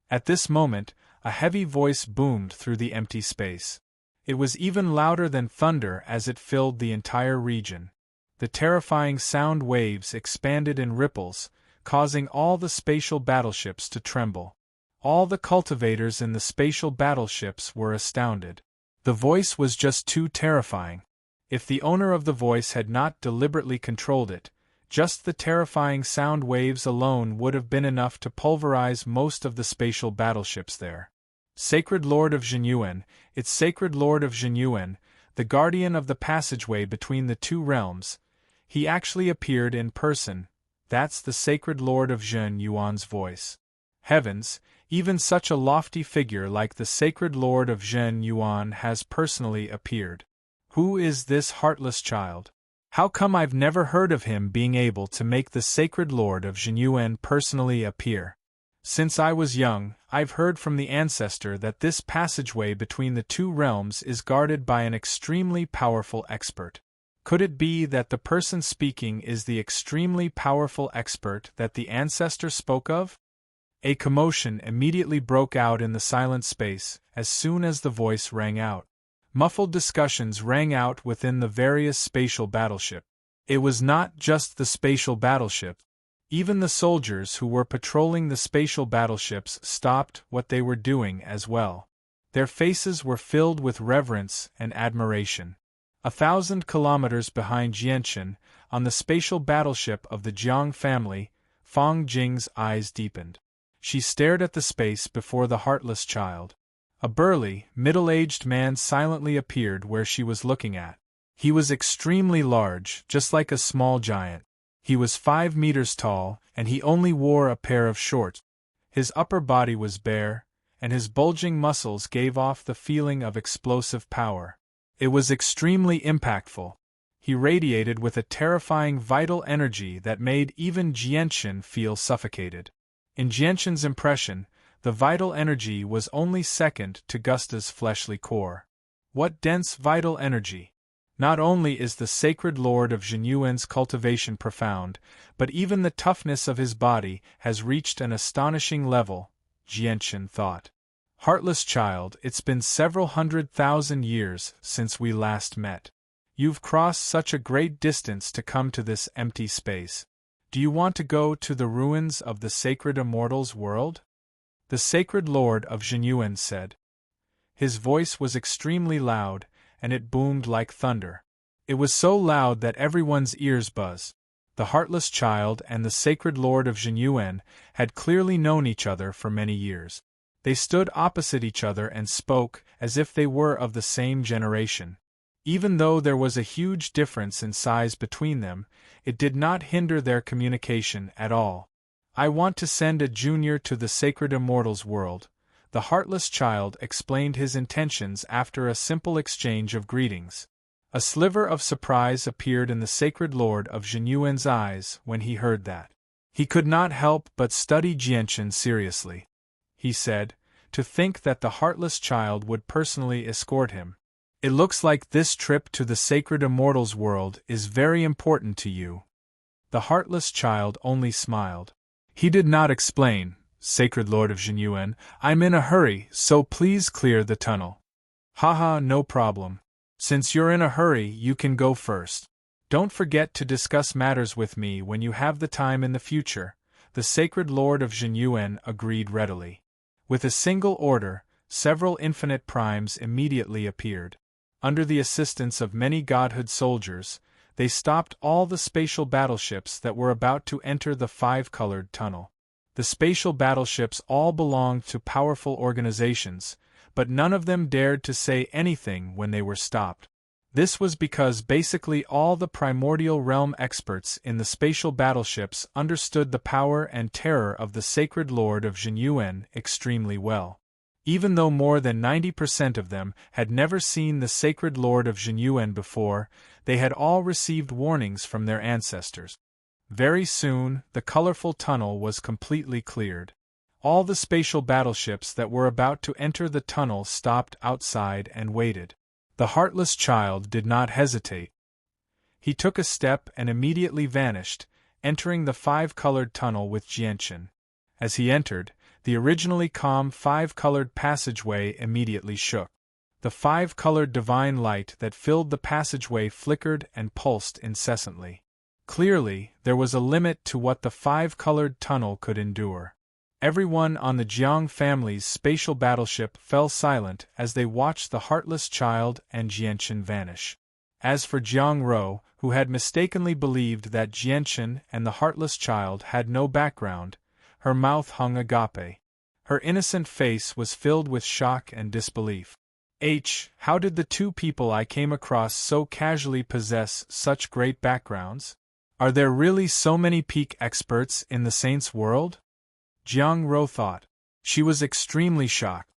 At this moment, a heavy voice boomed through the empty space. It was even louder than thunder as it filled the entire region. The terrifying sound waves expanded in ripples, causing all the spatial battleships to tremble. All the cultivators in the spatial battleships were astounded. The voice was just too terrifying. If the owner of the voice had not deliberately controlled it, just the terrifying sound waves alone would have been enough to pulverize most of the spatial battleships there. "Sacred Lord of Zhenyuan, it's Sacred Lord of Zhenyuan, the guardian of the passageway between the two realms. He actually appeared in person. That's the Sacred Lord of Zhenyuan's voice. Heavens, even such a lofty figure like the Sacred Lord of Zhenyuan has personally appeared. Who is this heartless child? How come I've never heard of him being able to make the Sacred Lord of Zhenyuan personally appear? Since I was young, I've heard from the ancestor that this passageway between the two realms is guarded by an extremely powerful expert. Could it be that the person speaking is the extremely powerful expert that the ancestor spoke of?" A commotion immediately broke out in the silent space as soon as the voice rang out. Muffled discussions rang out within the various spatial battleships. It was not just the spatial battleship. Even the soldiers who were patrolling the spatial battleships stopped what they were doing as well. Their faces were filled with reverence and admiration. 1,000 kilometers behind Jianchen, on the spatial battleship of the Jiang family, Fang Jing's eyes deepened. She stared at the space before the heartless child. A burly, middle-aged man silently appeared where she was looking at. He was extremely large, just like a small giant. He was 5 meters tall, and he only wore a pair of shorts. His upper body was bare, and his bulging muscles gave off the feeling of explosive power. It was extremely impactful. He radiated with a terrifying vital energy that made even Jianchen feel suffocated. In Jianchen's impression, the vital energy was only second to Gusta's fleshly core. What dense vital energy! Not only is the sacred lord of Zhenyuan's cultivation profound, but even the toughness of his body has reached an astonishing level, Jianchen thought. Heartless child, it's been several 100,000 years since we last met. You've crossed such a great distance to come to this empty space. Do you want to go to the ruins of the sacred immortals world? The sacred lord of Zhenyuan said. His voice was extremely loud, and it boomed like thunder. It was so loud that everyone's ears buzzed. The heartless child and the sacred lord of Zhenyuan had clearly known each other for many years. They stood opposite each other and spoke as if they were of the same generation. Even though there was a huge difference in size between them, it did not hinder their communication at all. I want to send a junior to the sacred immortals world. The heartless child explained his intentions after a simple exchange of greetings. A sliver of surprise appeared in the sacred lord of Zhenyuan's eyes when he heard that. He could not help but study Jianchen seriously. He said, to think that the heartless child would personally escort him. It looks like this trip to the sacred immortals world is very important to you. The heartless child only smiled. He did not explain. Sacred Lord of Zhenyuan, I'm in a hurry, so please clear the tunnel. Haha, no problem. Since you're in a hurry, you can go first. Don't forget to discuss matters with me when you have the time in the future. The Sacred Lord of Zhenyuan agreed readily. With a single order, several infinite primes immediately appeared. Under the assistance of many godhood soldiers, they stopped all the spatial battleships that were about to enter the 5-colored tunnel. The spatial battleships all belonged to powerful organizations, but none of them dared to say anything when they were stopped. This was because basically all the primordial realm experts in the spatial battleships understood the power and terror of the Sacred Lord of Zhenyuan extremely well. Even though more than 90% of them had never seen the Sacred Lord of Zhenyuan before, they had all received warnings from their ancestors. Very soon, the colorful tunnel was completely cleared. All the spatial battleships that were about to enter the tunnel stopped outside and waited. The heartless child did not hesitate. He took a step and immediately vanished, entering the 5-colored tunnel with Jianchen. As he entered, the originally calm 5-colored passageway immediately shook. The 5-colored divine light that filled the passageway flickered and pulsed incessantly. Clearly, there was a limit to what the 5-colored tunnel could endure. Everyone on the Jiang family's spatial battleship fell silent as they watched the heartless child and Jianchen vanish. As for Jiang Ro, who had mistakenly believed that Jianchen and the heartless child had no background, her mouth hung agape. Her innocent face was filled with shock and disbelief. How did the two people I came across so casually possess such great backgrounds? Are there really so many peak experts in the saints' world? Jiang Ro thought. She was extremely shocked.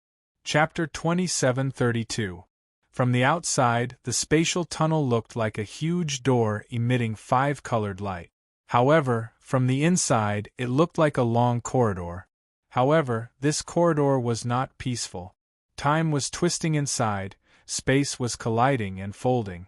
Chapter 2732. From the outside, the spatial tunnel looked like a huge door emitting 5-colored light. However, from the inside, it looked like a long corridor. However, this corridor was not peaceful. Time was twisting inside, space was colliding and folding.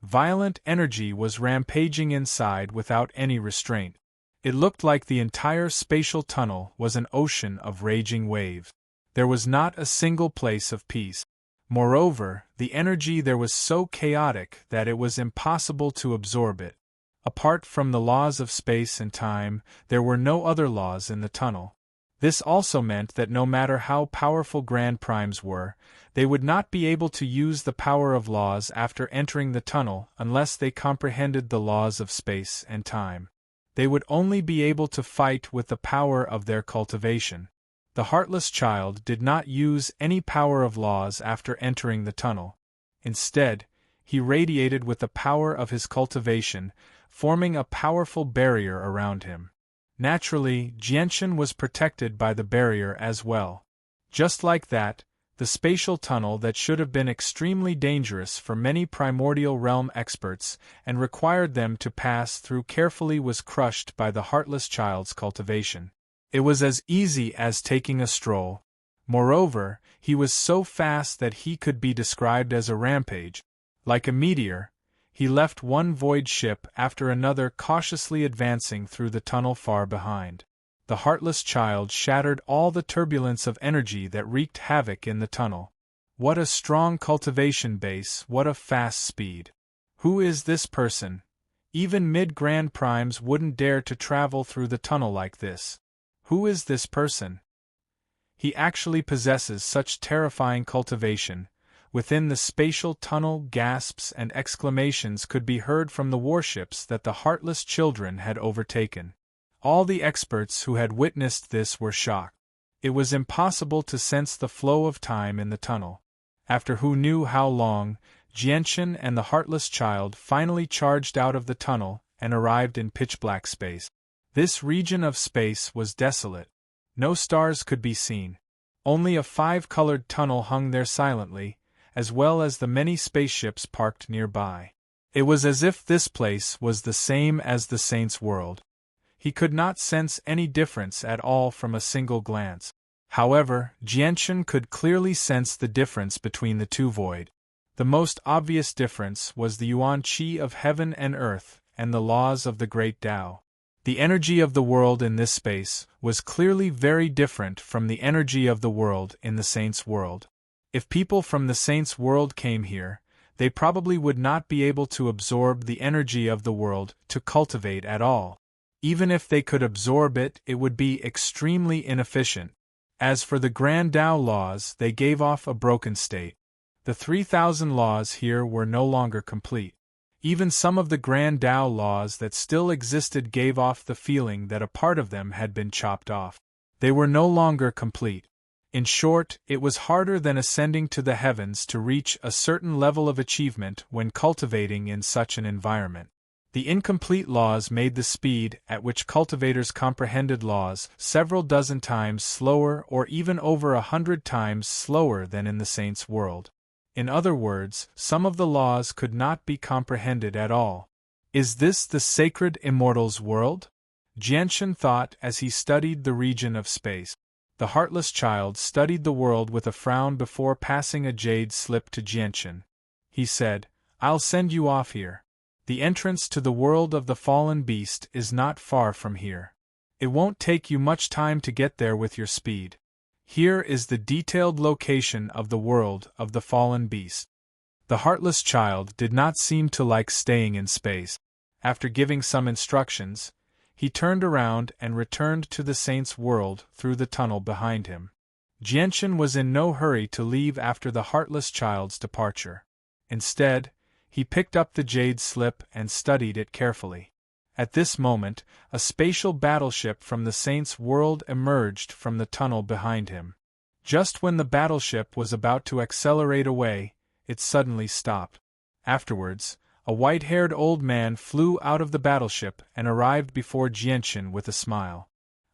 Violent energy was rampaging inside without any restraint. It looked like the entire spatial tunnel was an ocean of raging waves. There was not a single place of peace. Moreover, the energy there was so chaotic that it was impossible to absorb it. Apart from the laws of space and time, there were no other laws in the tunnel. This also meant that no matter how powerful Grand Primes were, they would not be able to use the power of laws after entering the tunnel unless they comprehended the laws of space and time. They would only be able to fight with the power of their cultivation. The heartless child did not use any power of laws after entering the tunnel. Instead, he radiated with the power of his cultivation, forming a powerful barrier around him. Naturally, Jianshan was protected by the barrier as well. Just like that, the spatial tunnel that should have been extremely dangerous for many primordial realm experts and required them to pass through carefully was crushed by the heartless child's cultivation. It was as easy as taking a stroll. Moreover, he was so fast that he could be described as a rampage. Like a meteor, he left one void ship after another cautiously advancing through the tunnel far behind. The heartless child shattered all the turbulence of energy that wreaked havoc in the tunnel. What a strong cultivation base, what a fast speed. Who is this person? Even mid-Grand Primes wouldn't dare to travel through the tunnel like this. Who is this person? He actually possesses such terrifying cultivation. Within the spatial tunnel, gasps and exclamations could be heard from the warships that the heartless children had overtaken. All the experts who had witnessed this were shocked. It was impossible to sense the flow of time in the tunnel. After who knew how long, Jianshan and the heartless child finally charged out of the tunnel and arrived in pitch-black space. This region of space was desolate. No stars could be seen. Only a five-colored tunnel hung there silently, as well as the many spaceships parked nearby. It was as if this place was the same as the saint's world. He could not sense any difference at all from a single glance. However, Jianshan could clearly sense the difference between the two void. The most obvious difference was the yuan qi of heaven and earth and the laws of the great Tao. The energy of the world in this space was clearly very different from the energy of the world in the saint's world. If people from the saint's world came here, they probably would not be able to absorb the energy of the world to cultivate at all. Even if they could absorb it, it would be extremely inefficient. As for the Grand Tao laws, they gave off a broken state. The 3,000 laws here were no longer complete. Even some of the Grand Tao laws that still existed gave off the feeling that a part of them had been chopped off. They were no longer complete. In short, it was harder than ascending to the heavens to reach a certain level of achievement when cultivating in such an environment. The incomplete laws made the speed at which cultivators comprehended laws several dozen times slower or even over 100 times slower than in the saint's world. In other words, some of the laws could not be comprehended at all. Is this the sacred immortal's world? Jianshan thought as he studied the region of space. The heartless child studied the world with a frown before passing a jade slip to Jianshan. He said, "I'll send you off here. The entrance to the world of the fallen beast is not far from here. It won't take you much time to get there with your speed. Here is the detailed location of the world of the fallen beast." The heartless child did not seem to like staying in space. After giving some instructions, he turned around and returned to the saint's world through the tunnel behind him. Jianshan was in no hurry to leave after the heartless child's departure. Instead, he picked up the jade slip and studied it carefully. At this moment, a spatial battleship from the saint's world emerged from the tunnel behind him. Just when the battleship was about to accelerate away, it suddenly stopped. Afterwards, a white-haired old man flew out of the battleship and arrived before Jianshan with a smile.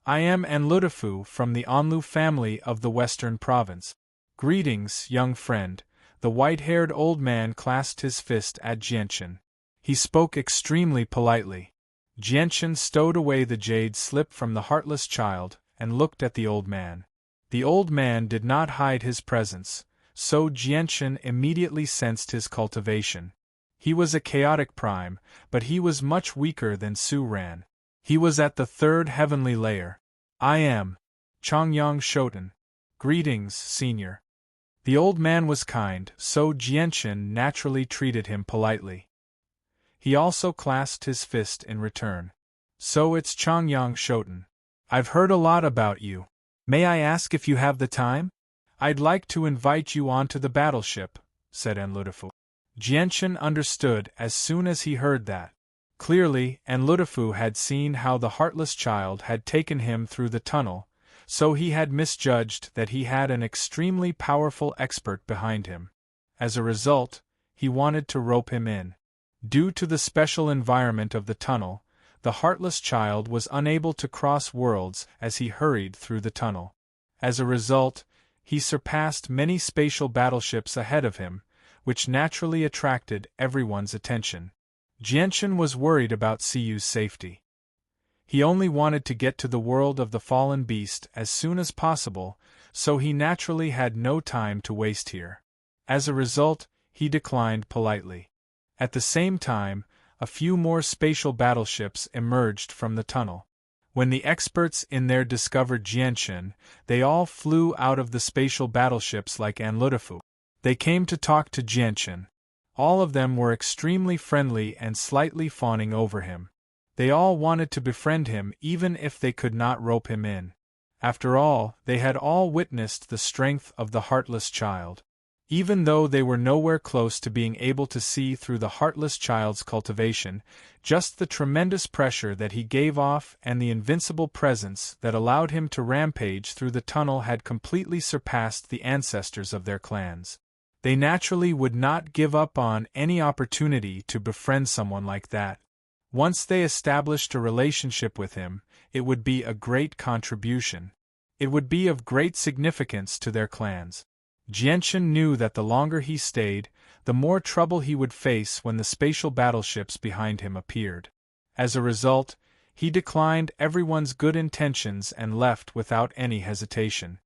"I am Anludafu from the Anlu family of the Western Province. Greetings, young friend." The white-haired old man clasped his fist at Jianshan. He spoke extremely politely. Jianshan stowed away the jade slip from the heartless child and looked at the old man. The old man did not hide his presence, so Jianshan immediately sensed his cultivation. He was a chaotic prime, but he was much weaker than Su Ran. He was at the third heavenly layer. "I am Chongyang Shoten. Greetings, senior." The old man was kind, so Jianshan naturally treated him politely. He also clasped his fist in return. "So it's Chongyang Shoten. I've heard a lot about you. May I ask if you have the time? I'd like to invite you onto the battleship, said Enludafu. Jianchen understood as soon as he heard that. Clearly, Enludafu had seen how the heartless child had taken him through the tunnel, so he had misjudged that he had an extremely powerful expert behind him. As a result, he wanted to rope him in. Due to the special environment of the tunnel, the heartless child was unable to cross worlds as he hurried through the tunnel. As a result, he surpassed many spatial battleships ahead of him, which naturally attracted everyone's attention. Jianchen was worried about Siyu's safety. He only wanted to get to the world of the fallen beast as soon as possible, so he naturally had no time to waste here. As a result, he declined politely. At the same time, a few more spatial battleships emerged from the tunnel. When the experts in there discovered Jianchen, they all flew out of the spatial battleships like Enludafu. They came to talk to Jianchen. All of them were extremely friendly and slightly fawning over him. They all wanted to befriend him even if they could not rope him in. After all, they had all witnessed the strength of the heartless child. Even though they were nowhere close to being able to see through the heartless child's cultivation, just the tremendous pressure that he gave off and the invincible presence that allowed him to rampage through the tunnel had completely surpassed the ancestors of their clans. They naturally would not give up on any opportunity to befriend someone like that. Once they established a relationship with him, it would be a great contribution. It would be of great significance to their clans. Jianchen knew that the longer he stayed, the more trouble he would face when the spatial battleships behind him appeared. As a result, he declined everyone's good intentions and left without any hesitation.